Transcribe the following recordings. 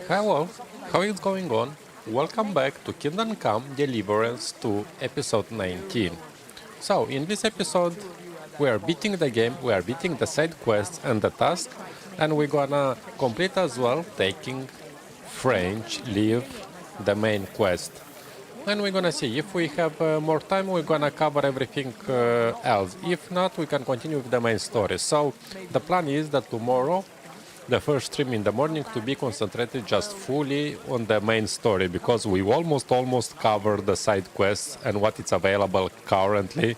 Hello, how is going on? Welcome back to Kingdom Come Deliverance II episode 19. So, in this episode, we are beating the game, we are beating the side quests and the task, and we're gonna complete as well taking French leave the main quest. And we're gonna see if we have more time, we're gonna cover everything else. If not, we can continue with the main story. So the plan is that tomorrow, the first stream in the morning, to be concentrated just fully on the main story, because we almost covered the side quests and what is available currently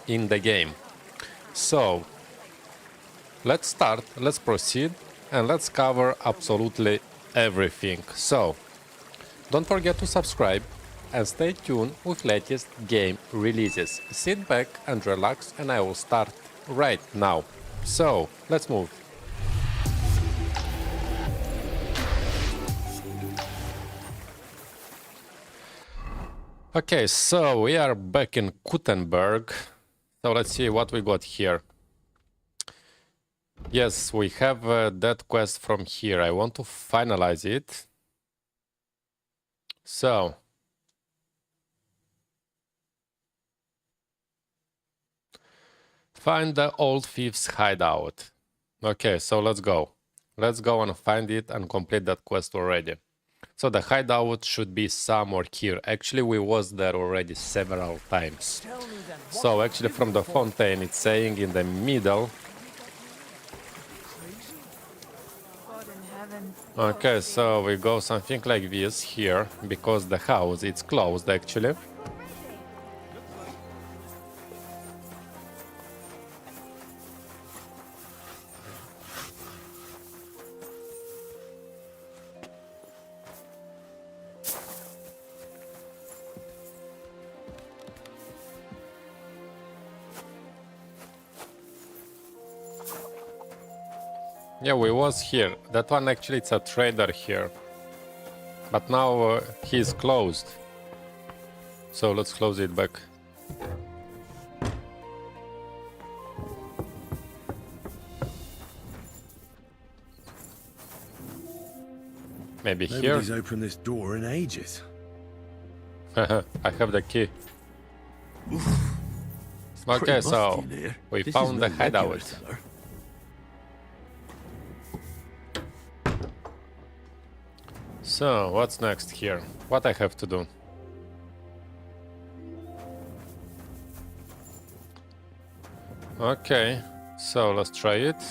in the game. So let's start, let's proceed, and let's cover absolutely everything. So don't forget to subscribe and stay tuned with latest game releases. Sit back and relax, and I will start right now. So let's move. Okay, so we are back in Kuttenberg. So let's see what we got here. Yes, we have that quest from here. I want to finalize it. So find the old Thieves hideout. Okay, so let's go. Let's go and find it and complete that quest already. So the hideout should be somewhere here. Actually, we was there already several times. So actually from the fountain, it's saying in the middle. Okay, so we go something like this here, because the house, it's closed actually. Yeah, we was here. That one actually, it's a trader here. But now he's closed. So let's close it back. Maybe here? Nobody's opened this door in ages. I have the key. Okay, so we found the hideout. So, what's next here? What I have to do? Okay, so let's try it.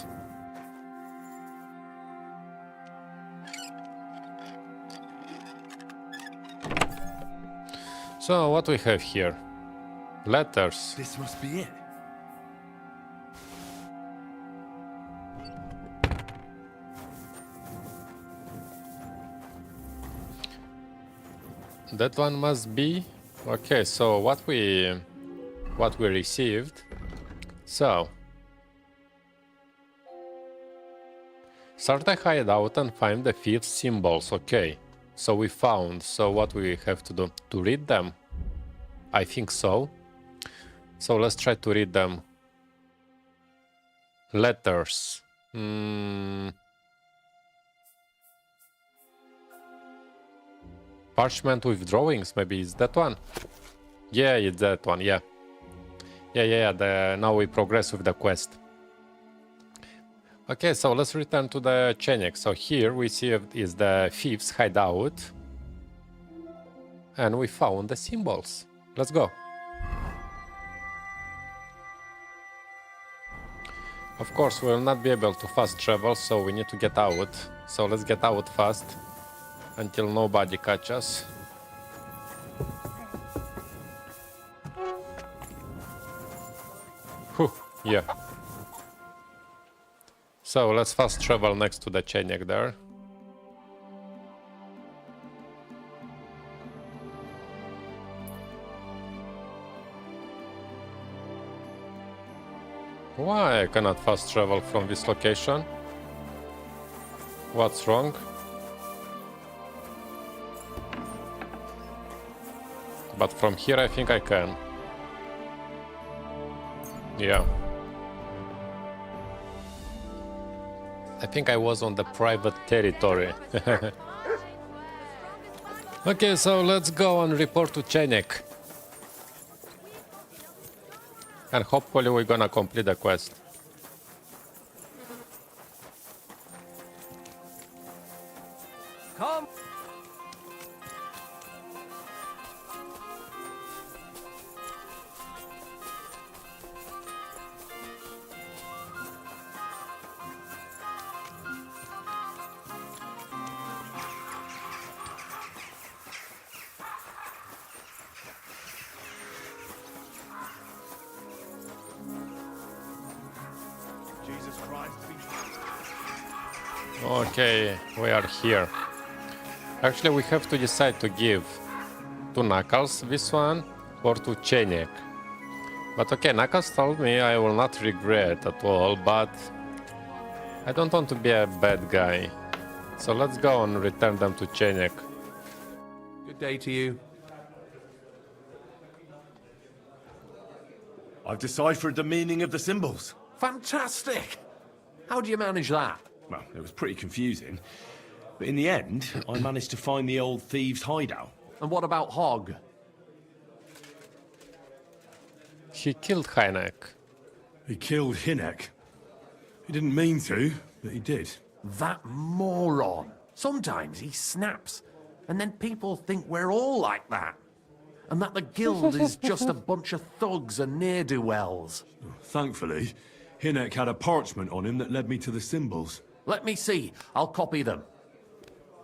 So, what we have here? Letters. This must be it. That one must be okay. So what we received. So start a hideout and find the Thieves symbols. Okay, so we found. So what we have to do? To read them? I think so. So let's try to read them. Letters. Parchment with drawings, maybe is that one? Yeah, it's that one, yeah. Yeah. Now we progress with the quest. Okay, so let's return to the Chenyek. So here we see is the Thieves hideout. And we found the symbols. Let's go. Of course, we will not be able to fast travel, so we need to get out. So let's get out fast. Until nobody catches us. Whew, yeah. So let's fast travel next to the Chenyek there. Why I cannot fast travel from this location? What's wrong? But from here I think I can. Yeah. I think I was on the private territory. Okay, so let's go and report to Chenyek. And hopefully we're gonna complete the quest. Come. Jesus Christ. Okay, we are here. Actually, we have to decide to give to Knuckles this one or to Chenyek. But okay, Knuckles told me I will not regret at all, but I don't want to be a bad guy. So let's go and return them to Chenyek. Good day to you. I've deciphered the meaning of the symbols. Fantastic! How do you manage that? Well, it was pretty confusing. But in the end, I managed to find the old Thieves' hideout. And what about Hog? He killed Hynek. He killed Hinek. He didn't mean to, but he did. That moron. Sometimes he snaps, and then people think we're all like that. And that the guild is just a bunch of thugs and ne'er-do-wells. Thankfully, Hinek had a parchment on him that led me to the symbols. Let me see. I'll copy them.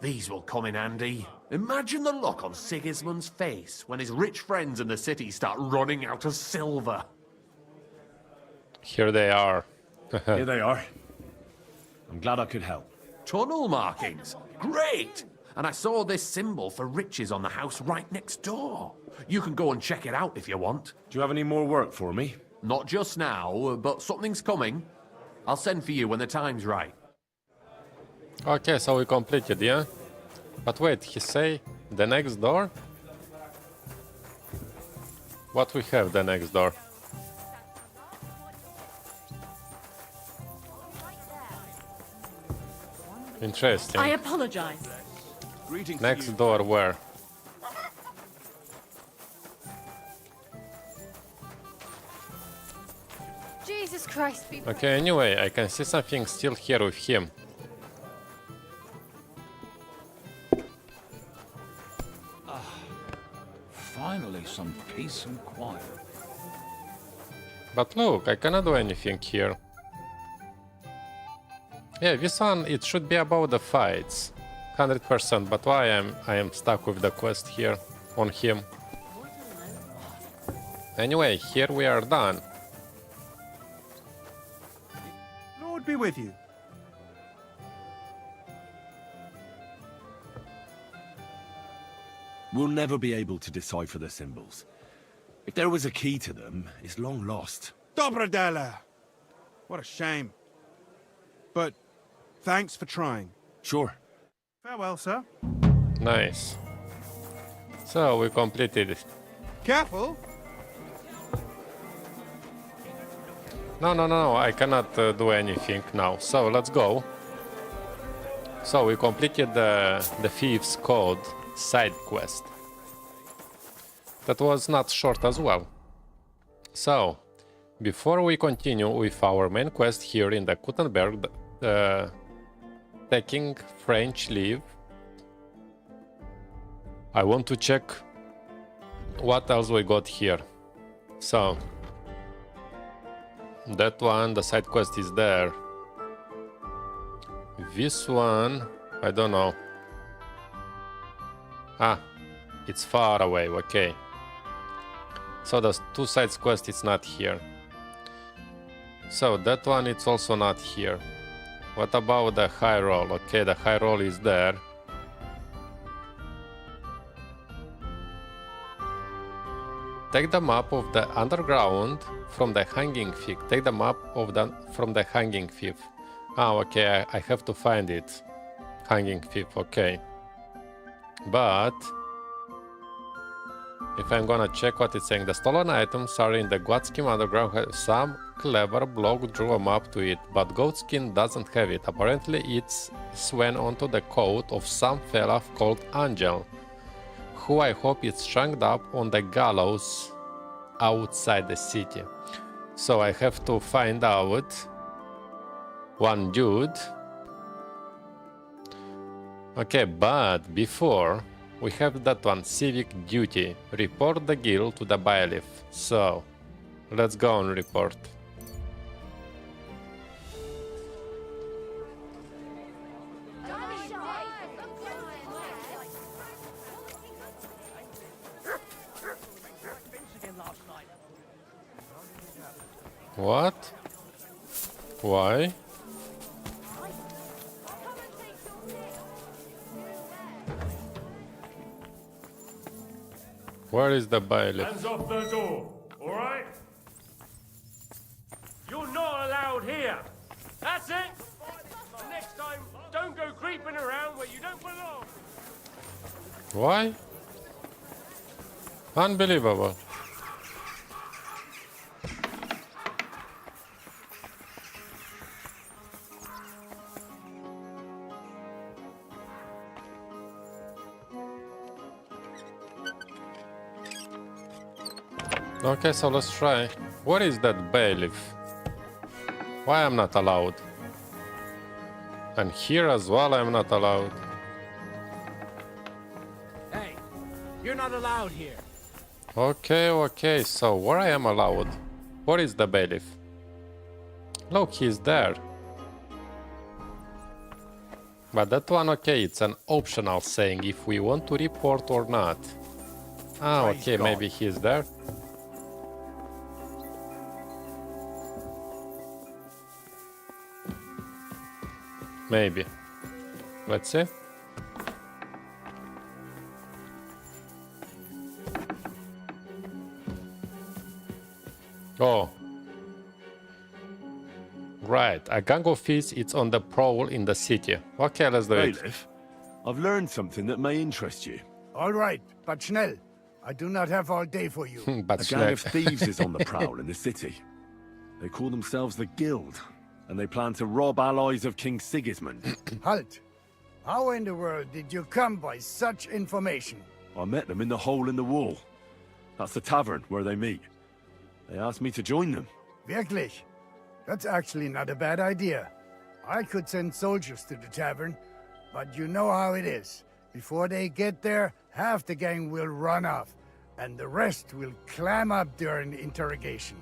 These will come in handy. Imagine the look on Sigismund's face when his rich friends in the city start running out of silver. Here they are. Here they are. I'm glad I could help. Tunnel markings. Great! And I saw this symbol for riches on the house right next door. You can go and check it out if you want. Do you have any more work for me? Not just now, but something's coming. I'll send for you when the time's right. Okay, so we completed, yeah? But wait, he say the next door? What we have the next door? Interesting. I apologize. Next door where? Jesus Christ, be Okay, anyway, I can see something still here with him. Finally, some peace and quiet. But look, I cannot do anything here. Yeah, this one, it should be about the fights. 100%, but why I am stuck with the quest here on him. Anyway, here we are done. Lord be with you. We'll never be able to decipher the symbols. If there was a key to them, it's long lost. Dobrodela. What a shame. But thanks for trying. Sure. Farewell, sir. Nice. So we completed it. Careful. No, I cannot do anything now. So let's go. So we completed the Thieves Code side quest. That was not short as well. So, before we continue with our main quest here in the Kuttenberg, taking French leave, I want to check what else we got here. So, that one, the side quest is there. This one, I don't know. Ah, it's far away, okay. So the two sides quest is not here. So that one it's also not here. What about the high roll? Okay, the high roll is there. Take the map of the underground from the hanging fig. Take the map of from the hanging fig. Ah, okay, I have to find it. Hanging fig, okay. But if I'm gonna check what it's saying, the stolen items are in the Guatskim underground. Some clever bloke drew a map to it, but Goatskin doesn't have it. Apparently it's swan onto the coat of some fella called Angel, who I hope is strung up on the gallows outside the city. So I have to find out one dude. Okay, but before we have that one, civic duty. Report the guild to the bailiff. So let's go and report. What? Why? Where is the bailiff? Hands off the door, all right? You're not allowed here. That's it. Next time, don't go creeping around where you don't belong. Why? Unbelievable. Okay, so let's try. What is that bailiff? Why I'm not allowed? And here as well I'm not allowed. Hey, you're not allowed here. Okay, so where I am allowed? What is the bailiff? Look, he's there. But that one, okay, it's an optional saying if we want to report or not. Ah, okay, maybe he's there. Maybe. Let's see. Oh. Right, a gang of thieves is on the prowl in the city. Okay, let's do it. Bailiff, I've learned something that may interest you. All right, but schnell. I do not have all day for you. But A gang of thieves is on the prowl in the city. They call themselves the Guild, and they plan to rob allies of King Sigismund. Halt! How in the world did you come by such information? I met them in the hole in the wall. That's the tavern where they meet. They asked me to join them. Wirklich? That's actually not a bad idea. I could send soldiers to the tavern, but you know how it is. Before they get there, half the gang will run off, and the rest will clam up during the interrogation.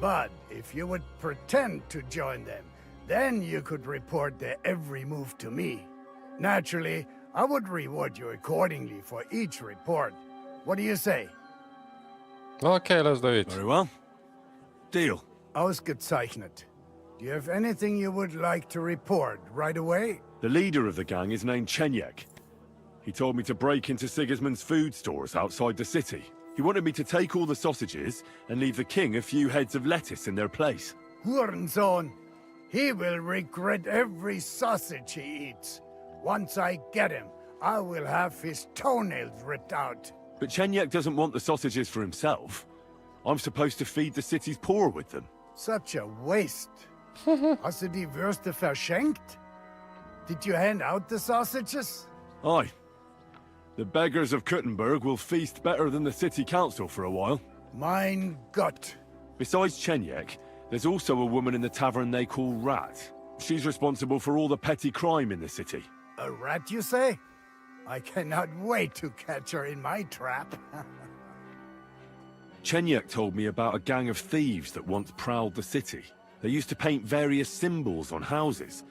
But if you would pretend to join them, then you could report their every move to me. Naturally, I would reward you accordingly for each report. What do you say? Okay, let's do it. Very well. Deal. Ausgezeichnet. Do you have anything you would like to report right away? The leader of the gang is named Chenyek. He told me to break into Sigismund's food stores outside the city. He wanted me to take all the sausages and leave the king a few heads of lettuce in their place. Hurensohn. He will regret every sausage he eats. Once I get him, I will have his toenails ripped out. But Chenyek doesn't want the sausages for himself. I'm supposed to feed the city's poor with them. Such a waste. Hast du die Würste verschenkt? Did you hand out the sausages? Aye. The beggars of Kuttenberg will feast better than the city council for a while. Mein Gott. Besides Chenyek, there's also a woman in the tavern they call Rat. She's responsible for all the petty crime in the city. A rat, you say? I cannot wait to catch her in my trap. Chenyek told me about a gang of thieves that once prowled the city. They used to paint various symbols on houses.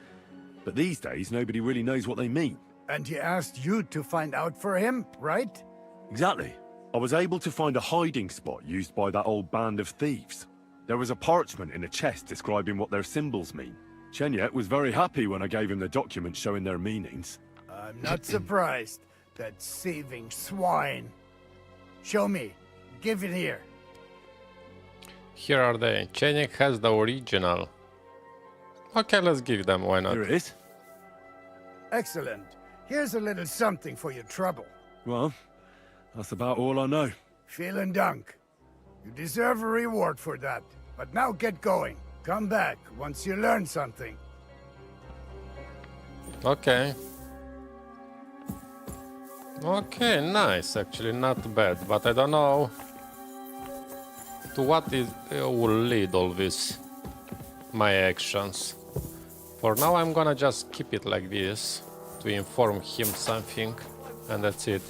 But these days, nobody really knows what they mean. And he asked you to find out for him, right? Exactly. I was able to find a hiding spot used by that old band of thieves. There was a parchment in a chest describing what their symbols mean. Chenyek was very happy when I gave him the document showing their meanings. I'm not surprised. That saving swine. Show me. Give it here. Here are they. Chenyek has the original. Okay, let's give them, why not? Here it is. Excellent. Here's a little something for your trouble. Well, that's about all I know. Vielen Dank. You deserve a reward for that. But now get going. Come back once you learn something. Okay. Okay, nice. Actually, not bad. But I don't know to what will lead all this, my actions. For now, I'm gonna just keep it like this to inform him something, and that's it.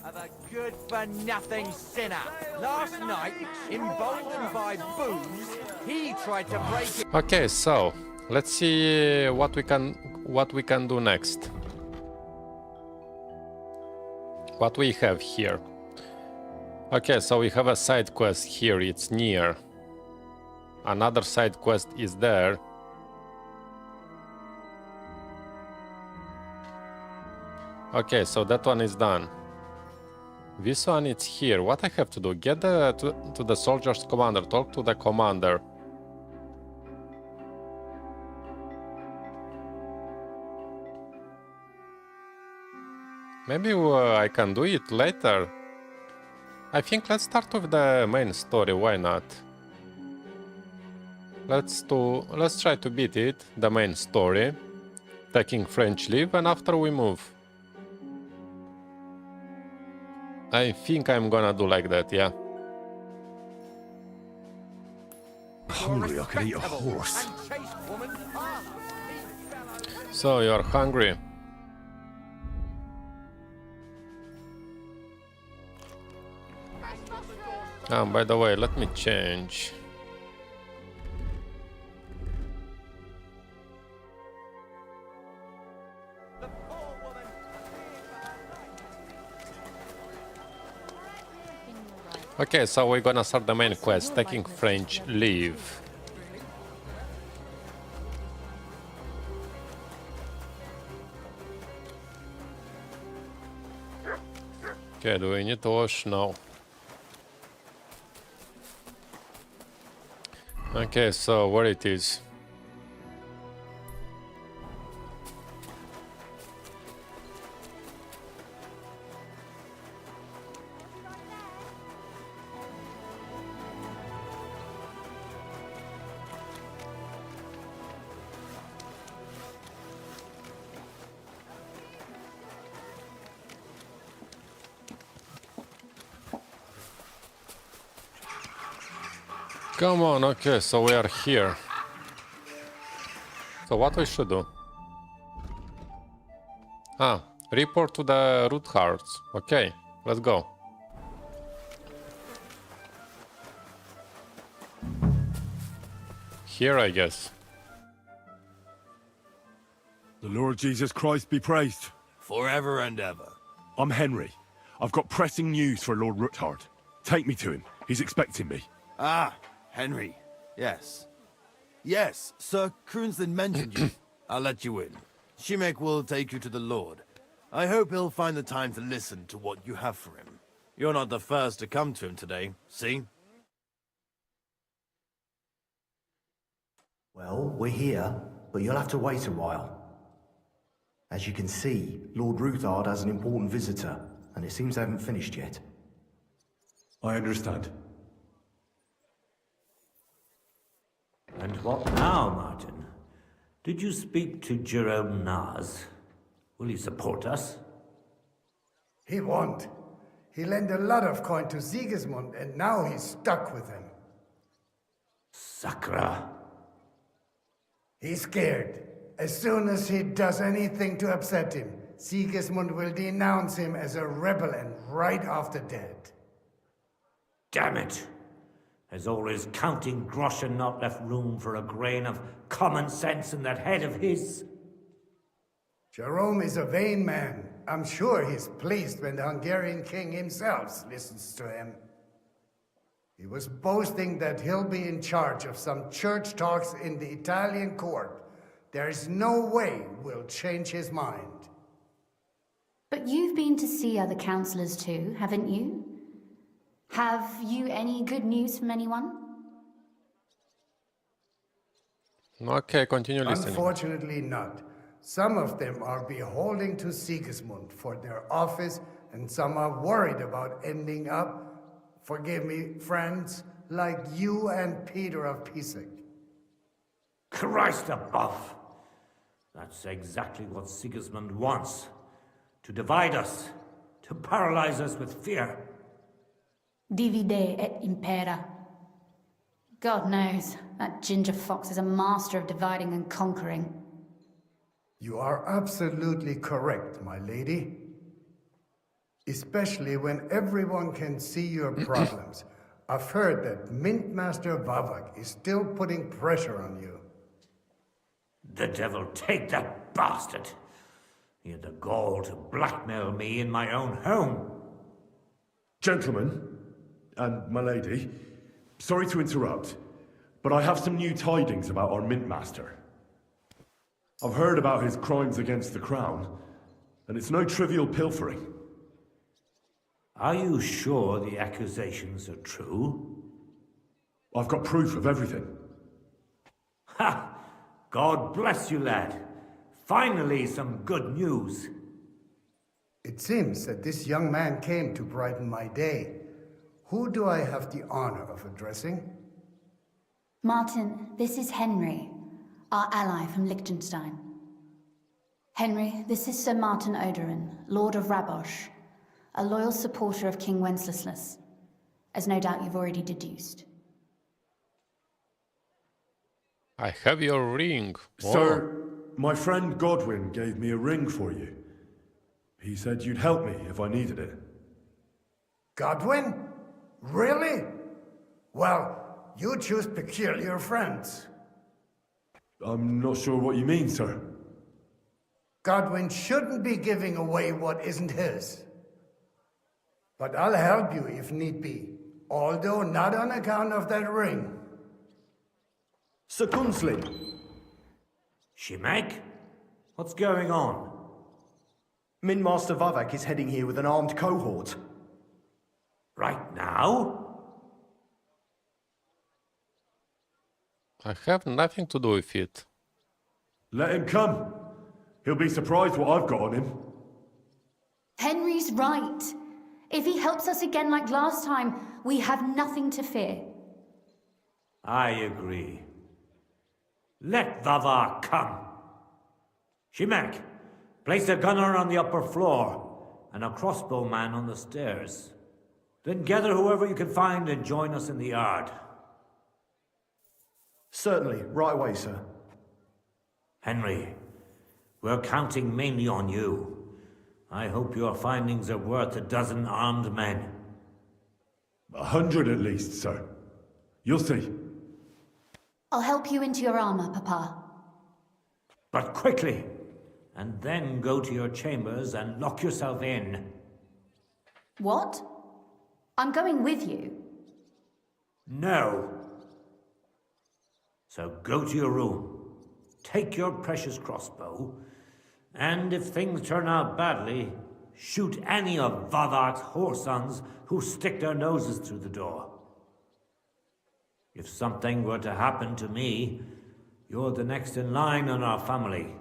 Of a good-for-nothing sinner. Last night, emboldened by booze, he tried to break it. Okay, so let's see what we can do next. What we have here. Okay, so we have a side quest here. It's near. Another side quest is there. Okay, so that one is done. This one is here. What I have to do? Get to the soldier's commander. Talk to the commander. Maybe I can do it later. I think let's start with the main story. Why not? Let's try to beat it. The main story. Taking French leave, and after we move. I think I'm gonna do like that, yeah. Hungry, I could eat a horse. So you're hungry. By the way, let me change. Okay, so we're gonna start the main quest, taking French leave. Okay, do we need to wash? No. Okay, so where it is? Come on, okay, so we are here. So what we should do? Report to the root hearts. Okay, let's go. Here, I guess. The Lord Jesus Christ be praised. Forever and ever. I'm Henry. I've got pressing news for Lord Ruthard. Take me to him. He's expecting me. Ah, Henry. Yes. Yes, Sir Kroonslin mentioned you. I'll let you in. Chenyek will take you to the Lord. I hope he'll find the time to listen to what you have for him. You're not the first to come to him today, see? Well, we're here, but you'll have to wait a while. As you can see, Lord Ruthard has an important visitor, and it seems they haven't finished yet. I understand. And what now, Martin? Did you speak to Jerome Naz? Will he support us? He won't. He lent a lot of coin to Sigismund, and now he's stuck with him. Sakra. He's scared. As soon as he does anything to upset him, Sigismund will denounce him as a rebel and right off the dead. Damn it! Has all his counting groschen not left room for a grain of common sense in that head of his? Jerome is a vain man. I'm sure he's pleased when the Hungarian king himself listens to him. He was boasting that he'll be in charge of some church talks in the Italian court. There is no way we'll change his mind. But you've been to see other councillors too, haven't you? Have you any good news from anyone? Okay, continue listening. Unfortunately not. Some of them are beholden to Sigismund for their office, and some are worried about ending up, forgive me, friends, like you and Peter of Pisek. Christ above! That's exactly what Sigismund wants. To divide us. To paralyze us with fear. Divide et impera. God knows, that ginger fox is a master of dividing and conquering. You are absolutely correct, my lady. Especially when everyone can see your problems. I've heard that Mint Master Vavak is still putting pressure on you. The devil take that bastard! He had the gall to blackmail me in my own home. Gentlemen, and my lady, sorry to interrupt, but I have some new tidings about our Mint Master. I've heard about his crimes against the Crown, and it's no trivial pilfering. Are you sure the accusations are true? I've got proof of everything. Ha! God bless you, lad. Finally, some good news. It seems that this young man came to brighten my day. Who do I have the honor of addressing? Martin, this is Henry, our ally from Liechtenstein. Henry, this is Sir Martin Odorin, Lord of Raborsch, a loyal supporter of King Wenceslas, as no doubt you've already deduced. I have your ring. Sir, my friend Godwin gave me a ring for you. He said you'd help me if I needed it. Godwin? Really? Well, you choose peculiar friends. I'm not sure what you mean, sir. Godwin shouldn't be giving away what isn't his. But I'll help you if need be, although not on account of that ring. Sir Gunslin. Chenyek? What's going on? Mint Master Vavak is heading here with an armed cohort. Right now? I have nothing to do with it. Let him come. He'll be surprised what I've got on him. Henry's right. If he helps us again like last time, we have nothing to fear. I agree. Let Vavar come. Chenyek, place a gunner on the upper floor and a crossbowman on the stairs. Then gather whoever you can find and join us in the yard. Certainly, right away, sir. Henry, we're counting mainly on you. I hope your findings are worth 12 armed men. 100 at least, sir. You'll see. I'll help you into your armor, Papa. But quickly, and then go to your chambers and lock yourself in. What? I'm going with you. No. So go to your room, take your precious crossbow, and if things turn out badly, shoot any of Vavark's whoresons who stick their noses through the door. If something were to happen to me, you're the next in line in our family.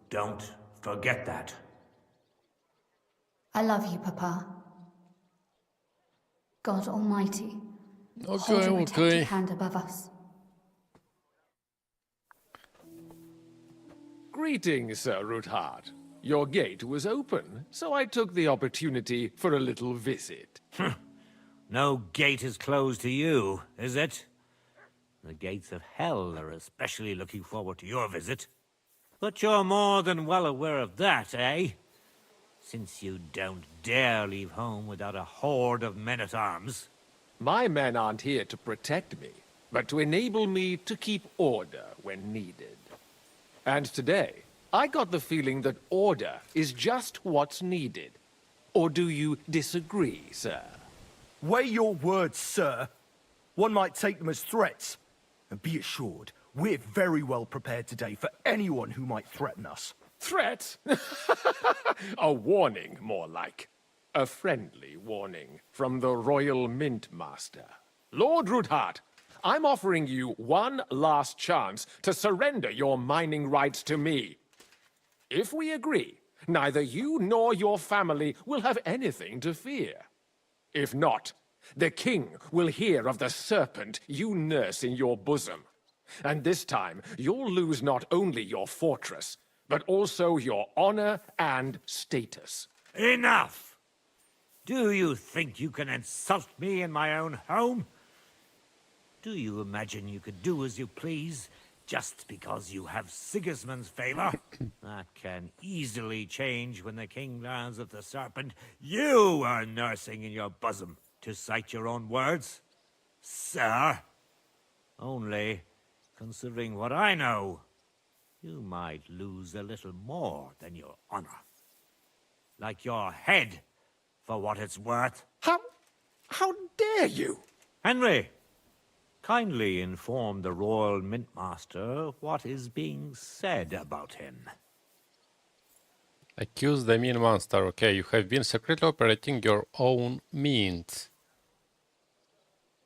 Don't forget that. I love you, Papa. God Almighty, hold Okay, your protective okay. hand above us. Greetings, Sir Ruthard. Your gate was open, so I took the opportunity for a little visit. No gate is closed to you, is it? The gates of hell are especially looking forward to your visit. But you're more than well aware of that, eh? Since you don't dare leave home without a horde of men-at-arms. My men aren't here to protect me, but to enable me to keep order when needed. And today, I got the feeling that order is just what's needed. Or do you disagree, sir? Weigh your words, sir. One might take them as threats. And be assured, we're very well prepared today for anyone who might threaten us. Threat? A warning, more like. A friendly warning from the Royal Mint Master. Lord Ruthard, I'm offering you one last chance to surrender your mining rights to me. If we agree, neither you nor your family will have anything to fear. If not, the king will hear of the serpent you nurse in your bosom. And this time, you'll lose not only your fortress, but also your honor and status. Enough! Do you think you can insult me in my own home? Do you imagine you could do as you please, just because you have Sigismund's favor? That can easily change when the king learns of the serpent you are nursing in your bosom, to cite your own words. Sir, only, considering what I know, you might lose a little more than your honor. Like your head, for what it's worth. How dare you? Henry, kindly inform the Royal Mintmaster what is being said about him. Accuse the Mint Monster. Okay, you have been secretly operating your own mint.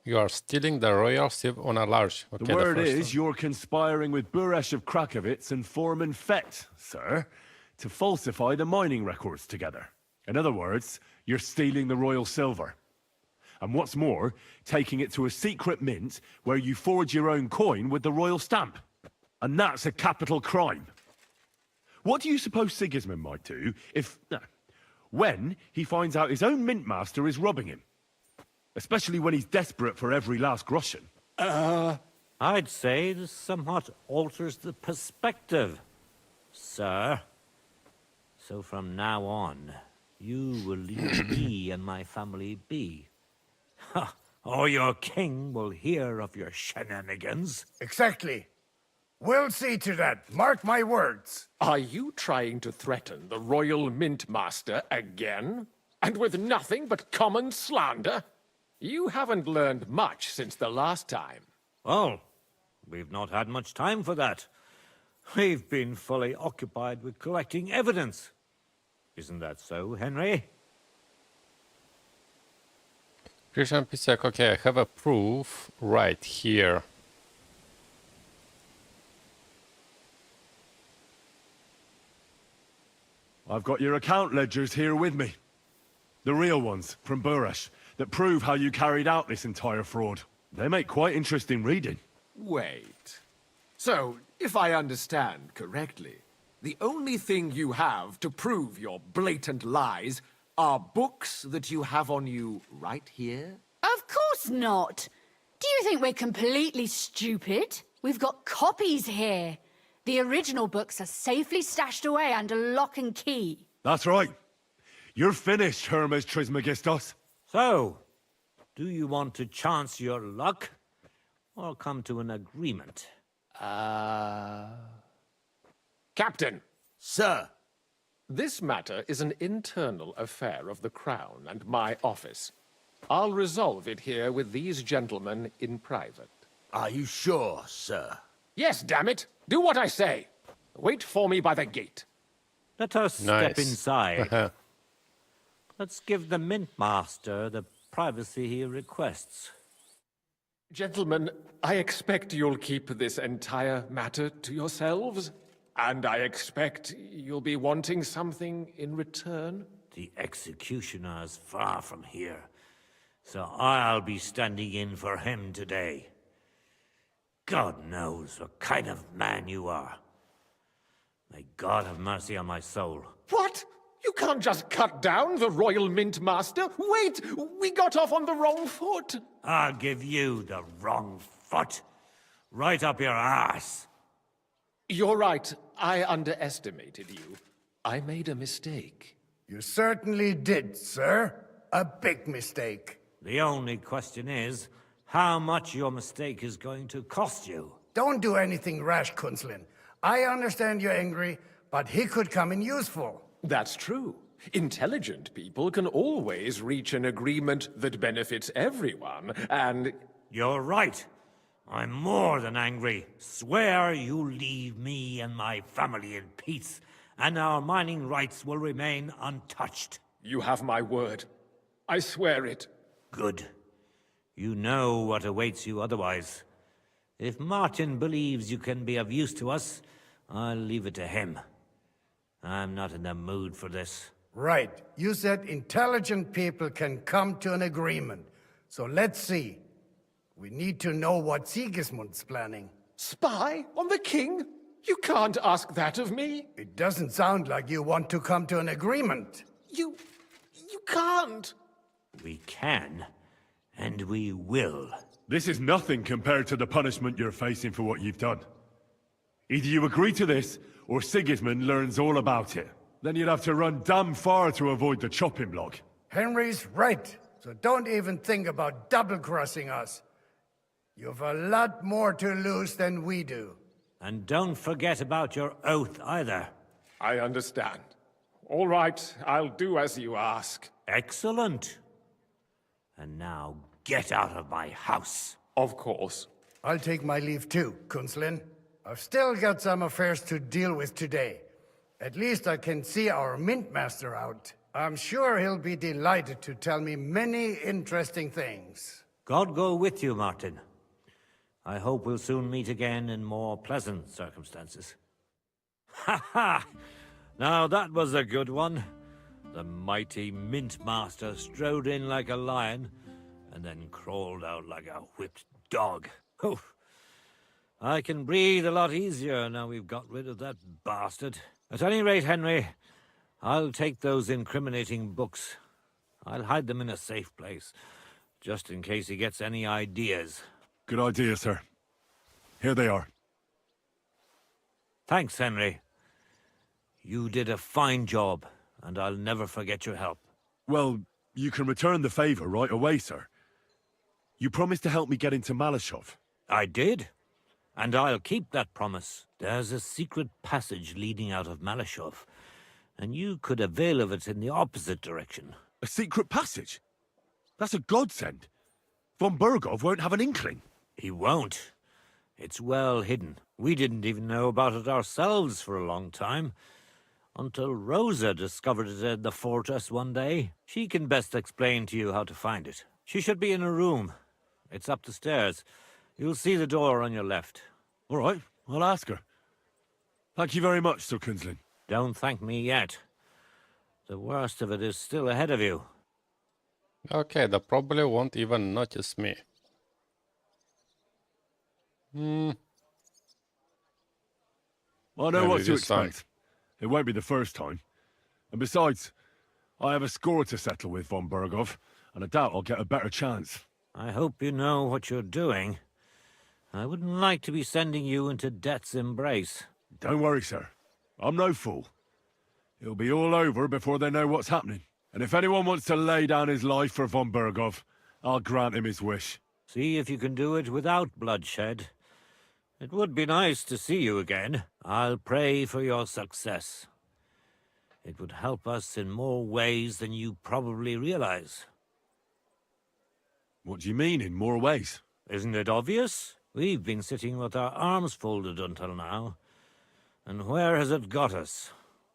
You are stealing the royal sieve on a large. Okay, The word first is one. you're conspiring with Buresh of Krakowitz and Foreman Fett, sir, to falsify the mining records together. In other words, you're stealing the royal silver. And what's more, taking it to a secret mint where you forge your own coin with the royal stamp. And that's a capital crime. What do you suppose Sigismund might do when he finds out his own mint master is robbing him? Especially when he's desperate for every last groschen. I'd say this somewhat alters the perspective, sir. So from now on, you will leave me and my family be. Or your king will hear of your shenanigans. Exactly. We'll see to that. Mark my words. Are you trying to threaten the royal mint master again? And with nothing but common slander? You haven't learned much since the last time. Well, we've not had much time for that. We've been fully occupied with collecting evidence. Isn't that so, Henry? Christian Pisek, okay, I have a proof right here. I've got your account ledgers here with me. The real ones, from Buresh, that prove how you carried out this entire fraud. They make quite interesting reading. Wait. So, if I understand correctly, the only thing you have to prove your blatant lies are books that you have on you right here? Of course not. Do you think we're completely stupid? We've got copies here. The original books are safely stashed away under lock and key. That's right. You're finished, Hermes Trismegistos. So, do you want to chance your luck, or come to an agreement? Captain! Sir! This matter is an internal affair of the Crown and my office. I'll resolve it here with these gentlemen in private. Are you sure, sir? Yes, damn it! Do what I say! Wait for me by the gate. Let us step inside. Let's give the Mint Master the privacy he requests. Gentlemen, I expect you'll keep this entire matter to yourselves. And I expect you'll be wanting something in return. The executioner is far from here, so I'll be standing in for him today. God knows what kind of man you are. May God have mercy on my soul. What? You can't just cut down the Royal Mint Master. Wait! We got off on the wrong foot. I'll give you the wrong foot. Right up your ass. You're right. I underestimated you. I made a mistake. You certainly did, sir. A big mistake. The only question is, how much your mistake is going to cost you. Don't do anything rash, Kunzlin. I understand you're angry, but he could come in useful. That's true. Intelligent people can always reach an agreement that benefits everyone, and... You're right. I'm more than angry. Swear you leave me and my family in peace, and our mining rights will remain untouched. You have my word. I swear it. Good. You know what awaits you otherwise. If Martin believes you can be of use to us, I'll leave it to him. I'm not in the mood for this. Right. You said intelligent people can come to an agreement. So let's see. We need to know what Sigismund's planning. Spy on the king? You can't ask that of me. It doesn't sound like you want to come to an agreement. You can't. We can, and we will. This is nothing compared to the punishment you're facing for what you've done. Either you agree to this, or Sigismund learns all about it. Then you'd have to run damn far to avoid the chopping block. Henry's right, so don't even think about double-crossing us. You've a lot more to lose than we do. And don't forget about your oath either. I understand. All right, I'll do as you ask. Excellent. And now get out of my house. Of course. I'll take my leave too, Kunslin. I've still got some affairs to deal with today. At least I can see our Mint Master out. I'm sure he'll be delighted to tell me many interesting things. God go with you, Martin. I hope we'll soon meet again in more pleasant circumstances. Ha ha! Now that was a good one. The mighty Mint Master strode in like a lion, and then crawled out like a whipped dog. Oof. I can breathe a lot easier now we've got rid of that bastard. At any rate, Henry, I'll take those incriminating books. I'll hide them in a safe place, just in case he gets any ideas. Good idea, sir. Here they are. Thanks, Henry. You did a fine job, and I'll never forget your help. Well, you can return the favor right away, sir. You promised to help me get into Maleshov. I did, and I'll keep that promise. There's a secret passage leading out of Maleshov, and you could avail of it in the opposite direction. A secret passage? That's a godsend. Von Burgov won't have an inkling. He won't. It's well hidden. We didn't even know about it ourselves for a long time, until Rosa discovered it in the fortress one day. She can best explain to you how to find it. She should be in a room. It's up the stairs. You'll see the door on your left. All right, I'll ask her. Thank you very much, Sir Kunslin. Don't thank me yet. The worst of it is still ahead of you. Okay, they probably won't even notice me. I know what to expect. It won't be the first time. And besides, I have a score to settle with Von Burgov, and I doubt I'll get a better chance. I hope you know what you're doing. I wouldn't like to be sending you into death's embrace. Don't worry, sir. I'm no fool. It'll be all over before they know what's happening. And if anyone wants to lay down his life for Von Burgov, I'll grant him his wish. See if you can do it without bloodshed. It would be nice to see you again. I'll pray for your success. It would help us in more ways than you probably realize. What do you mean, in more ways? Isn't it obvious? We've been sitting with our arms folded until now. And where has it got us?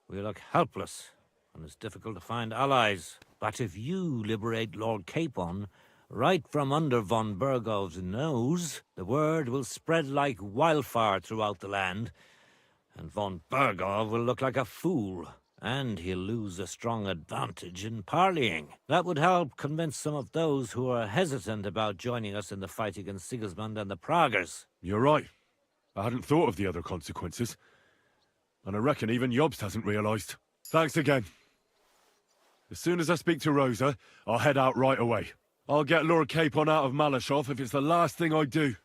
We look helpless, and it's difficult to find allies. But if you liberate Lord Capon, right from under Von Burgov's nose, the word will spread like wildfire throughout the land, and Von Burgov will look like a fool, and he'll lose a strong advantage in parleying. That would help convince some of those who are hesitant about joining us in the fight against Sigismund and the Praguers. You're right. I hadn't thought of the other consequences. And I reckon even Jobst hasn't realized. Thanks again. As soon as I speak to Rosa, I'll head out right away. I'll get Lord Capon out of Maleshov if it's the last thing I do.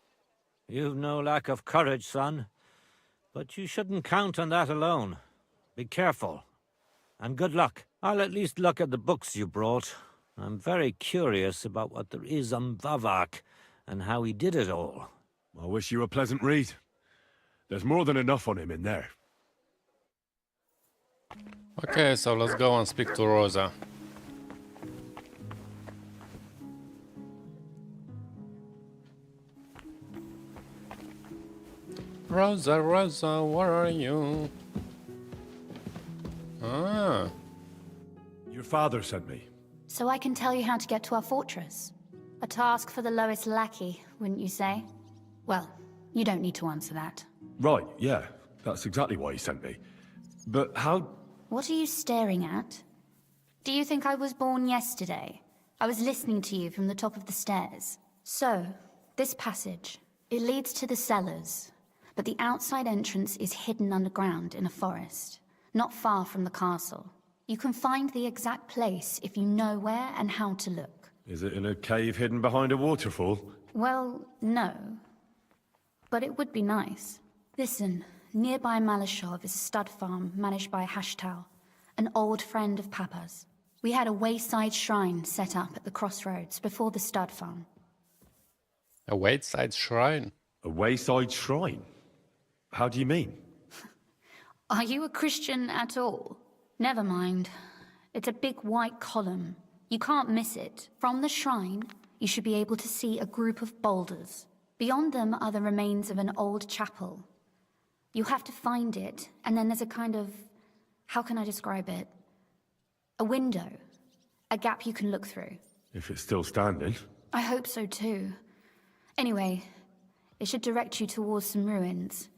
You've no lack of courage, son. But you shouldn't count on that alone. Be careful. And good luck. I'll at least look at the books you brought. I'm very curious about what there is on Vavak and how he did it all. I wish you a pleasant read. There's more than enough on him in there. Okay, so let's go and speak to Rosa. Rosa, Rosa, where are you? Ah. Your father sent me. So I can tell you how to get to our fortress. A task for the lowest lackey, wouldn't you say? Well, you don't need to answer that. Right, yeah. That's exactly why he sent me. But how... What are you staring at? Do you think I was born yesterday? I was listening to you from the top of the stairs. So, this passage, it leads to the cellars, but the outside entrance is hidden underground in a forest, not far from the castle. You can find the exact place if you know where and how to look. Is it in a cave hidden behind a waterfall? Well, no. But it would be nice. Listen, nearby Maleshov is a stud farm managed by Hashtal, an old friend of Papa's. We had a wayside shrine set up at the crossroads before the stud farm. A wayside shrine? A wayside shrine? How do you mean? Are you a Christian at all? Never mind. It's a big white column. You can't miss it. From the shrine, you should be able to see a group of boulders. Beyond them are the remains of an old chapel. You have to find it, and then there's a kind of... how can I describe it? A window. A gap you can look through. If it's still standing. I hope so too. Anyway, it should direct you towards some ruins.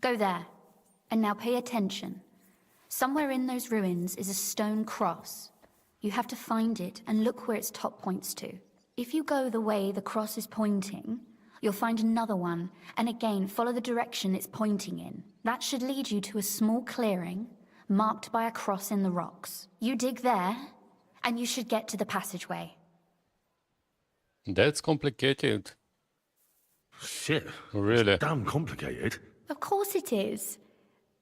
Go there. And now pay attention. Somewhere in those ruins is a stone cross. You have to find it and look where its top points to. If you go the way the cross is pointing, you'll find another one, and again follow the direction it's pointing in. That should lead you to a small clearing, marked by a cross in the rocks. You dig there, and you should get to the passageway. That's complicated. Shit. Really? It's damn complicated. Of course it is.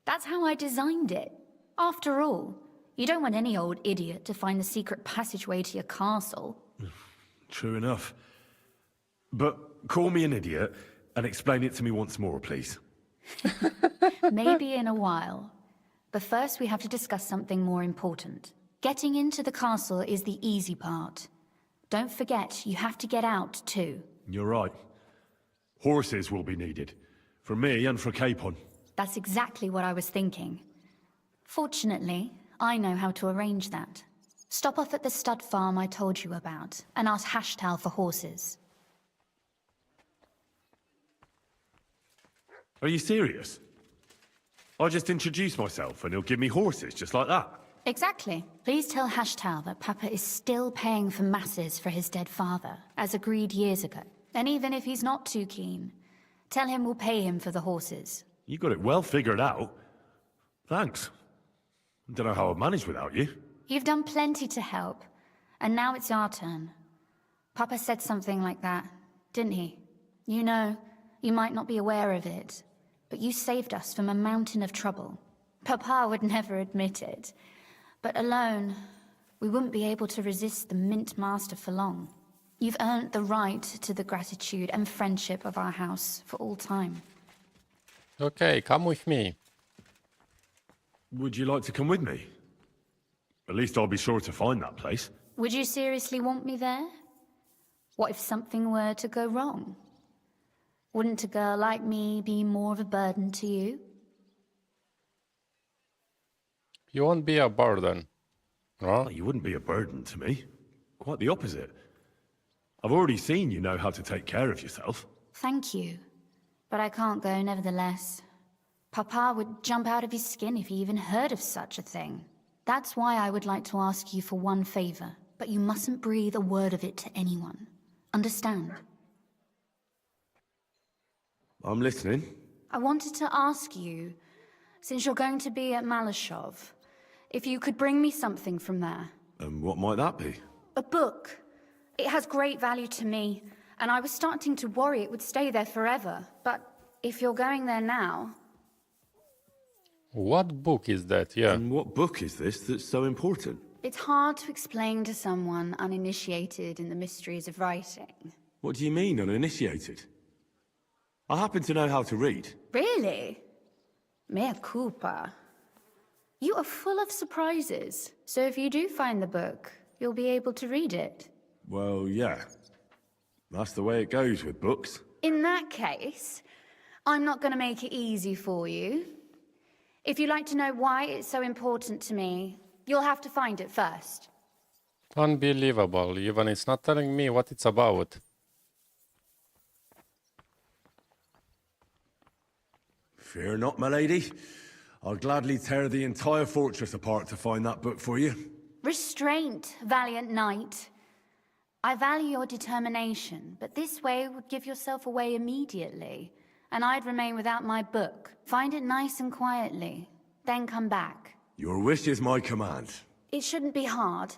That's how I designed it. After all, you don't want any old idiot to find the secret passageway to your castle. True enough. But call me an idiot and explain it to me once more, please. Maybe in a while. But first we have to discuss something more important. Getting into the castle is the easy part. Don't forget, you have to get out too. You're right. Horses will be needed. For me and for Capon. That's exactly what I was thinking. Fortunately, I know how to arrange that. Stop off at the stud farm I told you about, and ask Hashtal for horses. Are you serious? I'll just introduce myself and he'll give me horses just like that. Exactly. Please tell Hashtal that Papa is still paying for masses for his dead father, as agreed years ago. And even if he's not too keen, tell him we'll pay him for the horses. You got it well figured out. Thanks. Don't know how I'd manage without you. You've done plenty to help, and now it's our turn. Papa said something like that, didn't he? You know, you might not be aware of it, but you saved us from a mountain of trouble. Papa would never admit it, but alone, we wouldn't be able to resist the Mint Master for long. You've earned the right to the gratitude and friendship of our house for all time. Okay, come with me. Would you like to come with me? At least I'll be sure to find that place. Would you seriously want me there? What if something were to go wrong? Wouldn't a girl like me be more of a burden to you? You won't be a burden. Oh, you wouldn't be a burden to me. Quite the opposite. I've already seen you know how to take care of yourself. Thank you. But I can't go nevertheless. Papa would jump out of his skin if he even heard of such a thing. That's why I would like to ask you for one favor, but you mustn't breathe a word of it to anyone. Understand? I'm listening. I wanted to ask you, since you're going to be at Maleshov, if you could bring me something from there. And what might that be? A book. It has great value to me, and I was starting to worry it would stay there forever. But if you're going there now... What book is that, yeah? And what book is this that's so important? It's hard to explain to someone uninitiated in the mysteries of writing. What do you mean, uninitiated? I happen to know how to read. Really? Mea culpa. You are full of surprises, so if you do find the book, you'll be able to read it. Well, yeah. That's the way it goes with books. In that case, I'm not going to make it easy for you. If you'd like to know why it's so important to me, you'll have to find it first. Unbelievable. Even it's not telling me what it's about. Fear not, my lady. I'll gladly tear the entire fortress apart to find that book for you. Restraint, valiant knight. I value your determination, but this way would give yourself away immediately, and I'd remain without my book. Find it nice and quietly, then come back. Your wish is my command. It shouldn't be hard.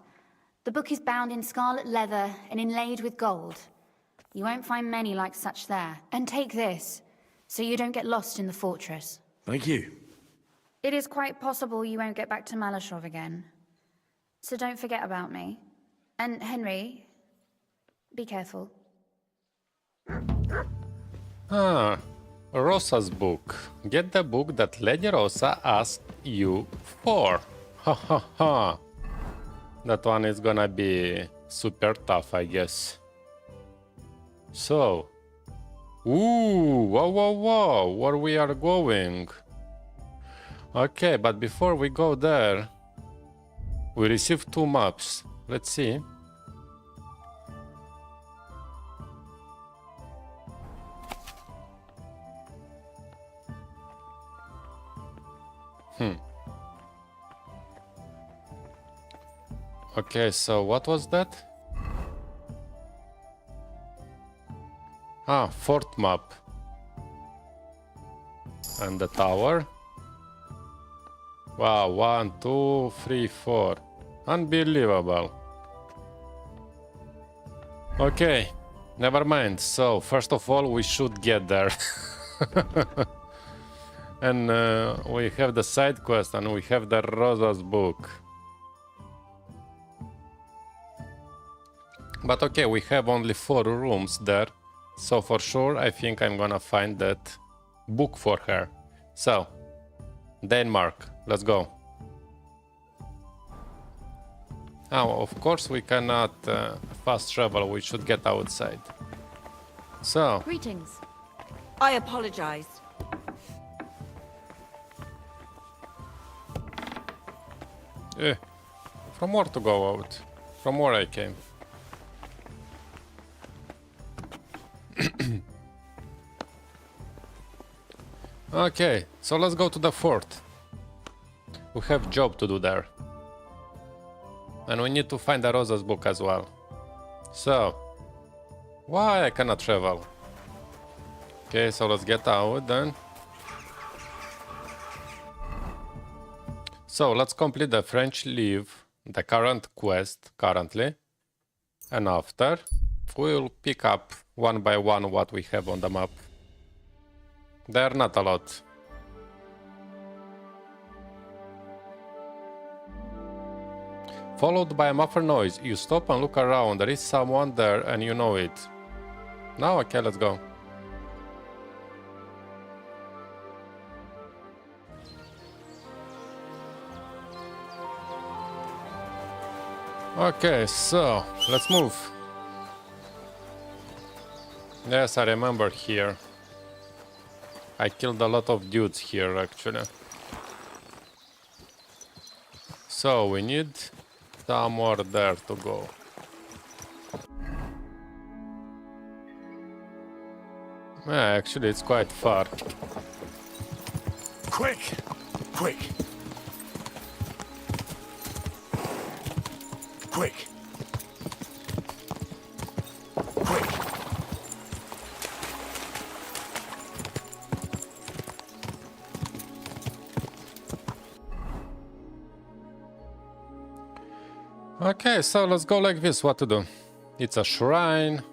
The book is bound in scarlet leather and inlaid with gold. You won't find many like such there. And take this, so you don't get lost in the fortress. Thank you. It is quite possible you won't get back to Maleshov again. So don't forget about me. And Henry, be careful. Ah, Rosa's book. Get the book that Lady Rosa asked you for. Ha ha ha. That one is gonna be super tough, I guess. So, ooh, whoa, where we are going? Okay, but before we go there, we received 2 maps. Let's see. Okay, so what was that? Ah, 4th map. And the tower. Wow, 1, 2, 3, 4. Unbelievable. Okay, never mind. So, first of all, we should get there. And we have the side quest and we have the Rosa's book. But okay, we have only 4 rooms there. So for sure, I think I'm gonna find that book for her. So, Denmark, let's go. Now, of course, we cannot fast travel. We should get outside. So. Greetings. I apologize. From where to go out? From where I came. Okay, so let's go to the fort. We have job to do there. And we need to find the Rosa's book as well. So, why I cannot travel? Okay, so let's get out then. So let's complete the French leave, the current quest currently. And after, we'll pick up one by one what we have on the map. There are not a lot. Followed by a muffled noise, you stop and look around. There is someone there and you know it. Now, okay, let's go. Okay, so let's move. Yes, I remember here. I killed a lot of dudes here, actually. So we need somewhere there to go. Yeah, actually, it's quite far. Quick! Quick! Quick! Quick! Okay, so let's go like this. What to do? It's a shrine.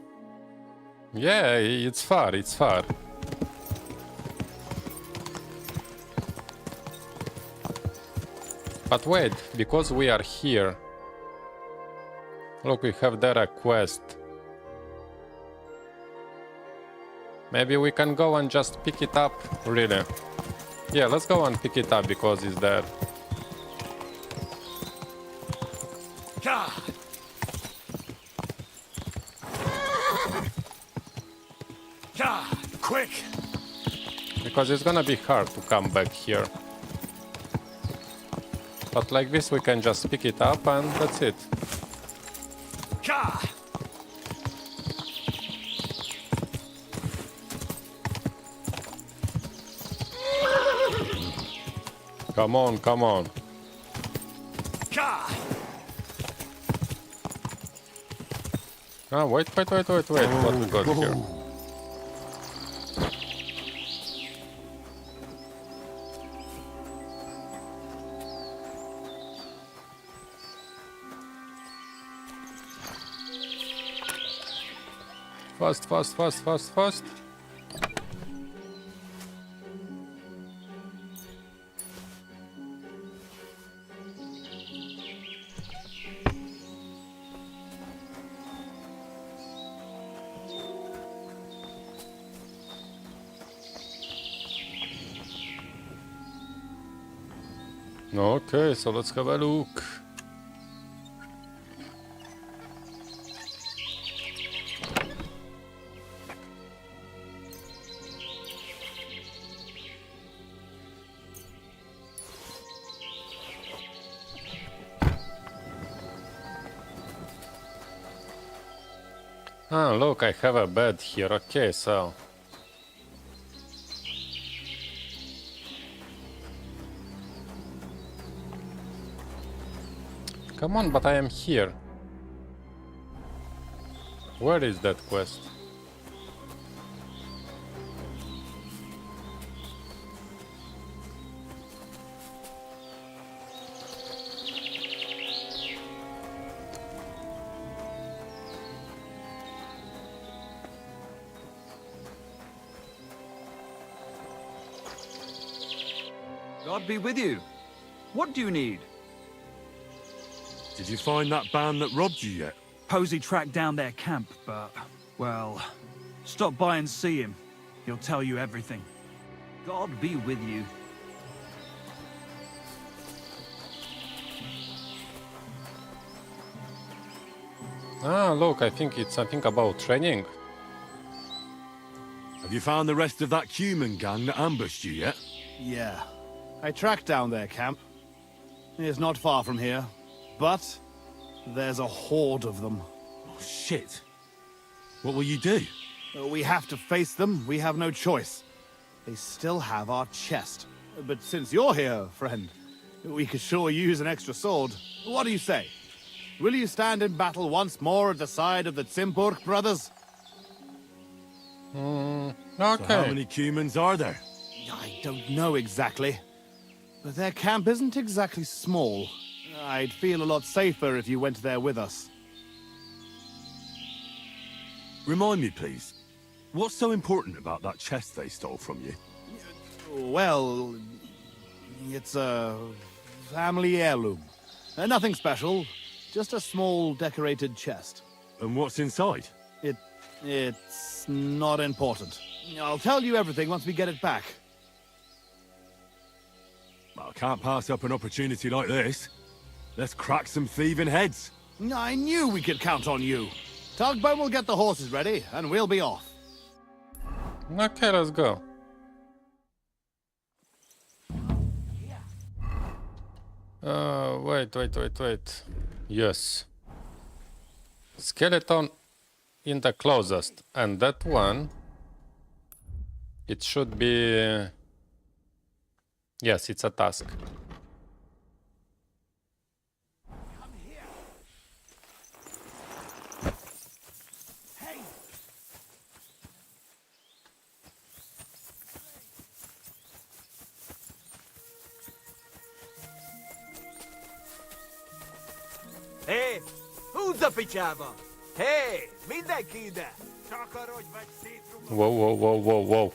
Yeah, it's far, it's far. But wait, because we are here. Look, we have there a quest. Maybe we can go and just pick it up, really. Yeah, let's go and pick it up because it's there. God! God! Quick! Because it's gonna be hard to come back here. But like this we can just pick it up and that's it. God! Come on, come on. God! Ah, wait. What we got here? Fast. Okay, so let's have a look. Ah, look, I have a bed here. Okay, so... Come on, but I am here. Where is that quest? God be with you. What do you need? Did you find that band that robbed you yet? Posy tracked down their camp, but, well, stop by and see him. He'll tell you everything. God be with you. Ah, look, I think it's something about training. Have you found the rest of that human gang that ambushed you yet? Yeah. I tracked down their camp. It's not far from here. But there's a horde of them. Oh, shit. What will you do? We have to face them. We have no choice. They still have our chest. But since you're here, friend, we could sure use an extra sword. What do you say? Will you stand in battle once more at the side of the Zimburg brothers? Okay. So how many humans are there? I don't know exactly. But their camp isn't exactly small. I'd feel a lot safer if you went there with us. Remind me, please. What's so important about that chest they stole from you? Well, it's a family heirloom. Nothing special, just a small decorated chest. And what's inside? It's not important. I'll tell you everything once we get it back. Well, I can't pass up an opportunity like this. Let's crack some thieving heads. I knew we could count on you. Tugboat will get the horses ready, and we'll be off. Okay, let's go. Wait. Yes. Skeleton in the closest. And that one... It should be... Yes, it's a task. Hey, who's the pichava? Hey, mindenki ide! Whoa.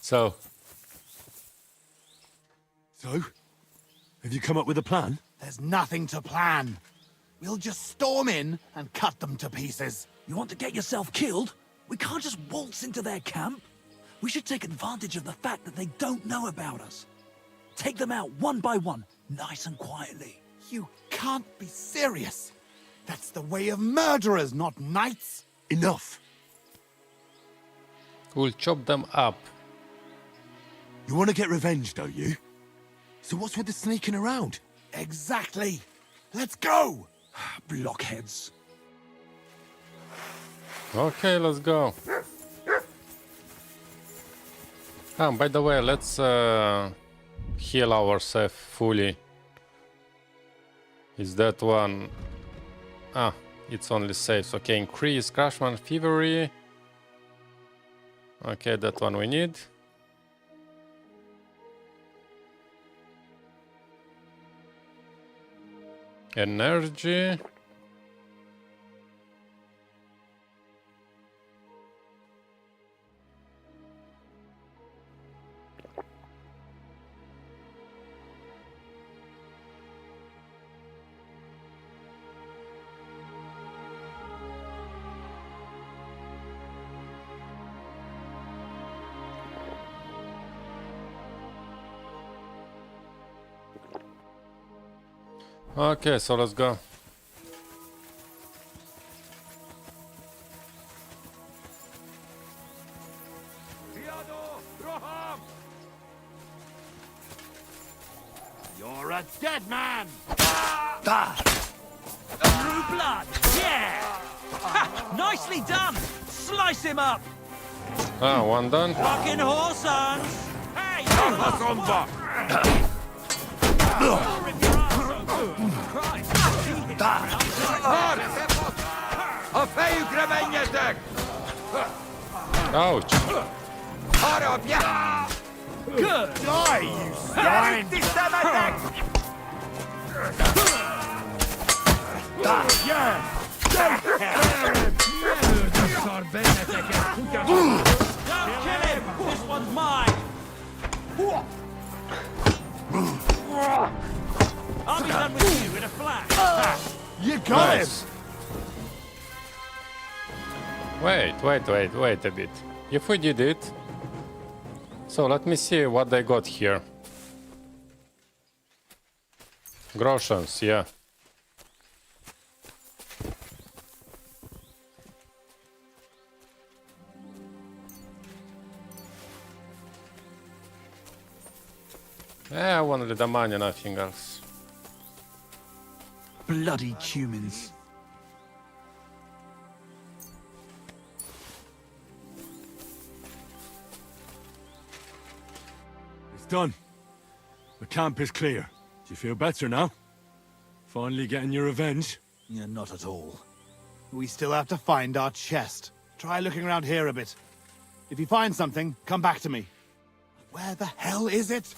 So, have you come up with a plan? There's nothing to plan. We'll just storm in and cut them to pieces. You want to get yourself killed? We can't just waltz into their camp. We should take advantage of the fact that they don't know about us. Take them out one by one, nice and quietly. You can't be serious. That's the way of murderers, not knights. Enough. We'll chop them up. You want to get revenge, don't you? So what's with the sneaking around? Exactly. Let's go. Blockheads. Okay, let's go. By the way, let's heal ourselves fully. Is that one Ah, it's only saves. Okay, increase Crashman Thievery. Okay, that one we need. Energy. Okay, so let's go. You're a dead man! Through blood! Yeah! Ha! Nicely done! Slice him up! Ah, one done. Fucking horsons! Hey! Ouch. Good! Die, you swine! Don't kill him! This one's mine! I'll be done with you in a flash! You got Nice. Wait a bit. If we did it... So let me see what they got here. Groshans, yeah. Only the money, nothing else. Bloody humans. It's done. The camp is clear. Do you feel better now? Finally getting your revenge? Yeah, not at all. We still have to find our chest. Try looking around here a bit. If you find something, come back to me. Where the hell is it?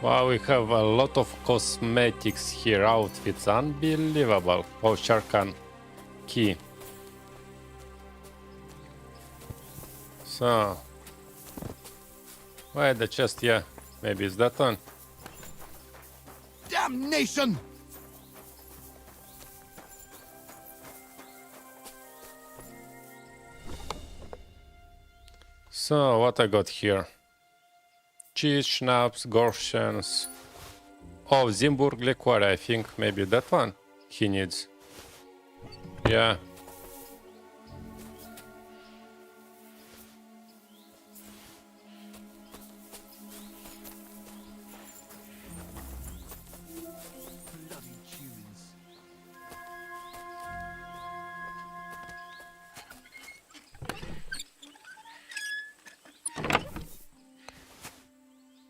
Wow, we have a lot of cosmetics here, outfits, unbelievable. Oh, Sharkan key. So, where the chest? Yeah, maybe it's that one. Damnation! So, what I got here? Cheese, schnapps, Gorshans. Oh, Zimburg liqueur, I think maybe that one he needs. Yeah.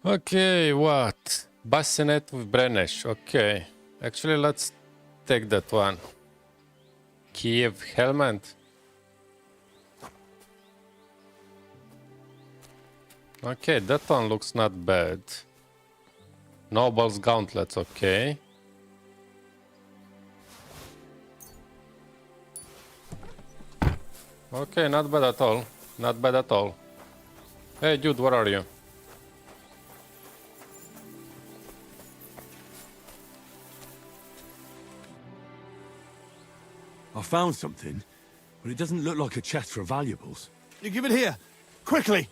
Okay, what? Bassinet with Brenesh. Okay. Actually, let's take that one. Kiev helmet. Okay, that one looks not bad. Noble's gauntlets, okay. Okay, not bad at all. Not bad at all. Hey, dude, where are you? I found something, but it doesn't look like a chest for valuables. You give it here, quickly.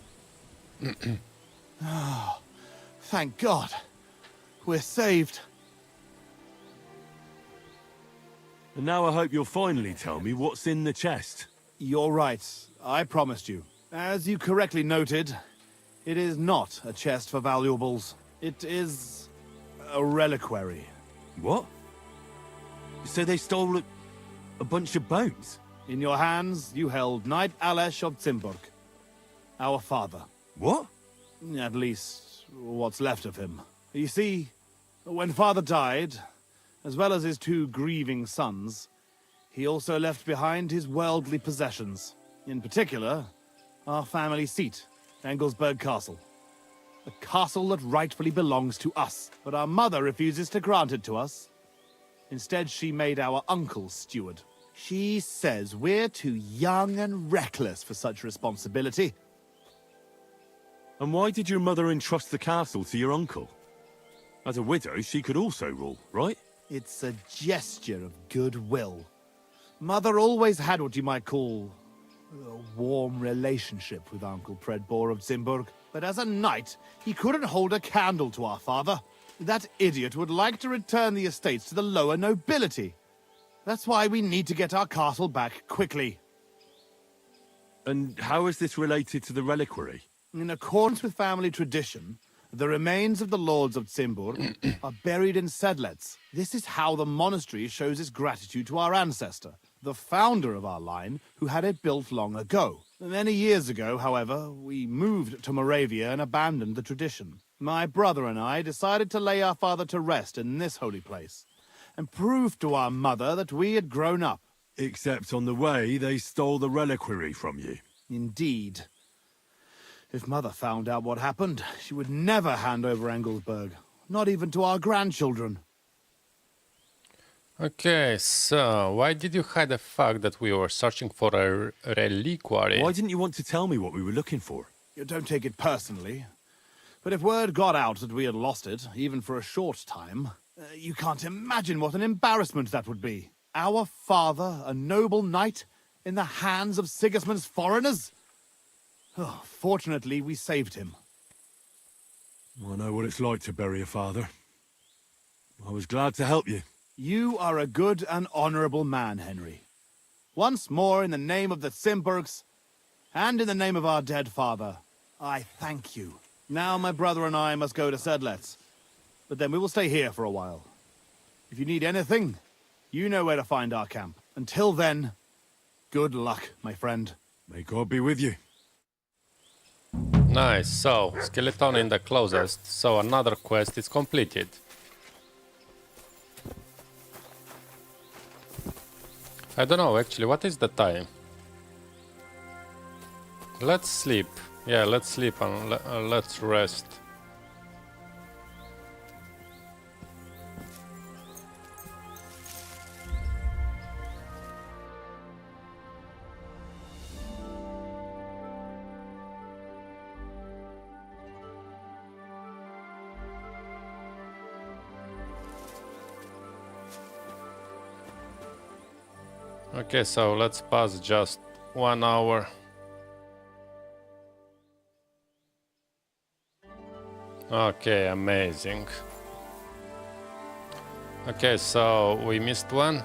Oh, thank God. We're saved. And now I hope you'll finally tell me what's in the chest. You're right. I promised you. As you correctly noted, it is not a chest for valuables. It is a reliquary. What? So they stole a bunch of bones? In your hands, you held Knight Alesh of Zimburg, our father. What? At least, what's left of him. You see, when father died, as well as his 2 grieving sons, he also left behind his worldly possessions. In particular, our family seat, Engelsberg Castle. A castle that rightfully belongs to us, but our mother refuses to grant it to us. Instead, she made our uncle steward. She says we're too young and reckless for such responsibility. And why did your mother entrust the castle to your uncle? As a widow, she could also rule, right? It's a gesture of goodwill. Mother always had what you might call a warm relationship with Uncle Predbor of Zimburg. But as a knight, he couldn't hold a candle to our father. That idiot would like to return the estates to the lower nobility. That's why we need to get our castle back quickly. And how is this related to the reliquary? In accordance with family tradition, the remains of the lords of Zimburg are buried in sedlets. This is how the monastery shows its gratitude to our ancestor, the founder of our line, who had it built long ago. Many years ago, however, we moved to Moravia and abandoned the tradition. My brother and I decided to lay our father to rest in this holy place, and prove to our mother that we had grown up. Except on the way, they stole the reliquary from you. Indeed. If Mother found out what happened, she would never hand over Engelsberg, not even to our grandchildren. Okay, so why did you hide the fact that we were searching for a reliquary? Why didn't you want to tell me what we were looking for? You don't take it personally, but if word got out that we had lost it, even for a short time, you can't imagine what an embarrassment that would be. Our father, a noble knight, in the hands of Sigismund's foreigners? Oh, fortunately, we saved him. I know what it's like to bury a father. I was glad to help you. You are a good and honorable man, Henry. Once more, in the name of the Zimburgs, and in the name of our dead father, I thank you. Now my brother and I must go to Sedlets, but then we will stay here for a while. If you need anything, you know where to find our camp. Until then, good luck, my friend. May God be with you. Nice, so skeleton in the closest, so another quest is completed. I don't know actually, what is the time? Let's sleep. Yeah, let's sleep and let's rest. Okay, so let's pass just 1 hour. Okay, amazing. Okay, so we missed one.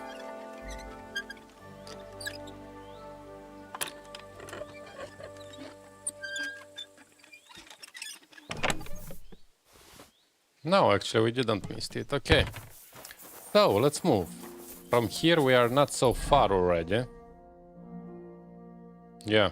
No, actually we didn't miss it. Okay. So, let's move. From here we are not so far already. Yeah.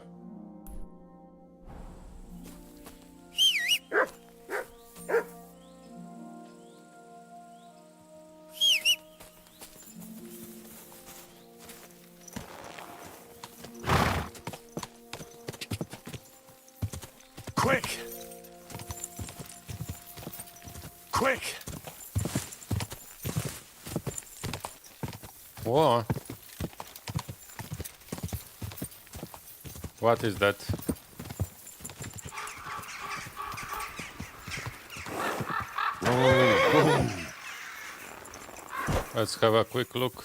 Quick! Quick! Whoa. What is that? Oh. Let's have a quick look.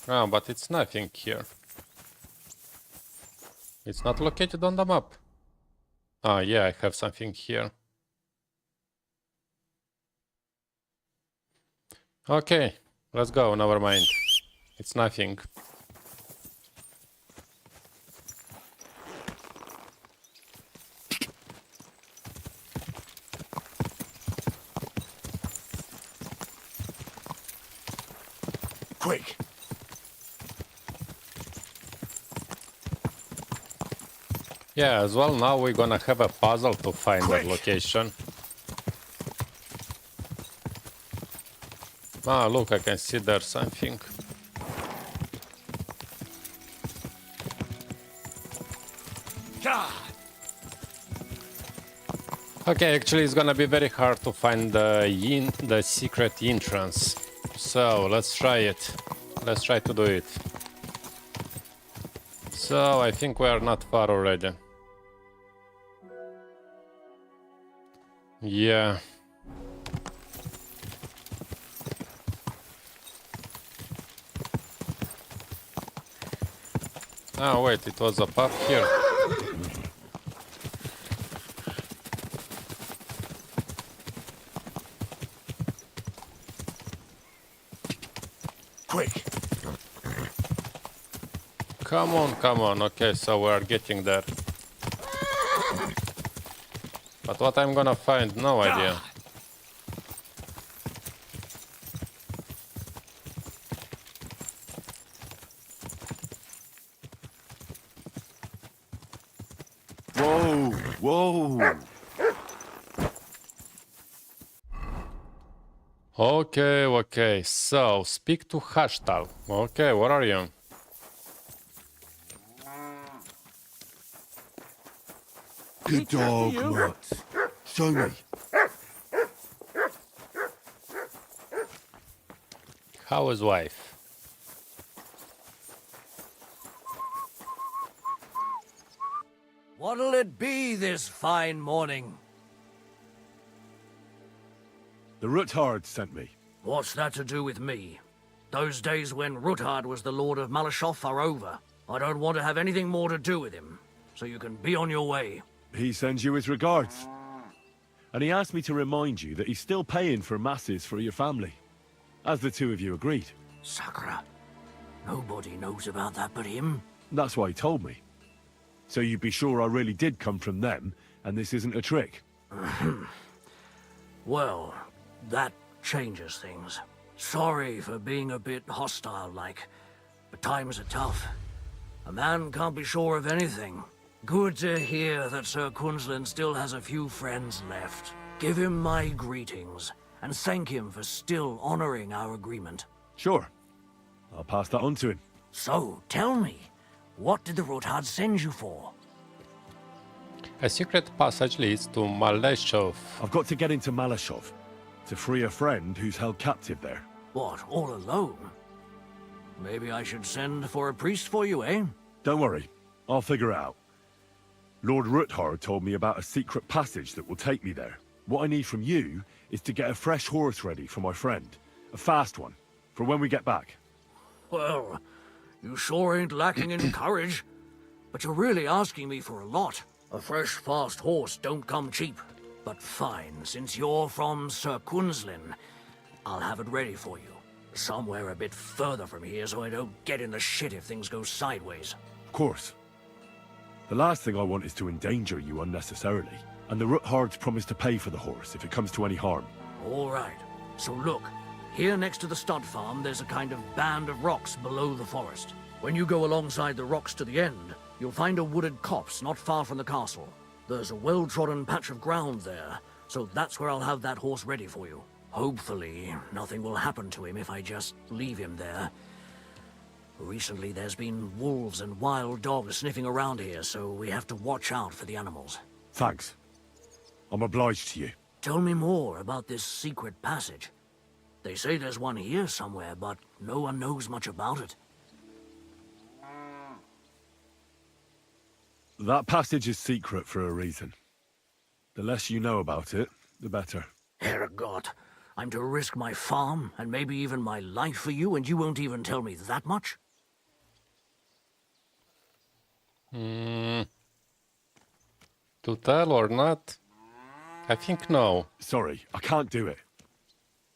Ah, but it's nothing here. It's not located on the map. Ah, yeah, I have something here. Okay, let's go, never mind. It's nothing. Quick! Yeah, as well now we're gonna have a puzzle to find that location. Ah, look, I can see there's something. Okay, actually it's gonna be very hard to find the secret entrance. So let's try it. Let's try to do it. So I think we are not far already. Yeah. Oh wait, it was up here. Quick! Come on, come on. Okay, so we are getting there. But what I'm gonna find, no idea. Whoa, whoa. Okay, okay. So, speak to Hashtal. Okay, where are you? Good dog, Mutt. Show me. How is wife? What'll it be this fine morning? The Ruthard sent me. What's that to do with me? Those days when Ruthard was the Lord of Maleshov are over. I don't want to have anything more to do with him, so you can be on your way. He sends you his regards. And he asked me to remind you that he's still paying for masses for your family, as the two of you agreed. Sakra. Nobody knows about that but him. That's why he told me. So you'd be sure I really did come from them, and this isn't a trick. Well, that changes things. Sorry for being a bit hostile-like, but times are tough. A man can't be sure of anything. Good to hear that Sir Kunzlin still has a few friends left. Give him my greetings, and thank him for still honoring our agreement. Sure. I'll pass that on to him. So, tell me, what did the Ruthard send you for? A secret passage leads to Maleshov. I've got to get into Maleshov, to free a friend who's held captive there. What, all alone? Maybe I should send for a priest for you, eh? Don't worry, I'll figure it out. Lord Ruthard told me about a secret passage that will take me there. What I need from you is to get a fresh horse ready for my friend. A fast one, for when we get back. Well, you sure ain't lacking in courage. But you're really asking me for a lot. A fresh, fast horse don't come cheap. But fine, since you're from Sir Kunzlin, I'll have it ready for you. Somewhere a bit further from here so I don't get in the shit if things go sideways. Of course. The last thing I want is to endanger you unnecessarily. And the Ruthards promised to pay for the horse if it comes to any harm. All right. So look, here next to the stud farm, there's a kind of band of rocks below the forest. When you go alongside the rocks to the end, you'll find a wooded copse not far from the castle. There's a well-trodden patch of ground there, so that's where I'll have that horse ready for you. Hopefully, nothing will happen to him if I just leave him there. Recently, there's been wolves and wild dogs sniffing around here, so we have to watch out for the animals. Thanks. I'm obliged to you. Tell me more about this secret passage. They say there's one here somewhere, but no one knows much about it. That passage is secret for a reason. The less you know about it, the better. Herrgott, I'm to risk my farm, and maybe even my life for you, and you won't even tell me that much? To tell or not? I think no. Sorry, I can't do it.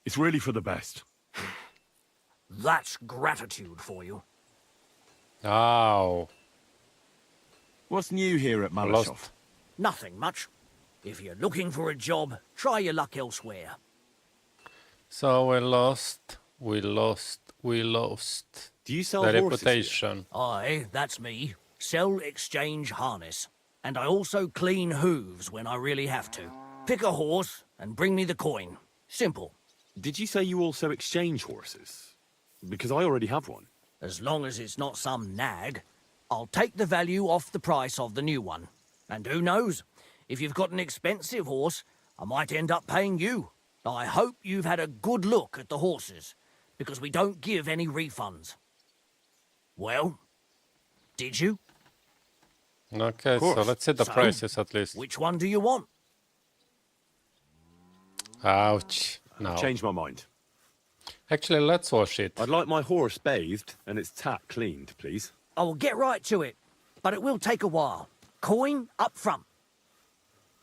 It's really for the best. That's gratitude for you. Oh. What's new here at Maleshov? Nothing much. If you're looking for a job, try your luck elsewhere. So we lost. Do you sell the horses reputation. Aye, that's me. Sell, exchange, harness. And I also clean hooves when I really have to. Pick a horse and bring me the coin. Simple. Did you say you also exchange horses? Because I already have one. As long as it's not some nag, I'll take the value off the price of the new one. And who knows? If you've got an expensive horse, I might end up paying you. I hope you've had a good look at the horses, because we don't give any refunds. Well, did you? Okay, so let's see the prices at least. Which one do you want? Ouch. No. Changed my mind. Actually, let's wash it. I'd like my horse bathed and its tack cleaned, please. I will get right to it, but it will take a while. Coin up front.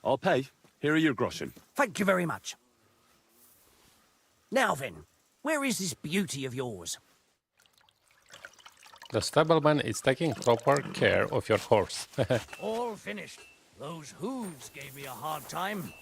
I'll pay. Here are your groschen. Thank you very much. Now then, where is this beauty of yours? The stableman is taking proper care of your horse. All finished. Those hooves gave me a hard time.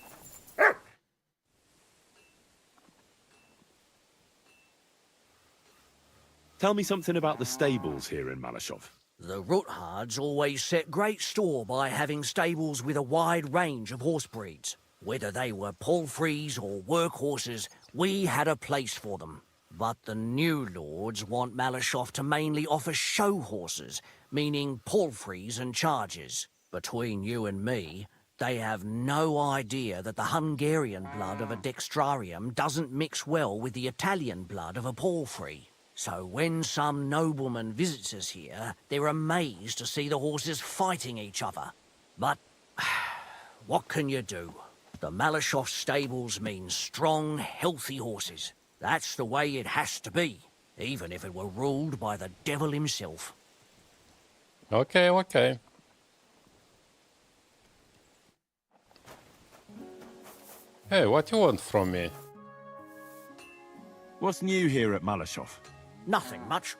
Tell me something about the stables here in Maleshov. The Ruthards always set great store by having stables with a wide range of horse breeds. Whether they were palfreys or workhorses, we had a place for them. But the new lords want Maleshov to mainly offer show horses, meaning palfreys and chargers. Between you and me, they have no idea that the Hungarian blood of a dextrarium doesn't mix well with the Italian blood of a palfrey. So when some nobleman visits us here, they're amazed to see the horses fighting each other. But what can you do? The Maleshov stables mean strong, healthy horses. That's the way it has to be, even if it were ruled by the devil himself. Okay, okay. Hey, what you want from me? What's new here at Maleshov? Nothing much.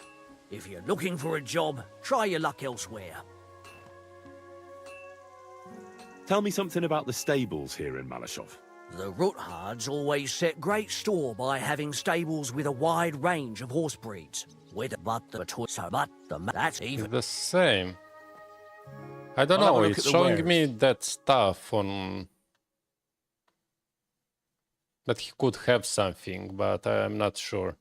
If you're looking for a job, try your luck elsewhere. Tell me something about the stables here in Maleshov. The Ruthards always set great store by having stables with a wide range of horse breeds. That's even the same. I don't I'll know, have a look it's at the showing wares. me that stuff on... That he could have something, but I'm not sure.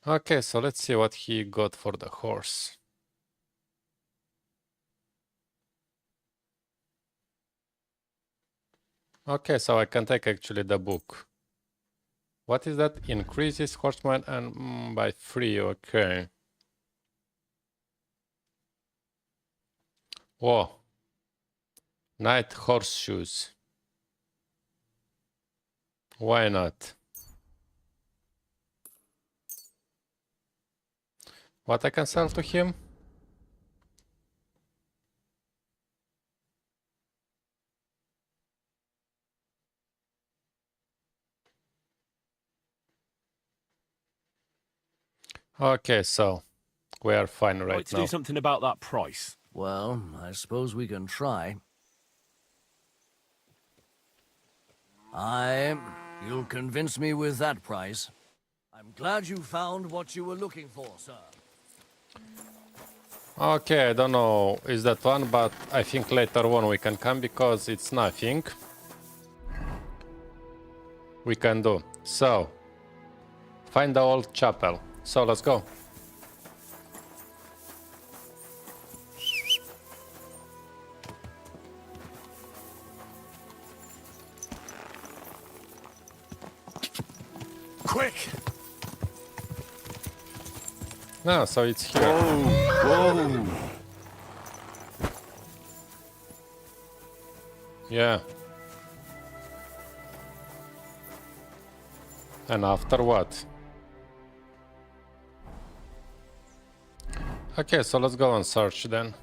Okay, so let's see what he got for the horse. Okay, so I can take actually the book. What is that? Increases horseman and by 3, okay. Whoa. Knight horseshoes. Why not? What I can sell to him? Okay, so we are fine right Like to now. do something about that price. Well, I suppose we can try. You'll convince me with that price. I'm glad you found what you were looking for, sir. Okay, I don't know is that one, but I think later on we can come because it's nothing we can do. So, find the old chapel. So let's go. Quick! No, so it's here. Whoa! Yeah. And after what? Okay, so let's go and search then.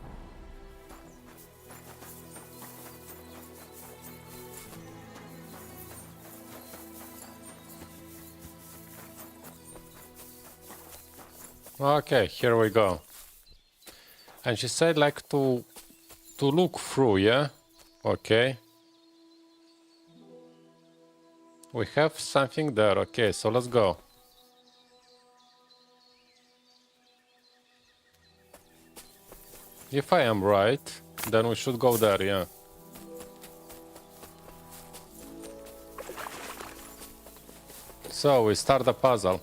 Okay, here we go. And she said like to look through, yeah? Okay. We have something there. Okay, so let's go. If I am right, then we should go there, yeah. So, we start the puzzle.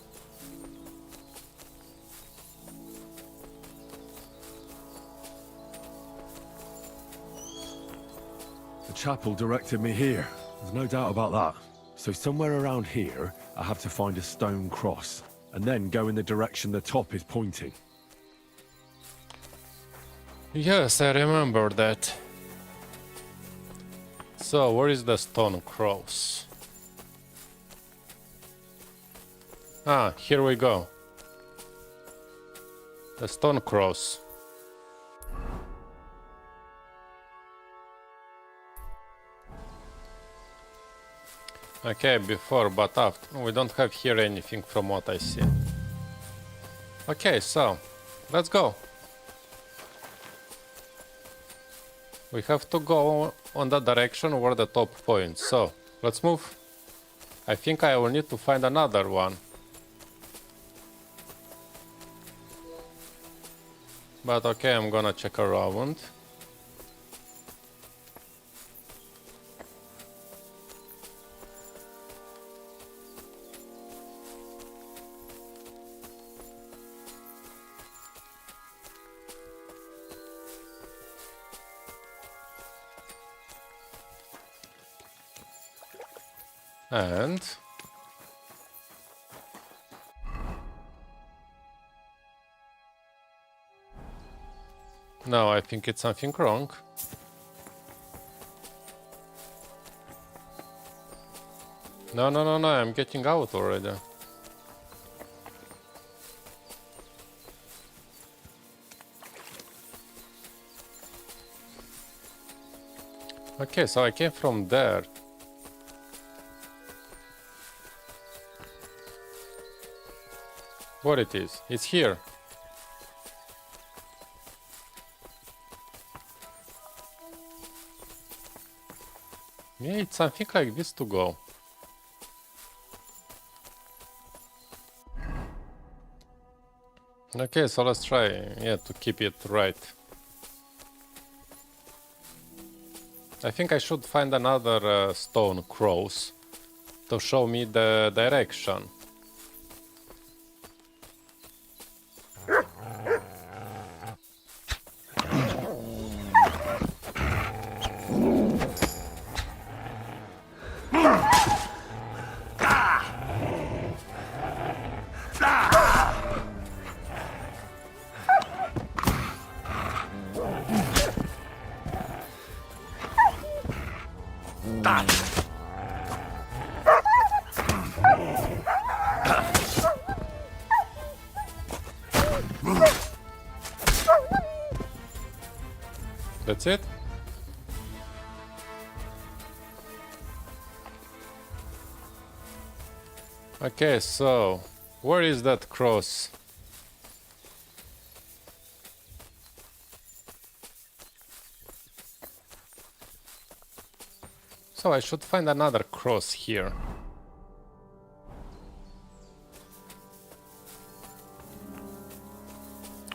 The chapel directed me here. There's no doubt about that. So somewhere around here, I have to find a stone cross, and then go in the direction the top is pointing. Yes, I remember that. So, where is the stone cross? Ah, here we go. The stone cross. Okay, before, but after. We don't have here anything from what I see. Okay, so, let's go. We have to go on the direction where the top points, so let's move. I think I will need to find another one. But okay, I'm gonna check around. And no, I think it's something wrong. No, I'm getting out already. Okay, so I came from there. What it is? It's here. Yeah, it's something like this to go. Okay, so let's try, yeah, to keep it right. I think I should find another stone cross to show me the direction. That's it? Okay, so where is that cross? So I should find another cross here.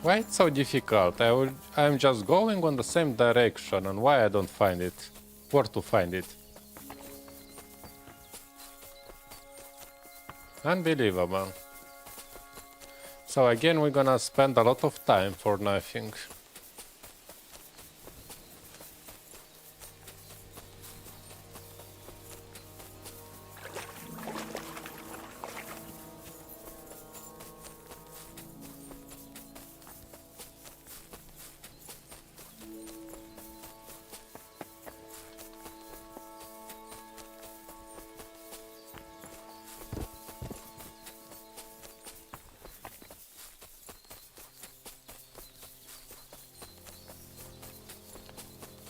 Why it's so difficult? I'm just going on the same direction, and why I don't find it? Where to find it? Unbelievable. So again, we're gonna spend a lot of time for nothing.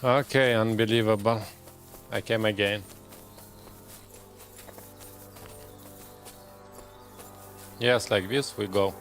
Okay, unbelievable. I came again. Yes, like this we go.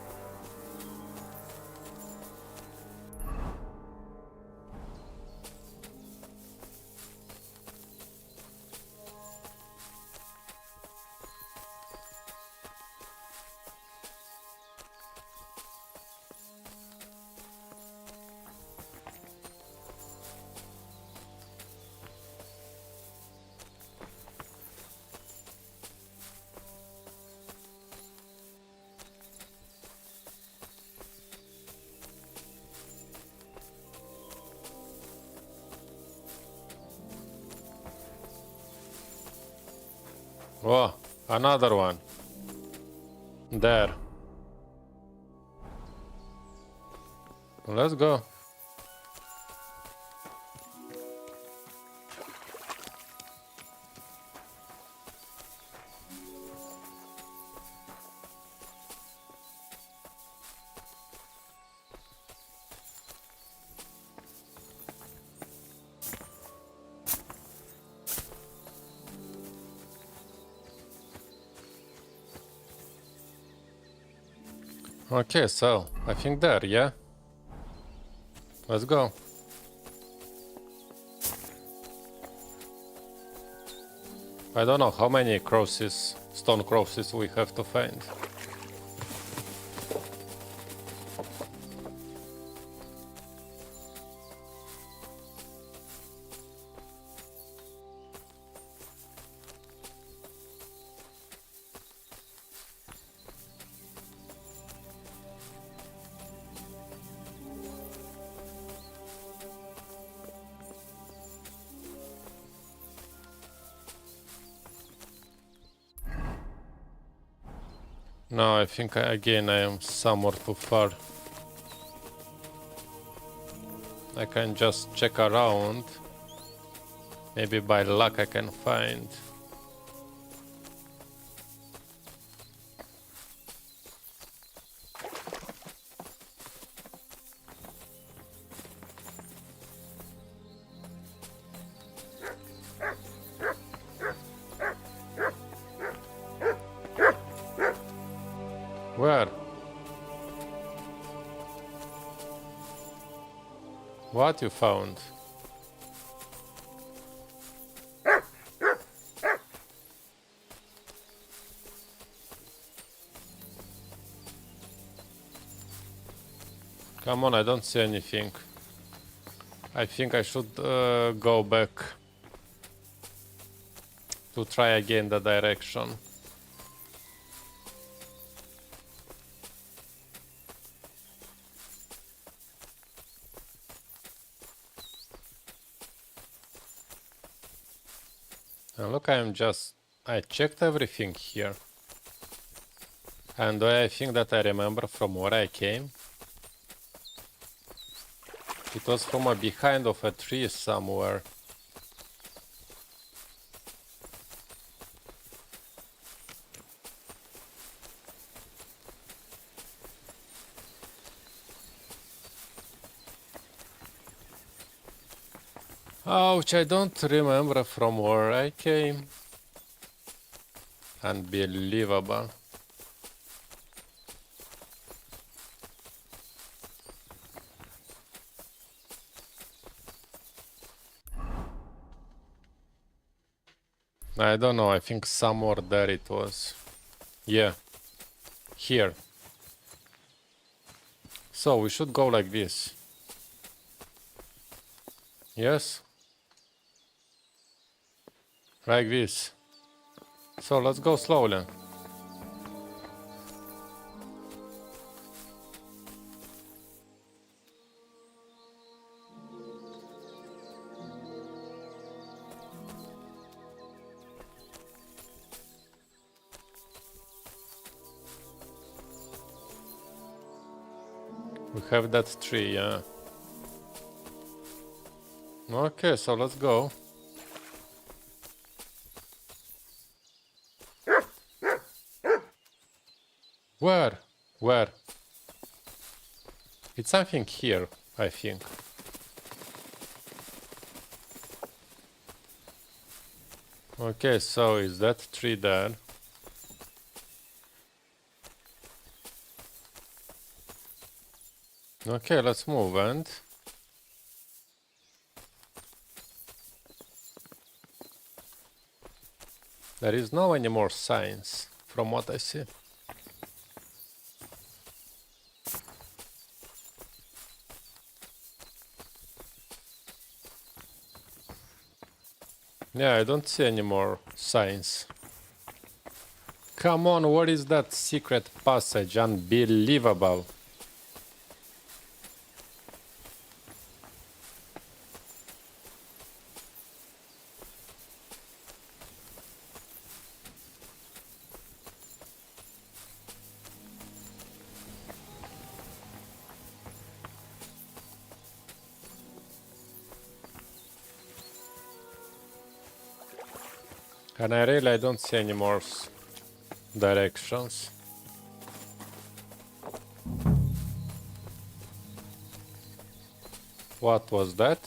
Oh, another one. There. Let's go. Okay, so I think there, yeah? Let's go. I don't know how many crosses, stone crosses we have to find. No, I think again I am somewhere too far. I can just check around. Maybe by luck I can find. Where? What you found? Come on, I don't see anything. I think I should go back to try again the direction. And look, I checked everything here. And I think that I remember from where I came. It was from a behind of a tree somewhere. Ouch, I don't remember from where I came. Unbelievable. I don't know, I think somewhere there it was. Yeah. Here. So we should go like this. Yes? Like this. So let's go slowly. We have that tree, yeah. Okay, so let's go. Where? Where? It's something here, I think. Okay, so is that tree there? Okay, let's move and... There is no any more signs, from what I see. Yeah, I don't see any more signs. Come on, what is that secret passage? Unbelievable. And I don't see any more directions. What was that?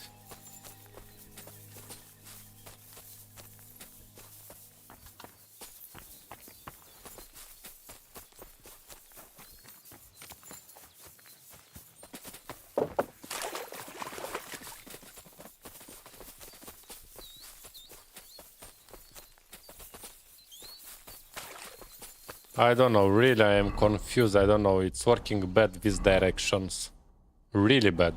I don't know, really I am confused, I don't know, it's working bad with directions. Really bad.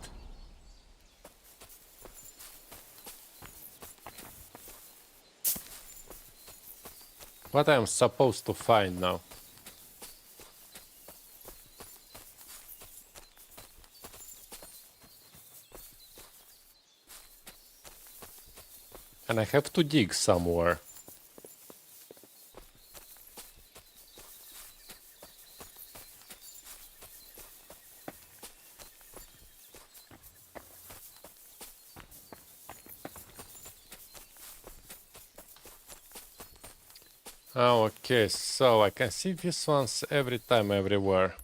What I am supposed to find now? And I have to dig somewhere. Oh, okay, so I can see these ones every time, everywhere.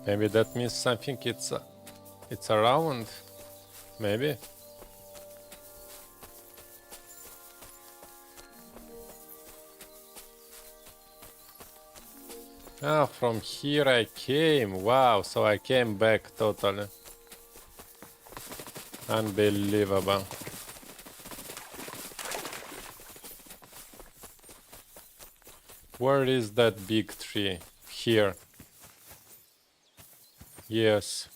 Maybe that means something it's around, maybe. Ah, from here I came, wow, so I came back totally. Unbelievable. Where is that big tree? Here. Yes.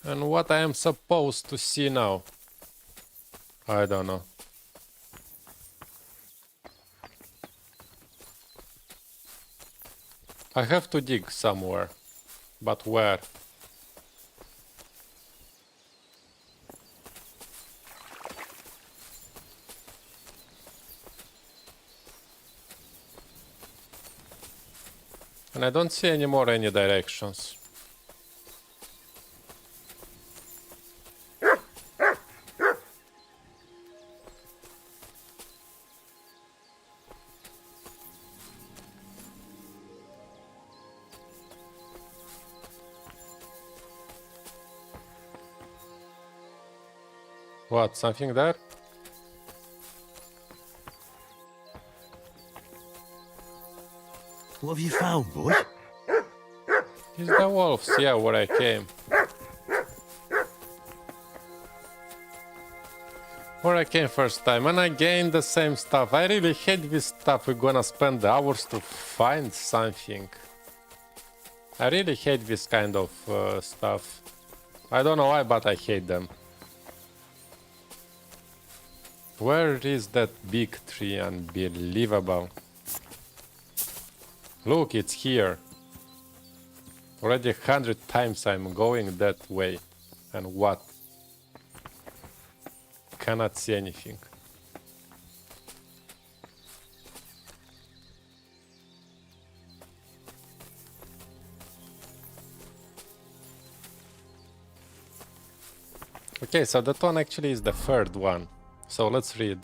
And what I am supposed to see now? I don't know. I have to dig somewhere, but where? And I don't see anymore any directions. What, something there? What have you found, boy? It's the wolves, yeah, where I came. Where I came first time, and I gained the same stuff. I really hate this stuff. We're gonna spend hours to find something. I really hate this kind of stuff. I don't know why, but I hate them. Where is that big tree? Unbelievable. Look, it's here. Already 100 times I'm going that way. And what? Cannot see anything. Okay, so that one actually is the third one. So let's read.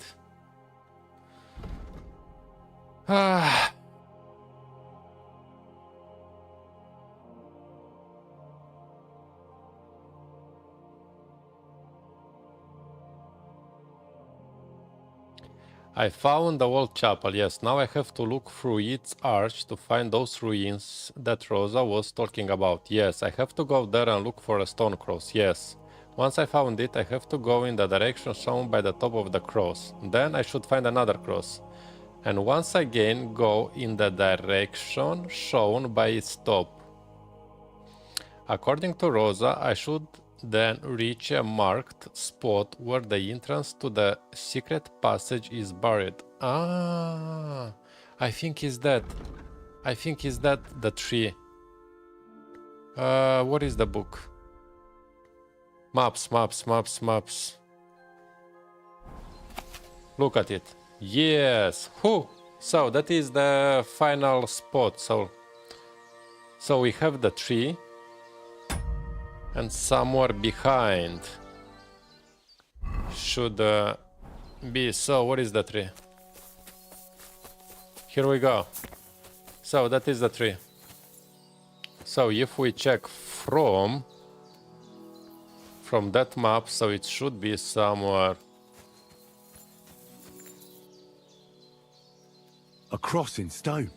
I found the old chapel, yes. Now I have to look through its arch to find those ruins that Rosa was talking about. Yes, I have to go there and look for a stone cross, yes. Once I found it, I have to go in the direction shown by the top of the cross. Then I should find another cross. And once again, go in the direction shown by its top. According to Rosa, I should Then reach a marked spot where the entrance to the secret passage is buried. Ah, I think is that. I think is that the tree. What is the book? Maps. Look at it. Yes. Who? So that is the final spot. So we have the tree. And somewhere behind should be. So what is the tree? Here we go. So that is the tree. So if we check from that map, so it should be somewhere. A cross in stone.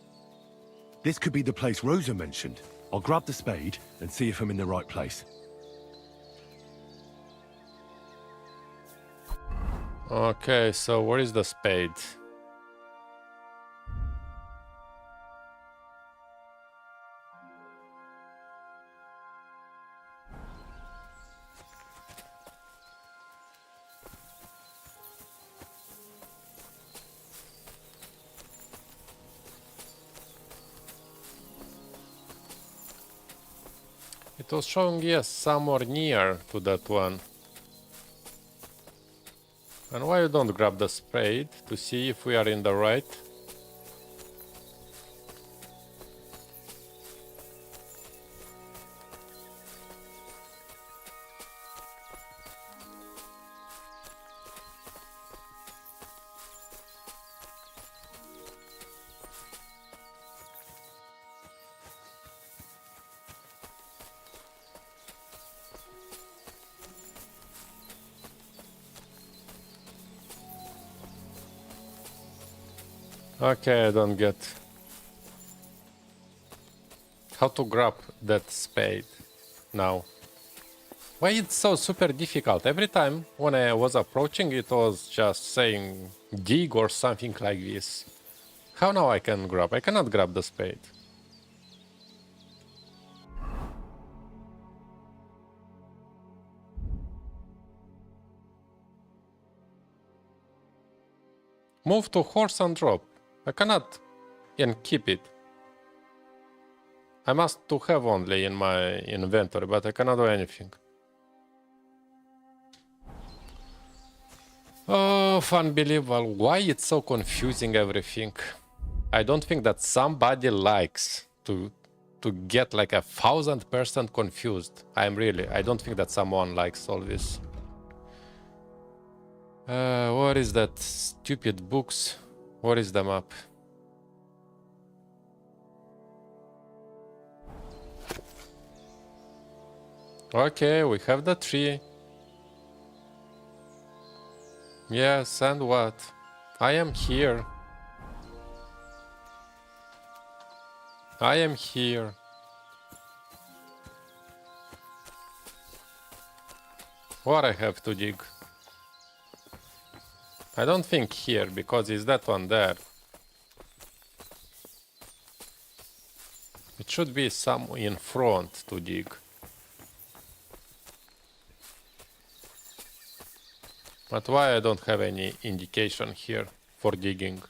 This could be the place Rosa mentioned. I'll grab the spade and see if I'm in the right place. Okay, so where is the spade? It was showing, yes, somewhere near to that one. And why you don't grab the spade to see if we are in the right? Okay, I don't get how to grab that spade now. Why it's so super difficult? Every time when I was approaching, it was just saying dig or something like this. How now I can grab? I cannot grab the spade. Move to horse and drop. I cannot and keep it. I must to have only in my inventory, but I cannot do anything. Oh, unbelievable. Why it's so confusing everything? I don't think that somebody likes to get like 1000% confused. I don't think that someone likes all this. What is that? Stupid books. What is the map? Okay, we have the tree. Yes, and what? I am here. I am here. What I have to dig? I don't think here, because it's that one there. It should be some in front to dig. But why I don't have any indication here for digging?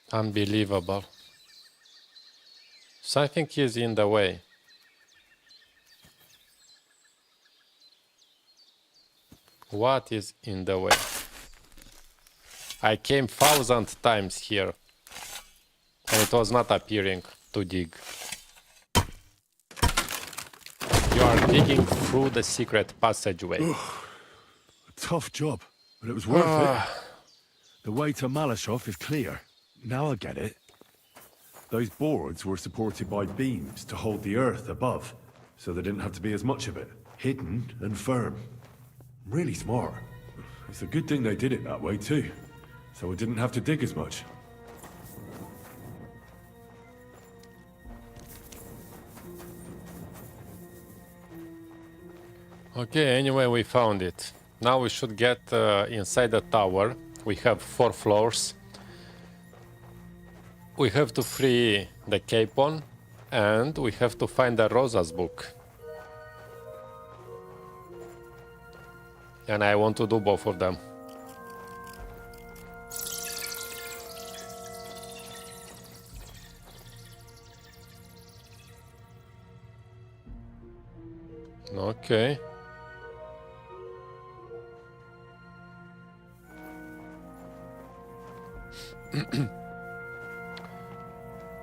Unbelievable. Something is in the way. What is in the way? I came 1000 times here and it was not appearing to dig. You are digging through the secret passageway. A tough job, but it was worth it. The way to Maleshov is clear. Now I get it. Those boards were supported by beams to hold the earth above, so there didn't have to be as much of it. Hidden and firm. Really smart. It's a good thing they did it that way too, so we didn't have to dig as much. Okay, anyway, we found it. Now we should get inside the tower. We have 4 floors. We have to free the Capon, and we have to find the Rosa's book. And I want to do both of them. Okay.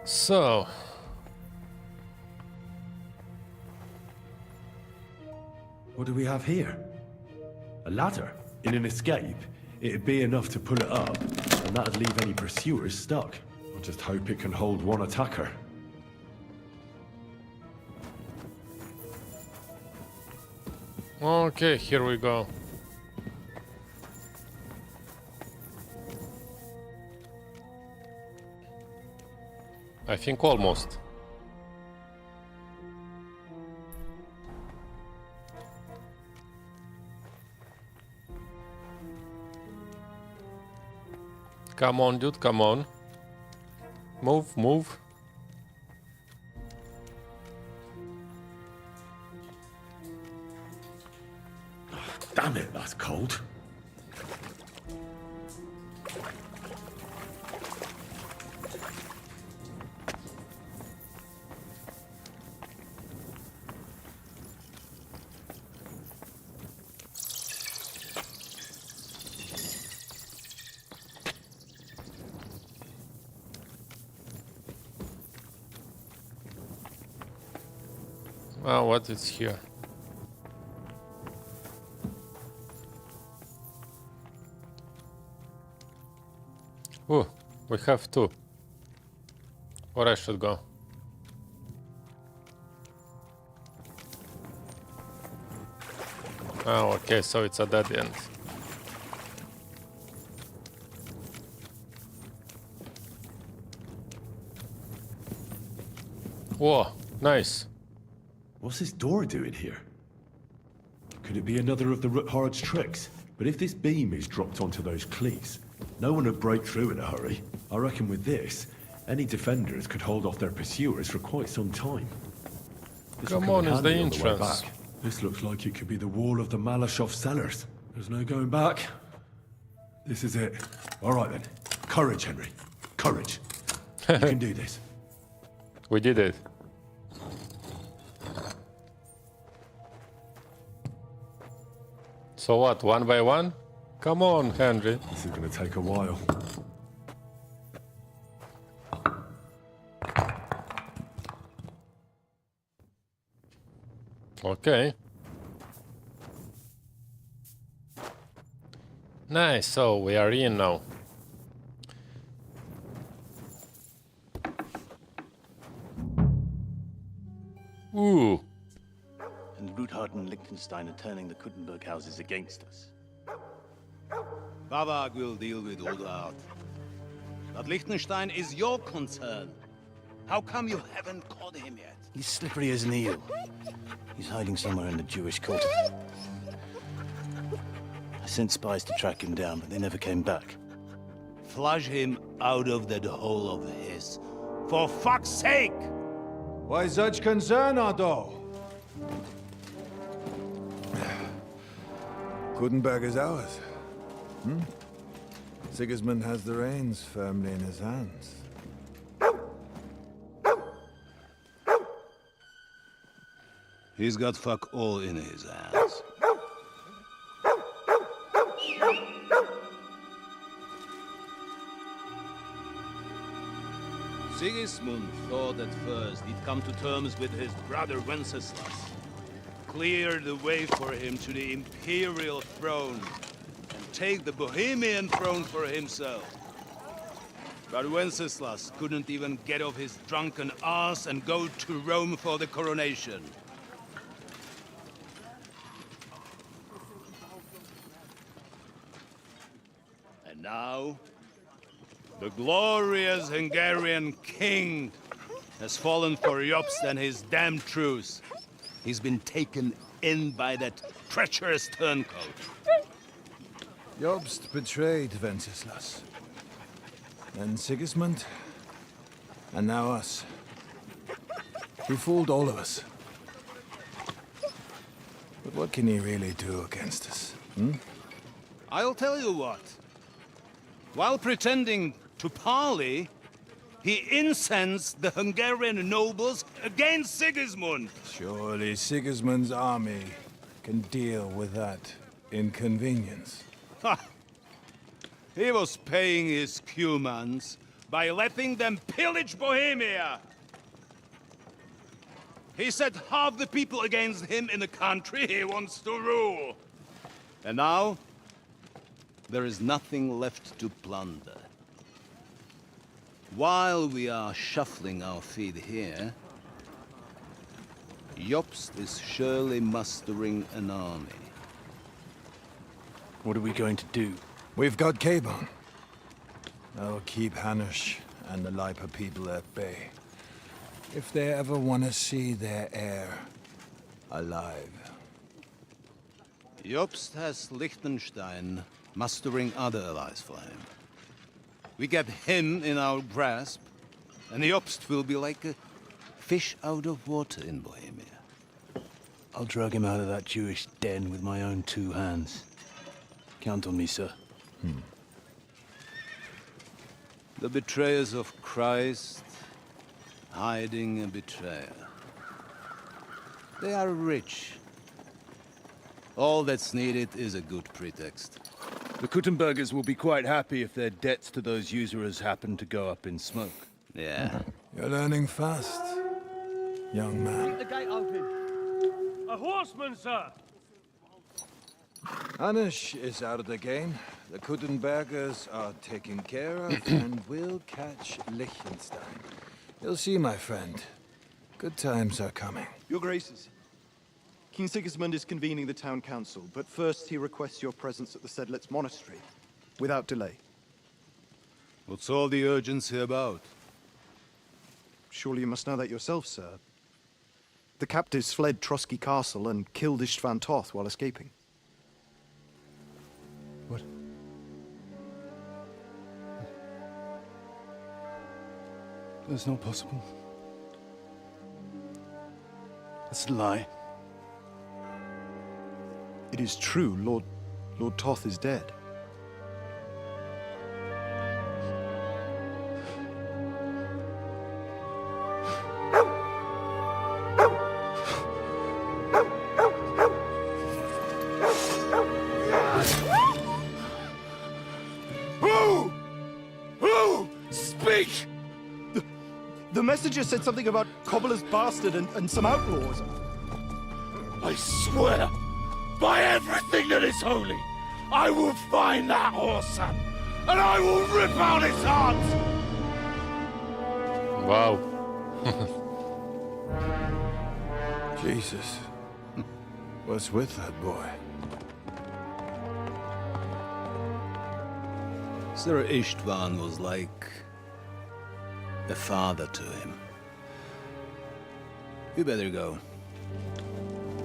So, what do we have here? A ladder? In an escape, it'd be enough to pull it up, and that'd leave any pursuers stuck. I just hope it can hold one attacker. okay, here we go. I think almost. Come on, dude, come on. Move, move. Damn it, that's cold. Oh, what is here? Oh, we have 2. Or I should go. Oh, okay, so it's a dead end. Whoa, nice. What's this door doing here? Could it be another of the ROG's tricks? But if this beam is dropped onto those cleats, no one would break through in a hurry. I reckon with this, any defenders could hold off their pursuers for quite some time. Come on, is the entrance. This looks like it could be the wall of the Maleshov cellars. There's no going back. This is it. All right then. Courage, Henry. Courage. You can do this. We did it. So what, 1 by 1? Come on, Henry. This is going to take a while. Okay. Nice, so we are in now. Ooh. And Ruthard and Liechtenstein are turning the Kuttenberg houses against us. Babak will deal with Ruthard. But Liechtenstein is your concern. How come you haven't caught him yet? He's slippery as an eel. He's hiding somewhere in the Jewish quarter. I sent spies to track him down, but they never came back. Flush him out of that hole of his. For fuck's sake! Why such concern, Otto? Kuttenberg is ours. Sigismund has the reins firmly in his hands. He's got fuck all in his hands. Sigismund thought at first he'd come to terms with his brother Wenceslas, clear the way for him to the imperial throne, and take the Bohemian throne for himself. But Wenceslas couldn't even get off his drunken ass and go to Rome for the coronation. Now, the glorious Hungarian king has fallen for Jobst and his damned truce. He's been taken in by that treacherous turncoat. Jobst betrayed Wenceslas. Then Sigismund. And now us. He fooled all of us. But what can he really do against us? I'll tell you what. While pretending to parley, he incensed the Hungarian nobles against Sigismund. Surely Sigismund's army can deal with that inconvenience. Ha! He was paying his Cumans by letting them pillage Bohemia. He set half the people against him in the country he wants to rule. And now, there is nothing left to plunder. While we are shuffling our feet here, Jobst is surely mustering an army. What are we going to do? We've got Capon. I'll keep Hanush and the Leipa people at bay. If they ever want to see their heir alive. Jobst has Liechtenstein mustering other allies for him. We get him in our grasp, and Jobst will be like a fish out of water in Bohemia. I'll drag him out of that Jewish den with my own 2 hands. Count on me, sir. The betrayers of Christ, hiding a betrayer. They are rich. All that's needed is a good pretext. The Kuttenbergers will be quite happy if their debts to those usurers happen to go up in smoke. Yeah. You're learning fast, young man. Keep the gate open. A horseman, sir! Hanush is out of the game. The Kuttenbergers are taken care of, and we'll catch Liechtenstein. You'll see, my friend. Good times are coming. Your Graces, King Sigismund is convening the town council, but first he requests your presence at the Sedlitz monastery, without delay. What's all the urgency about? Surely you must know that yourself, sir. The captives fled Trotsky Castle and killed Istvan Toth while escaping. What? That's not possible. That's a lie. It is true, Lord Toth is dead. Who? Speak! The messenger said something about Cobbler's bastard and some outlaws. I swear, by everything that is holy, I will find that whoreson, and I will rip out his heart! Wow. Jesus. What's with that boy? Sir Istvan was like a father to him. You better go.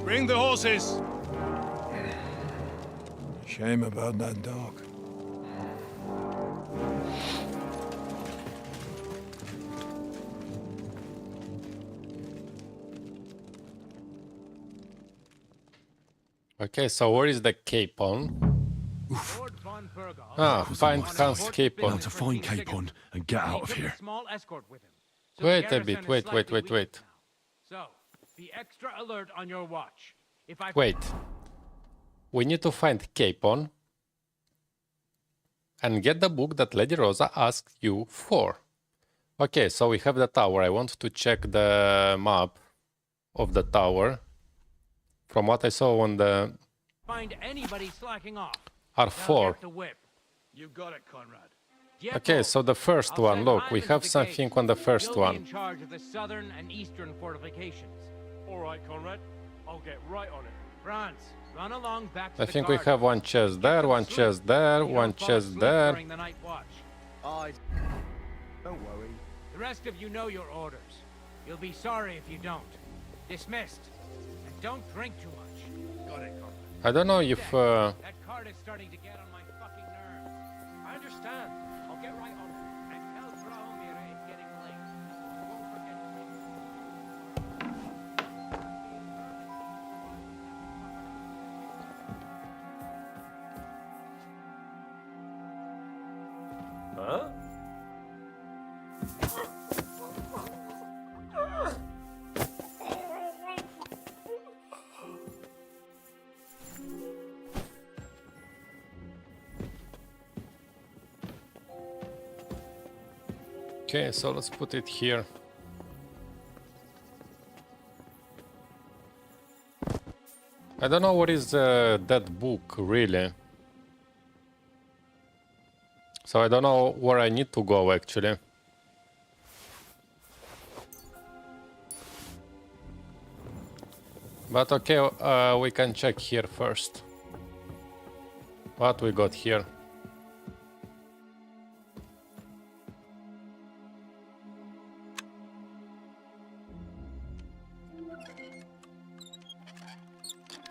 Bring the horses! Shame about that dog. Okay, so where is the Capon? Ah, find Hans Capon. Now to find Capon and get out of here. Wait a bit, wait. So, be extra alert on your watch. If I Wait. We need to find Capon and get the book that Lady Rosa asked you for. Okay, so we have the tower. I want to check the map of the tower. From what I saw on the find anybody slacking off, R4. You got it, Conrad. Okay, so the first one, look, we have something on the first You'll be in one. charge of the southern and eastern fortifications. All right, Conrad. I'll get right on it. Franz, Run along back to I the think we guard. have one chest there, one chest there, You one don't fall chest asleep there. during the night watch. Don't worry. The rest of you know your orders. You'll be sorry if you don't. Dismissed. And don't drink too much. Got it, Corporal. I don't know if... That card is starting to get on my fucking nerves. I understand. I'll get right on it. And tell Brahomir it's getting late. Won't forget to Huh? Okay, so let's put it here. I don't know what is that book, really. So I don't know where I need to go, actually. But okay, we can check here first. What we got here?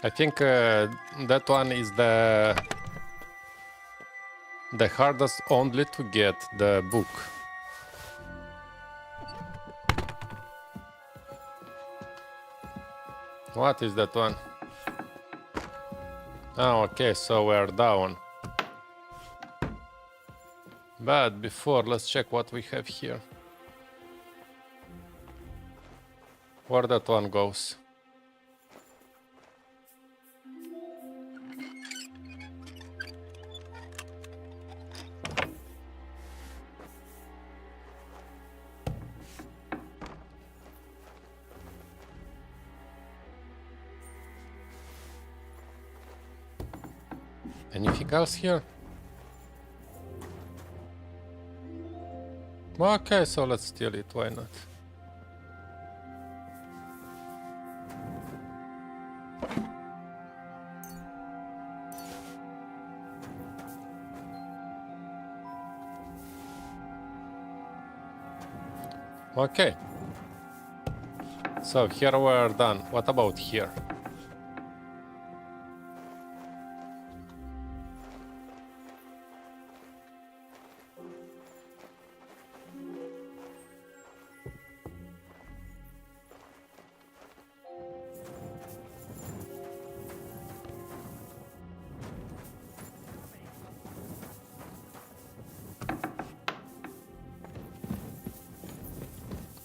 I think that one is the hardest only to get the book. What is that one? Oh, okay, so we're down. But before, let's check what we have here. Where that one goes. Anything else here? Okay, so let's steal it, why not? Okay. So here we're done. What about here?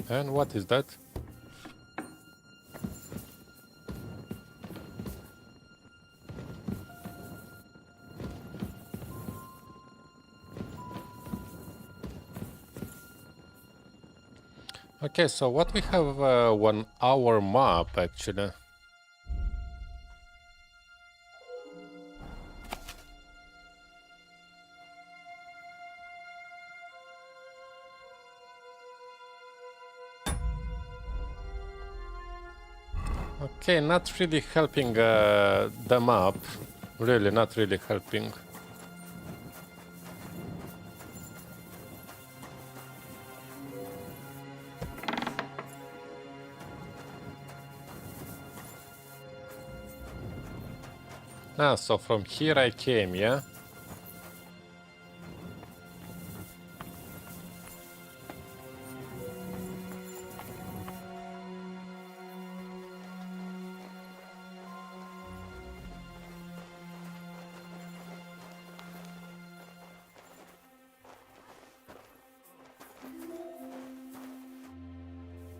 And what is that? Okay, so what we have 1 hour map actually. Okay, not really helping the map. Really, not really helping. Ah, so from here I came, yeah?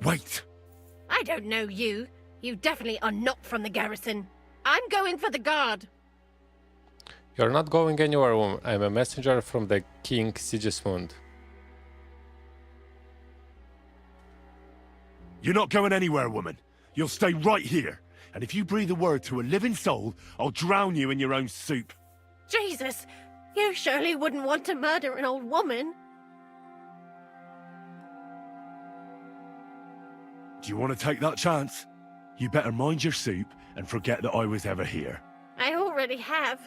Wait! I don't know you. You definitely are not from the garrison. I'm going for the guard. You're not going anywhere, woman. I'm a messenger from the King Sigismund. You're not going anywhere, woman. You'll stay right here. And if you breathe a word to a living soul, I'll drown you in your own soup. Jesus, you surely wouldn't want to murder an old woman. Do you want to take that chance? You better mind your soup and forget that I was ever here. already have.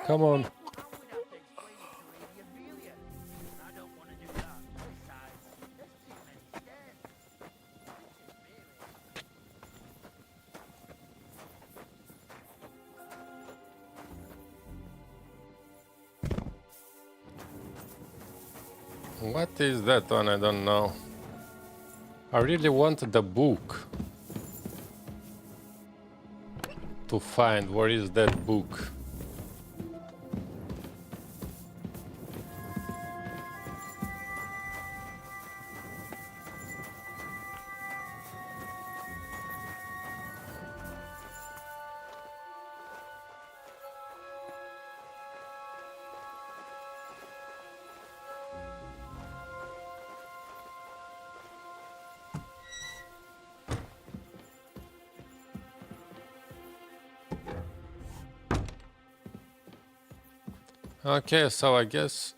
Come on. What is that one? I don't know. I really want the book to find. Where is that book? Okay, so I guess...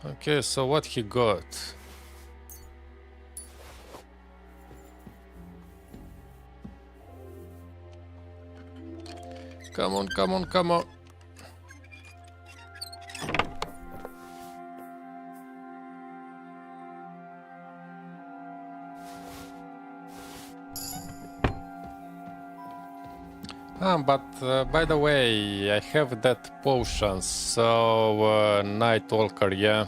Okay, so what he got? Come on, come on, come on. But by the way, I have that potion, so Nightwalker, yeah.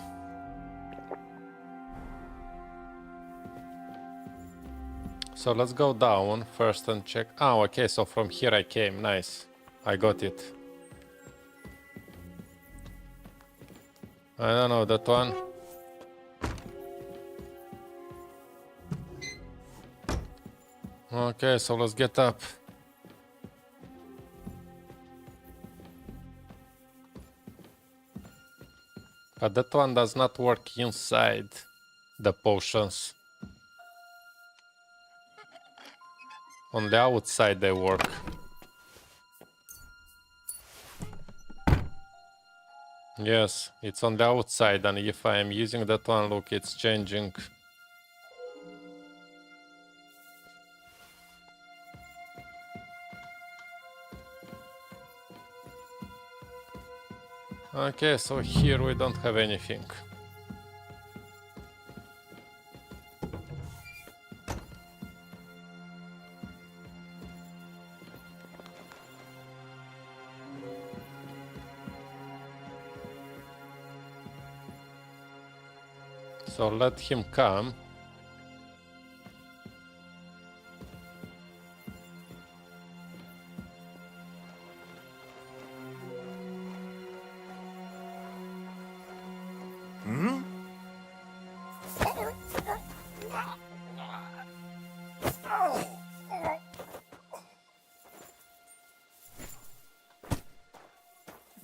So let's go down first and check. Oh, okay, so from here I came, nice. I got it. I don't know that one. Okay, so let's get up. But that one does not work inside the potions. On the outside they work. Yes, it's on the outside, and if I am using that one, look, it's changing. Okay, so here we don't have anything. So let him come.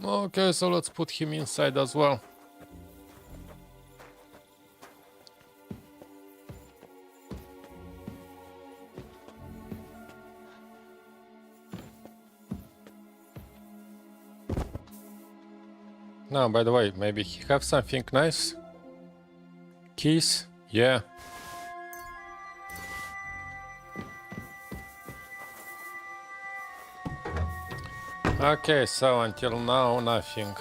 Okay, so let's put him inside as well. Now, by the way, maybe he have something nice? Keys? Yeah. Okay, so until now, nothing.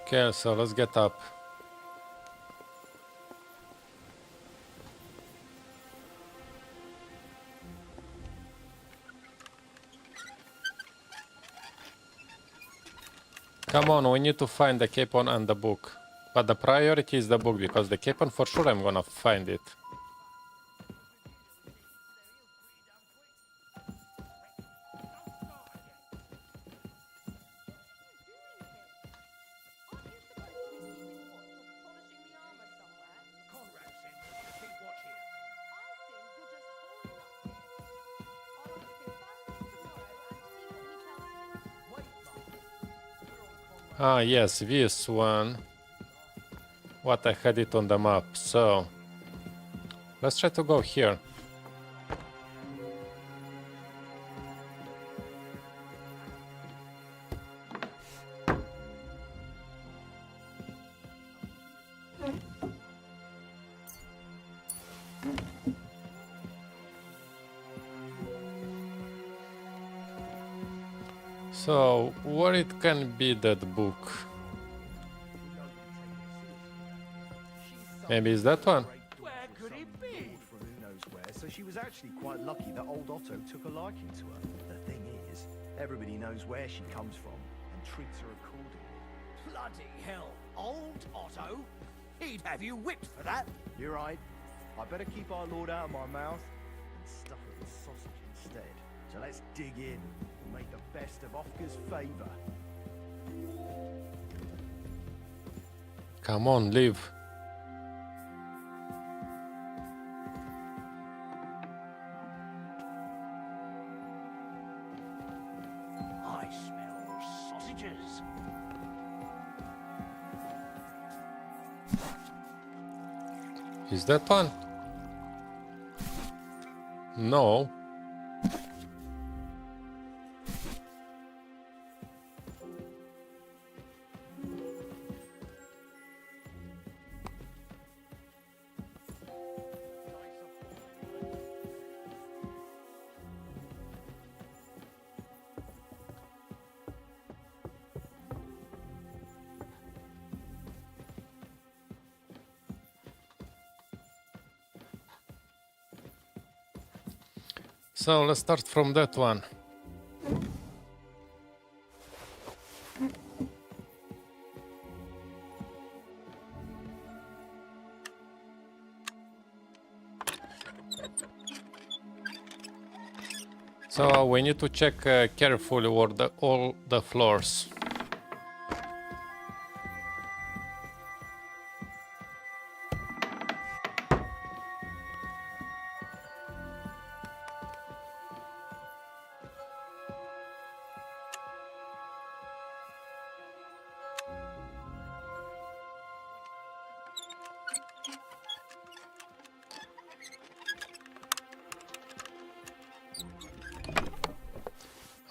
Okay, so let's get up. Come on, we need to find the Capon and the book. But the priority is the book, because the Capon for sure I'm gonna find it. Ah, yes, this one. What I had it on the map, so let's try to go here. So, where it can be that book? Maybe it's that one? Where could it be? From who knows where, so she was actually quite lucky that old Otto took a liking to her. The thing is, everybody knows where she comes from and treats her accordingly. Bloody hell, old Otto? He'd have you whipped for that. You're right. I better keep our lord out of my mouth and stuff it with sausage instead. So let's dig in and make the best of Ofka's favor. Come on, leave. I smell sausages. Is that one? No. So let's start from that one. So we need to check carefully all the floors.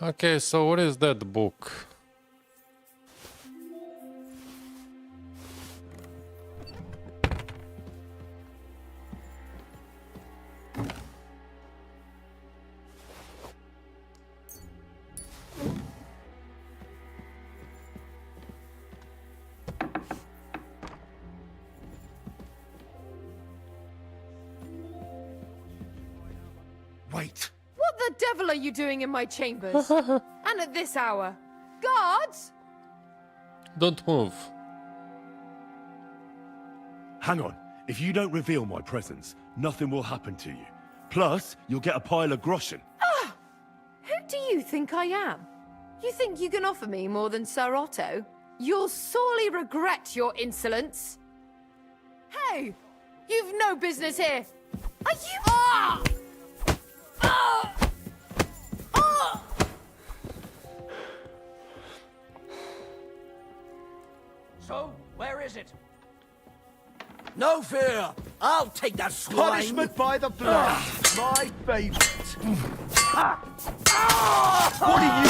Okay, so what is that book? Wait. What the devil are you doing in my chambers? And at this hour? Guards? Don't move. Hang on. If you don't reveal my presence, nothing will happen to you. Plus, you'll get a pile of groschen. Ah! Who do you think I am? You think you can offer me more than Sir Otto? You'll sorely regret your insolence. Hey! You've no business here! Are you— Ah! Ah! Ah! So, where is it? No fear! I'll take that swine! Punishment by the blood! My favorite! What are you—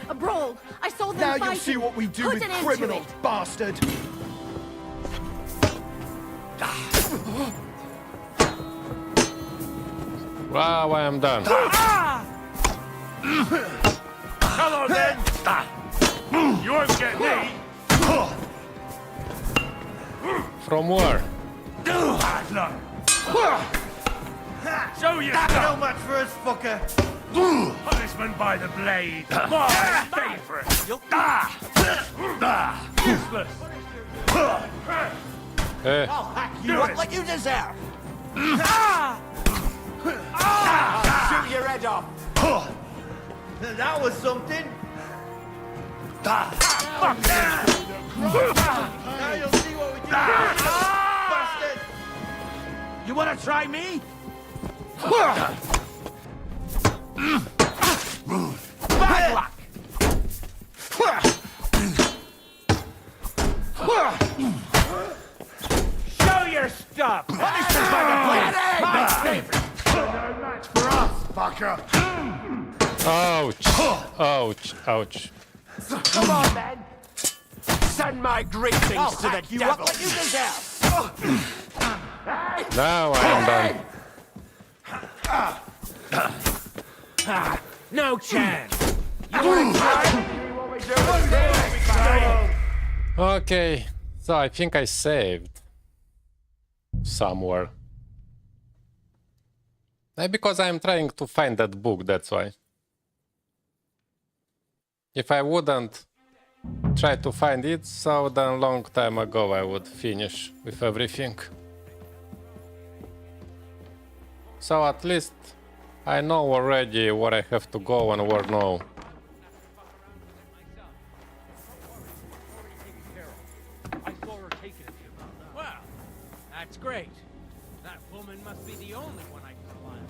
A brawl! I saw them Now fighting. you'll see what we do Put with an end to criminals, it. bastard! Wow, I am done. Come on then! You won't get me! From where? Bad luck! Show yourself! Not much for us, fucker! Punishment by the blade! My favorite! Useless! I'll hack you Do up it. like you deserve! Shoot your head off! That was something! Fuck Now you'll see what we do! Bastard! You wanna try me? Bad luck! up! Punishment by the blade! My favorite! No match for us, fucker! Ouch! Ouch! Ouch! Come on, then! Send my greetings to the devil! What you deserve! Now I am done. No chance! You wanna try? Okay, so I think I saved somewhere. Maybe because I'm trying to find that book, that's why. If I wouldn't try to find it, so then long time ago I would finish with everything. So at least I know already where I have to go and where no. Well, that's great. That woman must be the only one I can rely on.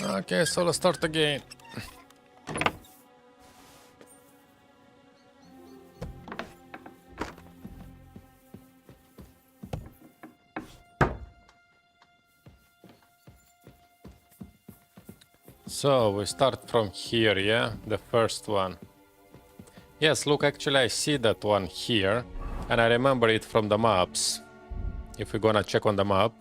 Okay, so let's start again. So we start from here, yeah? The first one. Yes, look, actually I see that one here, and I remember it from the maps. If we're gonna check on the map.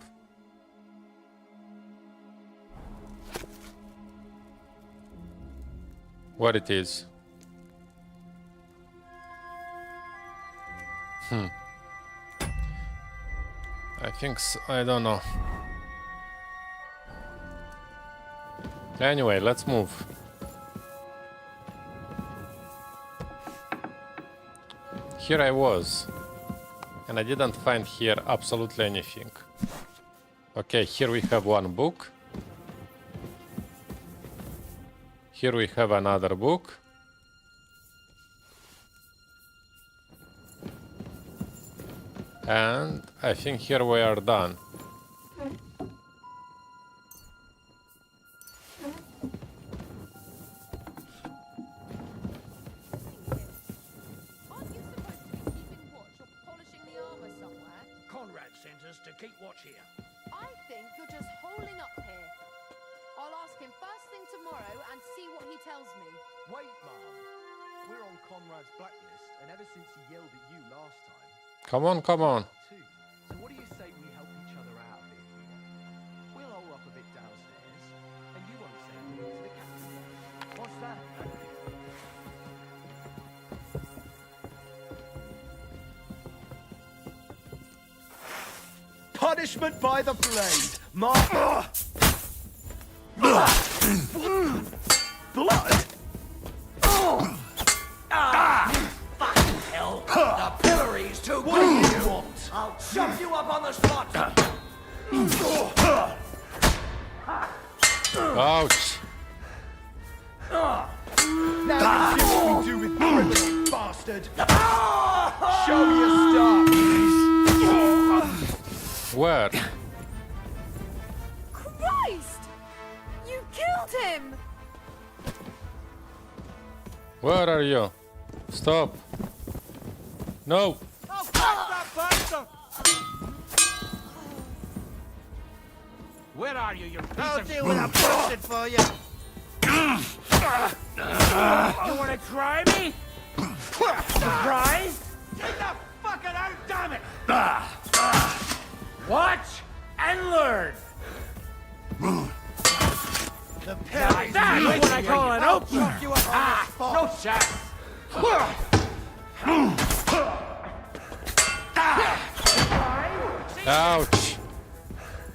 What it is. I think so, I don't know. Anyway, let's move. Here I was, and I didn't find here absolutely anything. Okay, here we have one book. Here we have another book. And I think here we are done. Conrad sent us to keep watch here. I think you're just holding up here. I'll ask him first thing tomorrow and see what he tells me. Wait, Mom. We're on Conrad's blacklist, and ever since he yelled at you last time... Come on, come on. Too. So what do you say we help each other out a bit here? We'll hole up a bit downstairs, and you won't say anything to the captain. What's that? Punishment by the blade! Blood! Fucking hell! The pillory's too What do you want? I'll chop you up on the spot! Ouch! Now you see what we do with criminals, bastard! Show your stuff! Where? Christ! You killed him! Where are you? Stop! No! Oh, fuck that bastard! Where are you, you piece I'll of... deal with a bastard for you! You wanna try me? Surprise? Take the fucking out, damn it! Watch and learn! The Now that's what I call an opener! you up on the spot! No chance! Ouch!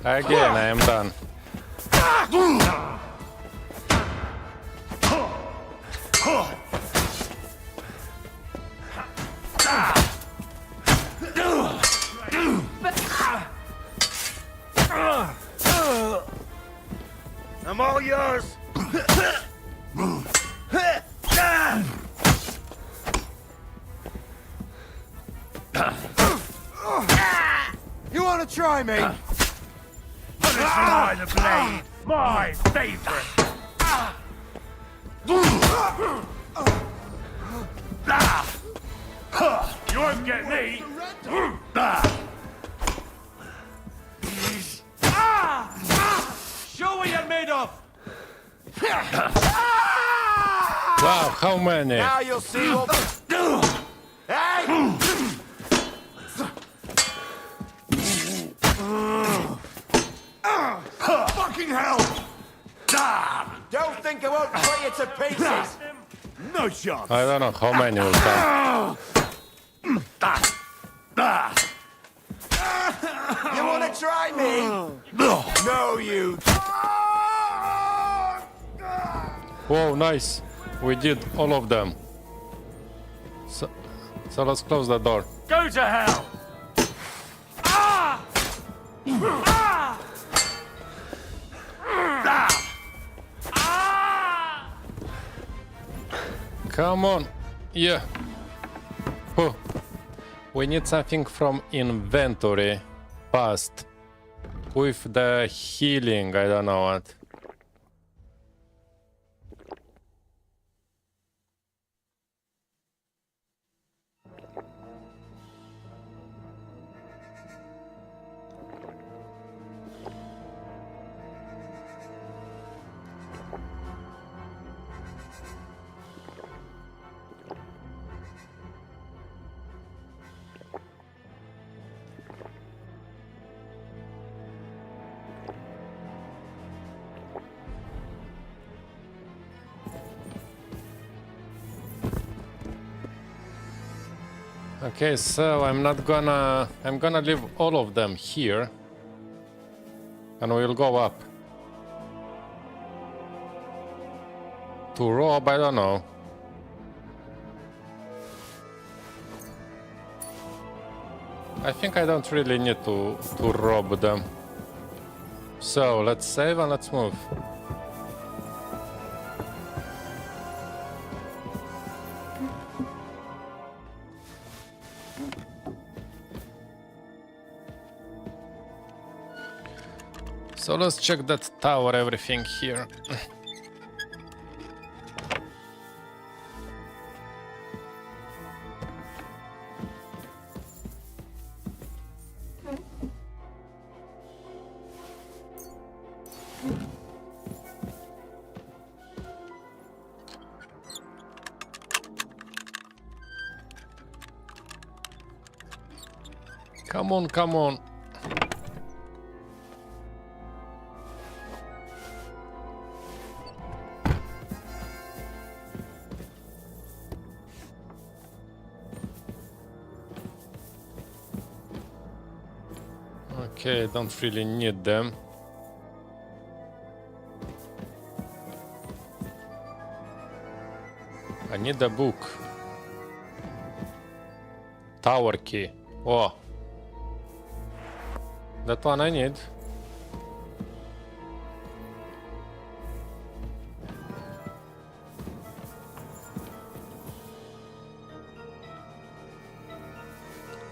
Again, I am done. I'm all yours. You want to try me? Punishment by the blade, my favorite. You won't get me. Show what you're made of. Wow, how many? Now you'll see what. Hey! Fucking hell! Don't think I won't cut you to pieces. No chance. I don't know how many will come. You want to try me? No, you. Whoa, nice. We did all of them. So let's close the door. Go to hell! Come on. Yeah. Oh. We need something from inventory. Past. With the healing, I don't know what. Okay, so I'm gonna leave all of them here and we'll go up to rob. I don't know. I think I don't really need to rob them. So let's save and let's move. So let's check that tower, everything here. Come on, come on. Okay, don't really need them. I need a book. Tower key. Oh. That one I need.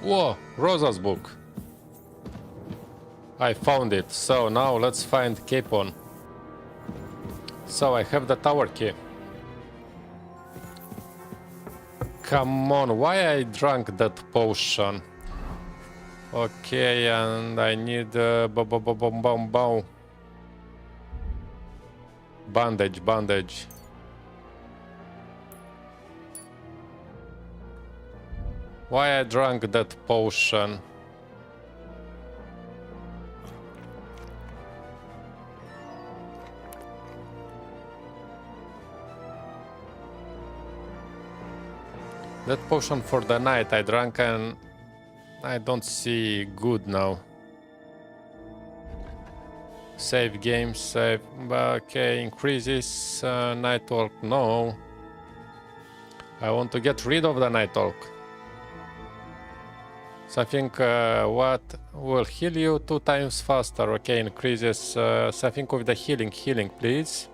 Whoa, Rosa's book. I found it. So now let's find Capon. So I have the tower key. Come on, why I drank that potion? Okay, and I need bandage. Why I drank that potion? That potion for the night I drank and I don't see good now. Save game, save. Okay, increases night work, no. I want to get rid of the Night Oak. So I think what will heal you 2 times faster. Okay, increases. So I think with the healing, please.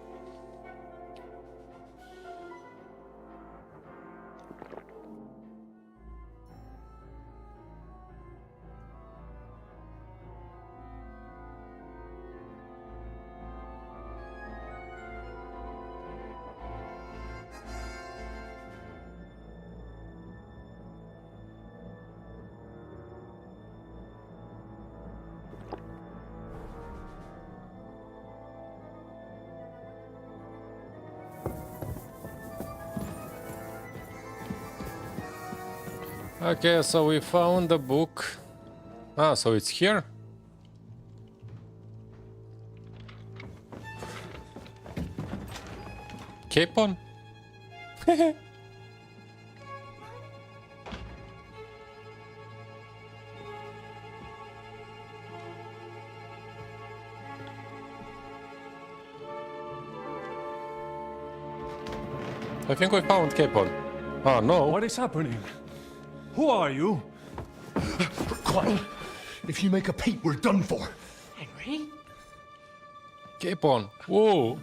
Okay, so we found the book. Ah, so it's here? Capon? I think we found Capon. Oh no. What is happening? Who are you? Quiet. If you make a peep, we're done for. Henry? Capon. Whoa.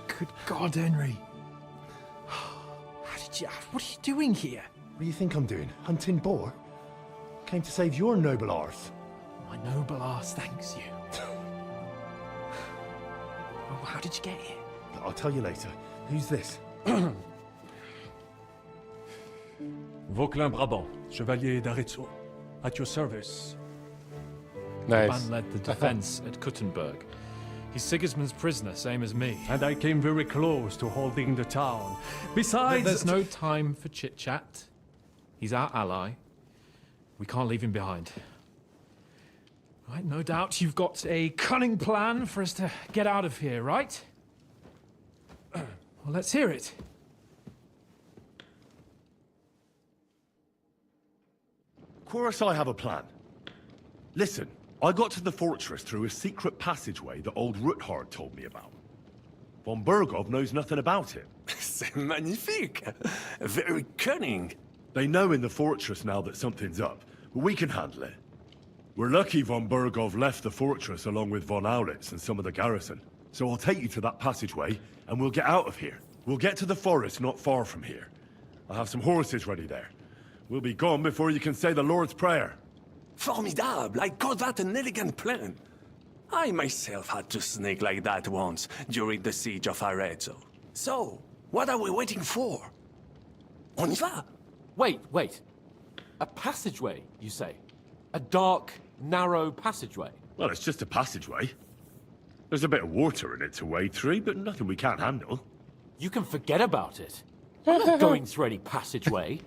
Good God, Henry. What are you doing here? What do you think I'm doing? Hunting boar? Came to save your noble arse. My noble arse thanks you. Oh, how did you get here? I'll tell you later. Who's this? Vauquelin Brabant, Chevalier d'Aretzo. At your service. Nice. Capon led the defense at Kuttenberg. He's Sigismund's prisoner, same as me. And I came very close to holding the town. Besides... There's no time for chit-chat. He's our ally. We can't leave him behind. Right, no doubt you've got a cunning plan for us to get out of here, right? Well, let's hear it. Of course I have a plan. Listen, I got to the fortress through a secret passageway that old Ruthard told me about. Von Bergov knows nothing about it. C'est magnifique! Very cunning. They know in the fortress now that something's up, but we can handle it. We're lucky von Bergov left the fortress along with von Aulitz and some of the garrison. So I'll take you to that passageway, and we'll get out of here. We'll get to the forest not far from here. I'll have some horses ready there. We'll be gone before you can say the Lord's Prayer. Formidable! I call that an elegant plan. I myself had to sneak like that once during the siege of Arezzo. So, what are we waiting for? On y va! Wait. A passageway, you say? A dark, narrow passageway? Well, it's just a passageway. There's a bit of water in it to wade through, but nothing we can't handle. You can forget about it. I'm not going through any passageway.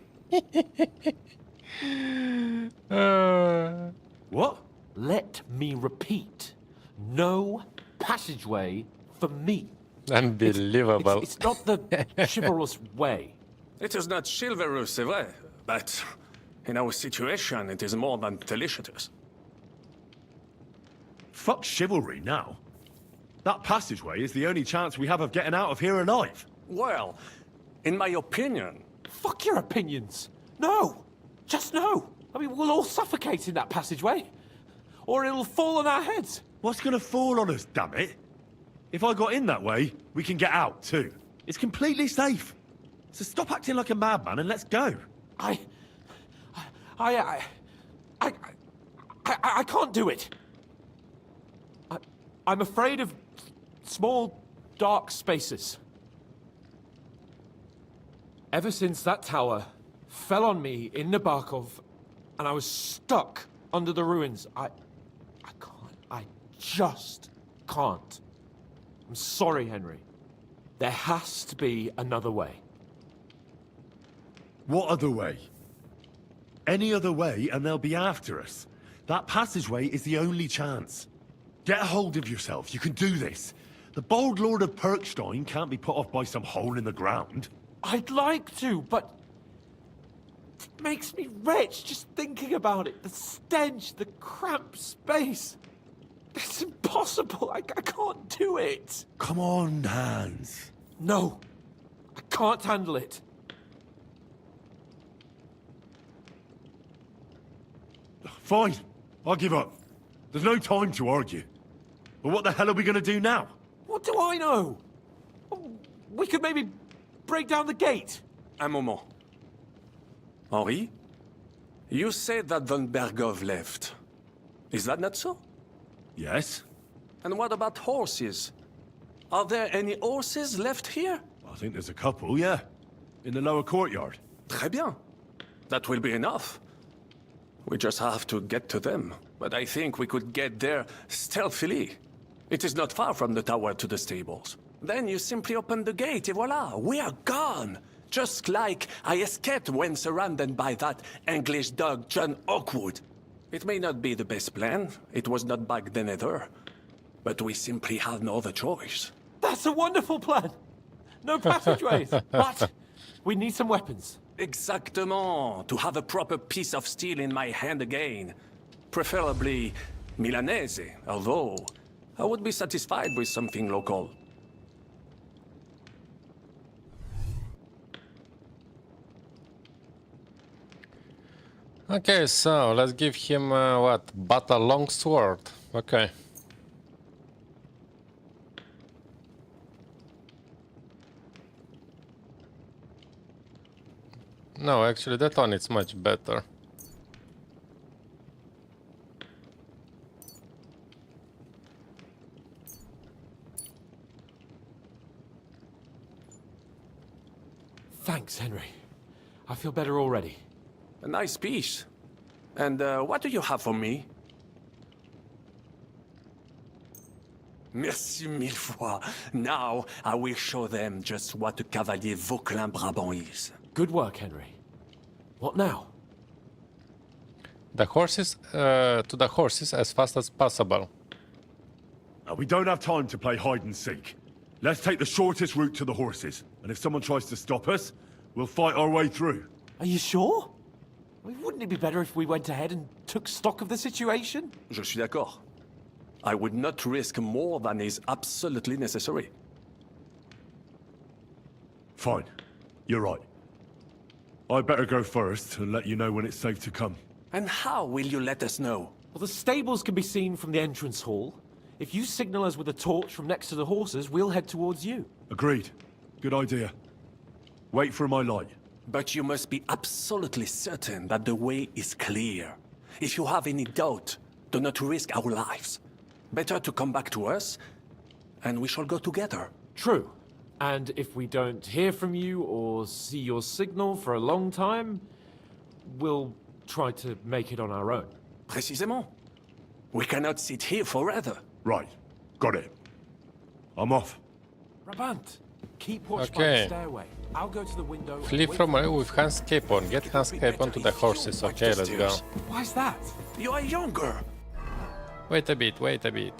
What? Let me repeat. No passageway for me. Unbelievable. It's not the chivalrous way. It is not chivalrous, c'est vrai, but in our situation, it is more than delicious. Fuck chivalry now. That passageway is the only chance we have of getting out of here alive. Well, in my opinion... Fuck your opinions. No. Just no. I mean, we'll all suffocate in that passageway. Or it'll fall on our heads. What's gonna fall on us, damn it? If I got in that way, we can get out, too. It's completely safe. So stop acting like a madman and let's go. I can't do it. I'm afraid of small, dark spaces. Ever since that tower fell on me in Nabokov, and I was stuck under the ruins, I just can't. I'm sorry, Henry. There has to be another way. What other way? Any other way and they'll be after us. That passageway is the only chance. Get a hold of yourself, you can do this. The bold Lord of Perkstein can't be put off by some hole in the ground. I'd like to, but it makes me wretched just thinking about it. The stench, the cramped space. It's impossible. I can't do it. Come on, Hans. No, I can't handle it. Fine, I'll give up. There's no time to argue. But what the hell are we gonna do now? What do I know? We could maybe break down the gate. Un moment. Henri? You said that von Bergov left. Is that not so? Yes. And what about horses? Are there any horses left here? I think there's a couple, yeah. In the lower courtyard. Très bien. That will be enough. We just have to get to them. But I think we could get there stealthily. It is not far from the tower to the stables. Then you simply open the gate, et voila, we are gone! Just like I escaped when surrounded by that English dog John Oakwood. It may not be the best plan, it was not back then either. But we simply had no other choice. That's a wonderful plan! No passageways, but we need some weapons. Exactement, to have a proper piece of steel in my hand again. Preferably Milanese, although I would be satisfied with something local. Okay, so let's give him what? Battle longsword. Okay. No, actually that one is much better. Thanks, Henry. I feel better already. A nice piece. And what do you have for me? Merci mille fois. Now I will show them just what a Cavalier Vauquelin Brabant is. Good work, Henry. What now? The horses, to the horses as fast as possible. We don't have time to play hide and seek. Let's take the shortest route to the horses. And if someone tries to stop us, we'll fight our way through. Are you sure? I mean, wouldn't it be better if we went ahead and took stock of the situation? Je suis d'accord. I would not risk more than is absolutely necessary. Fine. You're right. I'd better go first and let you know when it's safe to come. And how will you let us know? Well, the stables can be seen from the entrance hall. If you signal us with a torch from next to the horses, we'll head towards you. Agreed. Good idea. Wait for my light. But you must be absolutely certain that the way is clear. If you have any doubt, do not risk our lives. Better to come back to us, and we shall go together. True. And if we don't hear from you or see your signal for a long time, we'll try to make it on our own. Précisément. We cannot sit here forever. Right. Got it. I'm off. Brabant, keep watch by the stairway. I'll go to the window. Flee from away with Hans Capon. Get Hans Capon to the horses. Okay, let's go. Why's that? You are younger. Wait a bit, wait a bit.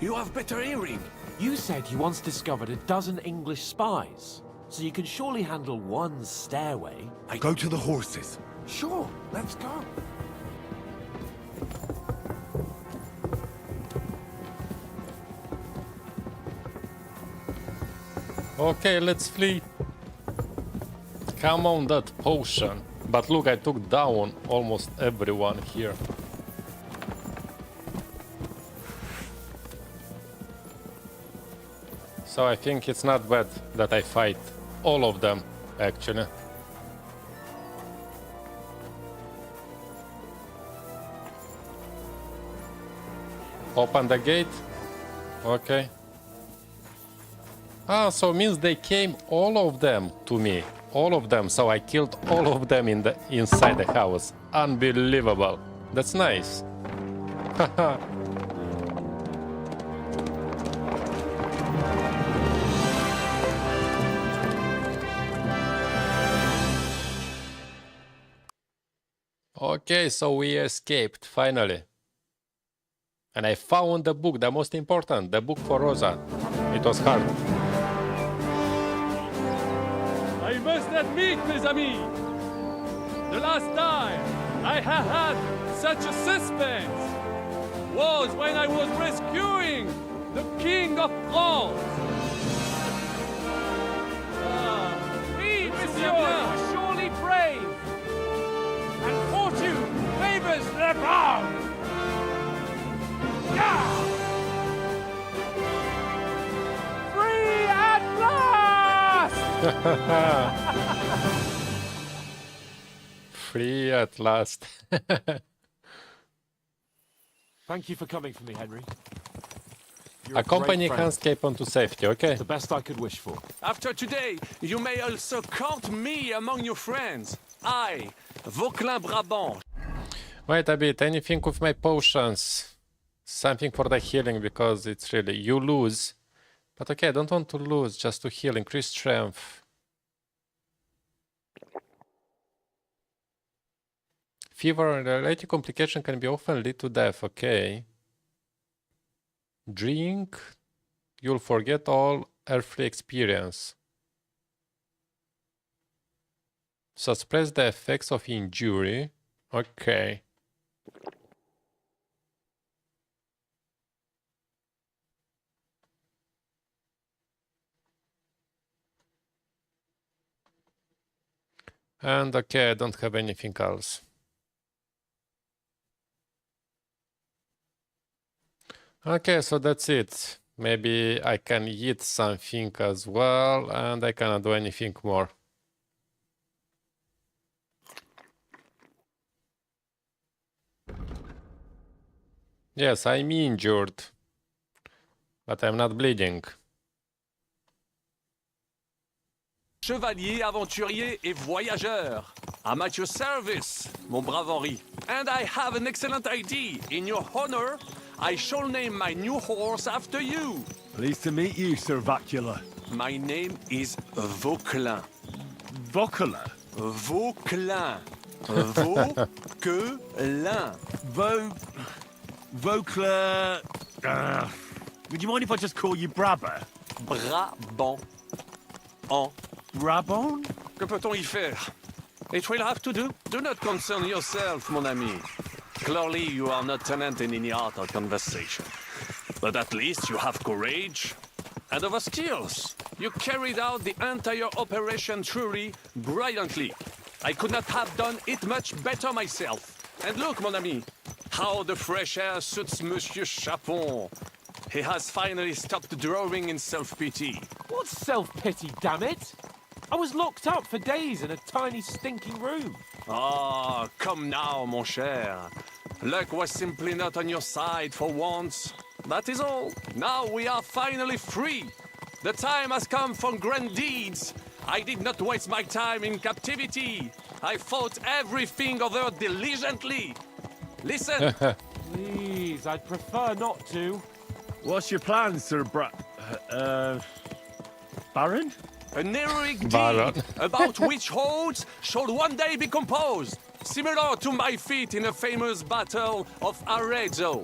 You have better hearing. You said you once discovered a dozen English spies. So you can surely handle one stairway. Go to the horses. Sure, let's go. Okay, let's flee. Come on, that potion. But look, I took down almost everyone here. So I think it's not bad that I fight all of them, actually. Open the gate. Okay. Ah, so means they came, all of them, to me. All of them, so I killed all of them inside the house. Unbelievable. That's nice. Haha. Okay, so we escaped, finally. And I found the book, the most important, the book for Rosa. It was hard. I must admit, mes amis, the last time I have had such a suspense? Was when I was rescuing the King of France. We, monsieur, are surely brave. And fortune favors the brave. Yeah! Free at last! Free at last. Thank you for coming for me, Henry. Accompany Hans Capon to safety, okay? The best I could wish for. After today, you may also count me among your friends. I, Vauquelin Brabant. Wait a bit, anything with my potions? Something for the healing, because it's really, you lose. But okay, I don't want to lose, just to heal, increase strength. Fever and related complication can be often lead to death, okay. Drink, you'll forget all earthly experience. Suppress the effects of injury, okay. And okay, I don't have anything else. Okay, so that's it. Maybe I can eat something as well, and I cannot do anything more. Yes, I'm injured, but I'm not bleeding. Chevalier, aventurier et voyageur. I'm at your service, mon brave Henri. And I have an excellent idea. In your honor, I shall name my new horse after you. Pleased to meet you, Sir Vacula. My name is Vauquelin. Vauquelin? Vauquelin. Vauquelin. Vauquelin... would you mind if I just call you Brabber? Brabant. En. Brabant? Que peut-on y faire? It will have to do. Do not concern yourself, mon ami. Clearly, you are not tenant in any art or conversation. But at least you have courage and other skills. You carried out the entire operation truly brilliantly. I could not have done it much better myself. And look, mon ami, how the fresh air suits Monsieur Capon. He has finally stopped drawing in self-pity. What self-pity, damn it? I was locked up for days in a tiny stinking room. Ah, come now, mon cher. Luck was simply not on your side for once. That is all. Now we are finally free. The time has come for grand deeds. I did not waste my time in captivity. I fought everything over diligently. Listen. Please, I'd prefer not to. What's your plan, Sir Baron? An heroic deed about which holds shall one day be composed, similar to my feat in the famous battle of Arezzo.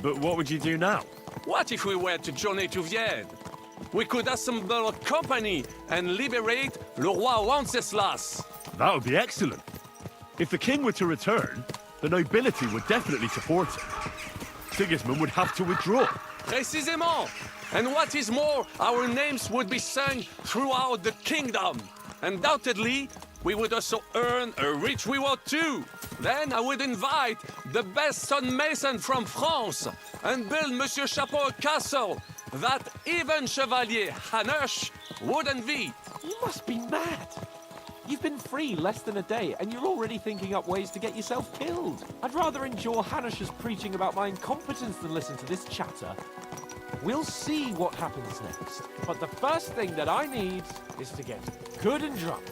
But what would you do now? What if we were to journey to Vienne? We could assemble a company and liberate le roi Wenceslas. That would be excellent. If the king were to return, the nobility would definitely support him. Sigismund would have to withdraw. Précisément. And what is more, our names would be sung throughout the kingdom. Undoubtedly, we would also earn a rich reward too. Then I would invite the best stonemason from France and build Monsieur Chapeau a castle that even Chevalier Hanush would envy. You must be mad. You've been free less than a day, and you're already thinking up ways to get yourself killed. I'd rather endure Hanush's preaching about my incompetence than listen to this chatter. We'll see what happens next. But the first thing that I need is to get good and drunk.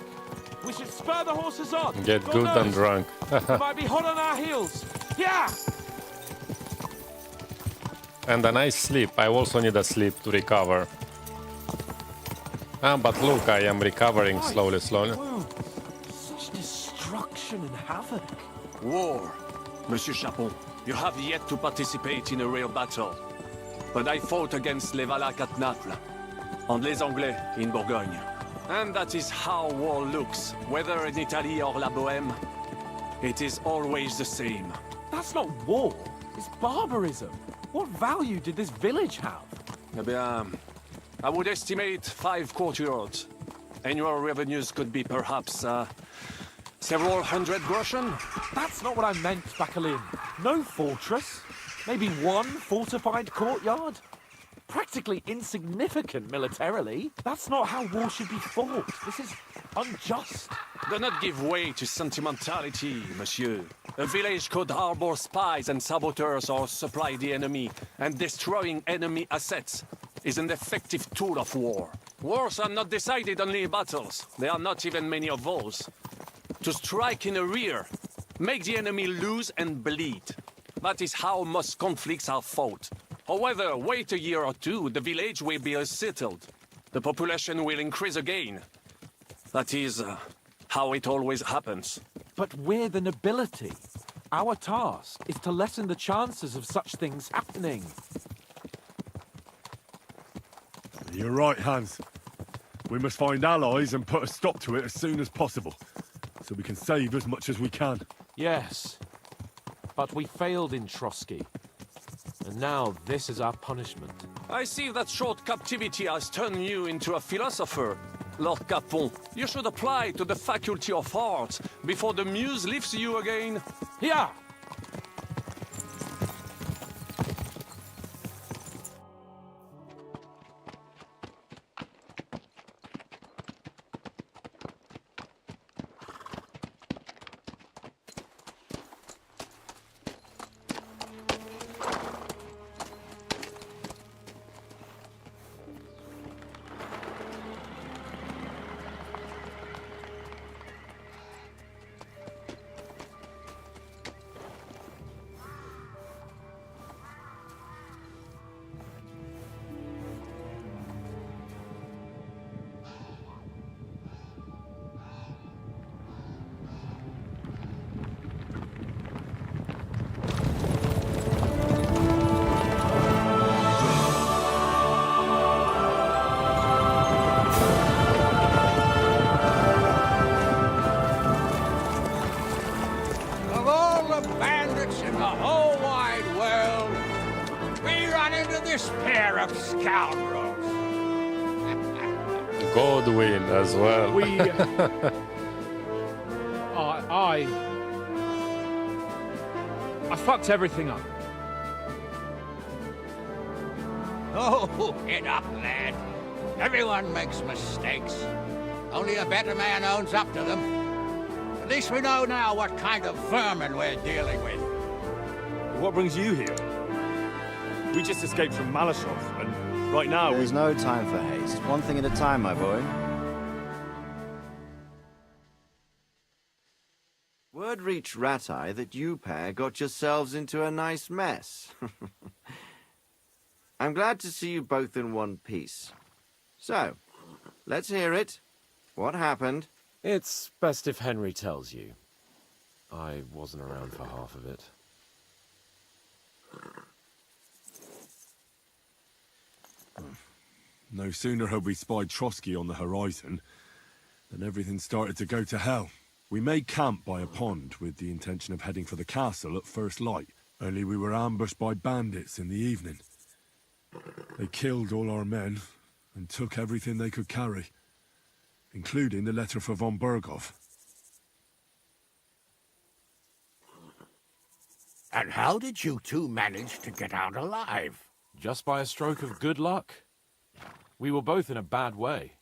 We should spur the horses on. Get God good knows, and drunk. it might be hot on our heels. Yeah! And a nice sleep. I also need a sleep to recover. But look, I am recovering slowly. Such destruction and havoc. War. Monsieur Capon, you have yet to participate in a real battle. But I fought against les Valaques at Naples, and les Anglais in Bourgogne. And that is how war looks, whether in Italy or La Bohème. It is always the same. That's not war. It's barbarism. What value did this village have? I would estimate 5 courtyards. Annual revenues could be perhaps, several hundred groschen? That's not what I meant, Bakalin. No fortress. Maybe one fortified courtyard. Practically insignificant militarily. That's not how war should be fought. This is unjust. Do not give way to sentimentality, monsieur. A village could harbor spies and saboteurs or supply the enemy, and destroying enemy assets is an effective tool of war. Wars are not decided only in battles. There are not even many of those. To strike in the rear, make the enemy lose and bleed. That is how most conflicts are fought. However, wait a year or two, the village will be settled. The population will increase again. That is how it always happens. But we're the nobility. Our task is to lessen the chances of such things happening. You're right, Hans. We must find allies and put a stop to it as soon as possible, so we can save as much as we can. Yes, but we failed in Trotsky. And now this is our punishment. I see that short captivity has turned you into a philosopher, Lord Capon. You should apply to the Faculty of Arts before the muse lifts you again. Here! Godwin as well. I fucked everything up. Oh, get up, lad. Everyone makes mistakes. Only a better man owns up to them. At least we know now what kind of vermin we're dealing with. What brings you here? We just escaped from Maleshov, and right now There's no time for haste. One thing at a time, my boy. Word reached Rat-Eye that you pair got yourselves into a nice mess. I'm glad to see you both in one piece. So, let's hear it. What happened? It's best if Henry tells you. I wasn't around for half of it. No sooner had we spied Trotsky on the horizon than everything started to go to hell. We made camp by a pond with the intention of heading for the castle at first light, only we were ambushed by bandits in the evening. They killed all our men and took everything they could carry, including the letter for von Berghoff. And how did you two manage to get out alive? Just by a stroke of good luck. We were both in a bad way.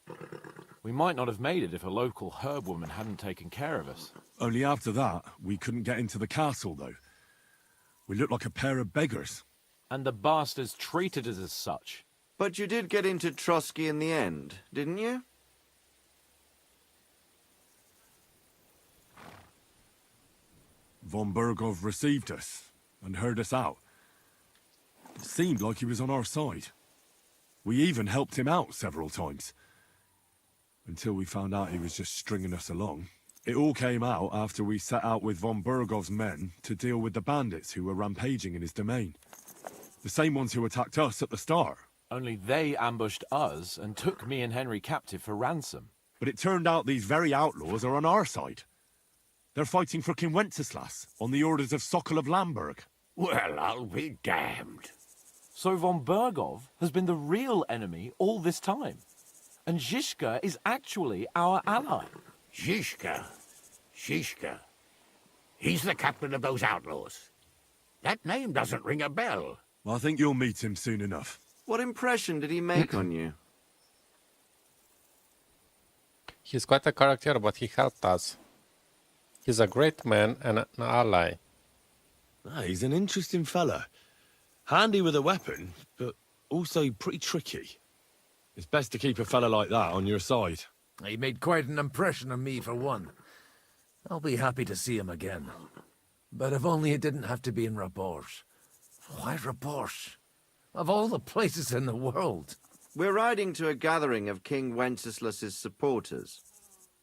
We might not have made it if a local herb woman hadn't taken care of us. Only after that, we couldn't get into the castle, though. We looked like a pair of beggars. And the bastards treated us as such. But you did get into Trotsky in the end, didn't you? Von Berghoff received us and heard us out. It seemed like he was on our side. We even helped him out several times. Until we found out he was just stringing us along. It all came out after we set out with von Berghoff's men to deal with the bandits who were rampaging in his domain. The same ones who attacked us at the start. Only they ambushed us and took me and Henry captive for ransom. But it turned out these very outlaws are on our side. They're fighting for King Wenceslas on the orders of Sokol of Lamberg. Well, I'll be damned. So von Bergov has been the real enemy all this time. And Zizka is actually our ally. Zizka? He's the captain of those outlaws. That name doesn't ring a bell. I think you'll meet him soon enough. What impression did he make on you? He's quite a character, but he helped us. He's a great man and an ally. He's an interesting fella. Handy with a weapon, but also pretty tricky. It's best to keep a fella like that on your side. He made quite an impression on me, for one. I'll be happy to see him again. But if only it didn't have to be in Raborsch. Why Raborsch? Of all the places in the world. We're riding to a gathering of King Wenceslas's supporters.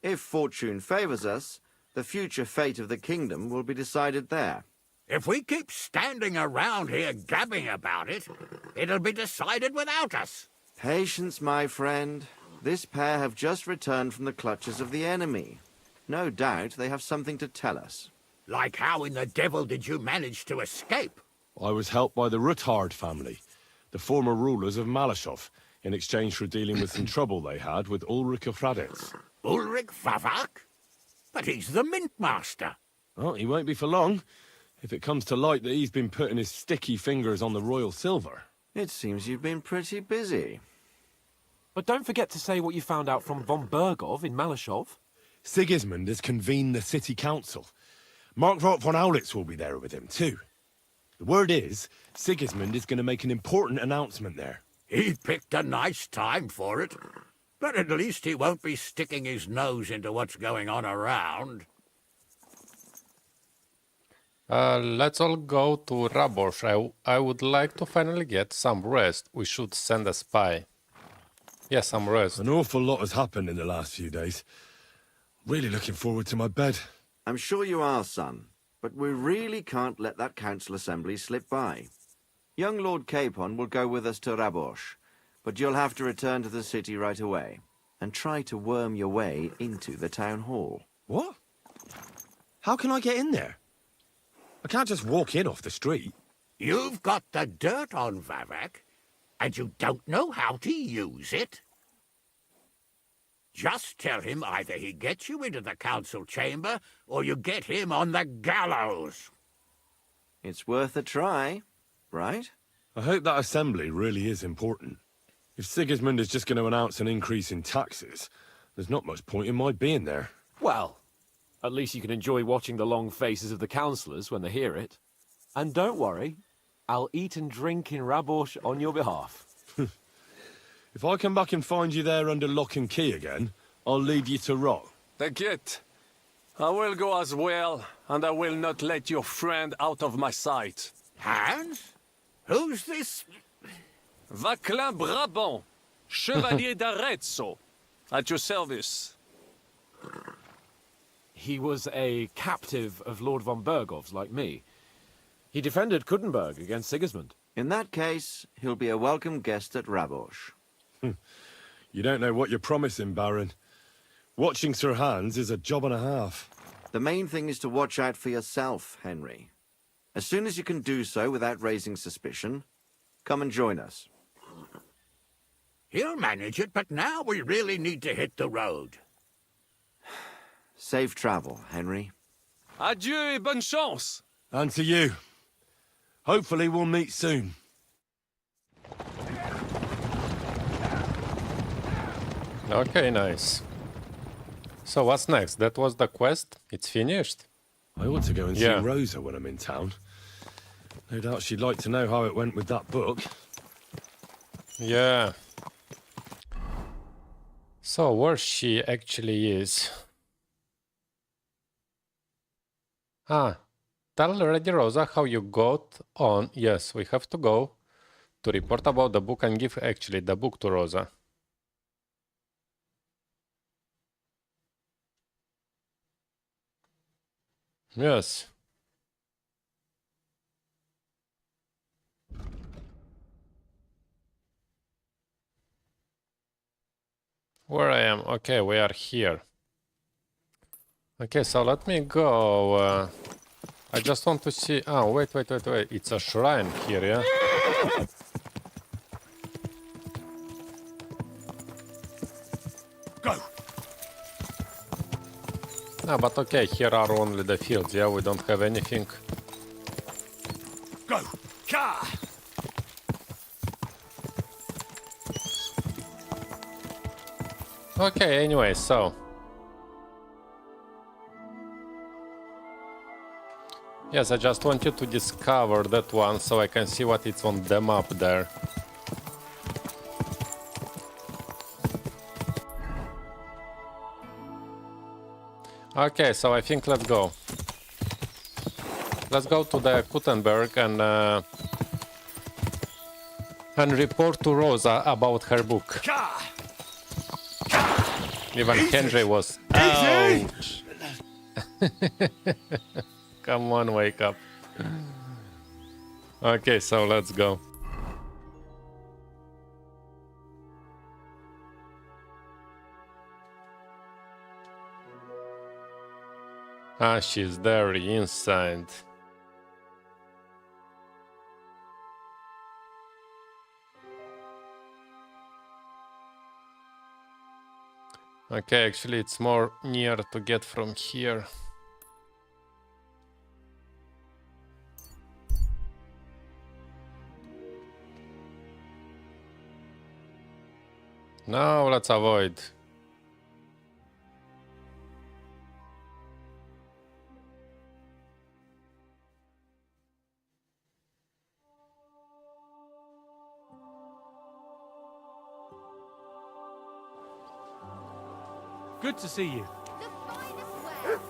If fortune favors us, the future fate of the kingdom will be decided there. If we keep standing around here gabbing about it, it'll be decided without us. Patience, my friend. This pair have just returned from the clutches of the enemy. No doubt they have something to tell us. Like how in the devil did you manage to escape? I was helped by the Ruthard family, the former rulers of Maleshov, in exchange for dealing with some trouble they had with Ulrich of Raditz. Ulrich Favak? But he's the mint master. Well, he won't be for long, if it comes to light that he's been putting his sticky fingers on the royal silver. It seems you've been pretty busy. But don't forget to say what you found out from von Bergov in Maleshov. Sigismund has convened the city council. Markvart von Aulitz will be there with him, too. The word is, Sigismund is going to make an important announcement there. He picked a nice time for it. But at least he won't be sticking his nose into what's going on around. Let's all go to Raborsch. I would like to finally get some rest. We should send a spy. Yeah, some rest. An awful lot has happened in the last few days. Really looking forward to my bed. I'm sure you are, son. But we really can't let that council assembly slip by. Young Lord Capon will go with us to Raborsch, but you'll have to return to the city right away and try to worm your way into the town hall. What? How can I get in there? I can't just walk in off the street. You've got the dirt on Vavak, and you don't know how to use it? Just tell him either he gets you into the council chamber, or you get him on the gallows. It's worth a try, right? I hope that assembly really is important. If Sigismund is just going to announce an increase in taxes, there's not much point in my being there. Well, at least you can enjoy watching the long faces of the councillors when they hear it. And don't worry, I'll eat and drink in Raborsch on your behalf. If I come back and find you there under lock and key again, I'll lead you to rot. Take it. I will go as well, and I will not let your friend out of my sight. Hans? Who's this? Vaclin Brabant, Chevalier d'Arezzo, at your service. He was a captive of Lord von Bergov's, like me. He defended Kuttenberg against Sigismund. In that case, he'll be a welcome guest at Raborsch. You don't know what you're promising, Baron. Watching Sir Hans is a job and a half. The main thing is to watch out for yourself, Henry. As soon as you can do so without raising suspicion, come and join us. He'll manage it, but now we really need to hit the road. Safe travel, Henry. Adieu et bonne chance. And to you. Hopefully we'll meet soon. Okay, nice. So what's next? That was the quest? It's finished? I ought to go and see Rosa when I'm in town. No doubt she'd like to know how it went with that book. Yeah. So where she actually is? Tell Lady Rosa how you got on. Yes, we have to go to report about the book and give actually the book to Rosa. Yes. Where I am? Okay, we are here. Okay, so let me go. I just want to see... Oh, wait. It's a shrine here, yeah? Go! No, but okay, here are only the fields, yeah? We don't have anything. Go! Ka! Okay, anyway, so... Yes, I just want you to discover that one so I can see what it's on the map there. Okay, so I think let's go. Let's go to the Kuttenberg and report to Rosa about her book. Even Henry was... Ouch! Come on, wake up. Okay, so let's go. Ah, she's there inside. Okay, actually it's more near to get from here. No, let's avoid. Good to see you.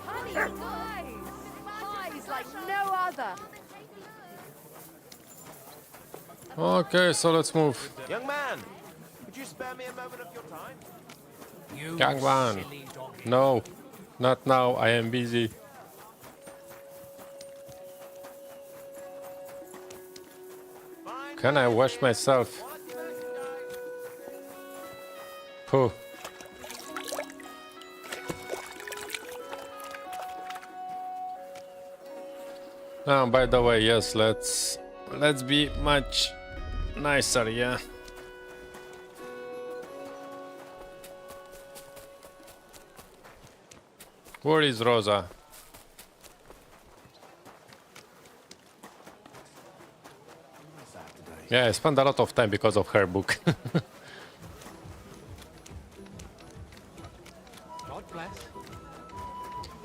Honey pies! Pies like no other. Okay, so let's move. Young man, could you spare me a moment of your time? Young man. No, not now. I am busy. Can I wash myself? Pooh. Oh, by the way, yes, let's be much nicer, yeah. Where is Rosa? Yeah, I spent a lot of time because of her book. God bless.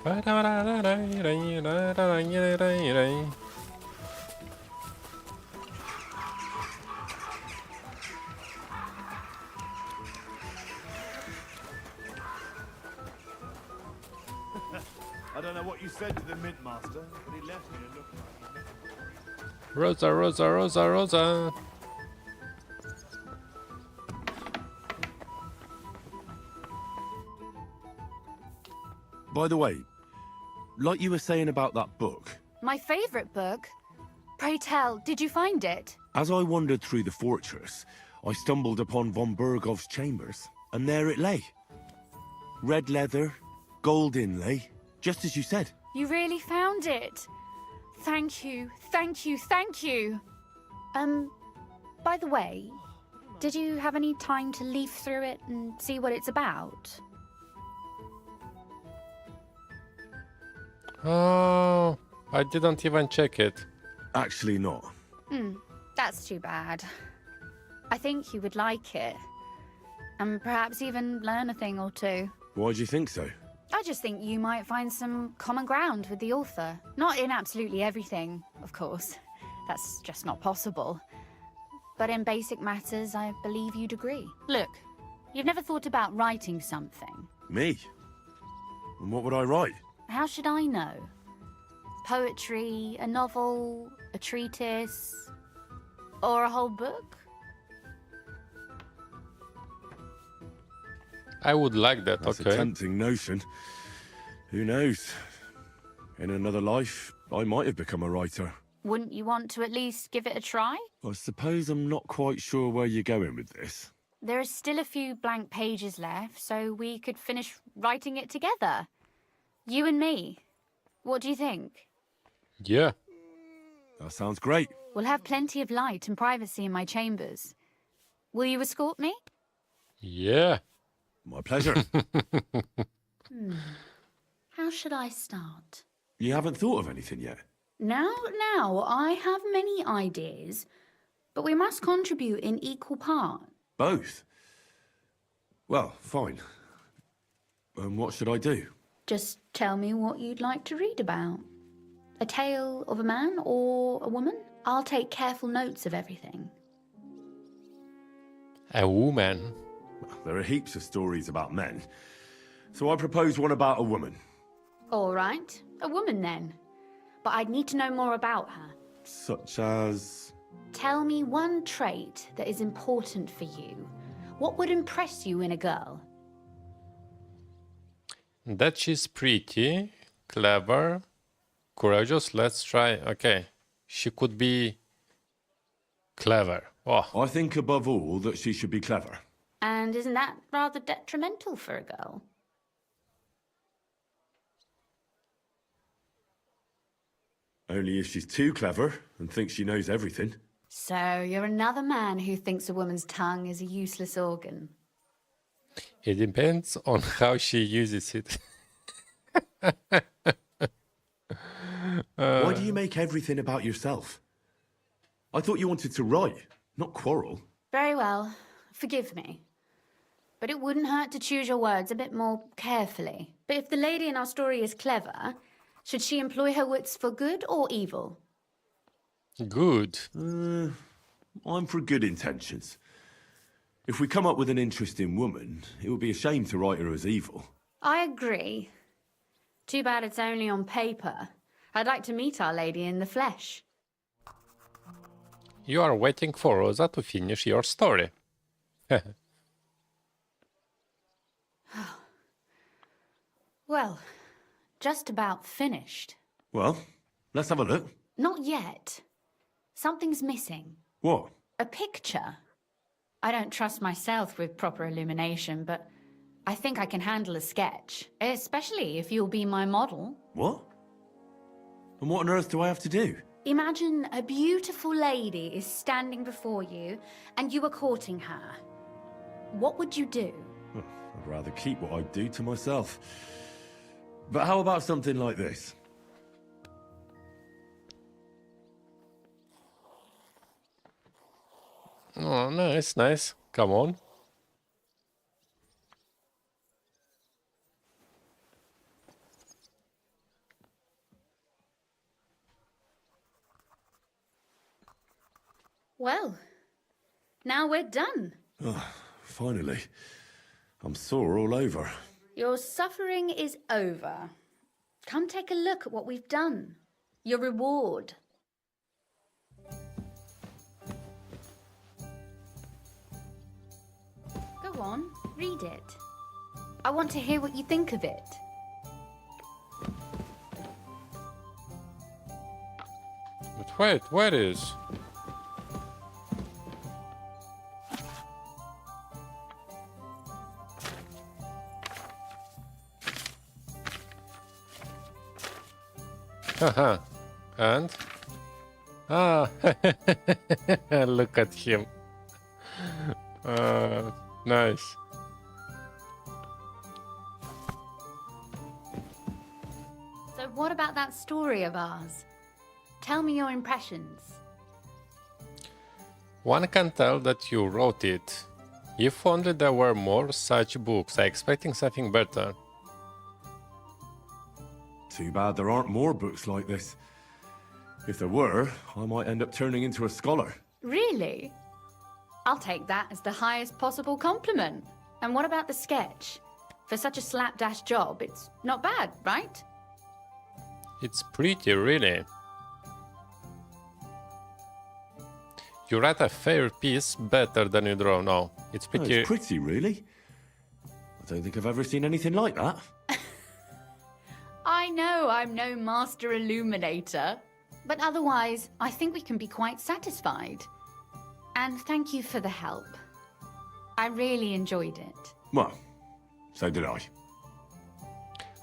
I don't know what you said to the Mint Master, but he left me a look. Rosa, Rosa, Rosa, Rosa. By the way, like you were saying about that book, My favourite book. Pray tell, did you find it? as I wandered through the fortress, I stumbled upon von Bergov's chambers, and there it lay. Red leather, gold inlay, just as you said. You really found it. Thank you, thank you, thank you. By the way, did you have any time to leaf through it and see what it's about? Oh, I didn't even check it. Actually not. That's too bad. I think you would like it. And perhaps even learn a thing or two. Why do you think so? I just think you might find some common ground with the author. Not in absolutely everything, of course. That's just not possible. But in basic matters, I believe you'd agree. Look, you've never thought about writing something. Me? And what would I write? How should I know? Poetry, a novel, a treatise, or a whole book? I would like that, That's okay. a tempting notion. Who knows? In another life, I might have become a writer. Wouldn't you want to at least give it a try? I suppose I'm not quite sure where you're going with this. There are still a few blank pages left, so we could finish writing it together. You and me. What do you think? Yeah. That sounds great. We'll have plenty of light and privacy in my chambers. Will you escort me? Yeah. My pleasure. How should I start? You haven't thought of anything yet? Now, I have many ideas, but we must contribute in equal part. Both? Well, fine. What should I do? Just tell me what you'd like to read about. A tale of a man or a woman? I'll take careful notes of everything. A woman. There are heaps of stories about men, so I propose one about a woman. All right, a woman then. But I'd need to know more about her. Such as... Tell me one trait that is important for you. What would impress you in a girl? That she's pretty, clever, courageous. Let's try. Okay. She could be clever. Oh. I think above all that she should be clever. And isn't that rather detrimental for a girl? Only if she's too clever and thinks she knows everything. So you're another man who thinks a woman's tongue is a useless organ. It depends on how she uses it. Why do you make everything about yourself? I thought you wanted to write, not quarrel. Very well. Forgive me. But it wouldn't hurt to choose your words a bit more carefully. But if the lady in our story is clever, should she employ her wits for good or evil? Good. I'm for good intentions. If we come up with an interesting woman, it would be a shame to write her as evil. I agree. Too bad it's only on paper. I'd like to meet our lady in the flesh. You are waiting for Rosa to finish your story. Well, just about finished. Well, let's have a look. Not yet. Something's missing. What? A picture. I don't trust myself with proper illumination, but I think I can handle a sketch, especially if you'll be my model. What? And what on earth do I have to do? Imagine a beautiful lady is standing before you and you are courting her. What would you do? I'd rather keep what I do to myself. But how about something like this? Oh, nice, nice. Come on. Well, now we're done. Oh, finally. I'm sore all over. Your suffering is over. Come take a look at what we've done. Your reward. Go on, read it. I want to hear what you think of it. But wait, where is? Haha. And? Ah, look at him. Nice. So what about that story of ours? Tell me your impressions. One can tell that you wrote it. If only there were more such books. I'm expecting something better. Too bad there aren't more books like this. If there were, I might end up turning into a scholar. Really? I'll take that as the highest possible compliment. And what about the sketch? For such a slapdash job, it's not bad, right? It's pretty, really. You write a fair piece better than you draw now. It's pretty... Oh, it's pretty, really? I don't think I've ever seen anything like that. I know I'm no master illuminator, but otherwise, I think we can be quite satisfied. And thank you for the help. I really enjoyed it. Well, so did I.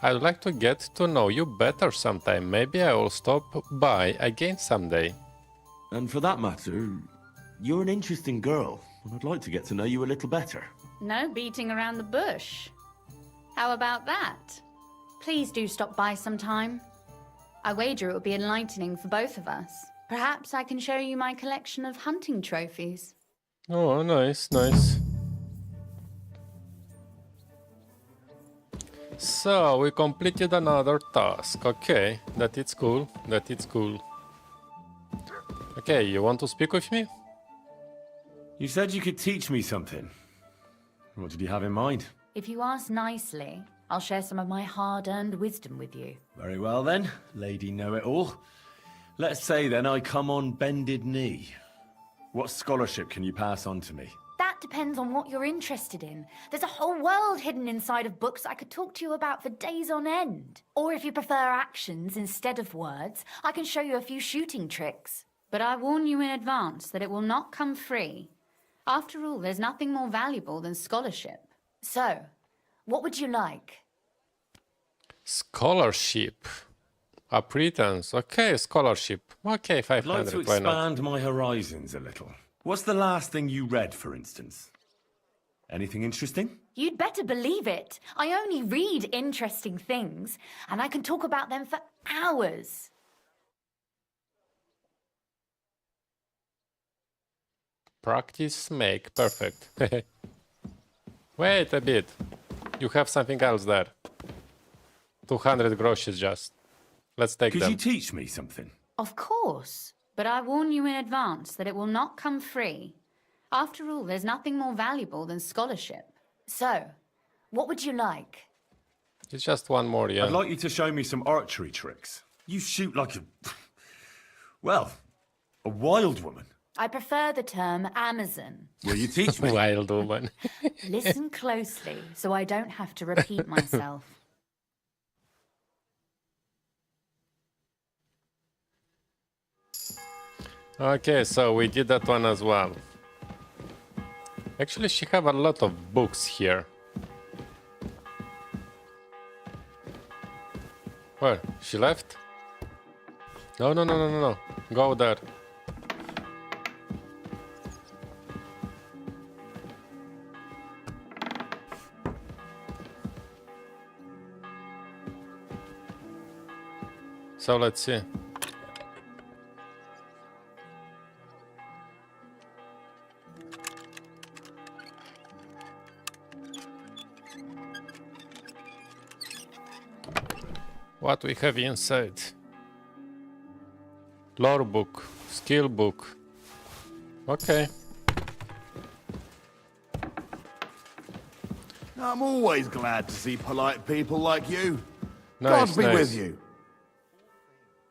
I'd like to get to know you better sometime. Maybe I will stop by again someday. And for that matter, you're an interesting girl, and I'd like to get to know you a little better. No beating around the bush. How about that? Please do stop by sometime. I wager it will be enlightening for both of us. Perhaps I can show you my collection of hunting trophies. Oh, nice, nice. So, we completed another task. Okay, that is cool, that is cool. Okay, you want to speak with me? You said you could teach me something. What did you have in mind? If you ask nicely, I'll share some of my hard-earned wisdom with you. Very well then, Lady Know-It-All. Let's say then I come on bended knee. What scholarship can you pass on to me? That depends on what you're interested in. There's a whole world hidden inside of books I could talk to you about for days on end. Or if you prefer actions instead of words, I can show you a few shooting tricks. But I warn you in advance that it will not come free. After all, there's nothing more valuable than scholarship. So, what would you like? Scholarship. A pretense. Okay, scholarship. Okay, 500. I'd like to expand my horizons a little. What's the last thing you read, for instance? Anything interesting? You'd better believe it. I only read interesting things, and I can talk about them for hours. Practice make perfect. Wait a bit. You have something else there. 200 groszy just. Let's take them. Could you teach me something? Of course. But I warn you in advance that it will not come free. After all, there's nothing more valuable than scholarship. So, what would you like? It's just one more, yeah. I'd like you to show me some archery tricks. You shoot like a... well, a wild woman. I prefer the term Amazon. Will you teach me? Wild woman. Listen closely, so I don't have to repeat myself. Okay, so we did that one as well. Actually, she have a lot of books here. Where? She left? No, no, no, no, no, no. Go there. So let's see. What we have inside? Lore book, skill book. Okay. I'm always glad to see polite people like you. Nice, God be nice. with you.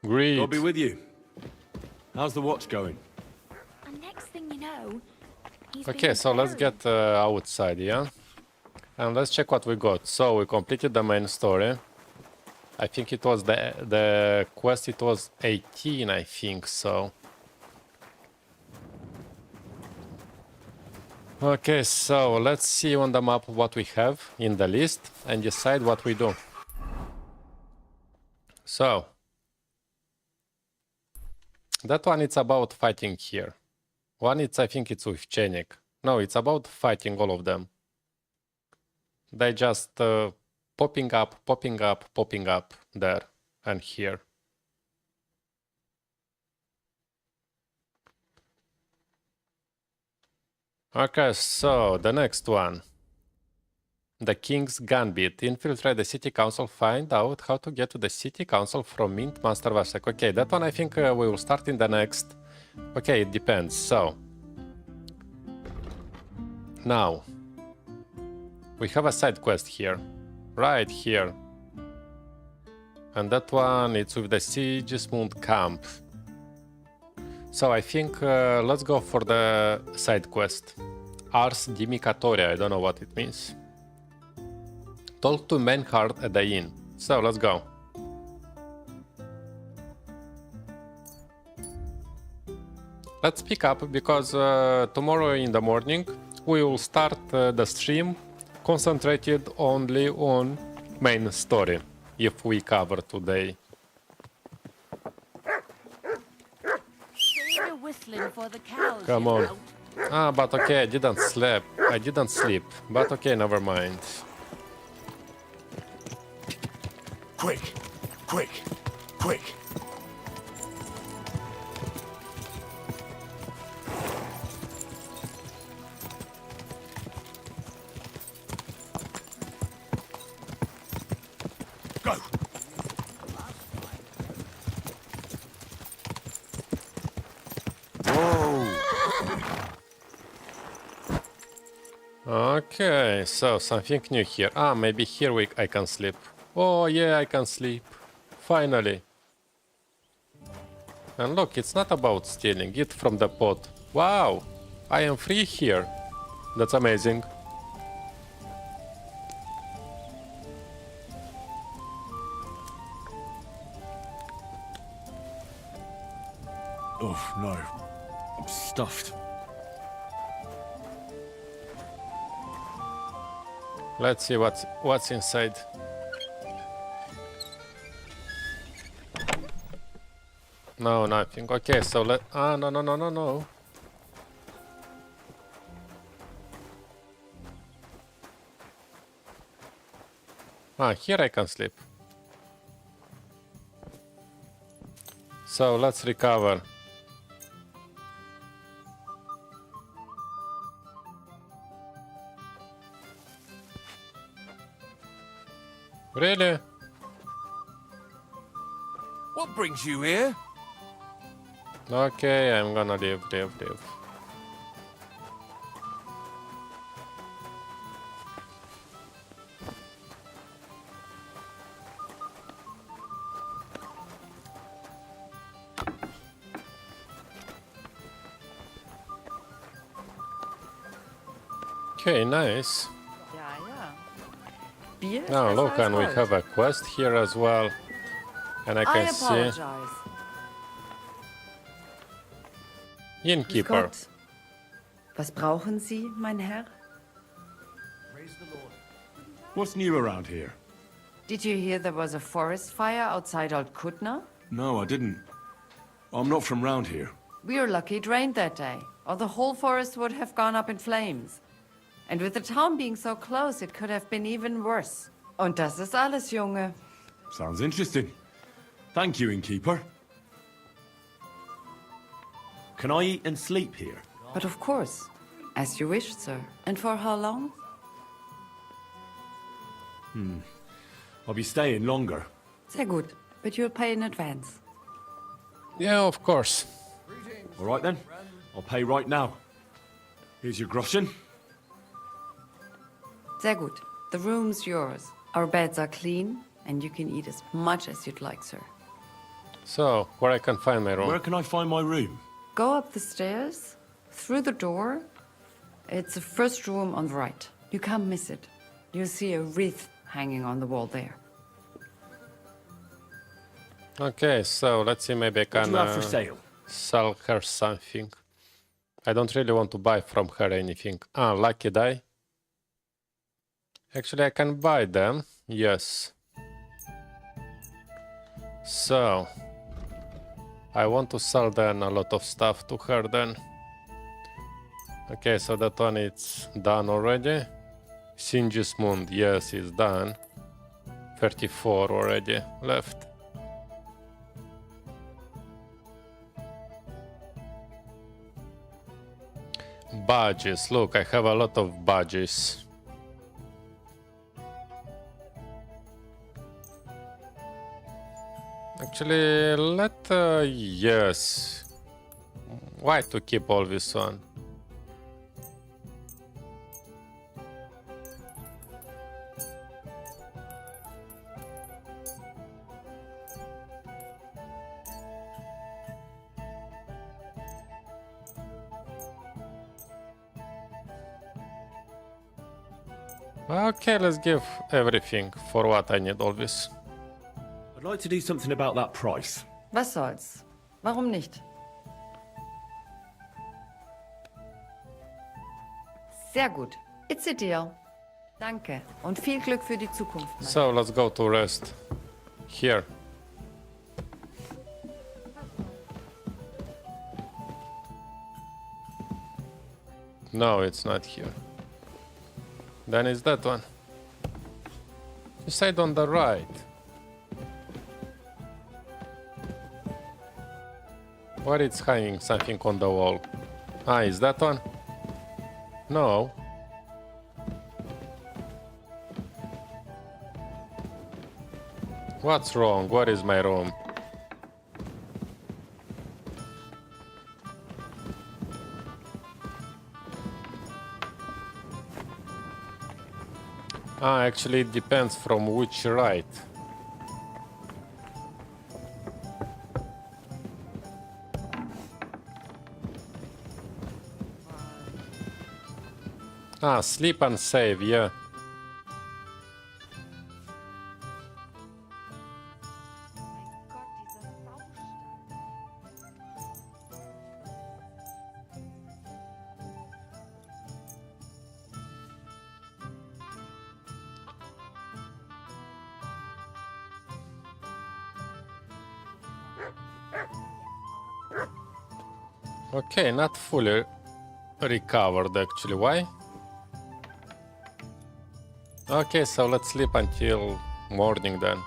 Great. God be with you. How's the watch going? And next thing you know, he's Okay, so let's get outside, yeah? And let's check what we got. So we completed the main story. I think it was the quest, it was 18, I think, so. Okay, so let's see on the map what we have in the list and decide what we do. So, that one it's about fighting here. One it's, I think it's with Chenyek. No, it's about fighting all of them. They just popping up there and here. Okay, so the next one. The King's Gambit. Infiltrate the city council. Find out how to get to the city council from Mint Master Vasek. Okay, that one I think we will start in the next. Okay, it depends. So, now, we have a side quest here. Right here. And that one, it's with the Sigismund camp. So I think let's go for the side quest. Ars Dimicatoria, I don't know what it means. Talk to Manhart at the inn. So let's go. Let's pick up because tomorrow in the morning we will start the stream concentrated only on main story. if we cover today. Whistling for the cows. Come on. Ah, but okay, I didn't sleep. But okay, never mind. Quick, quick, quick. Go. Okay, so something new here. Ah, maybe here I can sleep. Oh yeah, I can sleep. Finally. And look, it's not about stealing it from the pot. Wow, I am free here. That's amazing. Oh no, I'm stuffed. Let's see what's inside. No, nothing. Okay, so no. Ah, here I can sleep. So let's recover. Really? What brings you here? Okay, I'm gonna leave. Okay, nice. Now look, and we have a quest here as well. And I can see Innkeeper. Was brauchen Sie, mein Herr? What's new around here? Did you hear there was a forest fire outside Old Kutna? No, I didn't. I'm not from round here. We were lucky it rained that day, or the whole forest would have gone up in flames. And with the town being so close, it could have been even worse. Und das ist alles, Junge. Sounds interesting. Thank you, Innkeeper. Can I eat and sleep here? But of course, as you wish, sir. And for how long? I'll be staying longer. Sehr gut, but you'll pay in advance. Yeah, of course. All right then, I'll pay right now. Here's your groschen. Sehr gut. The room's yours. Our beds are clean, and you can eat as much as you'd like, sir. So, where I can find my room? Where can I find my room? Go up the stairs, through the door. It's the first room on the right. You can't miss it. You'll see a wreath hanging on the wall there. Okay, so let's see, maybe I can What do you have for sale? Sell her something. I don't really want to buy from her anything. Ah, lucky die. Actually, I can buy them. Yes. So, I want to sell then a lot of stuff to her then. Okay, so that one it's done already. Sigismund, yes, it's done. 34 already left. Badges, look, I have a lot of badges. Actually, yes. Why to keep all this one? Okay, let's give everything. For what I need all this. I'd like to do something about that price. Was soll's? Warum nicht? Sehr gut. It's a deal. Danke und viel Glück für die Zukunft. So let's go to rest. Here. No, it's not here. Then it's that one. You said on the right. What is hanging something on the wall? Ah, is that one? No. What's wrong? What is my room? Ah, actually it depends from which right. Ah, sleep and save, yeah. Okay, not fully recovered actually. Why? Okay, so let's sleep until morning then.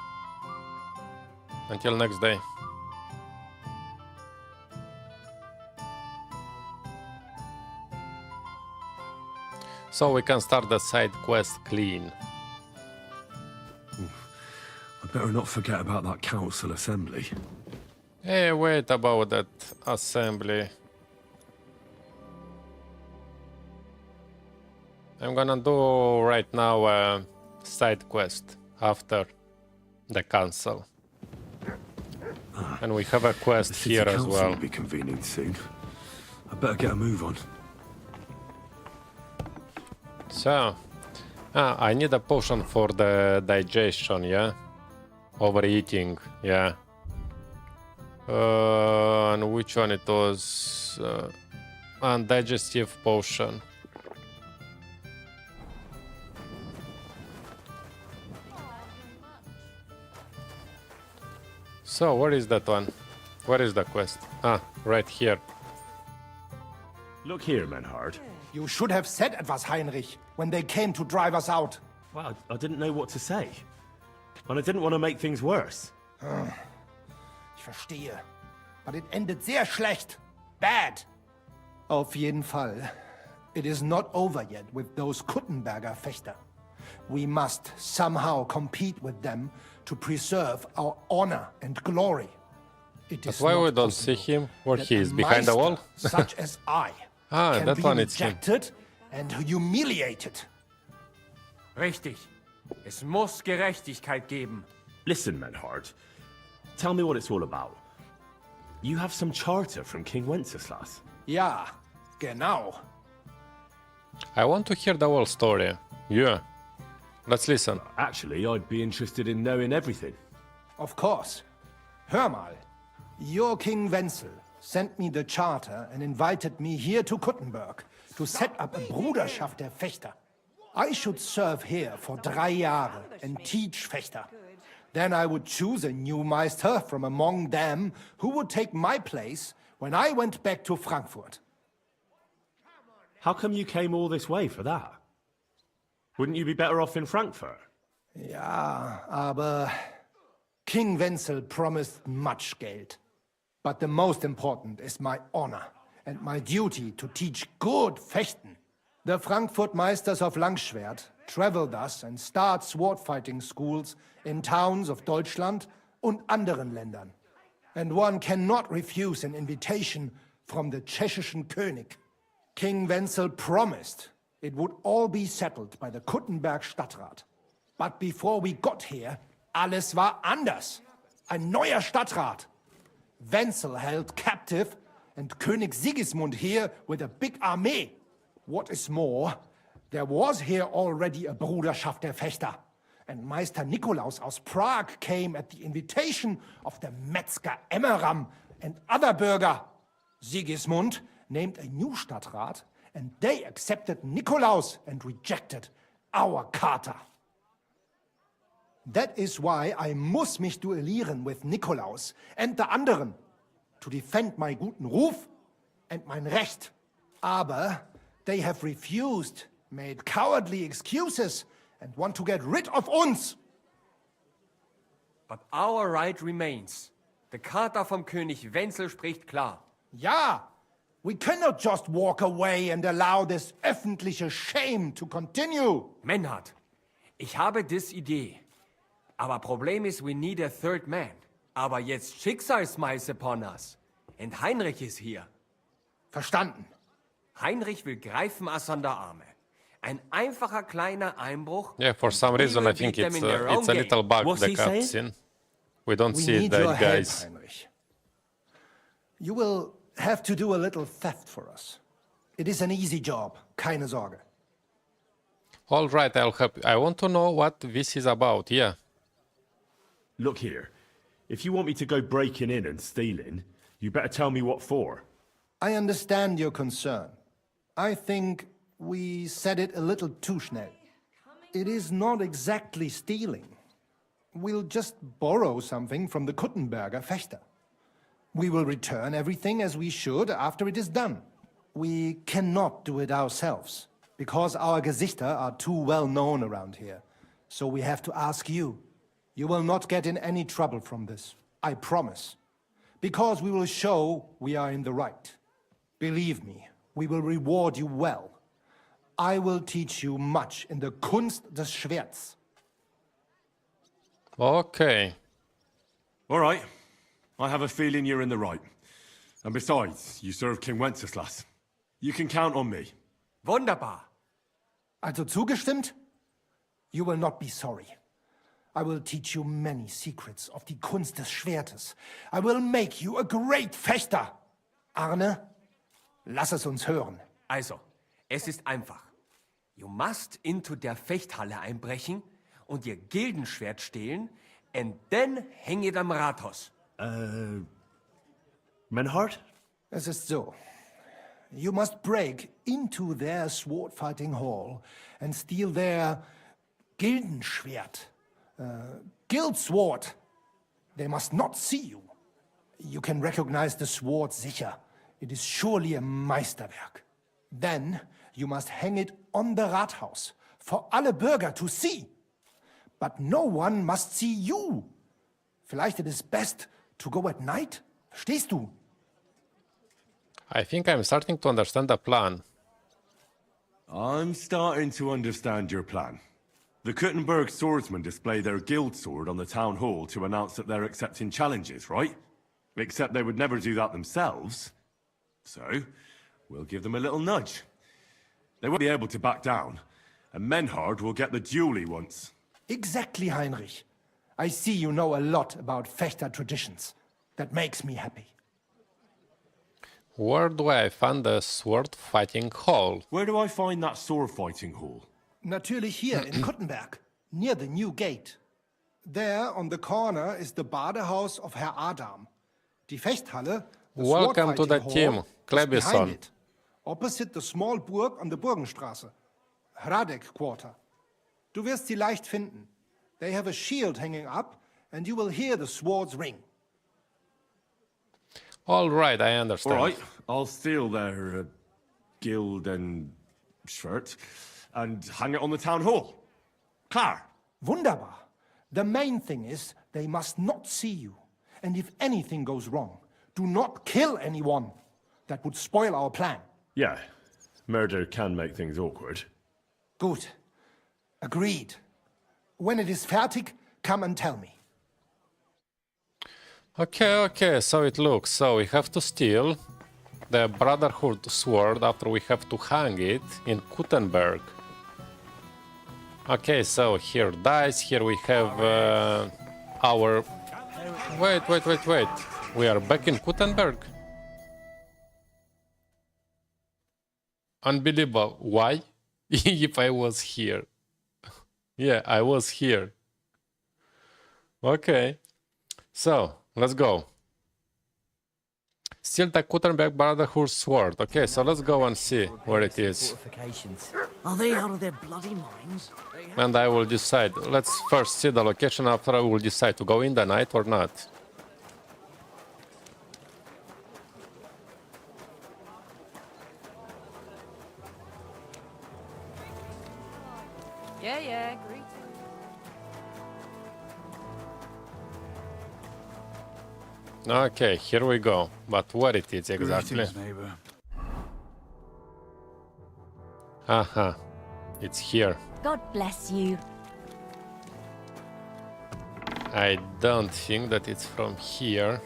Until next day. So we can start the side quest clean. I better not forget about that council assembly. Hey, wait about that assembly. I'm gonna do right now a side quest after the council. And we have a quest here as well. Will be convening soon. I better get a move on. So, I need a potion for the digestion, yeah? Overeating, yeah. And which one it was? Undigestive potion. So, where is that one? Where is the quest? Ah, right here. Look here, Menhard. You should have said etwas, Heinrich, when they came to drive us out. Well, I didn't know what to say. And I didn't want to make things worse. Ich verstehe. But it ended sehr schlecht. Bad. Auf jeden Fall. It is not over yet with those Kuttenberger Fechter. We must somehow compete with them to preserve our honor and glory. That's why we don't see him where he is, behind the wall. Such as I Ah, that one it's him. rejected and humiliated. Richtig. Es muss Gerechtigkeit geben. Listen, Menhard. Tell me what it's all about. You have some charter from King Wenceslas. Ja, genau. I want to hear the whole story. Yeah. Let's listen. Actually, I'd be interested in knowing everything. Of course. Hör mal. Your King Wenzel sent me the charter and invited me here to Kuttenberg to set up a Bruderschaft der Fechter. I should serve here for 3 Jahre and teach Fechter. Then I would choose a new Meister from among them who would take my place when I went back to Frankfurt. How come you came all this way for that? Wouldn't you be better off in Frankfurt? Ja, aber King Wenzel promised much Geld. But the most important is my honor and my duty to teach good Fechten. The Frankfurt Meisters of Langschwert travel thus and start swordfighting schools in towns of Deutschland und anderen Ländern. And one cannot refuse an invitation from the tschechischen König. King Wenzel promised it would all be settled by the Kuttenberg Stadtrat. But before we got here, alles war anders. Ein neuer Stadtrat. Wenzel held captive and König Sigismund here with a big army. What is more, there was here already a Bruderschaft der Fechter. And Meister Nikolaus aus Prague came at the invitation of the Metzger Emmeram and other burger. Sigismund named a new Stadtrat, and they accepted Nikolaus and rejected our charter. That is why I muss mich duellieren with Nikolaus and the anderen, to defend my guten Ruf and mein Recht. Aber they have refused, made cowardly excuses, and want to get rid of uns. But our right remains. Der Charta vom König Wenzel spricht klar. Ja, we cannot just walk away and allow this öffentliche shame to continue. Menhard, ich habe dis Idee. Aber Problem ist, we need a third man. Aber jetzt Schicksalsmeis upon us. Und Heinrich ist hier. Verstanden. Heinrich will greifen us an der Arme. Ein einfacher kleiner Einbruch. Yeah, for some reason I think it's a little bug, the cutscene. We don't see that, guys. Heinrich. You will have to do a little theft for us. It is an easy job, keine Sorge. All right, I'll help you. I want to know what this is about, yeah. Look here, if you want me to go breaking in and stealing, you better tell me what for. I understand your concern. I think we said it a little too schnell. It is not exactly stealing. We'll just borrow something from the Kuttenberger Fechter. We will return everything as we should after it is done. We cannot do it ourselves, because our Gesichter are too well known around here. So we have to ask you. You will not get in any trouble from this, I promise. Because we will show we are in the right. Believe me, we will reward you well. I will teach you much in the Kunst des Schwerts. Okay. All right. I have a feeling you're in the right. And besides, you serve King Wenceslas. You can count on me. Wunderbar. Also zugestimmt? You will not be sorry. I will teach you many secrets of die Kunst des Schwertes. I will make you a great Fechter. Arne, lass es uns hören. Also, es ist einfach. You must into der Fechthalle einbrechen und ihr Gildenschwert stehlen and then hang it am Rathaus. Menhard? Es ist so. You must break into their swordfighting hall and steal their Gildenschwert. Guild sword. They must not see you. You can recognize the sword sicher. It is surely a Meisterwerk. Then you must hang it on the Rathaus for alle Bürger to see. But no one must see you. Vielleicht it is best to go at night? Verstehst du? I think I'm starting to understand the plan. I'm starting to understand your plan. The Kuttenberg swordsmen display their guild sword on the town hall to announce that they're accepting challenges, right? Except they would never do that themselves. So, we'll give them a little nudge. They won't be able to back down, and Menhard will get the duel he wants. Exactly, Heinrich. I see you know a lot about Fechter traditions. That makes me happy. Where do I find the sword fighting hall? Where do I find that sword fighting hall? Natürlich hier in Kuttenberg, near the new gate. There, on the corner, is the Badehaus of Herr Adam. Die Fechthalle, the Welcome to the swordfighting team, hall, is behind Klebison. it, opposite the small Burg on the Burgenstraße. Hradek Quarter. Du wirst sie leicht finden. They have a shield hanging up, and you will hear the swords ring. All right, I understand. All right, I'll steal their guild and shirt and hang it on the town hall. Klar. Wunderbar. The main thing is they must not see you. And if anything goes wrong, do not kill anyone. That would spoil our plan. Yeah, murder can make things awkward. Gut. Agreed. When it is fertig, come and tell me. Okay, so it looks. So we have to steal the Brotherhood sword after we have to hang it in Kuttenberg. Okay, so here dice, here we have our... Wait. We are back in Kuttenberg? Unbelievable. Why? If I was here. Yeah, I was here. Okay. So, let's go. Still the Kuttenberg Brotherhood sword. Okay, so let's go and see where it is. Are they out of their bloody minds? And I will decide. Let's first see the location, after I will decide to go in the night or not. Yeah, greetings. Okay, here we go. But where it is exactly? Greetings, neighbor. Aha, it's here. God bless you. I don't think that it's from here.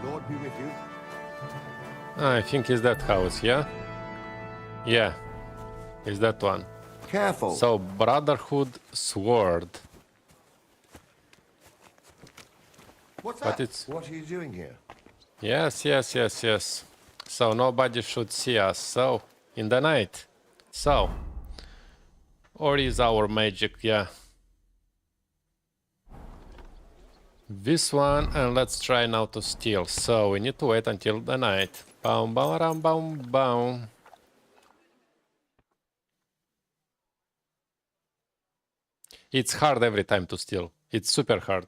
Lord be with you. I think it's that house, yeah? Yeah, it's that one. Careful. So, Brotherhood sword. What's But that? it's... What are you doing here? Yes. So nobody should see us. So, in the night. So, or is our magic, yeah. This one, and let's try now to steal. So, we need to wait until the night. Boom, boom, boom, boom. It's hard every time to steal. It's super hard.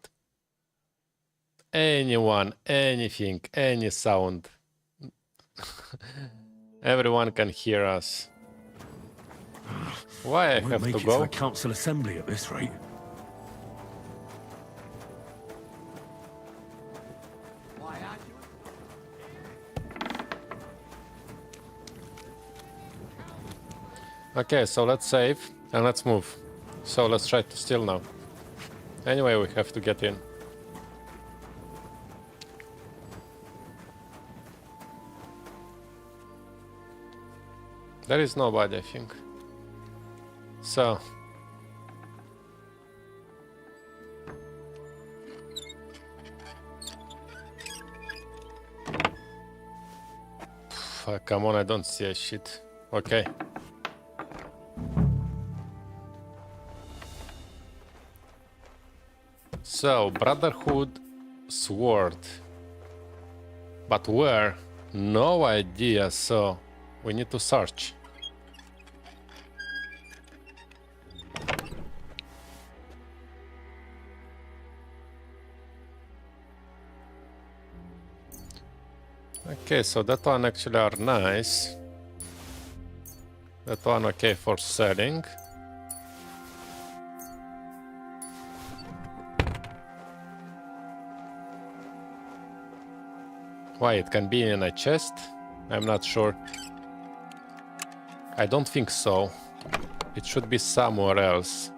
Anyone, anything, any sound. Everyone can hear us. Why I have to Make it go? to a council assembly at this rate. Okay, so let's save and let's move. So let's try to steal now. Anyway, we have to get in. There is nobody, I think. So. Come on, I don't see a shit. Okay. So, Brotherhood sword. But where? No idea, so we need to search. Okay, so that one actually are nice. That one okay for selling. Why, it can be in a chest? I'm not sure. I don't think so. It should be somewhere else.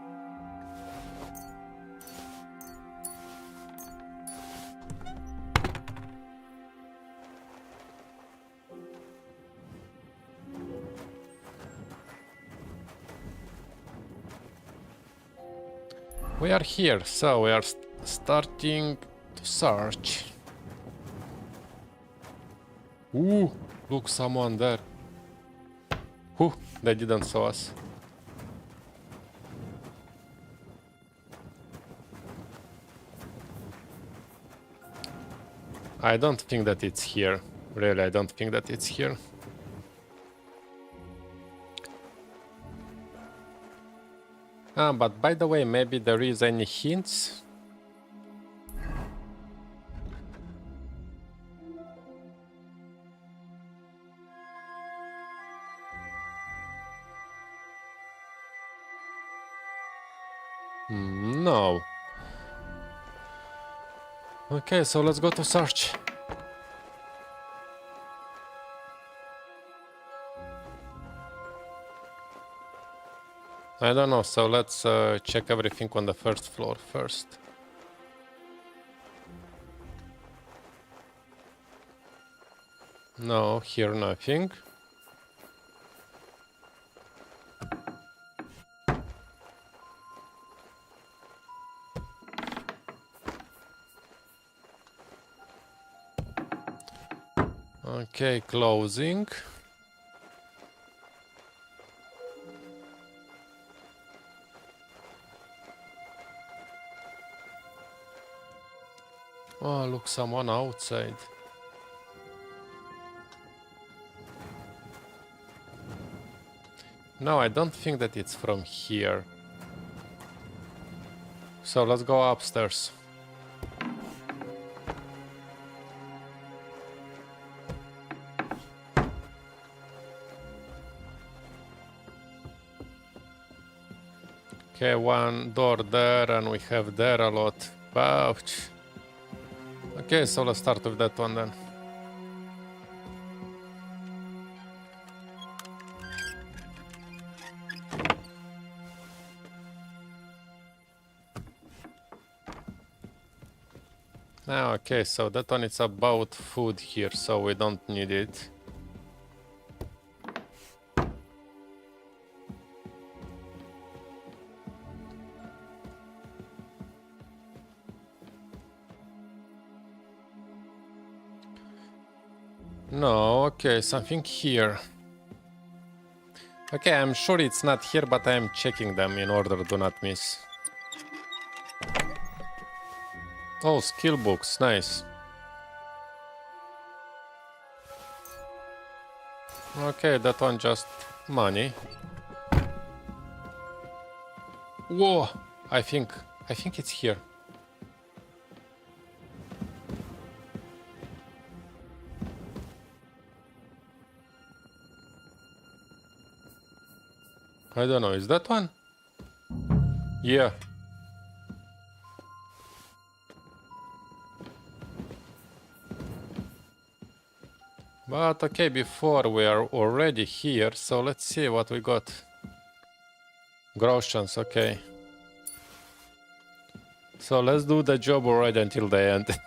We are here, so we are starting to search. Ooh, look, someone there. Whew, they didn't saw us. I don't think that it's here. Really, I don't think that it's here. But by the way, maybe there is any hints? No. Okay, so let's go to search. I don't know, so let's check everything on the first floor first. No, here nothing. Okay, closing. Oh, look, someone outside. No, I don't think that it's from here. So let's go upstairs. Okay, one door there, and we have there a lot. Ouch. Okay, so let's start with that one then. Now, okay, so that one is about food here, so we don't need it. No, okay, something here. Okay, I'm sure it's not here, but I'm checking them in order to not miss. Oh, skill books, nice. Okay, that one just money. Whoa, I think it's here. I don't know, is that one? Yeah. But okay, before we are already here, so let's see what we got. Groshans, okay. So let's do the job already until the end.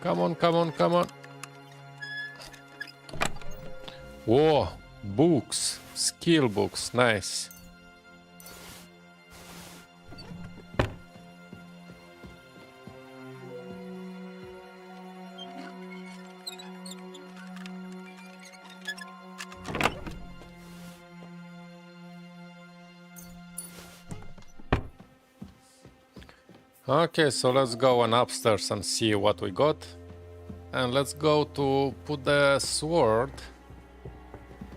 Come on, come on, come on. Whoa, books, skill books, nice. Okay, so let's go on upstairs and see what we got. And let's go to put the sword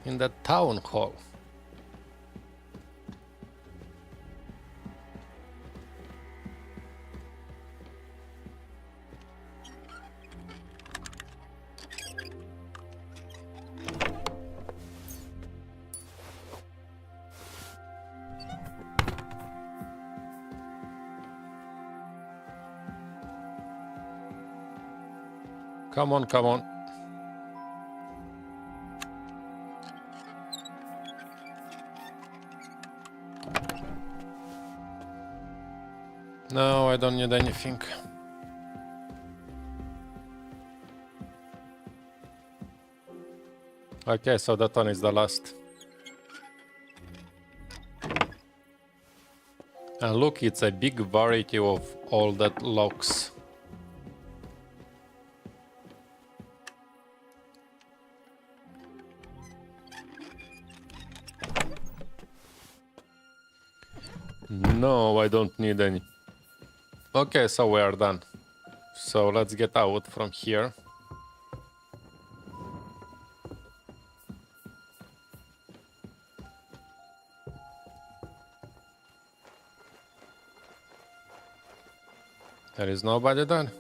in the town hall. Come on, come on. No, I don't need anything. Okay, so that one is the last. And look, it's a big variety of all that locks. No, I don't need any. Okay, so we are done. So let's get out from here. There is nobody done.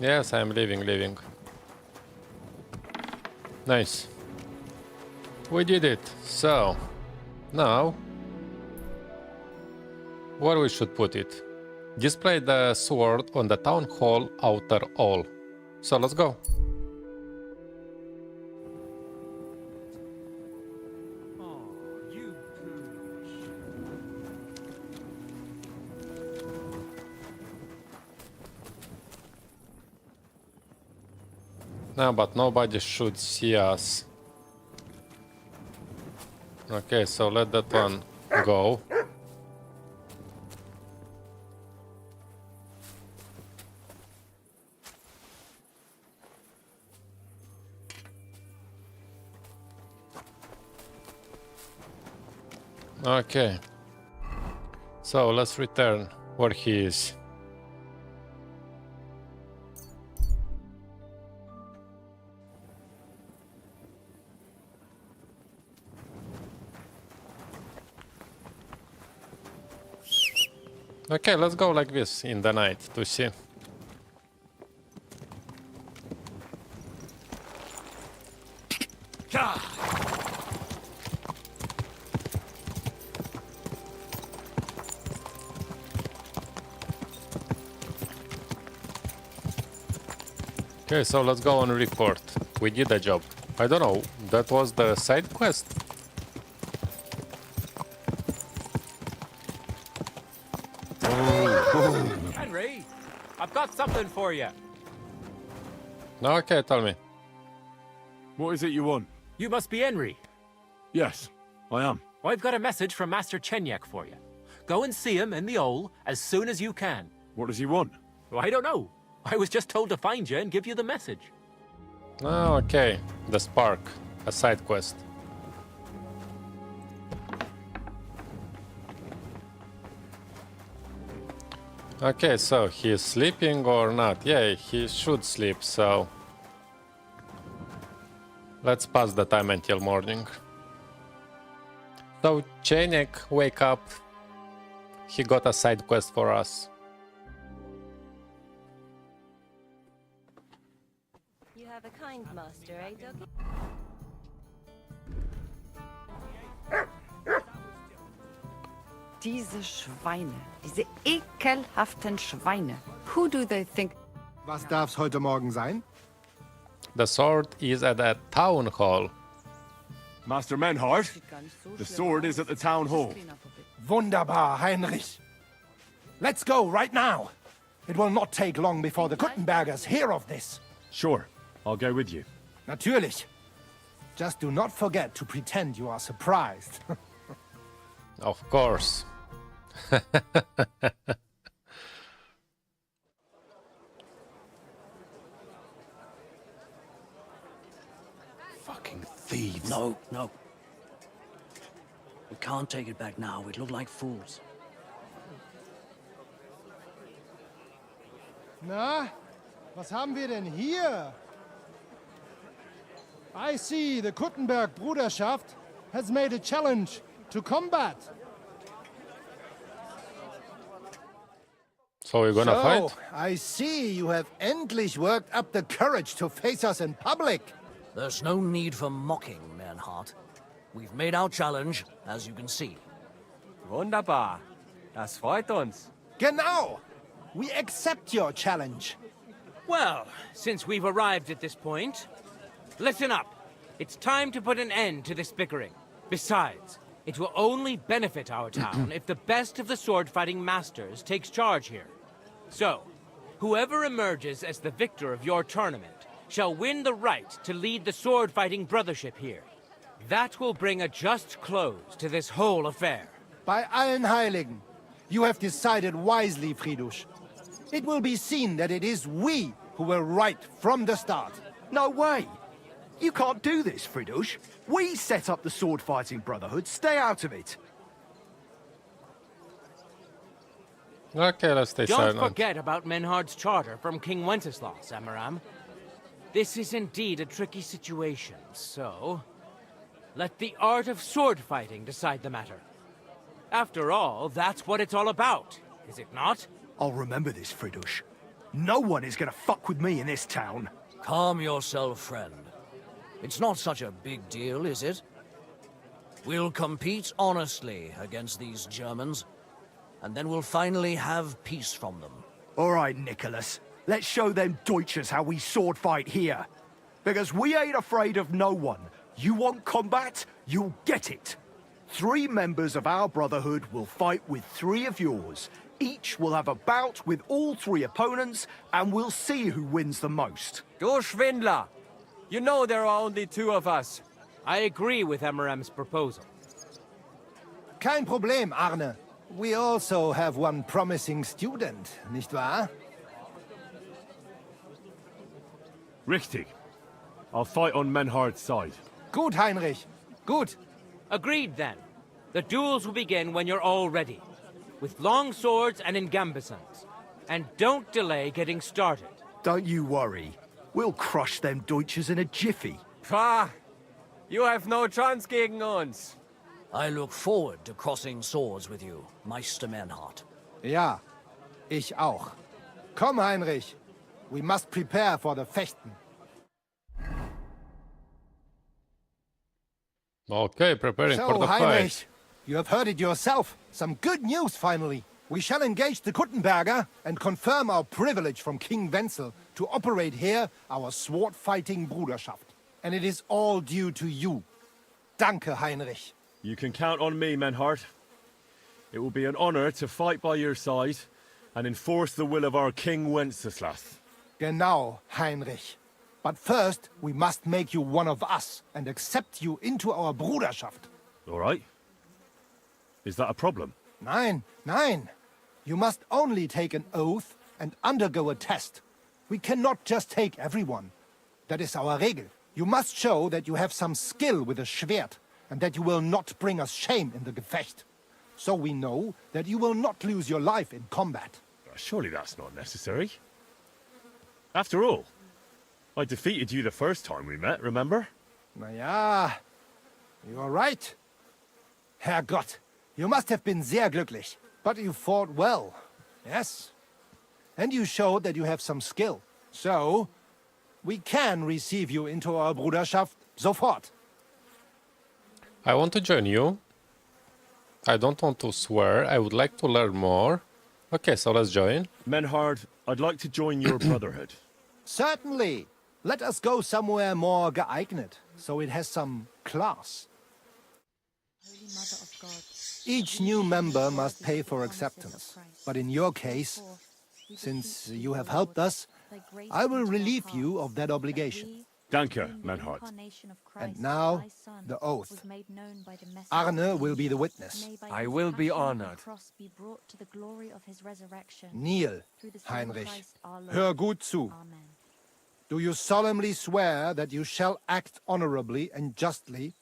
Yes, I'm leaving. Nice. We did it. So, now, where we should put it? Display the sword on the town hall outer hall. So let's go. No, but nobody should see us. Okay, so let that one go. Okay. So let's return where he is. Okay, let's go like this in the night to see. Okay, so let's go and report. We did a job. I don't know, that was the side quest? Henry, I've got something for you. Okay, tell me. What is it you want? You must be Henry. Yes, I am. Well, I've got a message from Master Chenyek for you. Go and see him in the Ole as soon as you can. What does he want? Well, I don't know. I was just told to find you and give you the message. Oh, okay. The Spark. A side quest. Okay, so he's sleeping or not? Yeah, he should sleep, so... Let's pass the time until morning. So, Chenyek, wake up. He got a side quest for us. You have a kind master, eh, Doggy? Diese Schweine, diese ekelhaften Schweine. Who do they think? Was darf's heute Morgen sein? The sword is at the town hall. Master Menhart, the sword is at the town hall. Wunderbar, Heinrich. Let's go right now. It will not take long before the Kuttenbergers hear of this. Sure, I'll go with you. Natürlich. Just do not forget to pretend you are surprised. Of course. Fucking thieves. No, no. We can't take it back now. We'd look like fools. Na, was haben wir denn hier? I see the Kuttenberg Bruderschaft has made a challenge to combat. So we're gonna fight? I see you have endlich worked up the courage to face us in public. There's no need for mocking, Menhart. We've made our challenge, as you can see. Wunderbar. Das freut uns. Genau. We accept your challenge. Well, since we've arrived at this point, listen up. It's time to put an end to this bickering. Besides, it will only benefit our town if the best of the sword-fighting masters takes charge here. So, whoever emerges as the victor of your tournament shall win the right to lead the sword-fighting brothership here. That will bring a just close to this whole affair. Bei allen Heiligen, you have decided wisely, Fridush. It will be seen that it is we who were right from the start. No way! You can't do this, Fridush. We set up the sword-fighting brotherhood. Stay out of it. Okay, let's stay Don't silent. forget about Menhard's charter from King Wenceslas, Amaram. This is indeed a tricky situation, so... let the art of sword fighting decide the matter. After all, that's what it's all about, is it not? I'll remember this, Fridush. No one is gonna fuck with me in this town. Calm yourself, friend. It's not such a big deal, is it? We'll compete honestly against these Germans, and then we'll finally have peace from them. All right, Nicholas. Let's show them Deutschers how we sword fight here. Because we ain't afraid of no one. You want combat? You'll get it. 3 members of our brotherhood will fight with 3 of yours. Each will have a bout with all 3 opponents, and we'll see who wins the most. Du Schwindler! You know there are only two of us. I agree with MRM's proposal. Kein Problem, Arne. We also have one promising student, nicht wahr? Richtig. I'll fight on Menhard's side. Gut, Heinrich. Gut. Agreed, then. The duels will begin when you're all ready. With long swords and in gambesons. And don't delay getting started. Don't you worry. We'll crush them Deutsches in a jiffy. Pah! You have no chance gegen uns. I look forward to crossing swords with you, Meister Menhard. Ja, ich auch. Komm, Heinrich. We must prepare for the Fechten. Okay, preparing for the Heinrich, fight. you have heard it yourself. Some good news, finally. We shall engage the Kuttenberger and confirm our privilege from King Wenzel to operate here our sword-fighting Bruderschaft. And it is all due to you. Danke, Heinrich. You can count on me, Menhard. It will be an honor to fight by your side and enforce the will of our King Wenceslas. Genau, Heinrich. But first, we must make you one of us and accept you into our Bruderschaft. All right. Is that a problem? Nein, nein. You must only take an oath and undergo a test. We cannot just take everyone. That is our Regel. You must show that you have some skill with a Schwert and that you will not bring us shame in the Gefecht. So we know that you will not lose your life in combat. Surely that's not necessary. After all, I defeated you the first time we met, remember? Na ja, you are right. Herrgott, you must have been sehr glücklich. But you fought well, yes? And you showed that you have some skill. So, we can receive you into our Bruderschaft sofort. I want to join you. I don't want to swear. I would like to learn more. Okay, so let's join. Menhard, I'd like to join your Brotherhood. Certainly. Let us go somewhere more geeignet, so it has some class. Holy Mother of God. Each new member must pay for acceptance. But in your case, since you have helped us, I will relieve you of that obligation. Danke, Menhard. And now, the oath. Arne will be the witness. I will be honored. Kneel, Heinrich. Hör gut zu. Do you solemnly swear that you shall act honorably and justly,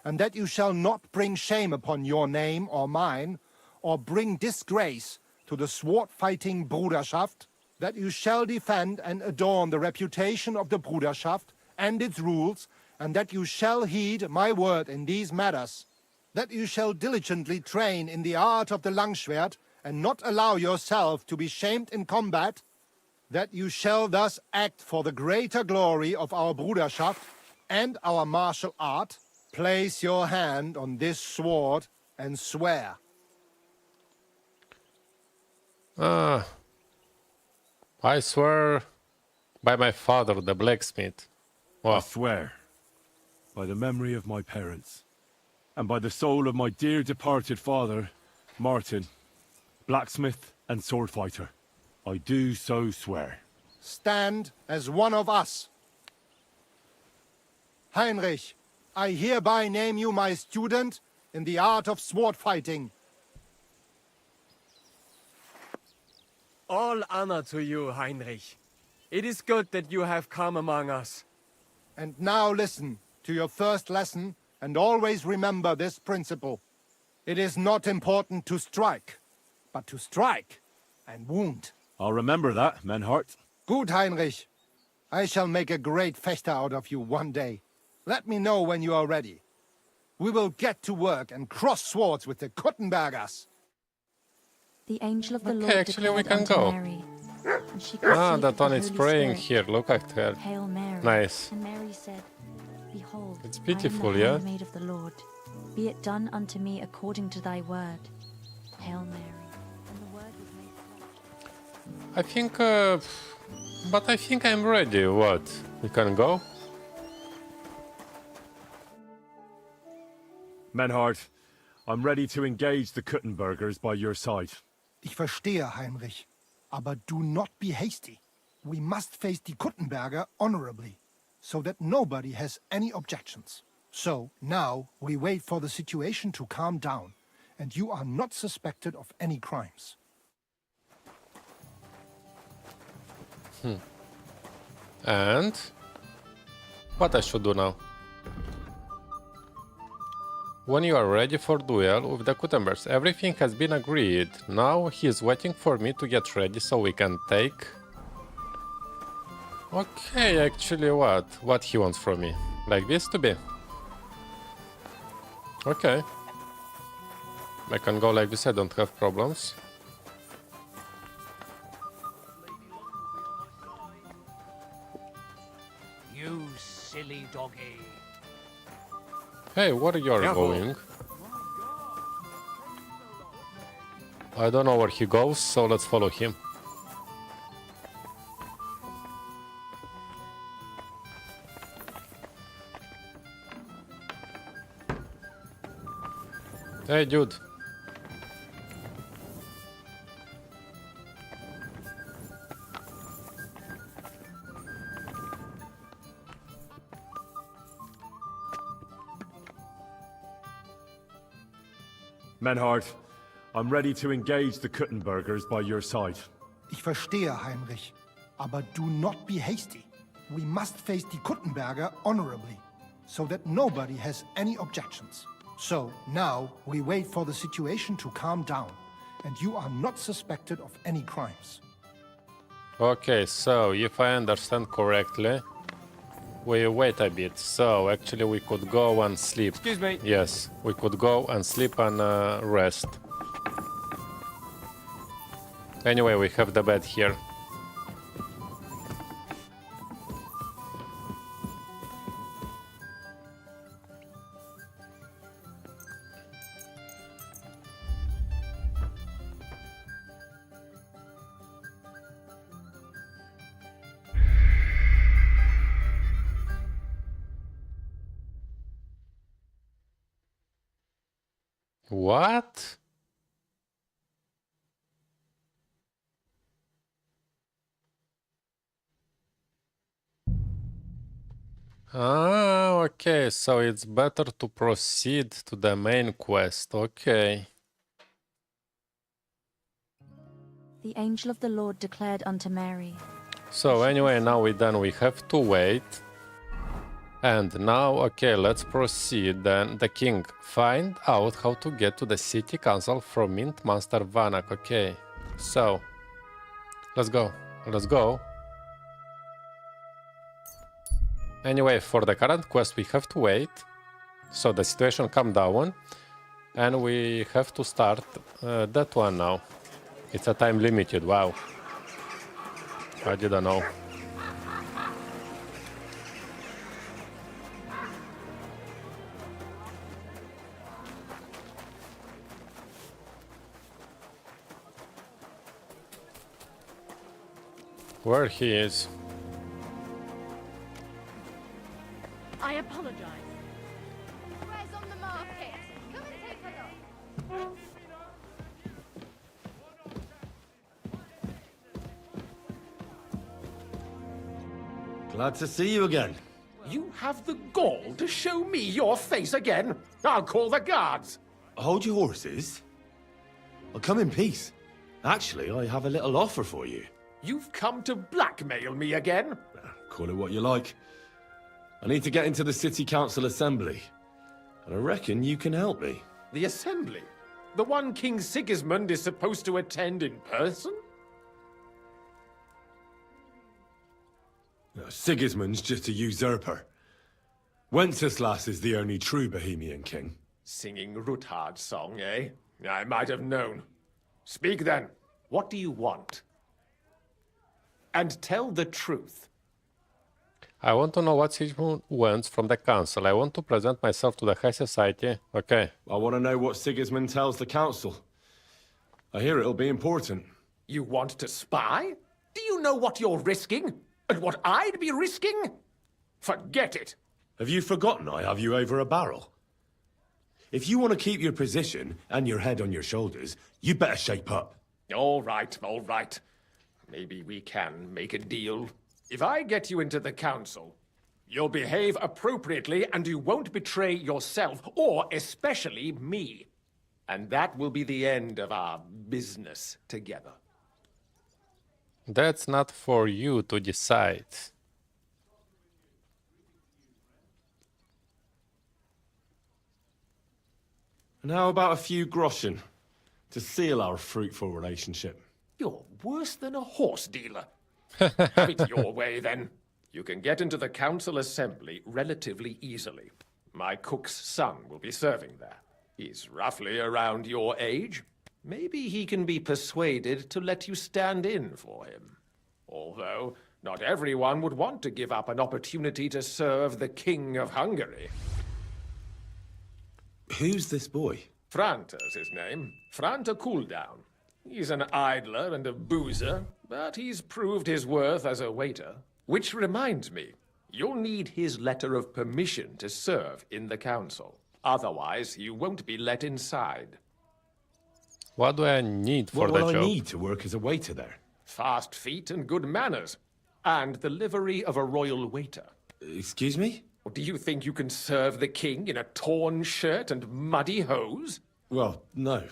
and that you shall not bring shame upon your name or mine, or bring disgrace to the sword-fighting Bruderschaft, that you shall defend and adorn the reputation of the Bruderschaft and its rules, and that you shall heed my word in these matters, that you shall diligently train in the art of the Langschwert, and not allow yourself to be shamed in combat, that you shall thus act for the greater glory of our Bruderschaft and our martial art. Place your hand on this sword and swear. I swear by my father, the blacksmith. I swear by the memory of my parents, and by the soul of my dear departed father, Martin, blacksmith and sword fighter. I do so swear. Stand as one of us. Heinrich, I hereby name you my student in the art of sword fighting. All honor to you, Heinrich. It is good that you have come among us. And now listen to your first lesson and always remember this principle. It is not important to strike, but to strike and wound. I'll remember that, Menhard. Gut, Heinrich. I shall make a great Fechter out of you one day. Let me know when you are ready. We will get to work and cross swords with the Kuttenbergers. The angel of the Okay, Lord actually we declared can unto go. Mary, and she conceived that of the one is Holy praying Spirit. here. Look at her. Hail Mary. Nice. And Mary said, Behold, It's I beautiful, am the yeah? handmaid of the Lord. Be it done unto me according to thy word. Hail Mary. And the word was made flesh. I think, but I think I'm ready. What? We can go? Menhard, I'm ready to engage the Kuttenbergers by your side. Ich verstehe, Heinrich. Aber do not be hasty. We must face the Kuttenberger honorably. so that nobody has any objections. So now we wait for the situation to calm down, and you are not suspected of any crimes. And what I should do now? When you are ready for duel with the Kuttenbergs, everything has been agreed. Now he is waiting for me to get ready so we can take... Okay, actually what he wants from me? Like this to be? Okay. I can go like this, I don't have problems. You silly doggy. Hey, where you're going? I don't know where he goes, so let's follow him. Hey, dude. Menhard, I'm ready to engage the Kuttenbergers by your side. Ich verstehe, Heinrich, aber do not be hasty. We must face die Kuttenberger honorably, so that nobody has any objections. So now we wait for the situation to calm down, and you are not suspected of any crimes. Okay, so if I understand correctly, we wait a bit. So actually we could go and sleep. Excuse me. Yes, we could go and sleep and rest. Anyway, we have the bed here. What? Ah, okay, so it's better to proceed to the main quest, okay. The angel of the Lord declared unto Mary. So anyway, now we're done, we have to wait. And now, okay, let's proceed. Then the king, find out how to get to the city council from Mint Master Vanak. Okay, so let's go. Let's go. Anyway, for the current quest, we have to wait. So the situation calm down, and we have to start that one now. It's a time limited. Wow, I didn't know. Where he is? I apologize. Where's on the market? Come and take a look. Glad to see you again. You have the gall to show me your face again? I'll call the guards. Hold your horses. I'll come in peace. Actually, I have a little offer for you. You've come to blackmail me again? Call it what you like. I need to get into the City Council Assembly, and I reckon you can help me. The Assembly? The one King Sigismund is supposed to attend in person? No, Sigismund's just a usurper. Wenceslas is the only true Bohemian king. Singing Ruthard's song, eh? I might have known. Speak then. What do you want? And tell the truth. I want to know what Sigismund wants from the council. I want to present myself to the high society. Okay. I want to know what Sigismund tells the council. I hear it'll be important. You want to spy? Do you know what you're risking? And what I'd be risking? Forget it. Have you forgotten I have you over a barrel? If you want to keep your position and your head on your shoulders, you better shape up. All right, all right. Maybe we can make a deal. If I get you into the council, You'll behave appropriately and you won't betray yourself, or especially me. And that will be the end of our business together. That's not for you to decide. And how about a few groschen to seal our fruitful relationship? You're worse than a horse dealer. Have it your way, then. You can get into the council assembly relatively easily. My cook's son will be serving there. He's roughly around your age. Maybe he can be persuaded to let you stand in for him. Although, not everyone would want to give up an opportunity to serve the King of Hungary. Who's this boy? Franta's his name. Franta Cooldown. He's an idler and a boozer, but he's proved his worth as a waiter. Which reminds me, you'll need his letter of permission to serve in the council. Otherwise, you won't be let inside. What do I need for what the will job? I need to work as a waiter there? Fast feet and good manners. And the livery of a royal waiter. Excuse me? Do you think you can serve the king in a torn shirt and muddy hose? Well, no.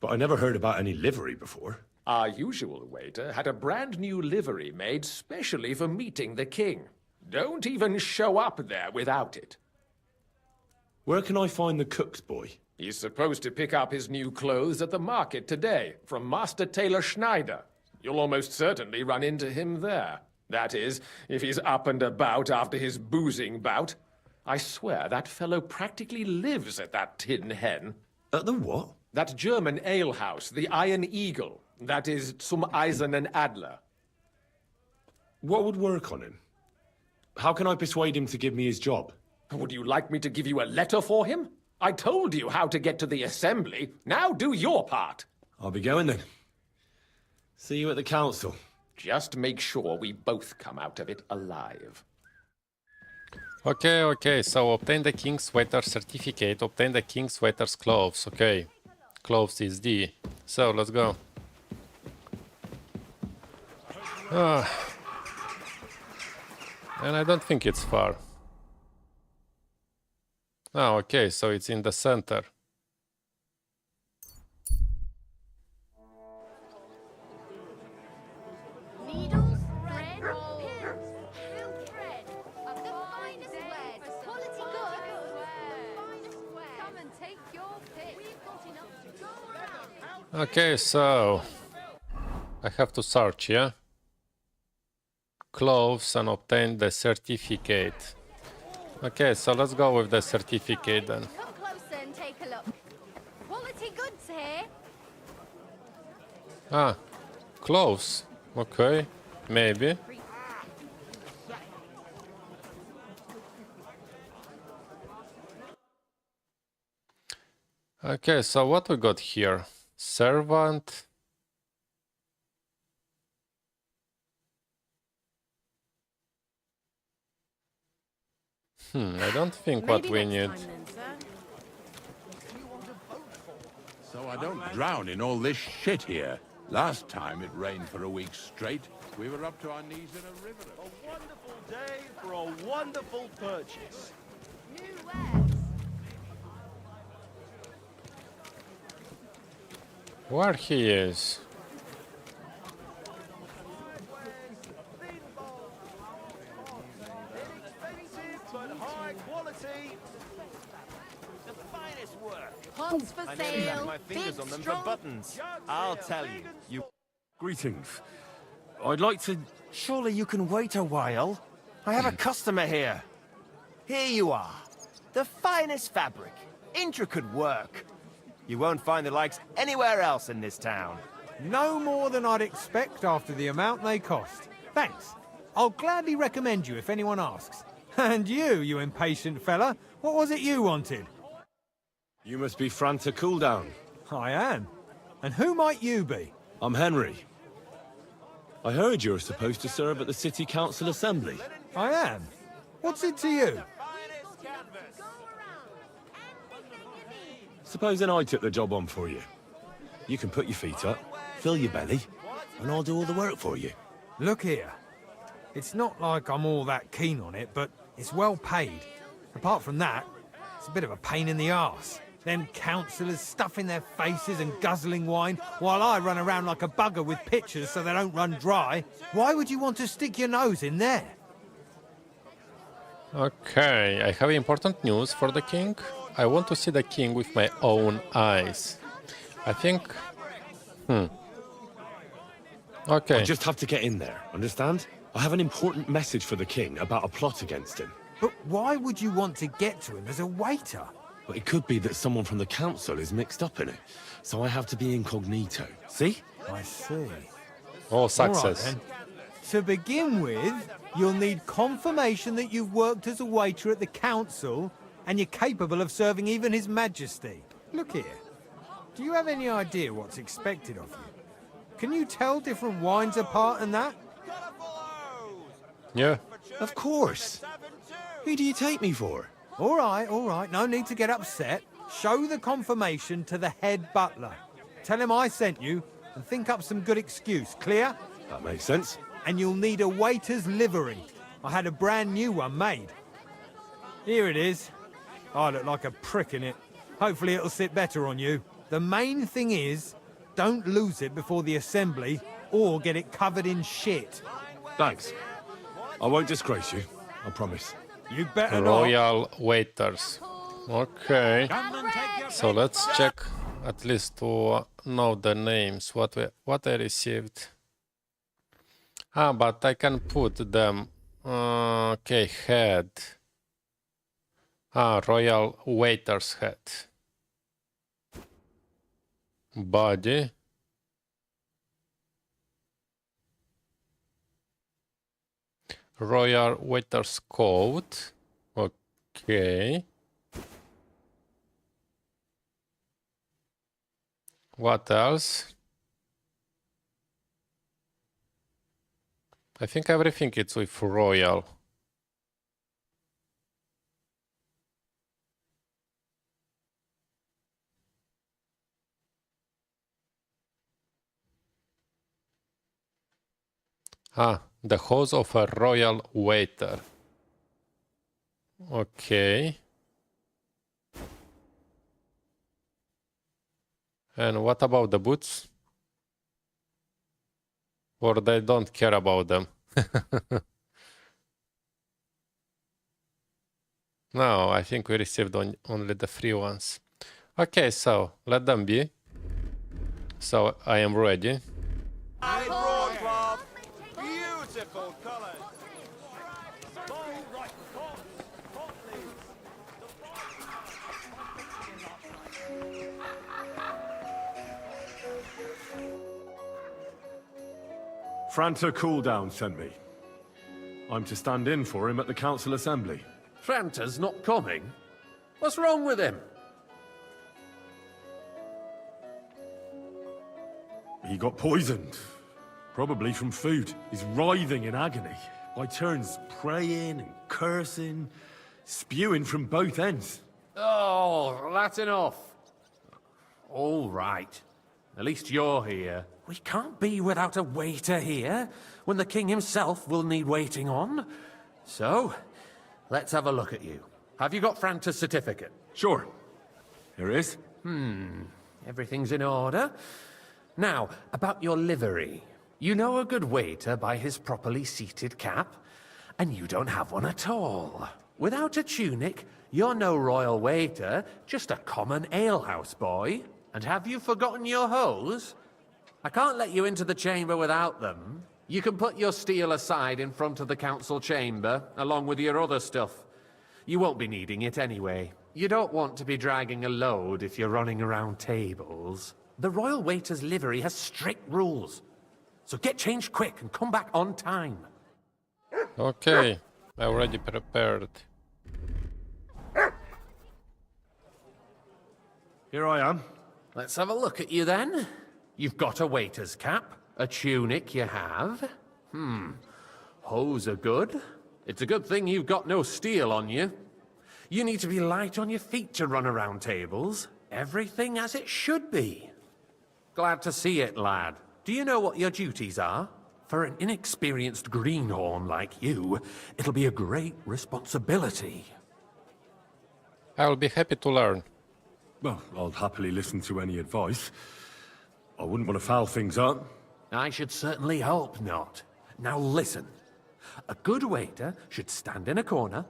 But I never heard about any livery before. Our usual waiter had a brand new livery made specially for meeting the king. Don't even show up there without it. Where can I find the cook's boy? He's supposed to pick up his new clothes at the market today from Master Tailor Schneider. You'll almost certainly run into him there. That is, if he's up and about after his boozing bout. I swear that fellow practically lives at that Tin Hen. At the what? That German alehouse, the Iron Eagle. That is Zum Eisernen Adler. What would work on him? How can I persuade him to give me his job? Would you like me to give you a letter for him? I told you how to get to the assembly. Now do your part. I'll be going then. See you at the council. Just make sure we both come out of it alive. Okay, so obtain the King's Waiter certificate, obtain the King's Waiter's clothes. Okay, clothes is D. So let's go. And I don't think it's far. Oh, okay, so it's in the center. Needles, thread, pins, hand thread. The finest wares, quality good. Come and take your pick. We've got enough to go around. Okay, so I have to search, yeah? Clothes and obtain the certificate. Okay, so let's go with the certificate then. Come closer and take a look. Quality goods here. Ah, clothes. Okay, maybe. Okay, so what we got here? Servant. I don't think what we need. So I don't drown in all this shit here. Last time it rained for a week straight. We were up to our knees in a river. A wonderful day for a wonderful purchase. New wares. Where he is? But high quality. The finest work. Pots for I nearly sale. left my fingers Big, on them strong. for buttons. I'll tell you. You. Greetings. I'd like to... Surely you can wait a while. I have a customer here. Here you are. The finest fabric. Intricate work. You won't find the likes anywhere else in this town. No more than I'd expect after the amount they cost. Thanks. I'll gladly recommend you if anyone asks. And you impatient fella, what was it you wanted? You must be Franta Cooldown. I am. And who might you be? I'm Henry. I heard you're supposed to serve at the City Council Assembly. I am. What's it to you? Supposing I took the job on for you. You can put your feet up, fill your belly, and I'll do all the work for you. Look here. It's not like I'm all that keen on it, but it's well paid. Apart from that, it's a bit of a pain in the arse. Them councillors stuffing their faces and guzzling wine, while I run around like a bugger with pitchers so they don't run dry. Why would you want to stick your nose in there? Okay, I have important news for the king. I want to see the king with my own eyes. I think... Okay. I just have to get in there, understand? I have an important message for the king about a plot against him. But why would you want to get to him as a waiter? Well, it could be that someone from the council is mixed up in it, so I have to be incognito. See? I see. All success. All right, then. To begin with, you'll need confirmation that you've worked as a waiter at the council and you're capable of serving even His Majesty. Look here. Do you have any idea what's expected of you? Can you tell different wines apart and that? Yeah. Of course. Who do you take me for? All right. No need to get upset. Show the confirmation to the head butler. Tell him I sent you and think up some good excuse. Clear? That makes sense. And you'll need a waiter's livery. I had a brand new one made. Here it is. I look like a prick in it. Hopefully it'll sit better on you. The main thing is, don't lose it before the assembly or get it covered in shit. Thanks. I won't disgrace you, I promise. You better Royal waiters. Okay. So let's check at least to know the names. What I received. But I can put them. Okay, head. Royal waiter's head. Body. Royal waiter's coat. Okay. What else? I think everything is with royal. The hose of a royal waiter. Okay. And what about the boots? Or they don't care about them? No, I think we received only the free ones. Okay, so let them be. So I am ready. Beautiful colors. Franta Cooldown sent me. I'm to stand in for him at the council assembly. Franta's not coming? What's wrong with him? He got poisoned. Probably from food. He's writhing in agony. By turns praying and cursing, spewing from both ends. Oh, that's enough. All right. At least you're here. We can't be without a waiter here, when the king himself will need waiting on. So, let's have a look at you. Have you got Franta's certificate? Sure. Here it is. Everything's in order. Now, about your livery. You know a good waiter by his properly seated cap, and you don't have one at all. Without a tunic, you're no royal waiter, just a common alehouse boy. And have you forgotten your hose? I can't let you into the chamber without them. You can put your steel aside in front of the council chamber, along with your other stuff. You won't be needing it anyway. You don't want to be dragging a load if you're running around tables. The royal waiter's livery has strict rules. So get changed quick and come back on time. Okay, I already prepared. Here I am. Let's have a look at you then. You've got a waiter's cap, a tunic you have. Hose are good. It's a good thing you've got no steel on you. You need to be light on your feet to run around tables. Everything as it should be. Glad to see it, lad. Do you know what your duties are? For an inexperienced greenhorn like you, it'll be a great responsibility. I'll be happy to learn. Well, I'll happily listen to any advice. I wouldn't want to foul things up. I should certainly hope not. Now listen. A good waiter should stand in a corner,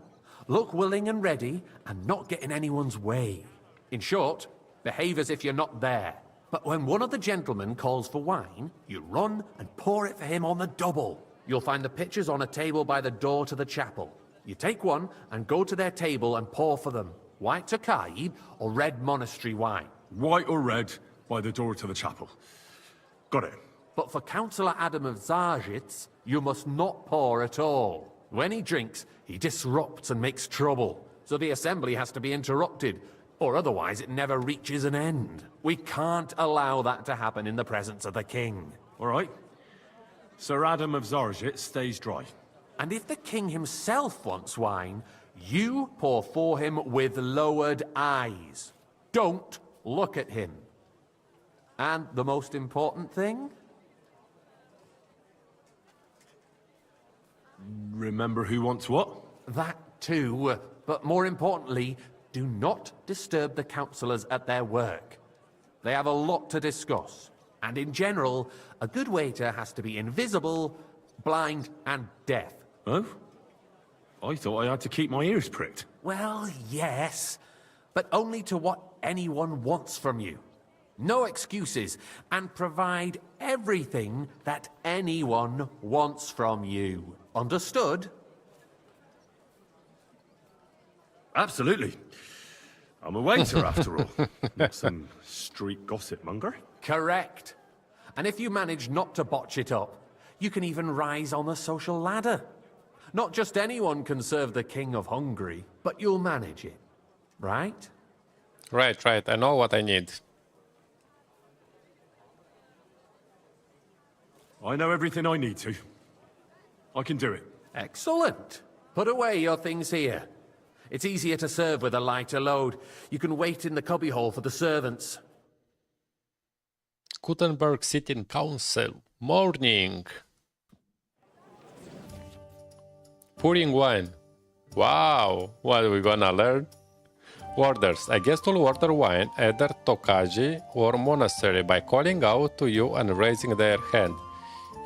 look willing and ready, and not get in anyone's way. In short, behave as if you're not there. But when one of the gentlemen calls for wine, you run and pour it for him on the double. You'll find the pitchers on a table by the door to the chapel. You take one and go to their table and pour for them. White Tokai or red monastery wine. White or red by the door to the chapel. Got it. But for Councillor Adam of Zarzhitz, you must not pour at all. When he drinks, he disrupts and makes trouble. So the assembly has to be interrupted, or otherwise it never reaches an end. We can't allow that to happen in the presence of the king. All right. Sir Adam of Zarzhitz stays dry. And if the king himself wants wine, you pour for him with lowered eyes. Don't look at him. And the most important thing? Remember who wants what? That too, but more importantly, do not disturb the councillors at their work. They have a lot to discuss. And in general, a good waiter has to be invisible, blind, and deaf. Oh? I thought I had to keep my ears pricked. Well, yes, but only to what anyone wants from you. No excuses, and provide everything that anyone wants from you. Understood? Absolutely. I'm a waiter, after all. Not some street gossip monger. Correct. And if you manage not to botch it up, you can even rise on the social ladder. Not just anyone can serve the King of Hungary, but you'll manage it. Right? Right. I know what I need. I know everything I need to. I can do it. Excellent. Put away your things here. It's easier to serve with a lighter load. You can wait in the cubbyhole for the servants. Kuttenberg City Council. Morning. Pouring wine. Wow, what are we gonna learn? Orders. A guest will order wine, either Tokaji or monastery, by calling out to you and raising their hand.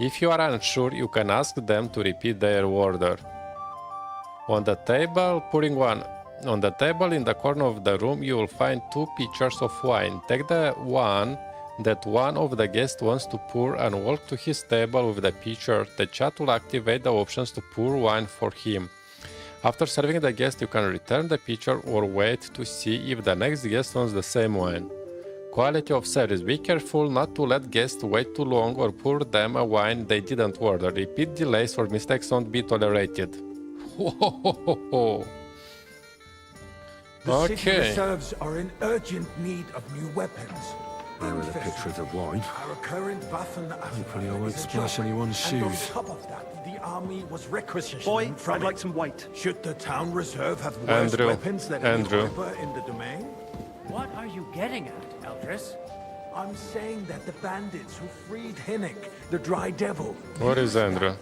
If you are unsure, you can ask them to repeat their order. On the table, pouring wine. On the table in the corner of the room, you will find 2 pitchers of wine. Take the one that one of the guests wants to pour and walk to his table with the pitcher. The chat will activate the options to pour wine for him. After serving the guest, you can return the pitcher or wait to see if the next guest wants the same wine. Quality of service. Be careful not to let guests wait too long or pour them a wine they didn't order. Repeat delays or mistakes won't be tolerated. The city reserves are in urgent need of new weapons. There are the pictures of wine. Our current Waffen Hopefully I won't splash anyone's shoes. And on top of that, the army was requisitioned. Boy, I'd like some white. Should the town reserve have worse weapons than any Leipa in the domain? What are you getting at, Eldris? I'm saying that the bandits who freed Chenyek, the Dry Devil. What is Andrew?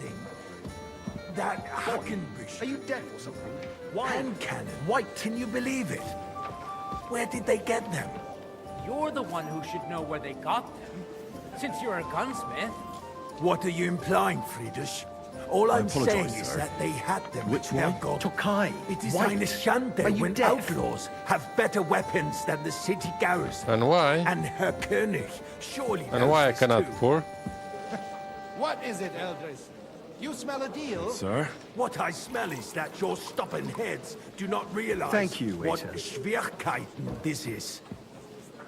That Hackenbush. Are you deaf or something? Hand cannon. White, can you believe it? Where did they get them? You're the one who should know where they got them, since you're a gunsmith. What are you implying, Friedrich? All I'm saying is that they had them. Which one? Tokai. It is eine Schande when outlaws have better weapons than the city garrison. And why? And Herr König, surely. And why I cannot pour? What is it, Eldris? You smell a deal? Sir? What I smell is that your stubborn heads do not realize Thank you, what Schwierigkeiten this is.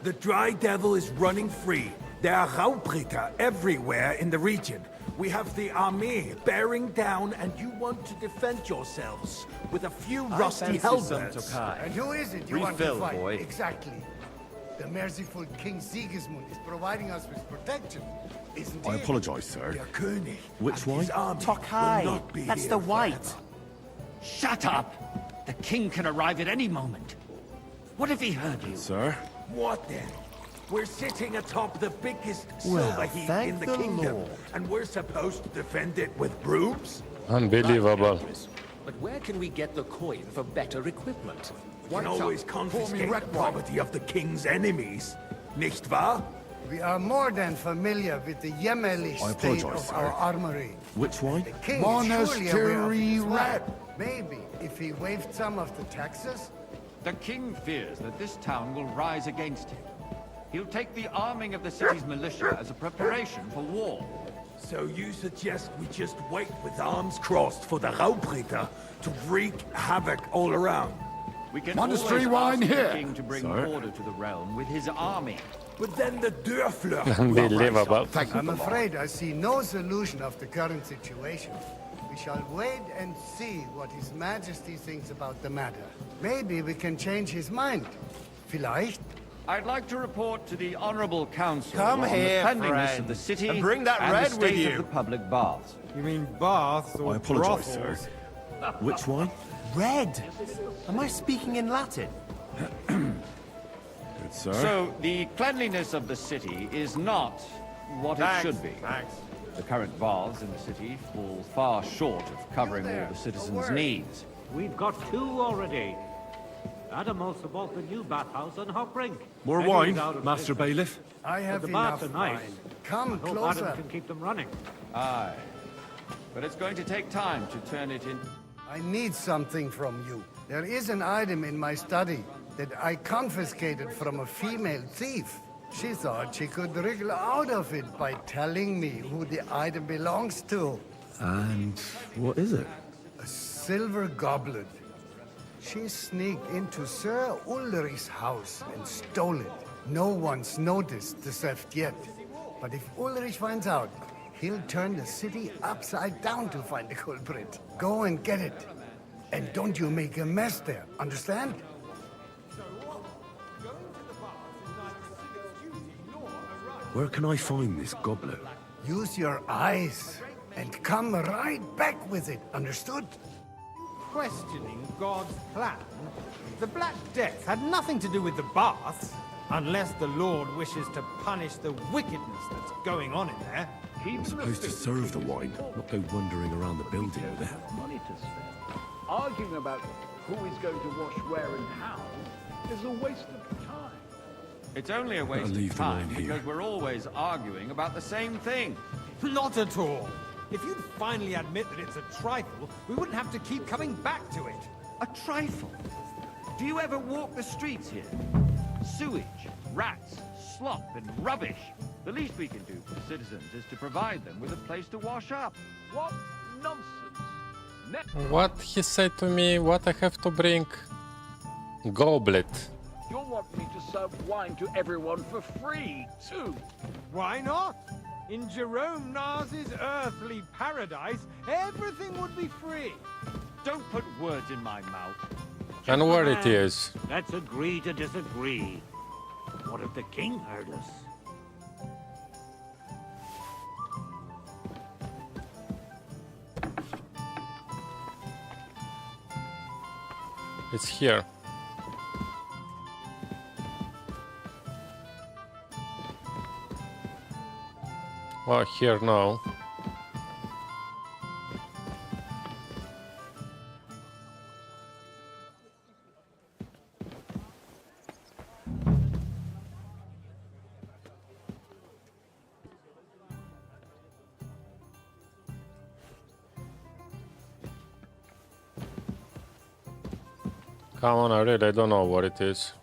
The Dry Devil is running free. There are Raubritter everywhere in the region. We have the army bearing down, and you want to defend yourselves with a few rusty halberds. And who is it you want to fight? Exactly. The merciful King Sigismund is providing us with protection, isn't he? I apologize, sir. Der König Which and his one? army Tokai. will not be That's here the white. forever. Shut up! The king can arrive at any moment. What if he heard you? Sir? What then? We're sitting atop the biggest Well, silver heap thank in the the kingdom, Lord. and we're supposed to defend it with brooms? Unbelievable. But where can we get the coin for better equipment? We can always confiscate the property of the king's enemies, nicht wahr? We are more than familiar with the Yemeli I state apologize, of sir. our armory. Which wine? The king is surely aware of Monastery this rat. land. Maybe if he waived some of the taxes. The king fears that this town will rise against him. He'll take the arming of the city's militia as a preparation for war. So you suggest we just wait with arms crossed for the Raubritter to wreak havoc all around? We can Monastery always wine ask the here. king to bring Sir? order to the realm with his army. But then the Dörfler... Unbelievable. I'm afraid I see no solution of the current situation. We shall wait and see what His Majesty thinks about the matter. Maybe we can change his mind. Vielleicht? I'd like to report to the Honorable Council Come on here, the cleanliness friend, of the city and bring that and red the with state you. of the public baths. You mean baths or I apologize, sir. brothels? Which wine? Red. Am I speaking in Latin? Good, sir. So, the cleanliness of the city is not what it should be. Thanks. The current baths in the city fall far short of covering all the citizens' needs. We've got 2 already. Adam also bought the new bathhouse on Hopbrink. More Maybe wine, he's out of Master business. Bailiff? I have But the enough baths are nice. wine. Come I hope closer. Adam can keep them running. Aye. But it's going to take time to turn it in. I need something from you. There is an item in my study that I confiscated from a female thief. She thought she could wriggle out of it by telling me who the item belongs to. And what is it? A silver goblet. She sneaked into Sir Ulrich's house and stole it. No one's noticed the theft yet. But if Ulrich finds out, he'll turn the city upside down to find the culprit. Go and get it. And don't you make a mess there, understand? Where can I find this goblet? Use your eyes and come right back with it, understood? Questioning God's plan? The Black Death had nothing to do with the baths, unless the Lord wishes to punish the wickedness that's going on in there. I'm supposed to serve the wine, not go wandering around the building with it. Money to spend. Arguing about who is going to wash where and how is a waste of time. It's only a waste leave of the time wine here. because we're always arguing about the same thing. Not at all. If you'd finally admit that it's a trifle, we wouldn't have to keep coming back to it. A trifle? Do you ever walk the streets here? Sewage, rats, slop, and rubbish. The least we can do for the citizens is to provide them with a place to wash up. What nonsense! What he said to me, what I have to bring? Goblet. You want me to serve wine to everyone for free, too? Why not? In Jerome Nas's earthly paradise, everything would be free. Don't put words in my mouth. And where it is? Let's agree to disagree. What if the king heard us? It's here. Oh, here now. Come on, I really don't know what it is.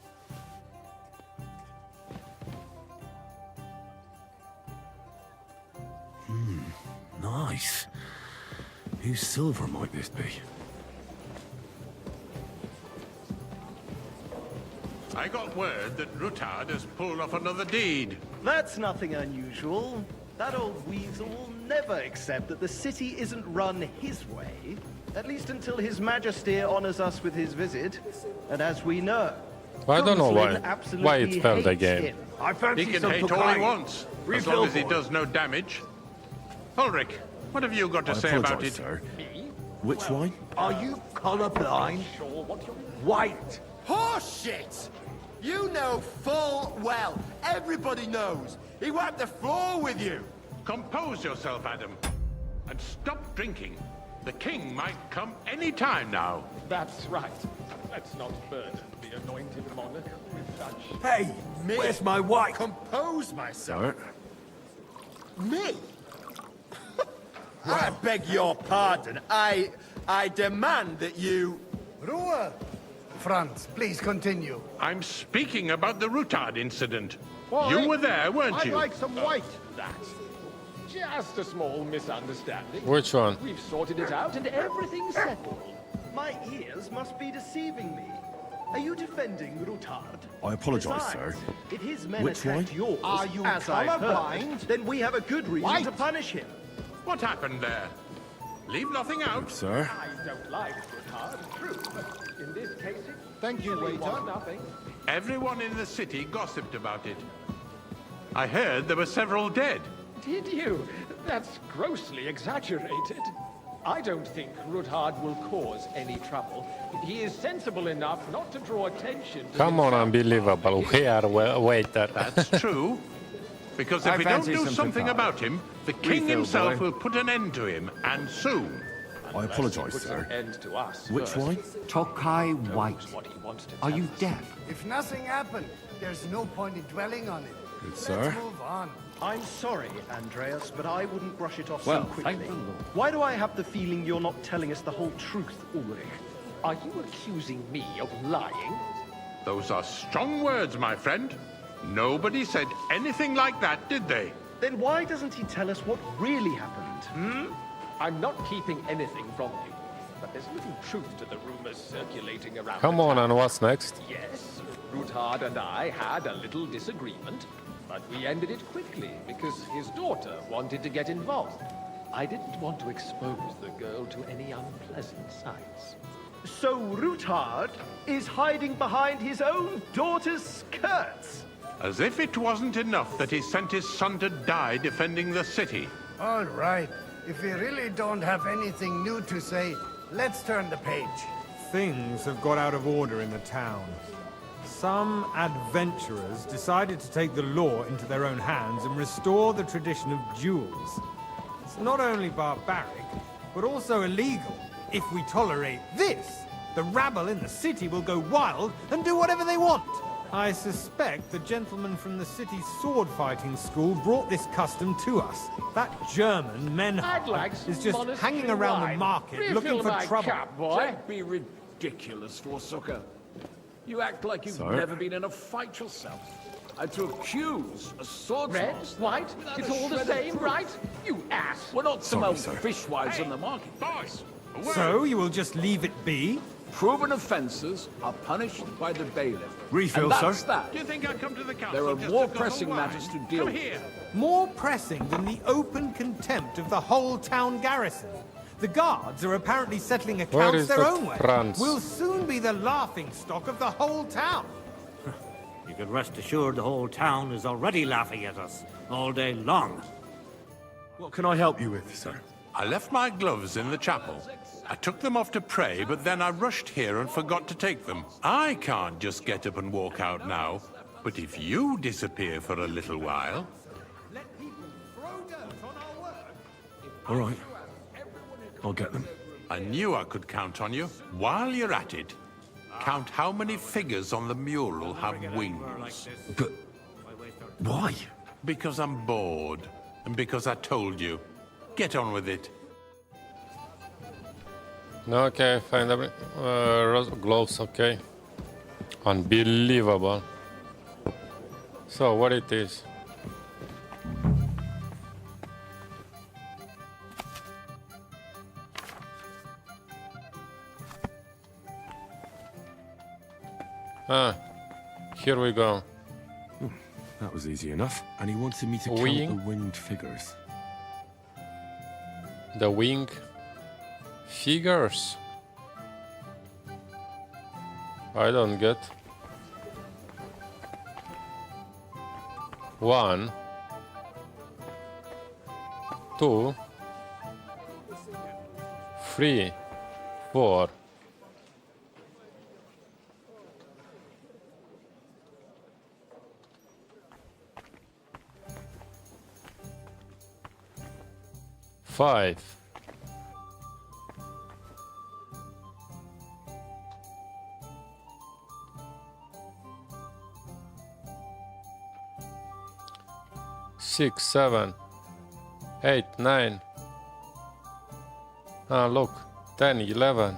Nice. Whose silver might this be? I got word that Rutard has pulled off another deed. That's nothing unusual. That old weasel will never accept that the city isn't run his way, at least until His Majesty honors us with his visit. And as we know, I don't know Consulin why absolutely it failed hates again. him. I fancy He can some hate all he Tokai. wants, as Refill long as he boy. does no damage. Ulrich, what have you got to I say about apologize, it? sir. Which wine? Are you colorblind? White. Horseshit! You know full well. Everybody knows. He wiped the floor with you. Compose yourself, Adam. And stop drinking. The king might come any time now. That's right. Let's not burden the anointed monarch with such... Hey, where's my wife? Compose myself. Me? I beg your pardon. I demand that you... Ruhe! Franz, please continue. I'm speaking about the Rutard incident. Why? You were there, weren't I'd you? like some white. That's just a small misunderstanding. Which one? We've sorted it out and everything's settled. My ears must be deceiving me. Are you defending Rutard? I apologize, Besides, sir. if his men Which attacked one? yours, Are you as I heard, colorblind? then we have a good reason to punish him. What happened there? Leave nothing out. Sir? I don't like Rutard, true, but in this case it Thank you, really waiter. was nothing. Everyone in the city gossiped about it. I heard there were several dead. Did you? That's grossly exaggerated. I don't think Rutard will cause any trouble. He is sensible enough not to draw attention to Come on, himself. unbelievable. We are waiter. That's true. Because if we don't do something about him, the king himself will put an end to him, and soon. I apologize, Puts sir. an end to us Which first. wine? Tokai White. Knows what he wants to Are tell you us. deaf? If nothing happened, there's no point in dwelling on it. Good, Let's sir. move on. I'm sorry, Andreas, but I wouldn't brush it off Well, so quickly. thank the Lord. Why do I have the feeling you're not telling us the whole truth, Ulrich? Are you accusing me of lying? Those are strong words, my friend. Nobody said anything like that, did they? Then why doesn't he tell us what really happened? I'm not keeping anything from you, but there's little truth to the rumors circulating around. Come the on, town. and what's next? Yes, Rutard and I had a little disagreement, but we ended it quickly because his daughter wanted to get involved. I didn't want to expose the girl to any unpleasant sights. So Rutard is hiding behind his own daughter's skirts. As if it wasn't enough that he sent his son to die defending the city. All right. If we really don't have anything new to say, let's turn the page. Things have got out of order in the town. Some adventurers decided to take the law into their own hands and restore the tradition of duels. It's not only barbaric, but also illegal. If we tolerate this, the rabble in the city will go wild and do whatever they want. I suspect the gentleman from the city's sword-fighting school brought this custom to us. That German I'd like Menhard is some just monastery hanging around the wine. market Refill looking for my trouble. cup, boy. Don't be ridiculous, Forsooker. You act like you've Sir? never been in a fight yourself. And to accuse a swordsman... Red, white, it's all the same, right? You ass! We're not some Sorry, old sir. fishwives Hey, on the market. boys, away. So you will just leave it be? Proven offences are punished by the bailiff. Refill, and that's sir. that. Do you think I come to the council There are just more to pressing guzzle matters wine? to deal Come with. here. More pressing than the open contempt of the whole town garrison. The guards are apparently settling Where accounts is their that own way. Franz? We'll soon be the laughing stock of the whole town. You can rest assured the whole town is already laughing at us all day long. What can I help you with, sir? I left my gloves in the chapel. I took them off to pray, but then I rushed here and forgot to take them. I can't just get up and walk out now. But if you disappear for a little while... All right. I'll get them. I knew I could count on you. While you're at it, count how many figures on the mural have wings. But why? Because I'm bored, and because I told you. Get on with it. Okay, find every gloves. Okay, unbelievable. So what it is? Ah, here we go. That was easy enough. And he wanted me to Wing? count the winged figures. The wing figures. I don't get. 1, 2, 3, 4. 25. Six, 7, 8, 9. Ah, look, 10, 11,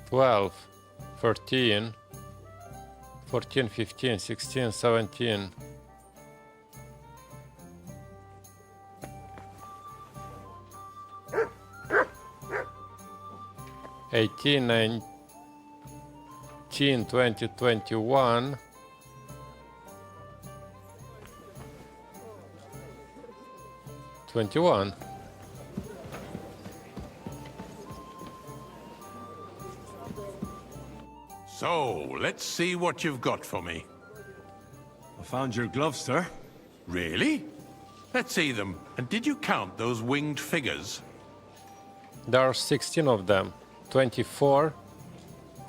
12, 13, 14, 15, 16, 17. 18, 19, 20, 21. 21. So, let's see what you've got for me. I found your gloves, sir. Really? Let's see them. And did you count those winged figures? There are 16 of them. 24,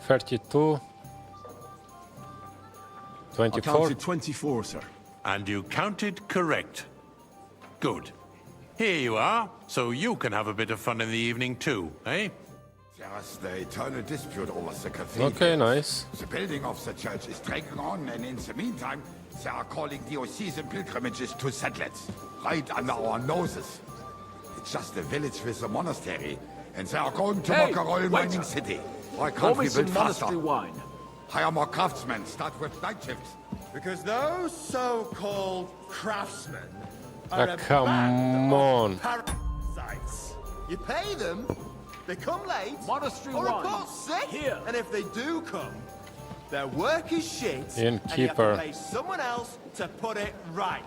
32, 24. I counted 24, sir. And you counted correct. Good. Here you are, so you can have a bit of fun in the evening too, eh? Just the eternal dispute over the cathedral. Okay, nice. The building of the church is dragging on, and in the meantime, they are calling diocesan pilgrimages to settlers, right under our noses. It's just a village with a monastery, and they are going to make a royal mining city. Why can't we build faster? Wine. Hire more craftsmen, start with night shifts. Because those so-called craftsmen are a Come band on. of parasites. You pay them, they come late, Monastery or wine. report sick, Here. and if they do come, their work is shit, Innkeeper. and you have to pay someone else to put it right.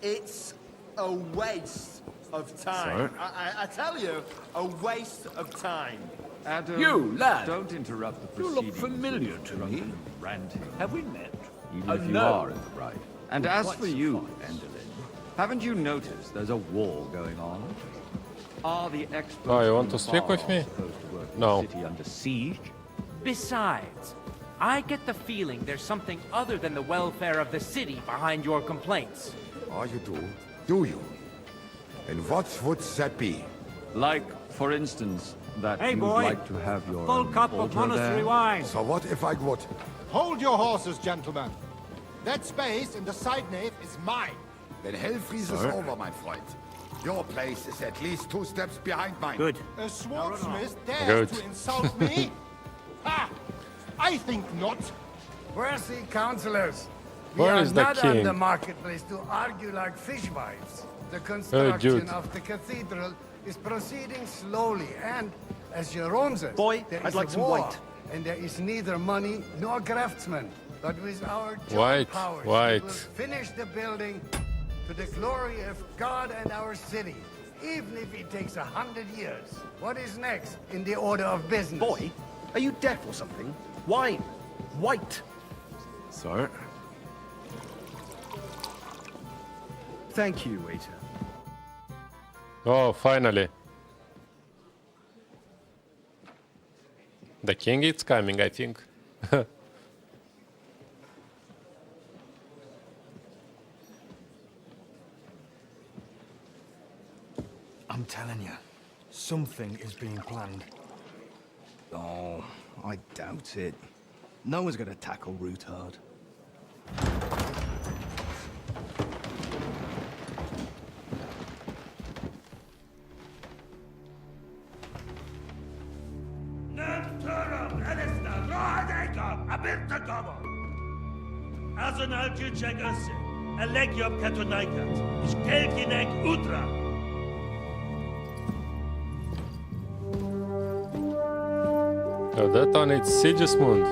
It's a waste of time. I tell you, a waste of time. Adam, You, lad. Don't interrupt the You look proceedings. familiar to me. Ranting. Have we met? Even if you no. are in the right. And as for you, Endelin, haven't you noticed there's a war going on? Are the experts Oh, you want from to speak far with off me? supposed to work in No. the city under siege? Besides, I get the feeling there's something other than the welfare of the city behind your complaints. Oh, you do? Do you? And what would that be? Like, for instance, that Hey, you'd boy. like to have your Full own cup of altar monastery there? wine. So what if I would? Hold your horses, gentlemen. That space in the side nave is mine. Then hell freezes over, my friend. Your place is at least 2 steps behind mine. Good. A swordsmith dares Good. to insult me? Ha! I think not. Worthy councillors, we Where are is the not on king? the marketplace to argue like fishwives. The construction Jude. of the cathedral is proceeding slowly, and as Jerome says, Boy, there I'd is like a some war, white. and there is neither money nor craftsmen. But with our joint White, powers, white. we will finish the building to the glory of God and our city, even if it takes 100 years. What is next in the order of business? Boy, are you deaf or something? Wine. White. Sir? Thank you, waiter. Oh, finally. The king is coming, I think. I'm telling you, something is being planned. Oh, I doubt it. No one's gonna tackle Rootard. Azonal Küçek Össe, Elegiop Katonaikat, Işkelkinek Utra. So that one it's Sigismund.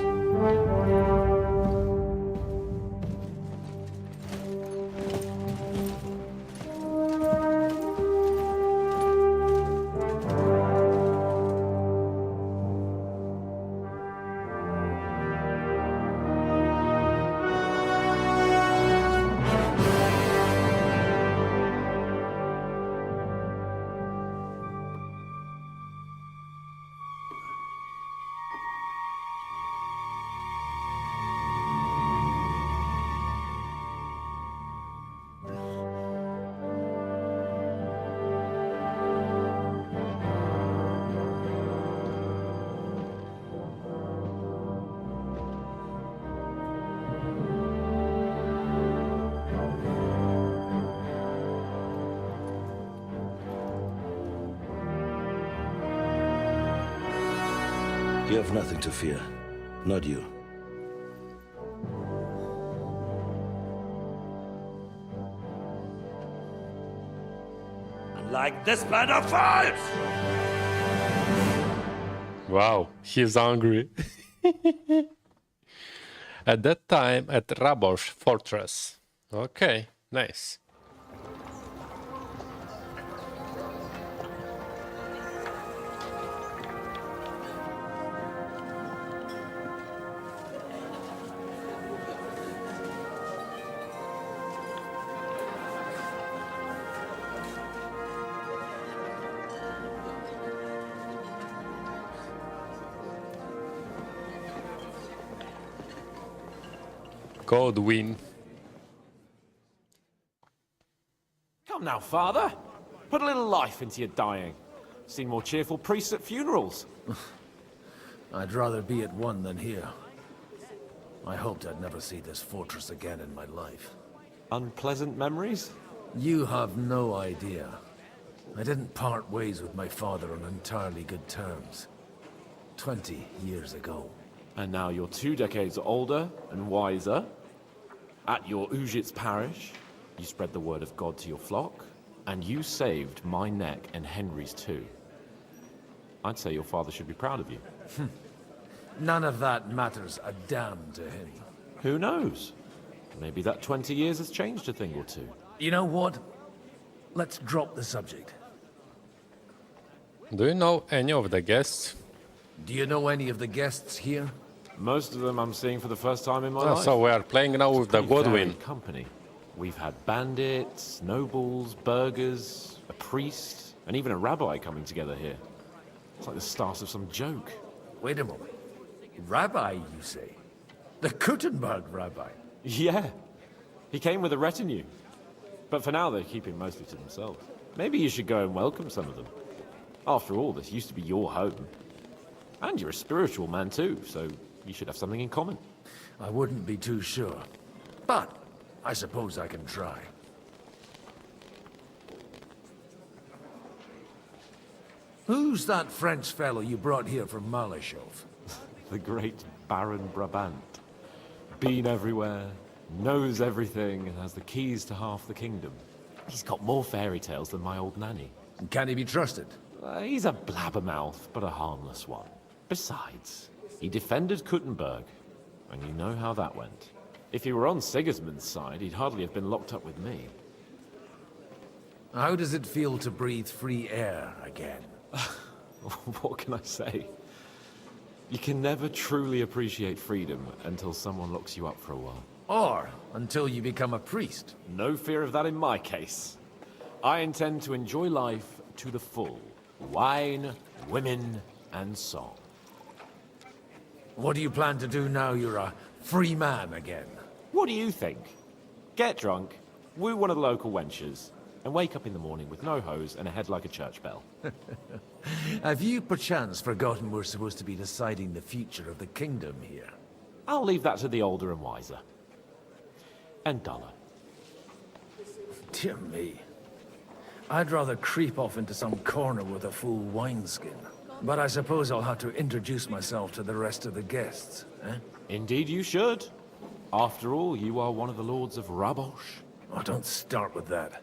You have nothing to fear. Not you. Like this banner falls! Wow, he's hungry. At that time, at Raborsch fortress. Okay, nice. Godwin. Come now, father. Put a little life into your dying. Seen more cheerful priests at funerals. I'd rather be at one than here. I hoped I'd never see this fortress again in my life. Unpleasant memories? You have no idea. I didn't part ways with my father on entirely good terms. 20 years ago. And now you're 2 decades older and wiser. At your Ujit's parish, you spread the word of God to your flock, and you saved my neck and Henry's too. I'd say your father should be proud of you. None of that matters a damn to him. Who knows? Maybe that 20 years has changed a thing or two. You know what? Let's drop the subject. Do you know any of the guests? Do you know any of the guests here? Most of them I'm seeing for the first time in my life. So we are playing now with the Godwin. Company. We've had bandits, nobles, burghers, a priest, and even a rabbi coming together here. It's like the start of some joke. Wait a moment. Rabbi, you say? The Kuttenberg rabbi? Yeah. He came with a retinue. But for now, they're keeping mostly to themselves. Maybe you should go and welcome some of them. After all, this used to be your home. And you're a spiritual man too, so you should have something in common. I wouldn't be too sure. But I suppose I can try. Who's that French fellow you brought here from Maleshov? The great Baron Brabant. Been everywhere, knows everything, and has the keys to half the kingdom. He's got more fairy tales than my old nanny. Can he be trusted? He's a blabbermouth, but a harmless one. Besides, he defended Kuttenberg, and you know how that went. If he were on Sigismund's side, he'd hardly have been locked up with me. How does it feel to breathe free air again? What can I say? You can never truly appreciate freedom until someone locks you up for a while. Or until you become a priest. No fear of that in my case. I intend to enjoy life to the full. Wine, women, and song. What do you plan to do now you're a free man again? What do you think? Get drunk, woo one of the local wenches, and wake up in the morning with no hose and a head like a church bell. Have you perchance forgotten we're supposed to be deciding the future of the kingdom here? I'll leave that to the older and wiser. And duller. Dear me. I'd rather creep off into some corner with a full wineskin. But I suppose I'll have to introduce myself to the rest of the guests, eh? Indeed you should. After all, you are one of the lords of Raborsch. Oh, don't start with that.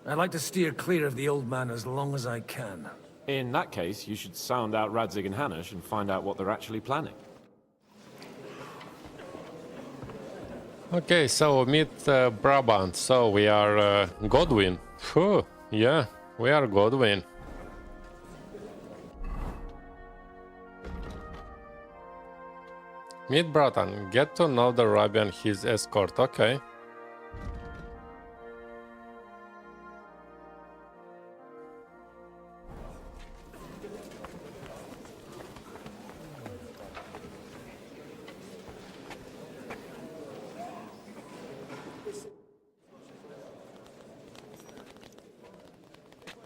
I'd like to steer clear of the old man as long as I can. In that case, you should sound out Radzig and Hanush and find out what they're actually planning. Okay, so meet Brabant. So we are Godwin. Phew, yeah, we are Godwin. Meet Bratan. Get to know the Rabbi and his escort. Okay.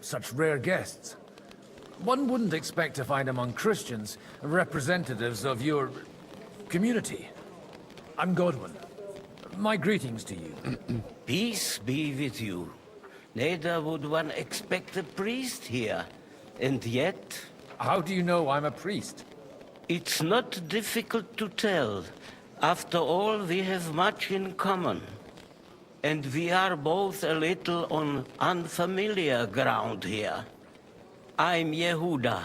Such rare guests. One wouldn't expect to find among Christians representatives of your community. I'm Godwin. My greetings to you. Peace be with you. Neither would one expect a priest here. And yet... How do you know I'm a priest? It's not difficult to tell. After all, we have much in common. And we are both a little on unfamiliar ground here. I'm Yehuda,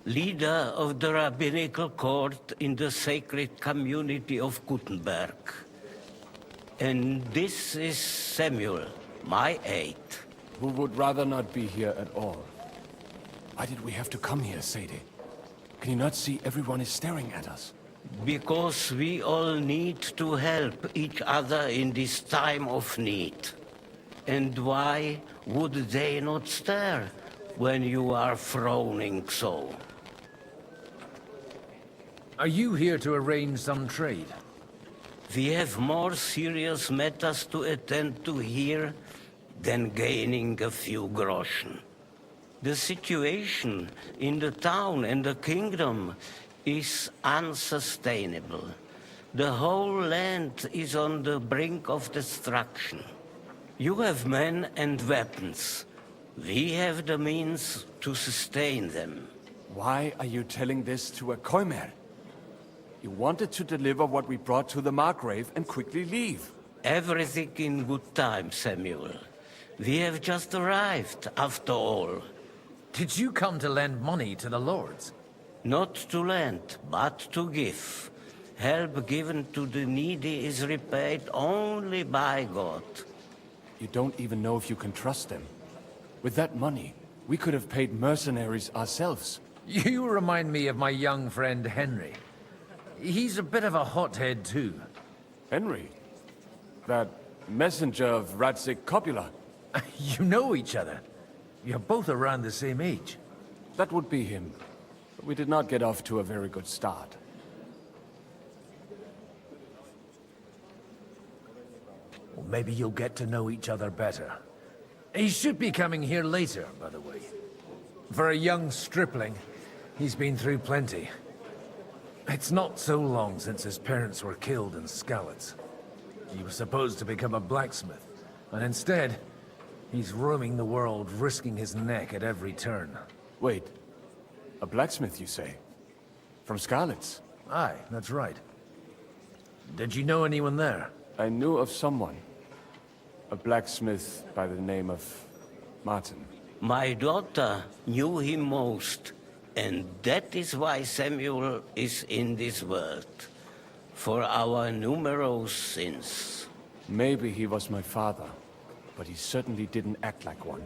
leader of the rabbinical court in the sacred community of Kuttenberg. And this is Samuel, my aide. Who would rather not be here at all. Why did we have to come here, Sadie? Can you not see everyone is staring at us? Because we all need to help each other in this time of need. And why would they not stare when you are frowning so? Are you here to arrange some trade? We have more serious matters to attend to here than gaining a few groschen. The situation in the town and the kingdom is unsustainable. The whole land is on the brink of destruction. You have men and weapons. We have the means to sustain them. Why are you telling this to a Koimer? You wanted to deliver what we brought to the Margrave and quickly leave. Everything in good time, Samuel. We have just arrived, after all. Did you come to lend money to the lords? Not to lend, but to give. Help given to the needy is repaid only by God. You don't even know if you can trust them. With that money, we could have paid mercenaries ourselves. You remind me of my young friend Henry. He's a bit of a hothead too. Henry? That messenger of Radzik Copula? You know each other. You're both around the same age. That would be him. But we did not get off to a very good start. Well, maybe you'll get to know each other better. He should be coming here later, by the way. For a young stripling, he's been through plenty. It's not so long since his parents were killed in Skalitz. He was supposed to become a blacksmith, and instead, he's roaming the world, risking his neck at every turn. Wait, a blacksmith, you say? From Skalitz? Aye, that's right. Did you know anyone there? I knew of someone. A blacksmith by the name of Martin. My daughter knew him most, and that is why Samuel is in this world. For our numerous sins. Maybe he was my father, but he certainly didn't act like one.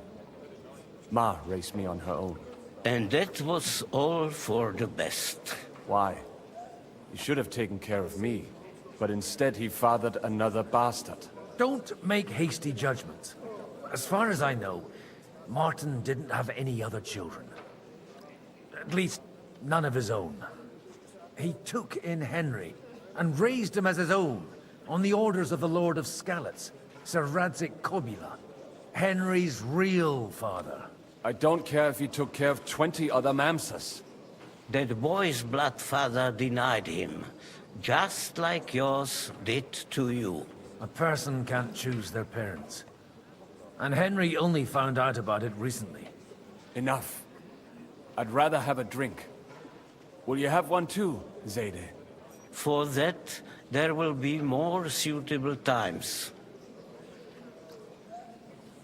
Ma raised me on her own. And that was all for the best. Why? He should have taken care of me, but instead he fathered another bastard. Don't make hasty judgments. As far as I know, Martin didn't have any other children. At least, none of his own. He took in Henry, and raised him as his own, on the orders of the Lord of Skalitz, Sir Radzik Kobila, Henry's real father. I don't care if he took care of 20 other Mamsas. That boy's blood father denied him, just like yours did to you. A person can't choose their parents. And Henry only found out about it recently. Enough. I'd rather have a drink. Will you have one too, Zayde? For that, there will be more suitable times.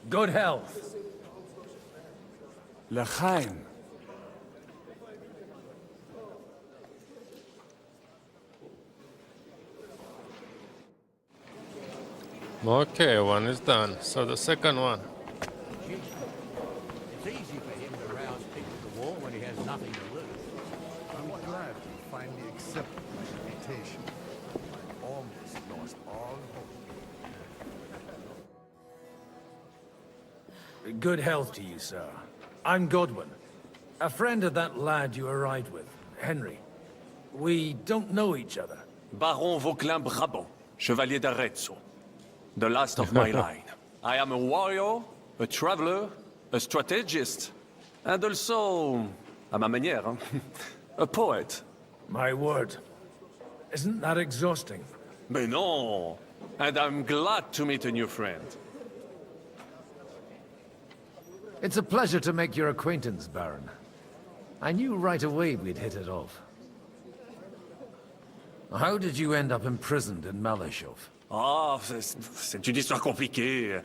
Good health. L'chaim. Okay, one is done. So the second one. It's easy for him to rouse people to war when he has nothing to lose. I'm glad you finally accepted my invitation. I almost lost all hope. Good health to you, sir. I'm Godwin, a friend of that lad you arrived with, Henry. We don't know each other. Baron Vauquelin Brabant, Chevalier d'Arezzo. The last of my line. I am a warrior, a traveler, a strategist, and also, à ma manière, a poet. My word. Isn't that exhausting? Mais non! And I'm glad to meet a new friend. It's a pleasure to make your acquaintance, Baron. I knew right away we'd hit it off. How did you end up imprisoned in Maleshov? Ah, c'est une histoire compliquée.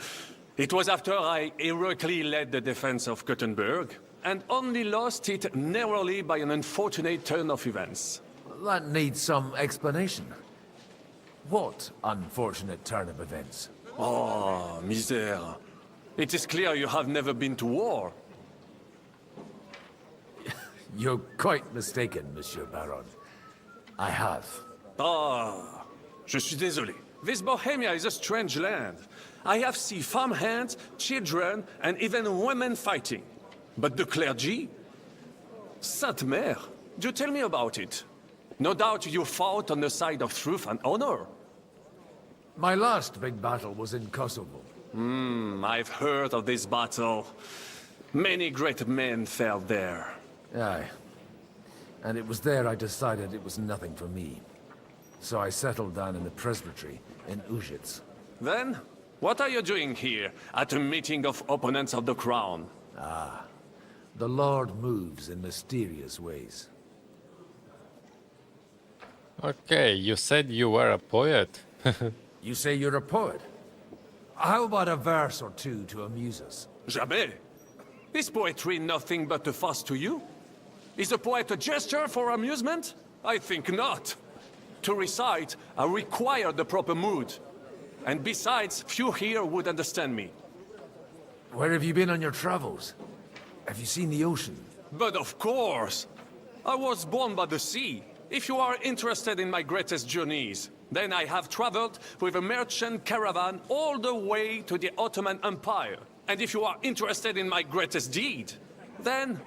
It was after I heroically led the defense of Kuttenberg, and only lost it narrowly by an unfortunate turn of events. That needs some explanation. What unfortunate turn of events? Oh, misère. It is clear you have never been to war. You're quite mistaken, Monsieur Baron. I have. Ah, je suis désolé. This Bohemia is a strange land. I have seen farmhands, children, and even women fighting. But the clergy? Sainte Mère, do tell me about it. No doubt you fought on the side of truth and honor. My last big battle was in Kosovo. I've heard of this battle. Many great men fell there. Aye. And it was there I decided it was nothing for me. So I settled down in the presbytery in Ujits. Then, what are you doing here, at a meeting of opponents of the crown? Ah, the Lord moves in mysterious ways. Okay, you said you were a poet. You say you're a poet? How about a verse or two to amuse us? Jamais. Is poetry nothing but a fuss to you? Is a poet a gesture for amusement? I think not. To recite, I require the proper mood. And besides, few here would understand me. Where have you been on your travels? Have you seen the ocean? But of course! I was born by the sea. If you are interested in my greatest journeys, then I have traveled with a merchant caravan all the way to the Ottoman Empire. And if you are interested in my greatest deed, then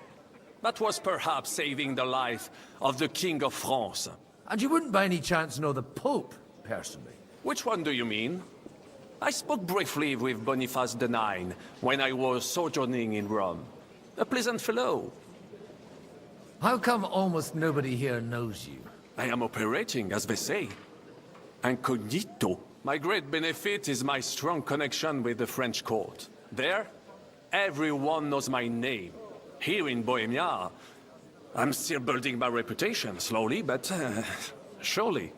that was perhaps saving the life of the King of France. And you wouldn't by any chance know the Pope, personally? Which one do you mean? I spoke briefly with Boniface IX when I was sojourning in Rome. A pleasant fellow. How come almost nobody here knows you? I am operating, as they say. Incognito. My great benefit is my strong connection with the French court. There, everyone knows my name. Here in Bohemia, I'm still building my reputation, slowly, but surely.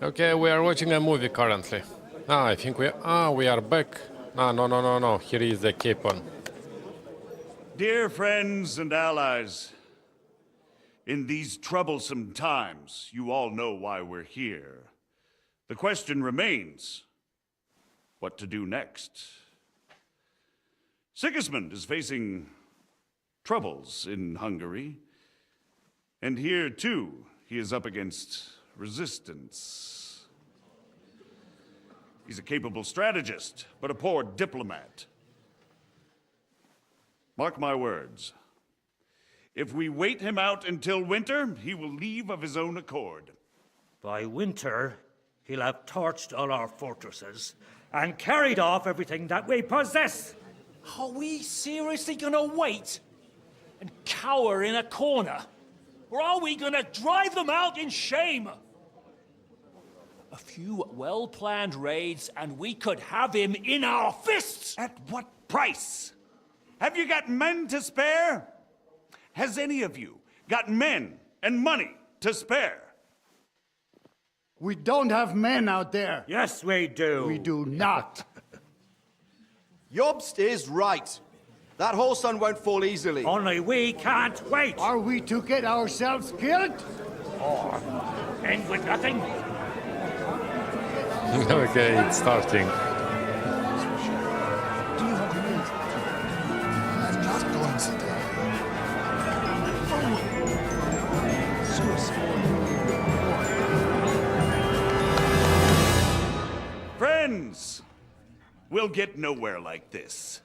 Okay, we are watching a movie currently. I think we are back. No. Here is the Capon. Dear friends and allies, in these troublesome times, you all know why we're here. The question remains, what to do next? Sigismund is facing troubles in Hungary, and here too, he is up against resistance. He's a capable strategist, but a poor diplomat. Mark my words. If we wait him out until winter, he will leave of his own accord. By winter, he'll have torched all our fortresses and carried off everything that we possess. Are we seriously gonna wait and cower in a corner? Or are we gonna drive them out in shame? A few well-planned raids and we could have him in our fists! At what price? Have you got men to spare? Has any of you got men and money to spare? We don't have men out there. Yes, we do. We do not. Jobst is right. That whole sun won't fall easily. Only we can't wait. Are we to get ourselves killed? Or end with nothing? Okay, it's starting. Friends, we'll get nowhere like this.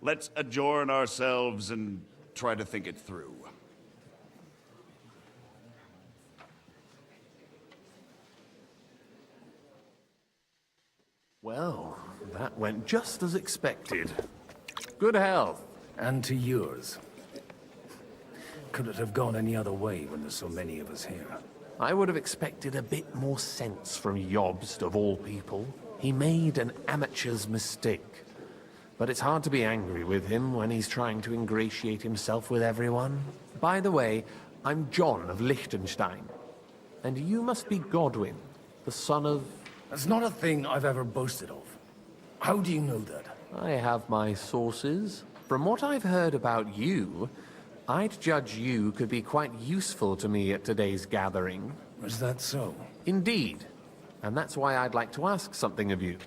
Let's adjourn ourselves and try to think it through. Well, that went just as expected. Good health. And to yours. Could it have gone any other way when there's so many of us here? I would have expected a bit more sense from Jobst, of all people. He made an amateur's mistake. But it's hard to be angry with him when he's trying to ingratiate himself with everyone. By the way, I'm John of Liechtenstein. And you must be Godwin, the son of... That's not a thing I've ever boasted of. How do you know that? I have my sources. From what I've heard about you, I'd judge you could be quite useful to me at today's gathering. Is that so? Indeed. And that's why I'd like to ask something of you.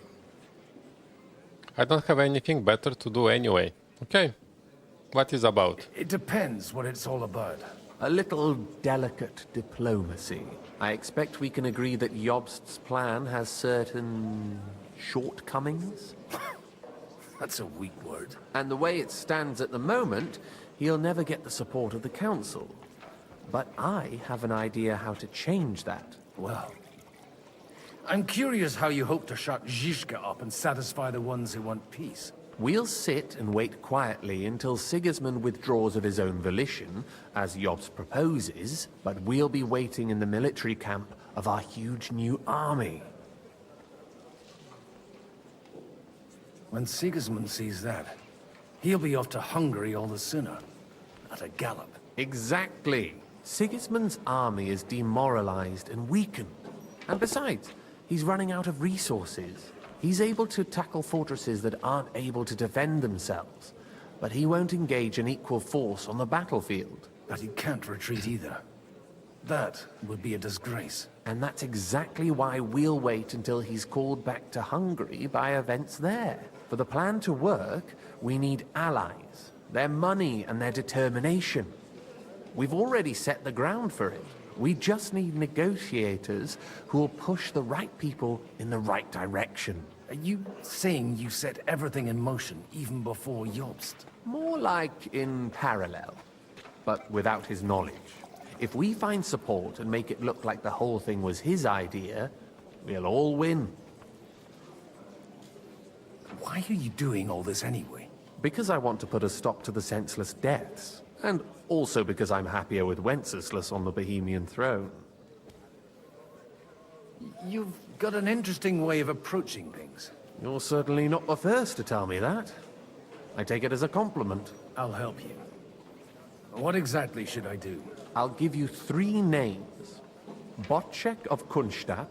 I don't have anything better to do anyway. Okay. What is about? It depends what it's all about. A little delicate diplomacy. I expect we can agree that Jobst's plan has certain... shortcomings? That's a weak word. And the way it stands at the moment, he'll never get the support of the Council. But I have an idea how to change that. Well, I'm curious how you hope to shut Zizka up and satisfy the ones who want peace. We'll sit and wait quietly until Sigismund withdraws of his own volition, as Jobst proposes, but we'll be waiting in the military camp of our huge new army. When Sigismund sees that, he'll be off to Hungary all the sooner. At a gallop. Exactly. Sigismund's army is demoralized and weakened. And besides, he's running out of resources. He's able to tackle fortresses that aren't able to defend themselves. But he won't engage an equal force on the battlefield. But he can't retreat either. That would be a disgrace. And that's exactly why we'll wait until he's called back to Hungary by events there. For the plan to work, we need allies, their money and their determination. We've already set the ground for it. We just need negotiators who will push the right people in the right direction. Are you saying you set everything in motion even before Jobst? More like in parallel, but without his knowledge. If we find support and make it look like the whole thing was his idea, we'll all win. Why are you doing all this anyway? Because I want to put a stop to the senseless deaths. And also because I'm happier with Wenceslas on the Bohemian throne. You've got an interesting way of approaching things. You're certainly not the first to tell me that. I take it as a compliment. I'll help you. What exactly should I do? I'll give you 3 names. Botchek of Kunstadt,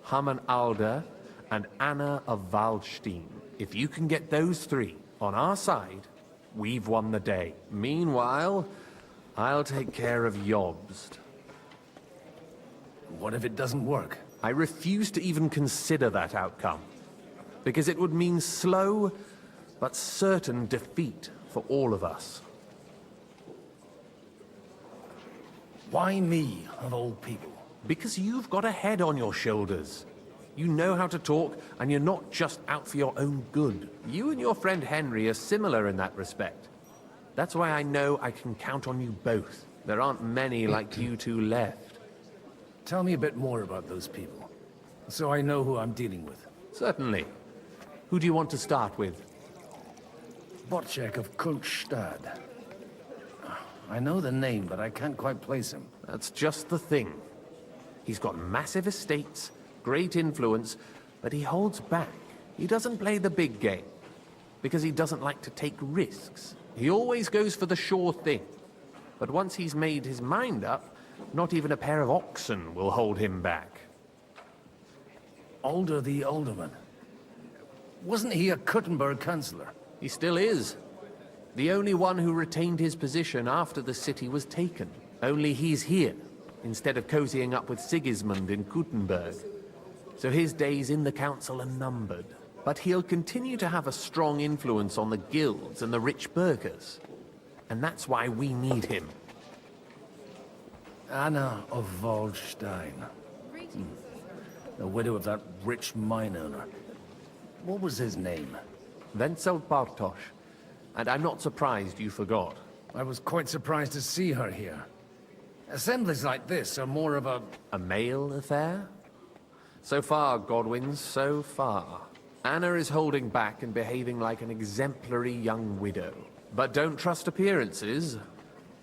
Haman Alder, and Anna of Waldstein. If you can get those 3 on our side, we've won the day. Meanwhile, I'll take care of Jobst. What if it doesn't work? I refuse to even consider that outcome. Because it would mean slow, but certain defeat for all of us. Why me, of all people? Because you've got a head on your shoulders. You know how to talk, and you're not just out for your own good. You and your friend Henry are similar in that respect. That's why I know I can count on you both. There aren't many like you two left. Tell me a bit more about those people, so I know who I'm dealing with. Certainly. Who do you want to start with? Botchek of Kunstadt. I know the name, but I can't quite place him. That's just the thing. He's got massive estates, great influence, but he holds back. He doesn't play the big game, because he doesn't like to take risks. He always goes for the sure thing. But once he's made his mind up, not even a pair of oxen will hold him back. Alder the Alderman. Wasn't he a Kuttenberg councillor? He still is. The only one who retained his position after the city was taken. Only he's here, instead of cozying up with Sigismund in Kuttenberg. So his days in the council are numbered. But he'll continue to have a strong influence on the guilds and the rich burghers. And that's why we need him. Anna of Waldstein. The widow of that rich mine owner. What was his name? Wenzel Bartosz. And I'm not surprised you forgot. I was quite surprised to see her here. Assemblies like this are more of a... A male affair? So far, Godwin, so far. Anna is holding back and behaving like an exemplary young widow. But don't trust appearances.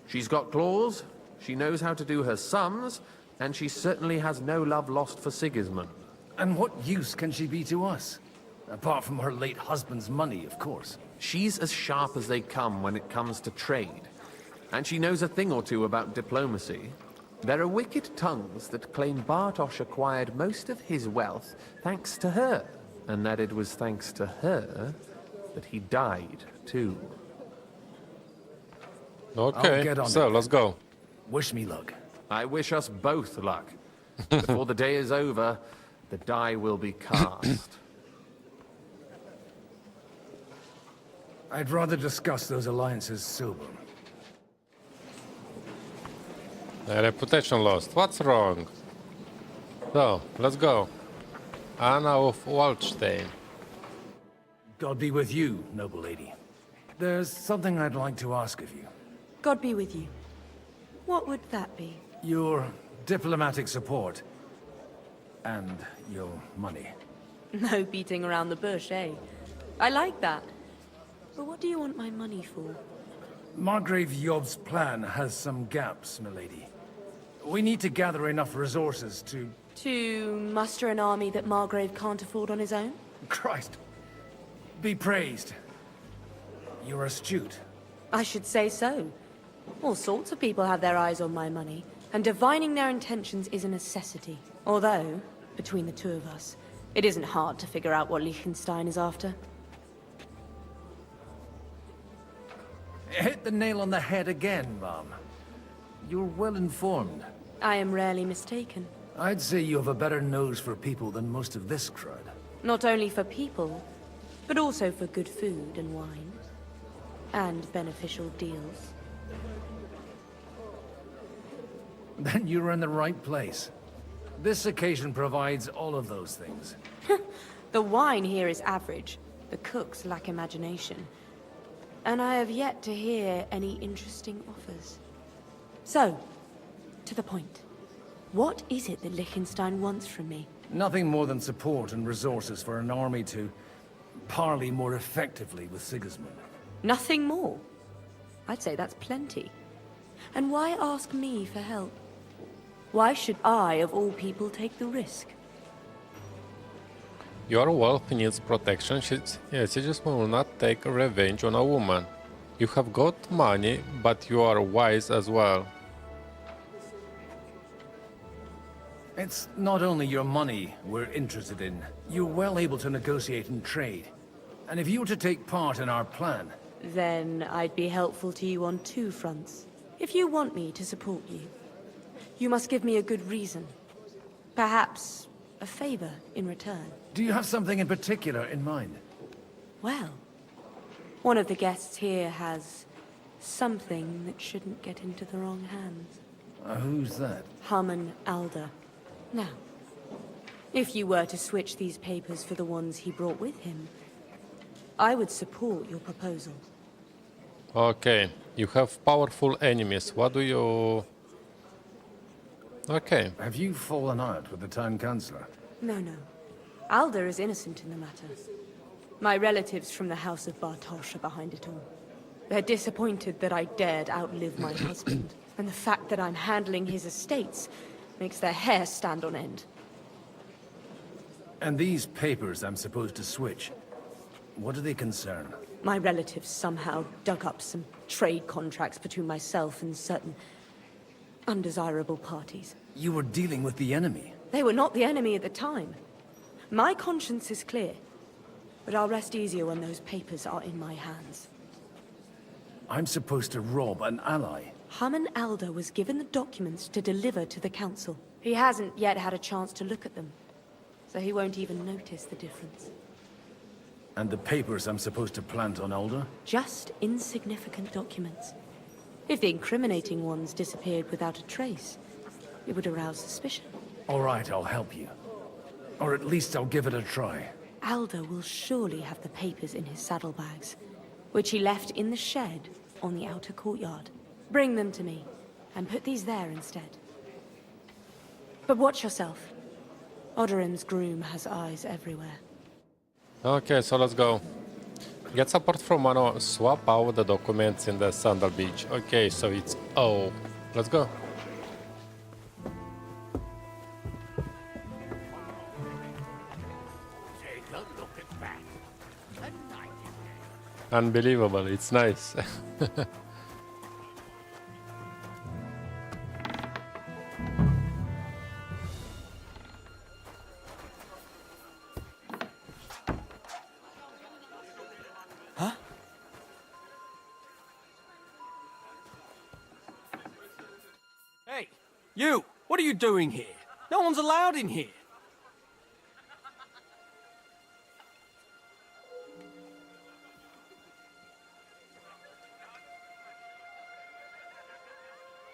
She's got claws, she knows how to do her sums, and she certainly has no love lost for Sigismund. And what use can she be to us? Apart from her late husband's money, of course. She's as sharp as they come when it comes to trade. And she knows a thing or two about diplomacy. There are wicked tongues that claim Bartosz acquired most of his wealth thanks to her, and that it was thanks to her that he died, too. Okay, so let's go. Wish me luck. I wish us both luck. Before the day is over, the die will be cast. I'd rather discuss those alliances sober. Reputation lost. What's wrong? So, let's go. Anna of Waldstein. God be with you, noble lady. There's something I'd like to ask of you. God be with you. What would that be? Your diplomatic support. And your money. No beating around the bush, eh? I like that. But what do you want my money for? Margrave Yob's plan has some gaps, milady. We need to gather enough resources to... To muster an army that Margrave can't afford on his own? Christ. Be praised. You're astute. I should say so. All sorts of people have their eyes on my money, and divining their intentions is a necessity. Although, between the two of us, it isn't hard to figure out what Liechtenstein is after. Hit the nail on the head again, Mom. You're well informed. I am rarely mistaken. I'd say you have a better nose for people than most of this crowd. Not only for people, but also for good food and wine. And beneficial deals. Then you're in the right place. This occasion provides all of those things. The wine here is average. The cooks lack imagination. And I have yet to hear any interesting offers. So, to the point. What is it that Liechtenstein wants from me? Nothing more than support and resources for an army to parley more effectively with Sigismund. Nothing more? I'd say that's plenty. And why ask me for help? Why should I, of all people, take the risk? Your wealth needs protection. Sigismund will not take revenge on a woman. You have got money, but you are wise as well. It's not only your money we're interested in. You're well able to negotiate and trade. And if you were to take part in our plan... Then I'd be helpful to you on two fronts. If you want me to support you, you must give me a good reason. Perhaps a favor in return. Do you have something in particular in mind? Well, one of the guests here has something that shouldn't get into the wrong hands. Who's that? Haman Alder. Now, if you were to switch these papers for the ones he brought with him, I would support your proposal. Okay, you have powerful enemies. What do you... Okay. Have you fallen out with the town councillor? No. Alder is innocent in the matter. My relatives from the House of Bartosz are behind it all. They're disappointed that I dared outlive my husband, and the fact that I'm handling his estates makes their hair stand on end. And these papers I'm supposed to switch, what do they concern? My relatives somehow dug up some trade contracts between myself and certain undesirable parties. You were dealing with the enemy. They were not the enemy at the time. My conscience is clear, but I'll rest easier when those papers are in my hands. I'm supposed to rob an ally. Haman Alder was given the documents to deliver to the council. He hasn't yet had a chance to look at them, so he won't even notice the difference. And the papers I'm supposed to plant on Alder? Just insignificant documents. If the incriminating ones disappeared without a trace, it would arouse suspicion. All right, I'll help you. Or at least I'll give it a try. Alder will surely have the papers in his saddlebags, which he left in the shed on the outer courtyard. Bring them to me, and put these there instead. But watch yourself. Odorim's groom has eyes everywhere. Okay, so let's go. Get support from Mano. Swap out the documents in the Sandal Beach. Okay, so it's O. Let's go. Take the look at that. Unbelievable, it's nice. Huh? Hey, you! What are you doing here? No one's allowed in here.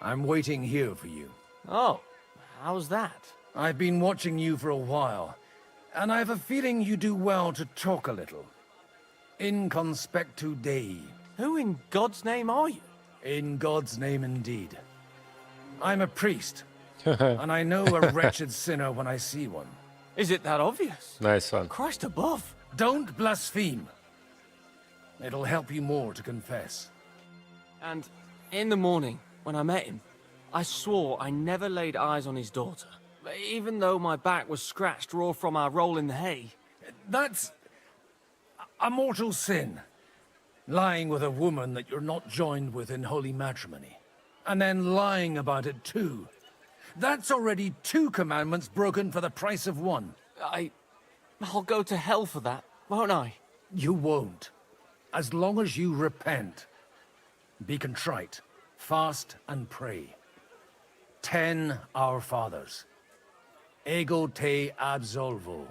I'm waiting here for you. Oh, how's that? I've been watching you for a while, and I have a feeling you do well to talk a little. In conspectu Dei. Who in God's name are you? In God's name indeed. I'm a priest, and I know a wretched sinner when I see one. Is it that obvious? Nice one. Christ above. Don't blaspheme. It'll help you more to confess. And in the morning, when I met him, I swore I never laid eyes on his daughter, even though my back was scratched raw from our roll in the hay. That's a mortal sin. Lying with a woman that you're not joined with in holy matrimony. And then lying about it too. That's already 2 commandments broken for the price of 1. I'll go to hell for that, won't I? You won't. As long as you repent. Be contrite. Fast and pray. 10 Our Fathers. Ego te absolvo.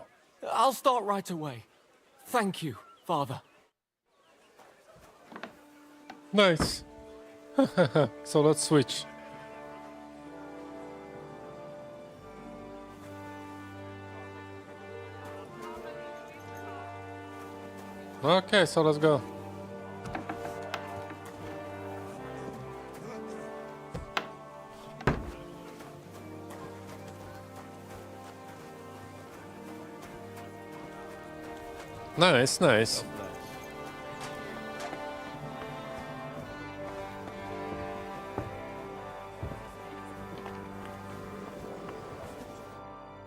I'll start right away. Thank you, Father. Nice. So let's switch. Okay, so let's go. Nice, nice.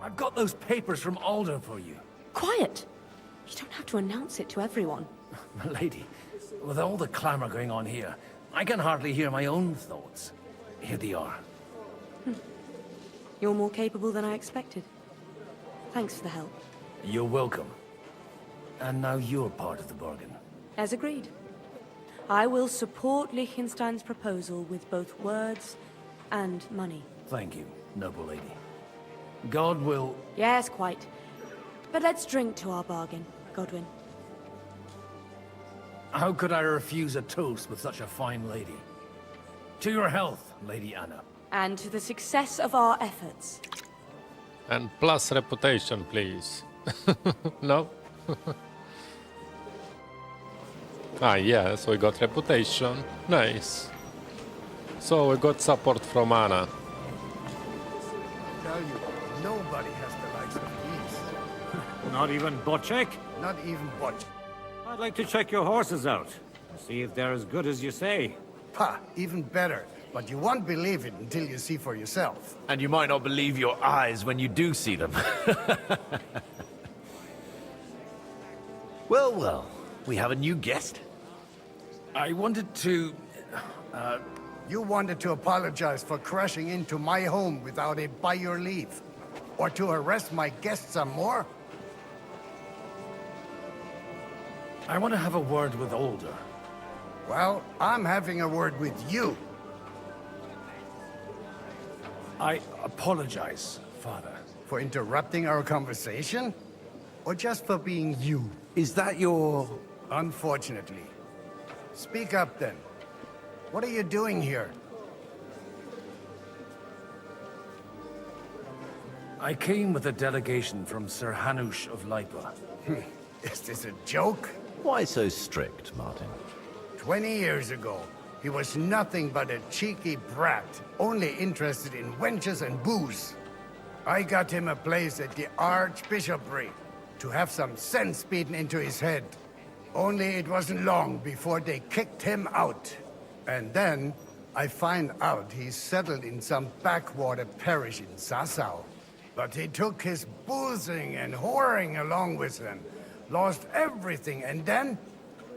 I've got those papers from Alder for you. Quiet! You don't have to announce it to everyone. Milady, with all the clamor going on here, I can hardly hear my own thoughts. Here they are. You're more capable than I expected. Thanks for the help. You're welcome. And now you're part of the bargain. As agreed. I will support Liechtenstein's proposal with both words and money. Thank you, noble lady. God will... Yes, quite. But let's drink to our bargain, Godwin. How could I refuse a toast with such a fine lady? To your health, Lady Anna. And to the success of our efforts. And plus reputation, please. No? Yeah, so we got reputation. Nice. So we got support from Anna. Tell you, nobody has the likes of these. Not even Bocek? Not even Bocek. I'd like to check your horses out. See if they're as good as you say. Ha, even better. But you won't believe it until you see for yourself. And you might not believe your eyes when you do see them. Well, well, we have a new guest. I wanted to... You wanted to apologize for crashing into my home without it by your leave. Or to arrest my guests some more? I want to have a word with Alder. Well, I'm having a word with you. I apologize, Father. For interrupting our conversation? Or just for being you? Is that your... Unfortunately. Speak up then. What are you doing here? I came with a delegation from Sir Hanush of Leipa. Is this a joke? Why so strict, Martin? 20 years ago, he was nothing but a cheeky brat, only interested in wenches and booze. I got him a place at the Archbishopric to have some sense beaten into his head. Only it wasn't long before they kicked him out. And then, I find out he's settled in some backwater parish in Sassau. But he took his boozing and whoring along with him. lost everything, and then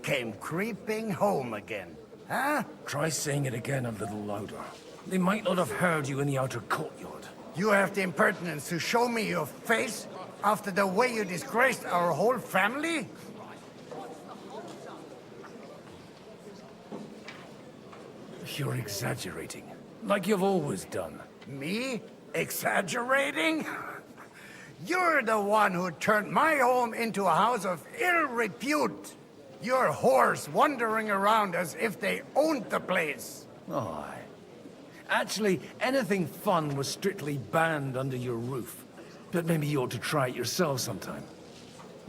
came creeping home again. Huh? Try saying it again a little louder. They might not have heard you in the outer courtyard. You have the impertinence to show me your face after the way you disgraced our whole family? You're exaggerating, like you've always done. Me? Exaggerating? You're the one who turned my home into a house of ill repute. Your whores wandering around as if they owned the place. Oh, actually, anything fun was strictly banned under your roof. But maybe you ought to try it yourself sometime.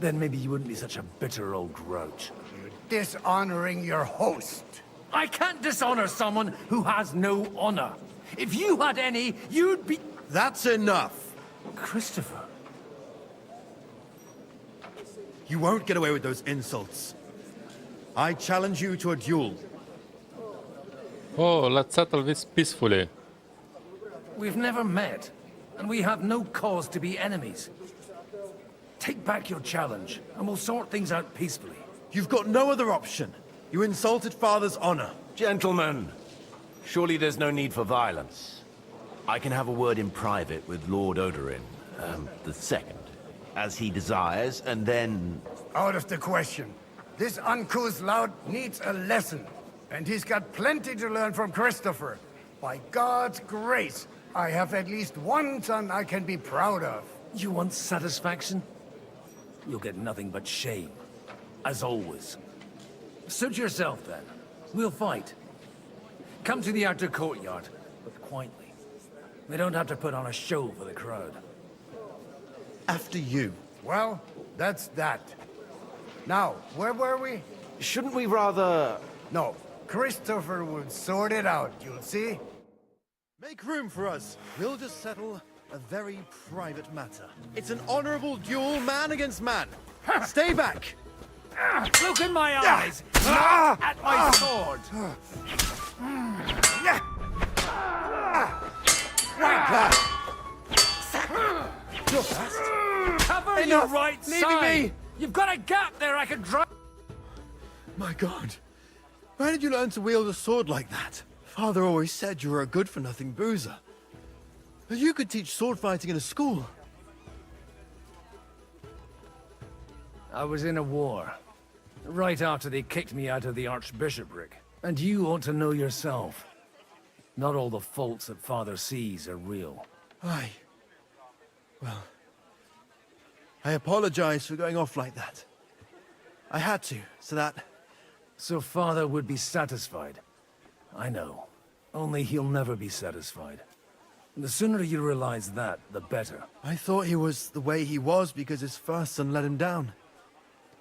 Then maybe you wouldn't be such a bitter old grouch. You're dishonoring your host. I can't dishonor someone who has no honor. If you had any, you'd be... That's enough. Christopher. You won't get away with those insults. I challenge you to a duel. Oh, let's settle this peacefully. We've never met, and we have no cause to be enemies. Take back your challenge, and we'll sort things out peacefully. You've got no other option. You insulted Father's honor. Gentlemen, surely there's no need for violence. I can have a word in private with Lord Odorin, the second, as he desires, and then... Out of the question. This uncouth lout needs a lesson, and he's got plenty to learn from Christopher. By God's grace, I have at least one son I can be proud of. You want satisfaction? You'll get nothing but shame. As always. Suit yourself, then. We'll fight. Come to the outer courtyard, but quietly. We don't have to put on a show for the crowd. After you. Well, that's that. Now, where were we? Shouldn't we rather... No, Christopher will sort it out, you'll see. Make room for us. We'll just settle a very private matter. It's an honorable duel, man against man. Stay back! Look in my eyes! Not at my sword! Cover your right side! Me. You've got a gap there I can drive... My God. Where did you learn to wield a sword like that? Father always said you were a good-for-nothing boozer. But you could teach sword fighting in a school. I was in a war. Right after they kicked me out of the archbishopric. And you ought to know yourself. Not all the faults that Father sees are real. Aye. Well... I apologize for going off like that. I had to, so that... So Father would be satisfied. I know. Only he'll never be satisfied. The sooner you realize that, the better. I thought he was the way he was because his first son let him down.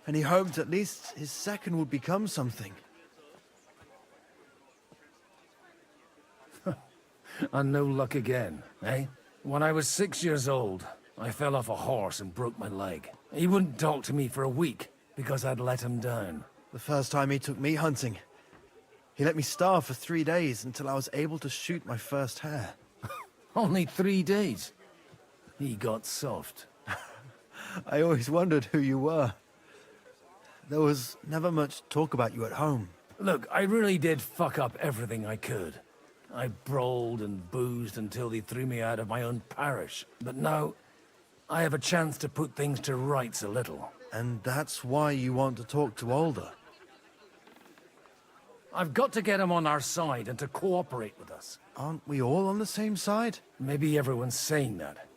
And he hoped at least his second would become something. And no luck again, eh? When I was 6 years old, I fell off a horse and broke my leg. He wouldn't talk to me for a week because I'd let him down. The first time he took me hunting, he let me starve for 3 days until I was able to shoot my first hare. Only 3 days? He got soft. I always wondered who you were. There was never much talk about you at home. Look, I really did fuck up everything I could. I brawled and boozed until they threw me out of my own parish. But now, I have a chance to put things to rights a little. And that's why you want to talk to Alder? I've got to get him on our side and to cooperate with us. Aren't we all on the same side? Maybe everyone's saying that.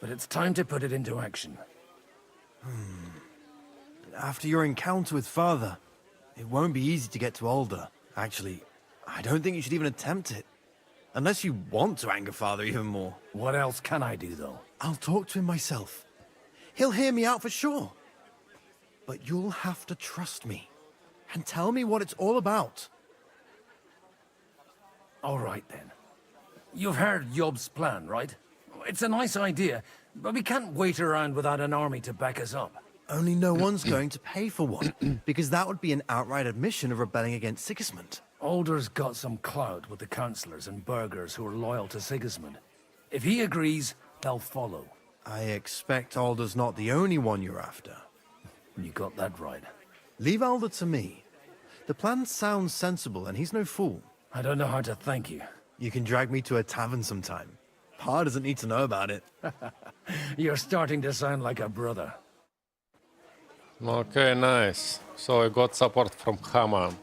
But it's time to put it into action. After your encounter with Father, it won't be easy to get to Alder. Actually, I don't think you should even attempt it. Unless you want to anger Father even more. What else can I do, though? I'll talk to him myself. He'll hear me out for sure. But you'll have to trust me. And tell me what it's all about. All right, then. You've heard Yob's plan, right? It's a nice idea, but we can't wait around without an army to back us up. Only no one's going to pay for one, because that would be an outright admission of rebelling against Sigismund. Alder's got some clout with the councillors and burghers who are loyal to Sigismund. If he agrees, they'll follow. I expect Alder's not the only one you're after. You got that right. Leave Alder to me. The plan sounds sensible, and he's no fool. I don't know how to thank you. You can drag me to a tavern sometime. Pa doesn't need to know about it. You're starting to sound like a brother. Okay, nice. So I got support from Haman.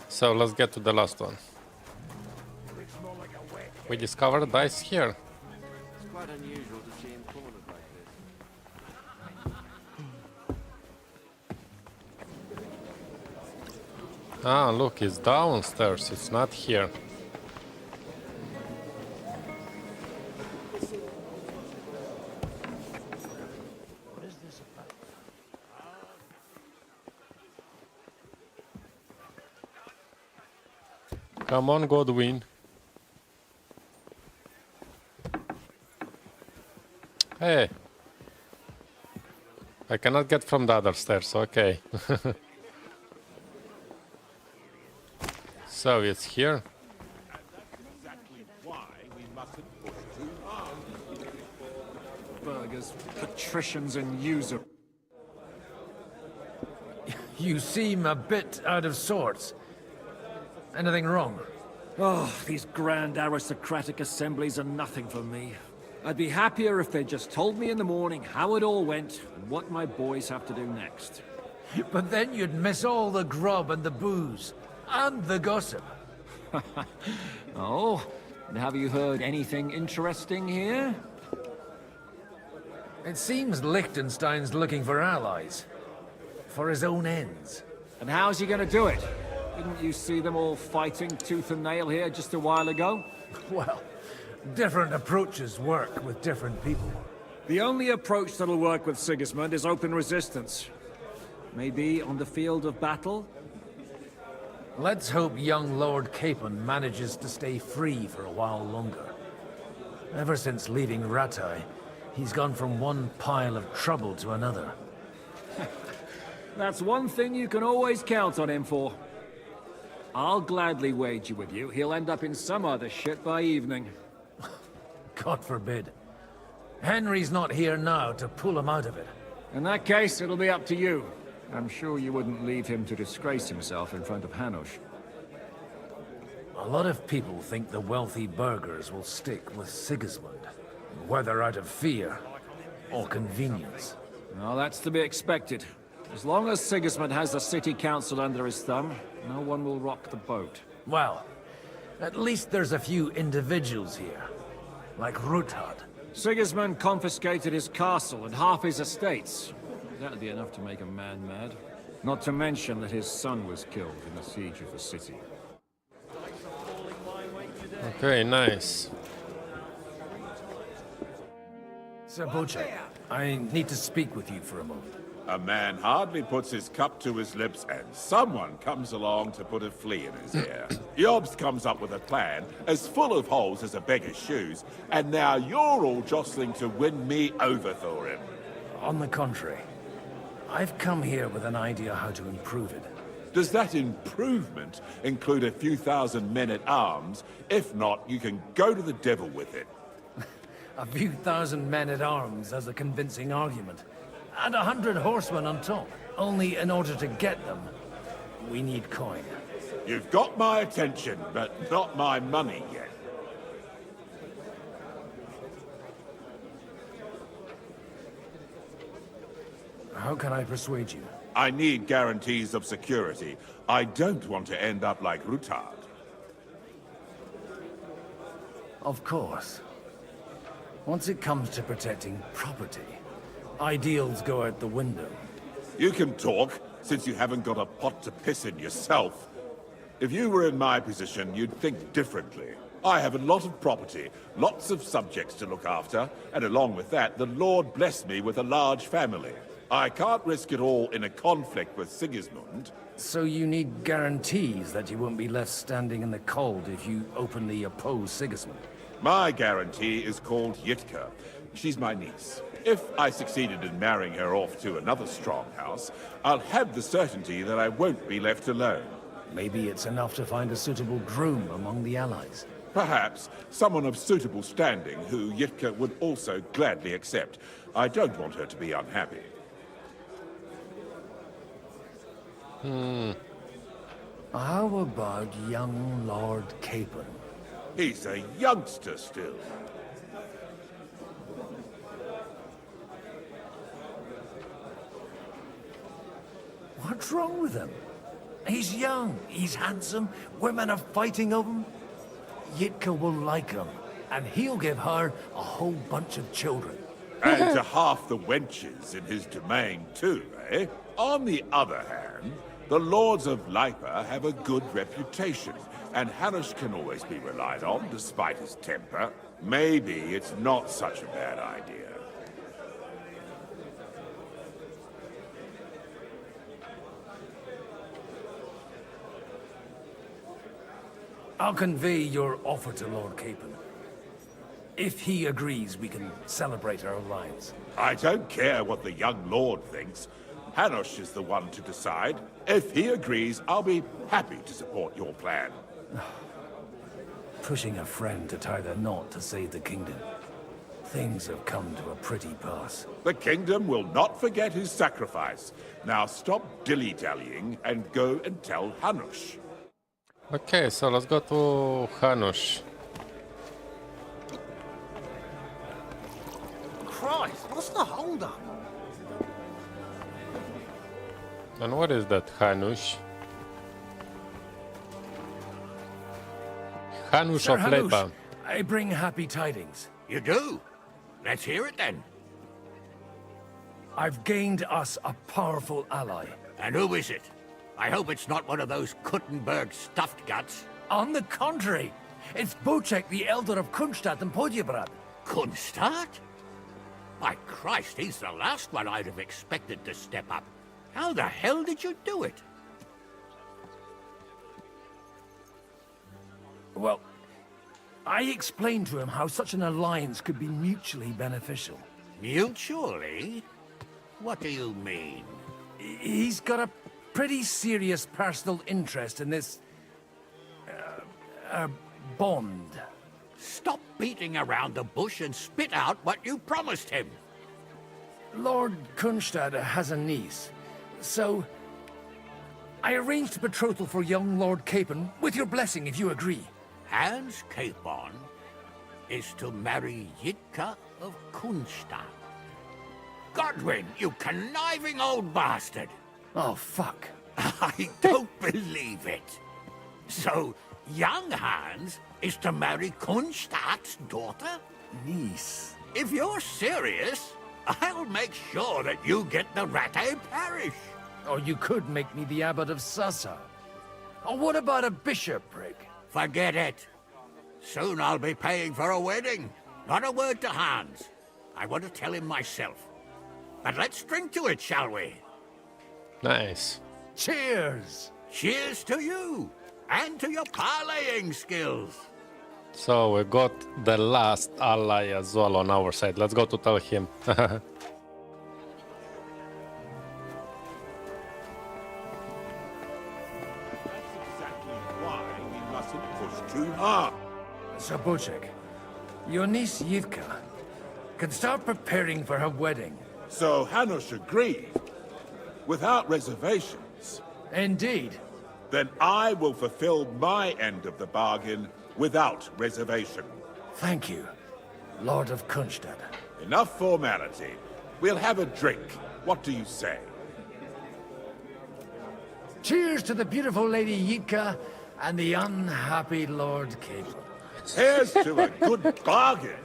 So let's get to the last one. We discovered dice here. It's quite unusual to see him cornered like this. Ah, look, it's downstairs. It's not here. Come on, Godwin. Hey. I cannot get from the other stairs, okay. So it's here. Burgers, patricians and user. You seem a bit out of sorts. Anything wrong? Oh, these grand aristocratic assemblies are nothing for me. I'd be happier if they just told me in the morning how it all went and what my boys have to do next. But then you'd miss all the grub and the booze. And the gossip. Oh, and have you heard anything interesting here? It seems Liechtenstein's looking for allies. For his own ends. And how's he gonna do it? Didn't you see them all fighting tooth and nail here just a while ago? Well, different approaches work with different people. The only approach that'll work with Sigismund is open resistance. Maybe on the field of battle? Let's hope young Lord Capon manages to stay free for a while longer. Ever since leaving Ratai, he's gone from one pile of trouble to another. That's one thing you can always count on him for. I'll gladly wager with you he'll end up in some other shit by evening. God forbid. Henry's not here now to pull him out of it. In that case, it'll be up to you. I'm sure you wouldn't leave him to disgrace himself in front of Hanush. A lot of people think the wealthy burghers will stick with Sigismund, whether out of fear or convenience. Well, that's to be expected. As long as Sigismund has the city council under his thumb, no one will rock the boat. Well, at least there's a few individuals here, like Ruthard. Sigismund confiscated his castle and half his estates. That'd be enough to make a man mad. Not to mention that his son was killed in the siege of the city. Okay, nice. Sir Boche, I need to speak with you for a moment. A man hardly puts his cup to his lips and someone comes along to put a flea in his ear. Yobs comes up with a plan as full of holes as a beggar's shoes, and now you're all jostling to win me over, Thorin. On the contrary, I've come here with an idea how to improve it. Does that improvement include a few thousand men-at-arms? If not, you can go to the devil with it. A few thousand men-at-arms as a convincing argument. And 100 horsemen on top. Only in order to get them, we need coin. You've got my attention, but not my money yet. How can I persuade you? I need guarantees of security. I don't want to end up like Ruthard. Of course. Once it comes to protecting property, ideals go out the window. You can talk, since you haven't got a pot to piss in yourself. If you were in my position, you'd think differently. I have a lot of property, lots of subjects to look after, and along with that, the Lord blessed me with a large family. I can't risk it all in a conflict with Sigismund. So you need guarantees that you won't be left standing in the cold if you openly oppose Sigismund? My guarantee is called Yitka. She's my niece. If I succeeded in marrying her off to another strong house, I'll have the certainty that I won't be left alone. Maybe it's enough to find a suitable groom among the allies. Perhaps someone of suitable standing who Yitka would also gladly accept. I don't want her to be unhappy. How about young Lord Capon? He's a youngster still. What's wrong with him? He's young, he's handsome, women are fighting over him. Yitka will like him, and he'll give her a whole bunch of children. And to half the wenches in his domain too, eh? On the other hand, the lords of Leipa have a good reputation, and Hanush can always be relied on, despite his temper. Maybe it's not such a bad idea. I'll convey your offer to Lord Capon. If he agrees, we can celebrate our lives. I don't care what the young lord thinks. Hanush is the one to decide. If he agrees, I'll be happy to support your plan. Pushing a friend to tie the knot to save the kingdom. Things have come to a pretty pass. The kingdom will not forget his sacrifice. Now stop dilly-dallying and go and tell Hanush. Okay, so let's go to Hanush. Christ, what's the hold-up? And what is that, Hanush? Hanush Sir of Leipa. I bring happy tidings. You do? Let's hear it then. I've gained us a powerful ally. And who is it? I hope it's not one of those Kuttenberg stuffed guts. On the contrary, it's Bocek, the elder of Kunstadt and Podjebrad. Kunstadt? My Christ, he's the last one I'd have expected to step up. How the hell did you do it? Well, I explained to him how such an alliance could be mutually beneficial. Mutually? What do you mean? He's got a pretty serious personal interest in this... bond. Stop beating around the bush and spit out what you promised him. Lord Kunstadt has a niece, so... I arranged a betrothal for young Lord Capon, with your blessing if you agree. Hans Capon is to marry Yitka of Kunstadt. Godwin, you conniving old bastard! Oh, fuck. I don't believe it. So, young Hans is to marry Kunstadt's daughter? Niece. If you're serious, I'll make sure that you get the Rattay parish. Or you could make me the abbot of Sassa. Or what about a bishopric? Forget it. Soon I'll be paying for a wedding. Not a word to Hans. I want to tell him myself. But let's drink to it, shall we? Nice. Cheers! Cheers to you! And to your parlaying skills! So we got the last ally as well on our side. Let's go to tell him. That's exactly why we mustn't push too hard. Sir Bocek, your niece Yitka can start preparing for her wedding. So Hanush agreed, without reservations. Indeed. Then I will fulfill my end of the bargain without reservation. Thank you, Lord of Kunstadt. Enough formality. We'll have a drink. What do you say? Cheers to the beautiful Lady Yitka and the unhappy Lord Capon. Here's to a good bargain.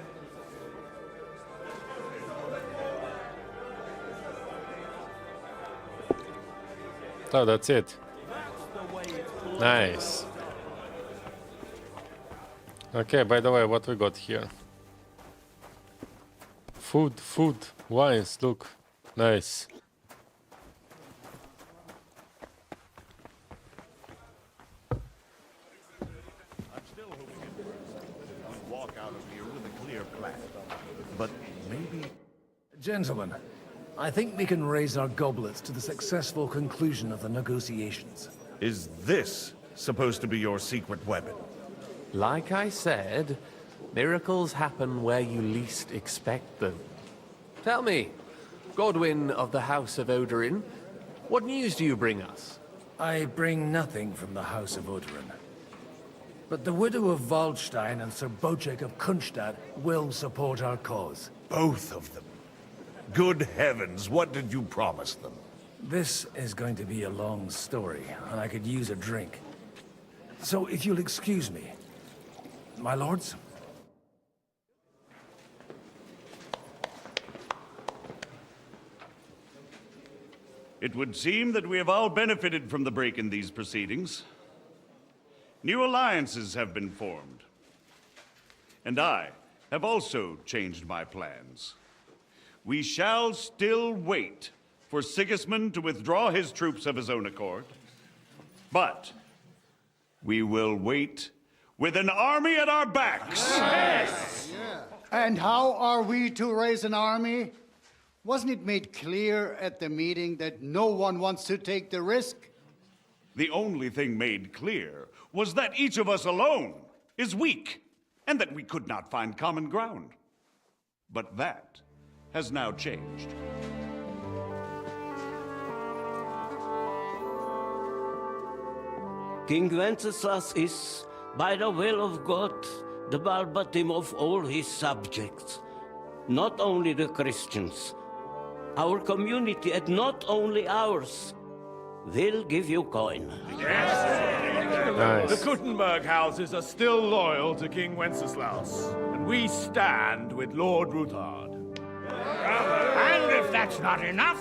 So that's it. Nice. Okay, by the way, what we got here? Food, wines, look. Nice. Walk out of here with a clear plan. But maybe... Gentlemen, I think we can raise our goblets to the successful conclusion of the negotiations. Is this supposed to be your secret weapon? Like I said, miracles happen where you least expect them. Tell me, Godwin of the House of Odorin, what news do you bring us? I bring nothing from the House of Odorin. But the widow of Waldstein and Sir Bocek of Kunstadt will support our cause. Both of them. Good heavens, what did you promise them? This is going to be a long story, and I could use a drink. So if you'll excuse me, my lords? It would seem that we have all benefited from the break in these proceedings. New alliances have been formed. And I have also changed my plans. We shall still wait for Sigismund to withdraw his troops of his own accord. But we will wait with an army at our backs. Yes! And how are we to raise an army? Wasn't it made clear at the meeting that no one wants to take the risk? The only thing made clear was that each of us alone is weak, and that we could not find common ground. But that has now changed. King Wenceslas is, by the will of God, the Balbatim of all his subjects. Not only the Christians, our community, and not only ours, will give you coin. Nice. The Kuttenberg houses are still loyal to King Wenceslas, and we stand with Lord Ruthard. And if that's not enough,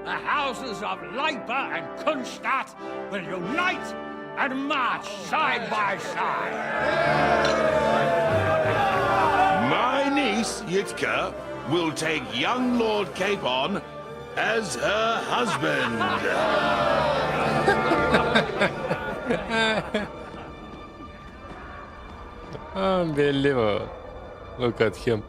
the houses of Leipa and Kunstadt will unite and march side by side. My niece, Yitka, will take young Lord Capon as her husband. Unbelievable. Look at him.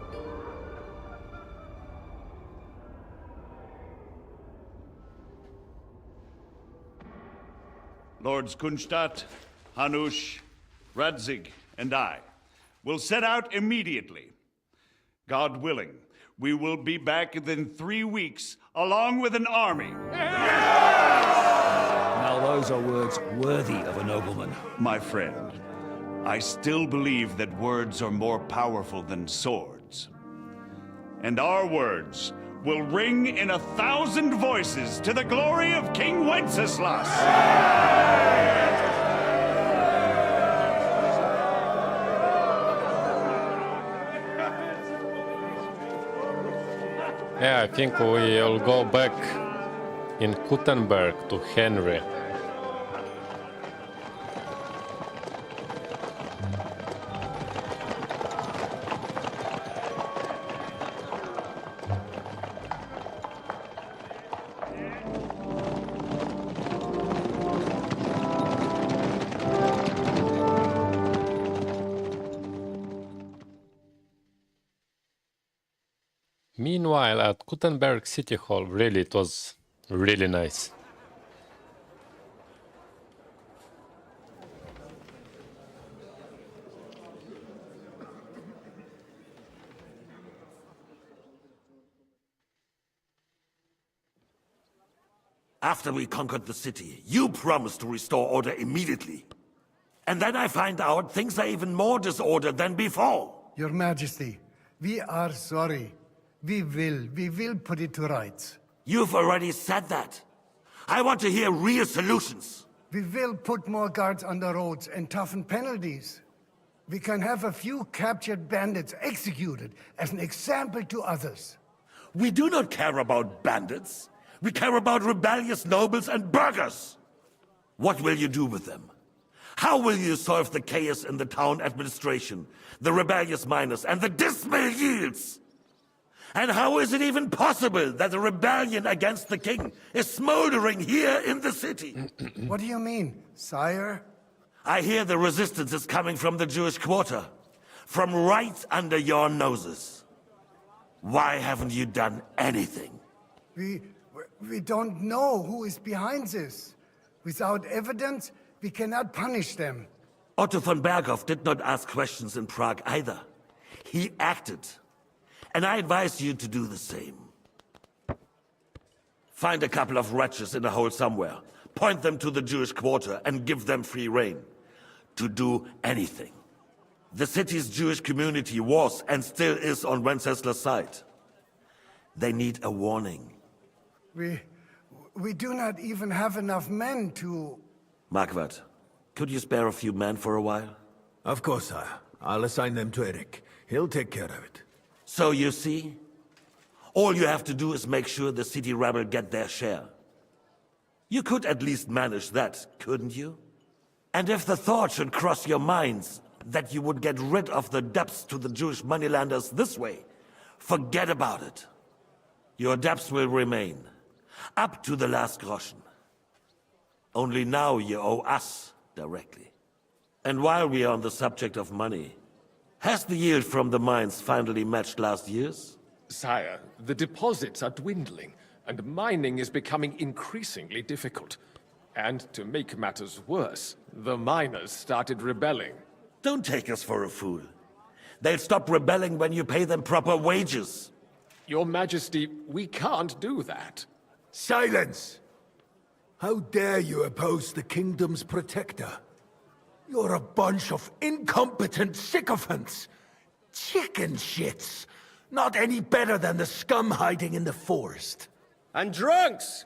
Lords Kunstadt, Hanush, Radzig, and I will set out immediately. God willing, we will be back within 3 weeks, along with an army. Now those are words worthy of a nobleman. My friend, I still believe that words are more powerful than swords. And our words will ring in 1,000 voices to the glory of King Wenceslas. Yeah, I think we'll go back in Kuttenberg to Henry. Meanwhile, at Kuttenberg City Hall, really, it was really nice. After we conquered the city, you promised to restore order immediately. And then I find out things are even more disordered than before. Your Majesty, we are sorry. We will put it to rights. You've already said that. I want to hear real solutions. We will put more guards on the roads and toughen penalties. We can have a few captured bandits executed as an example to others. We do not care about bandits. We care about rebellious nobles and burghers. What will you do with them? How will you solve the chaos in the town administration, the rebellious miners, and the dismal yields? And how is it even possible that a rebellion against the king is smoldering here in the city? What do you mean, sire? I hear the resistance is coming from the Jewish quarter, from right under your noses. Why haven't you done anything? We don't know who is behind this. Without evidence, we cannot punish them. Otto von Berghoff did not ask questions in Prague either. He acted. And I advise you to do the same. Find a couple of wretches in a hole somewhere, point them to the Jewish quarter, and give them free rein to do anything. The city's Jewish community was and still is on Wenceslas' side. They need a warning. We do not even have enough men to... Marquardt, could you spare a few men for a while? Of course, sire. I'll assign them to Eric. He'll take care of it. So you see, all you have to do is make sure the city rabble get their share. You could at least manage that, couldn't you? And if the thought should cross your minds that you would get rid of the debts to the Jewish moneylanders this way, forget about it. Your debts will remain, up to the last groschen. Only now you owe us directly. And while we are on the subject of money, has the yield from the mines finally matched last year's? Sire, the deposits are dwindling, and mining is becoming increasingly difficult. And to make matters worse, the miners started rebelling. Don't take us for a fool. They'll stop rebelling when you pay them proper wages. Your Majesty, we can't do that. Silence! How dare you oppose the kingdom's protector? You're a bunch of incompetent sycophants! Chicken shits! Not any better than the scum hiding in the forest. And drunks!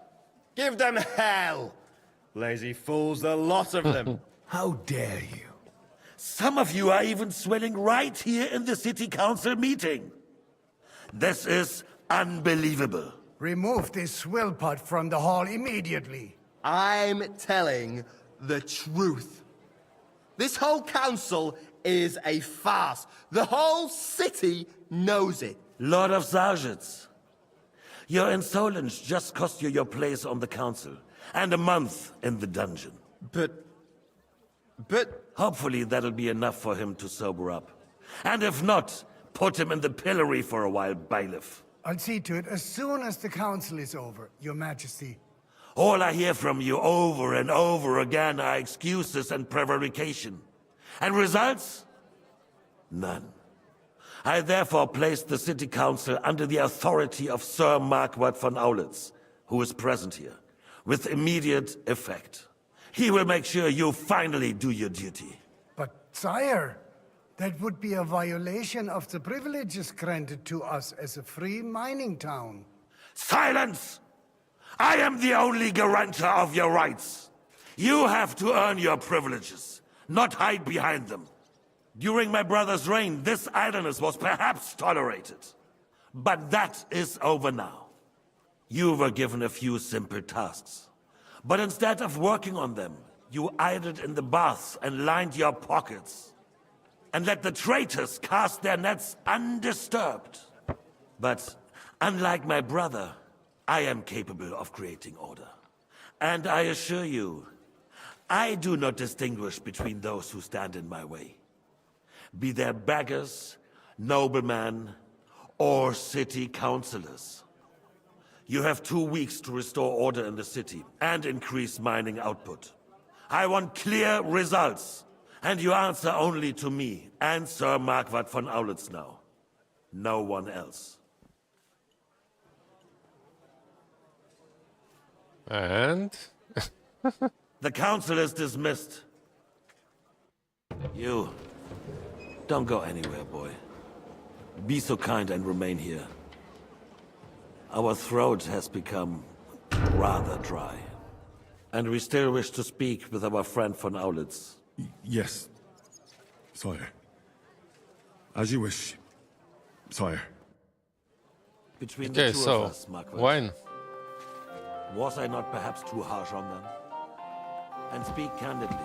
Give them hell! Lazy fools, the lot of them. How dare you? Some of you are even swelling right here in the city council meeting. This is unbelievable. Remove this swillpot from the hall immediately. I'm telling the truth. This whole council is a farce. The whole city knows it. Lord of Sargets, your insolence just cost you your place on the council, and a month in the dungeon. But... Hopefully that'll be enough for him to sober up. And if not, put him in the pillory for a while, bailiff. I'll see to it as soon as the council is over, Your Majesty. All I hear from you over and over again are excuses and prevarication. And results? None. I therefore placed the city council under the authority of Sir Marquardt von Aulitz, who is present here, with immediate effect. He will make sure you finally do your duty. But, sire, that would be a violation of the privileges granted to us as a free mining town. Silence! I am the only guarantor of your rights. You have to earn your privileges, not hide behind them. During my brother's reign, this idleness was perhaps tolerated. But that is over now. You were given a few simple tasks. But instead of working on them, you idled in the baths and lined your pockets. And let the traitors cast their nets undisturbed. But unlike my brother, I am capable of creating order. And I assure you, I do not distinguish between those who stand in my way. Be they beggars, noblemen, or city councillors. You have 2 weeks to restore order in the city and increase mining output. I want clear results, and you answer only to me and Sir Marquardt von Aulitz now. No one else. And? The council is dismissed. You, don't go anywhere, boy. Be so kind and remain here. Our throat has become rather dry. And we still wish to speak with our friend von Aulitz. Yes, sire. As you wish, sire. Between Okay, the two so, of us, Marquardt. when? Was I not perhaps too harsh on them? And speak candidly.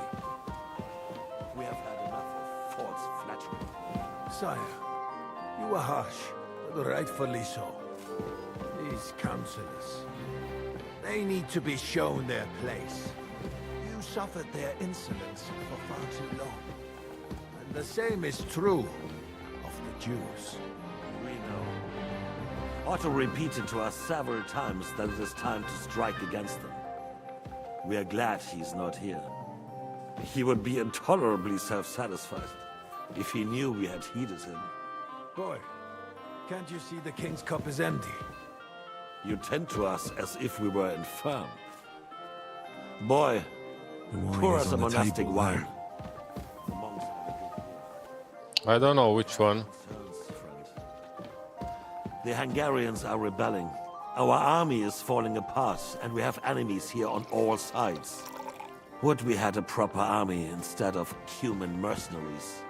We have had enough of false flattery. Sire, you are harsh, but rightfully so. These councillors, they need to be shown their place. You suffered their insolence for far too long. And the same is true of the Jews. We know. Otto repeated to us several times that it is time to strike against them. We are glad he's not here. He would be intolerably self-satisfied if he knew we had heeded him. Boy, can't you see the King's cup is empty? You tend to us as if we were infirm. Boy, pour us a monastic wine. I don't know which one. The Hungarians are rebelling. Our army is falling apart, and we have enemies here on all sides. Would we had a proper army instead of human mercenaries.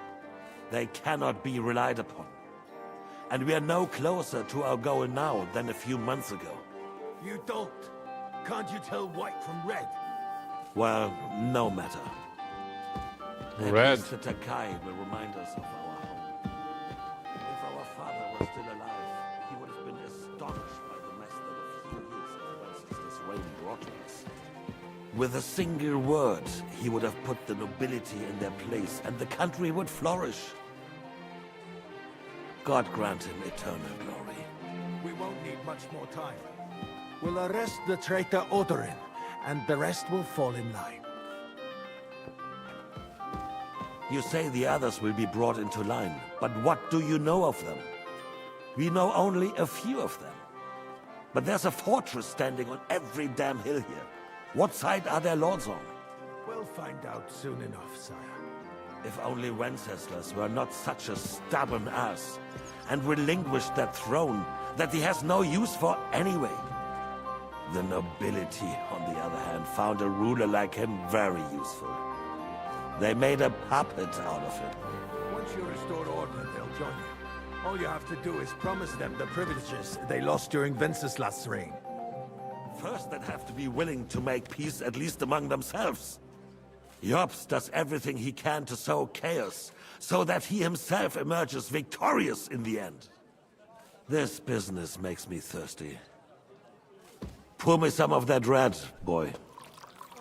They cannot be relied upon. And we are no closer to our goal now than a few months ago. You don't. Can't you tell white from red? Well, no matter. Red. At least the Takai will remind us of our home. If our father was still alive, he would have been astonished by the mess that a few years of ancestors' reign brought to us. With a single word, he would have put the nobility in their place, and the country would flourish. God grant him eternal glory. We won't need much more time. We'll arrest the traitor Odorin, and the rest will fall in line. You say the others will be brought into line, but what do you know of them? We know only a few of them. But there's a fortress standing on every damn hill here. What side are their lords on? We'll find out soon enough, sire. If only Wenceslas were not such a stubborn ass, and relinquished that throne that he has no use for anyway. The nobility, on the other hand, found a ruler like him very useful. They made a puppet out of him. Once you restore order, they'll join you. All you have to do is promise them the privileges they lost during Wenceslas' reign. First, they'd have to be willing to make peace at least among themselves. Jobst does everything he can to sow chaos, so that he himself emerges victorious in the end. This business makes me thirsty. Pour me some of that red, boy.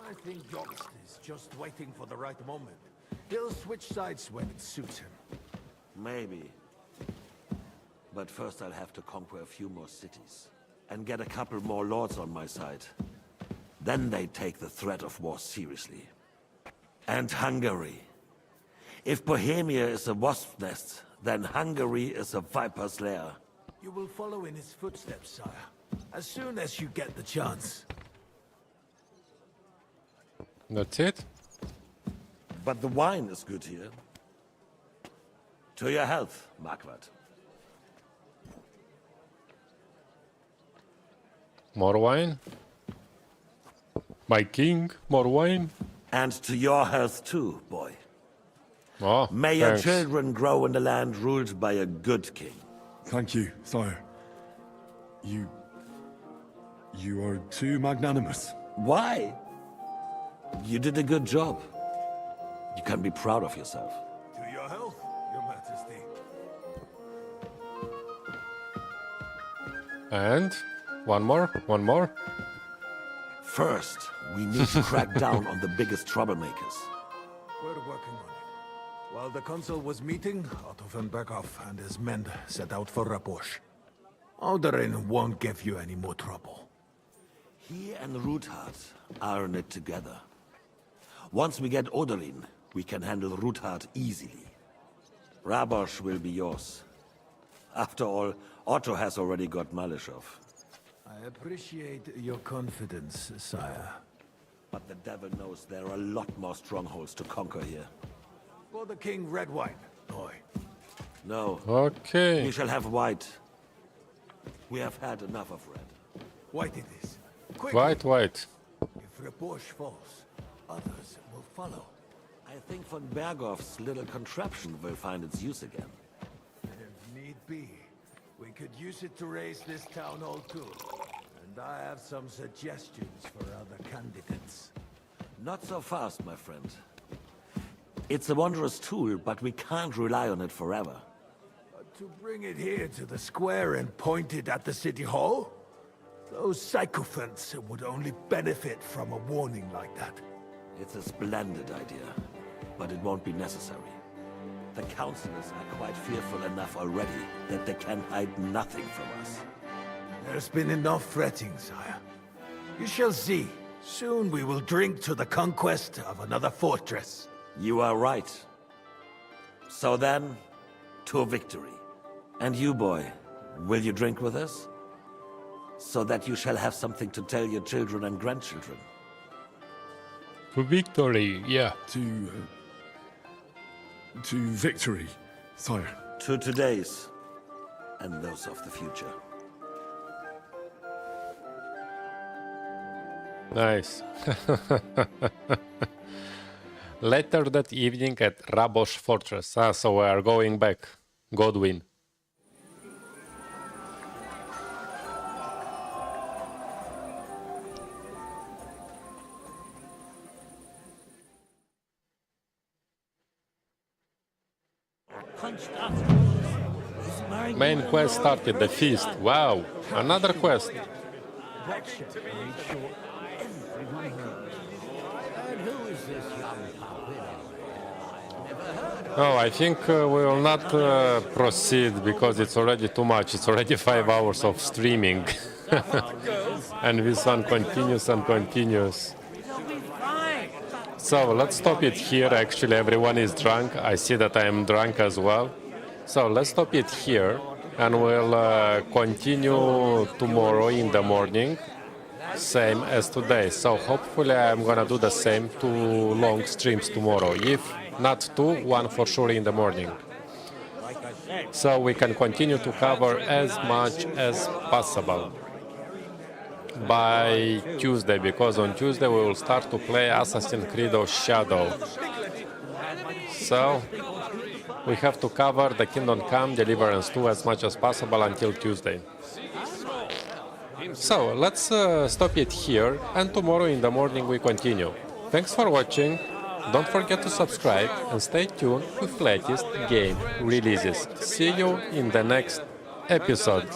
I think Jobst is just waiting for the right moment. He'll switch sides when it suits him. Maybe. But first I'll have to conquer a few more cities, and get a couple more lords on my side. Then they take the threat of war seriously. And Hungary. If Bohemia is a wasp's nest, then Hungary is a viper's lair. You will follow in his footsteps, sire. As soon as you get the chance. That's it? But the wine is good here. To your health, Marquardt. More wine? My king, more wine? And to your health too, boy. Oh, May your thanks. children grow in a land ruled by a good king. Thank you, sire. You are too magnanimous. Why? You did a good job. You can be proud of yourself. To your health, your majesty. And? One more? First, we need to crack down on the biggest troublemakers. We're working on it. While the consul was meeting, Otto von Berghoff and his men set out for Raborsch. Odorin won't give you any more trouble. He and Ruthard are in it together. Once we get Odorin, we can handle Ruthard easily. Raborsch will be yours. After all, Otto has already got Maleshov. I appreciate your confidence, sire. But the devil knows there are a lot more strongholds to conquer here. For the king, red wine, boy. No. Okay. We shall have white. We have had enough of red. White it is. Quickly. White. If Raborsch falls, others will follow. I think von Berghoff's little contraption will find its use again. If need be, we could use it to raise this town hall too. And I have some suggestions for other candidates. Not so fast, my friend. It's a wondrous tool, but we can't rely on it forever. To bring it here to the square and point it at the city hall? Those sycophants would only benefit from a warning like that. It's a splendid idea, but it won't be necessary. The councillors are quite fearful enough already that they can hide nothing from us. There's been enough fretting, sire. You shall see. Soon we will drink to the conquest of another fortress. You are right. So then, to victory. And you, boy, will you drink with us? so that you shall have something to tell your children and grandchildren. To victory, yeah. To victory, sire. To today's, and those of the future. Nice. Later that evening at Raborsch Fortress. So we are going back. Godwin. Main quest started, the feast. Wow, another quest. Oh, I think we will not proceed because it's already too much. It's already 5 hours of streaming. And this one continues and continues. So let's stop it here. Actually, everyone is drunk. I see that I am drunk as well. So let's stop it here and we'll continue tomorrow in the morning, same as today. So hopefully I'm gonna do the same, 2 long streams tomorrow. If not 2, 1 for sure in the morning. So we can continue to cover as much as possible by Tuesday, because on Tuesday we will start to play Assassin's Creed Shadow. So we have to cover the Kingdom Come, Deliverance II as much as possible until Tuesday. So let's stop it here, and tomorrow in the morning we continue. Thanks for watching. Don't forget to subscribe and stay tuned with latest game releases. See you in the next episode.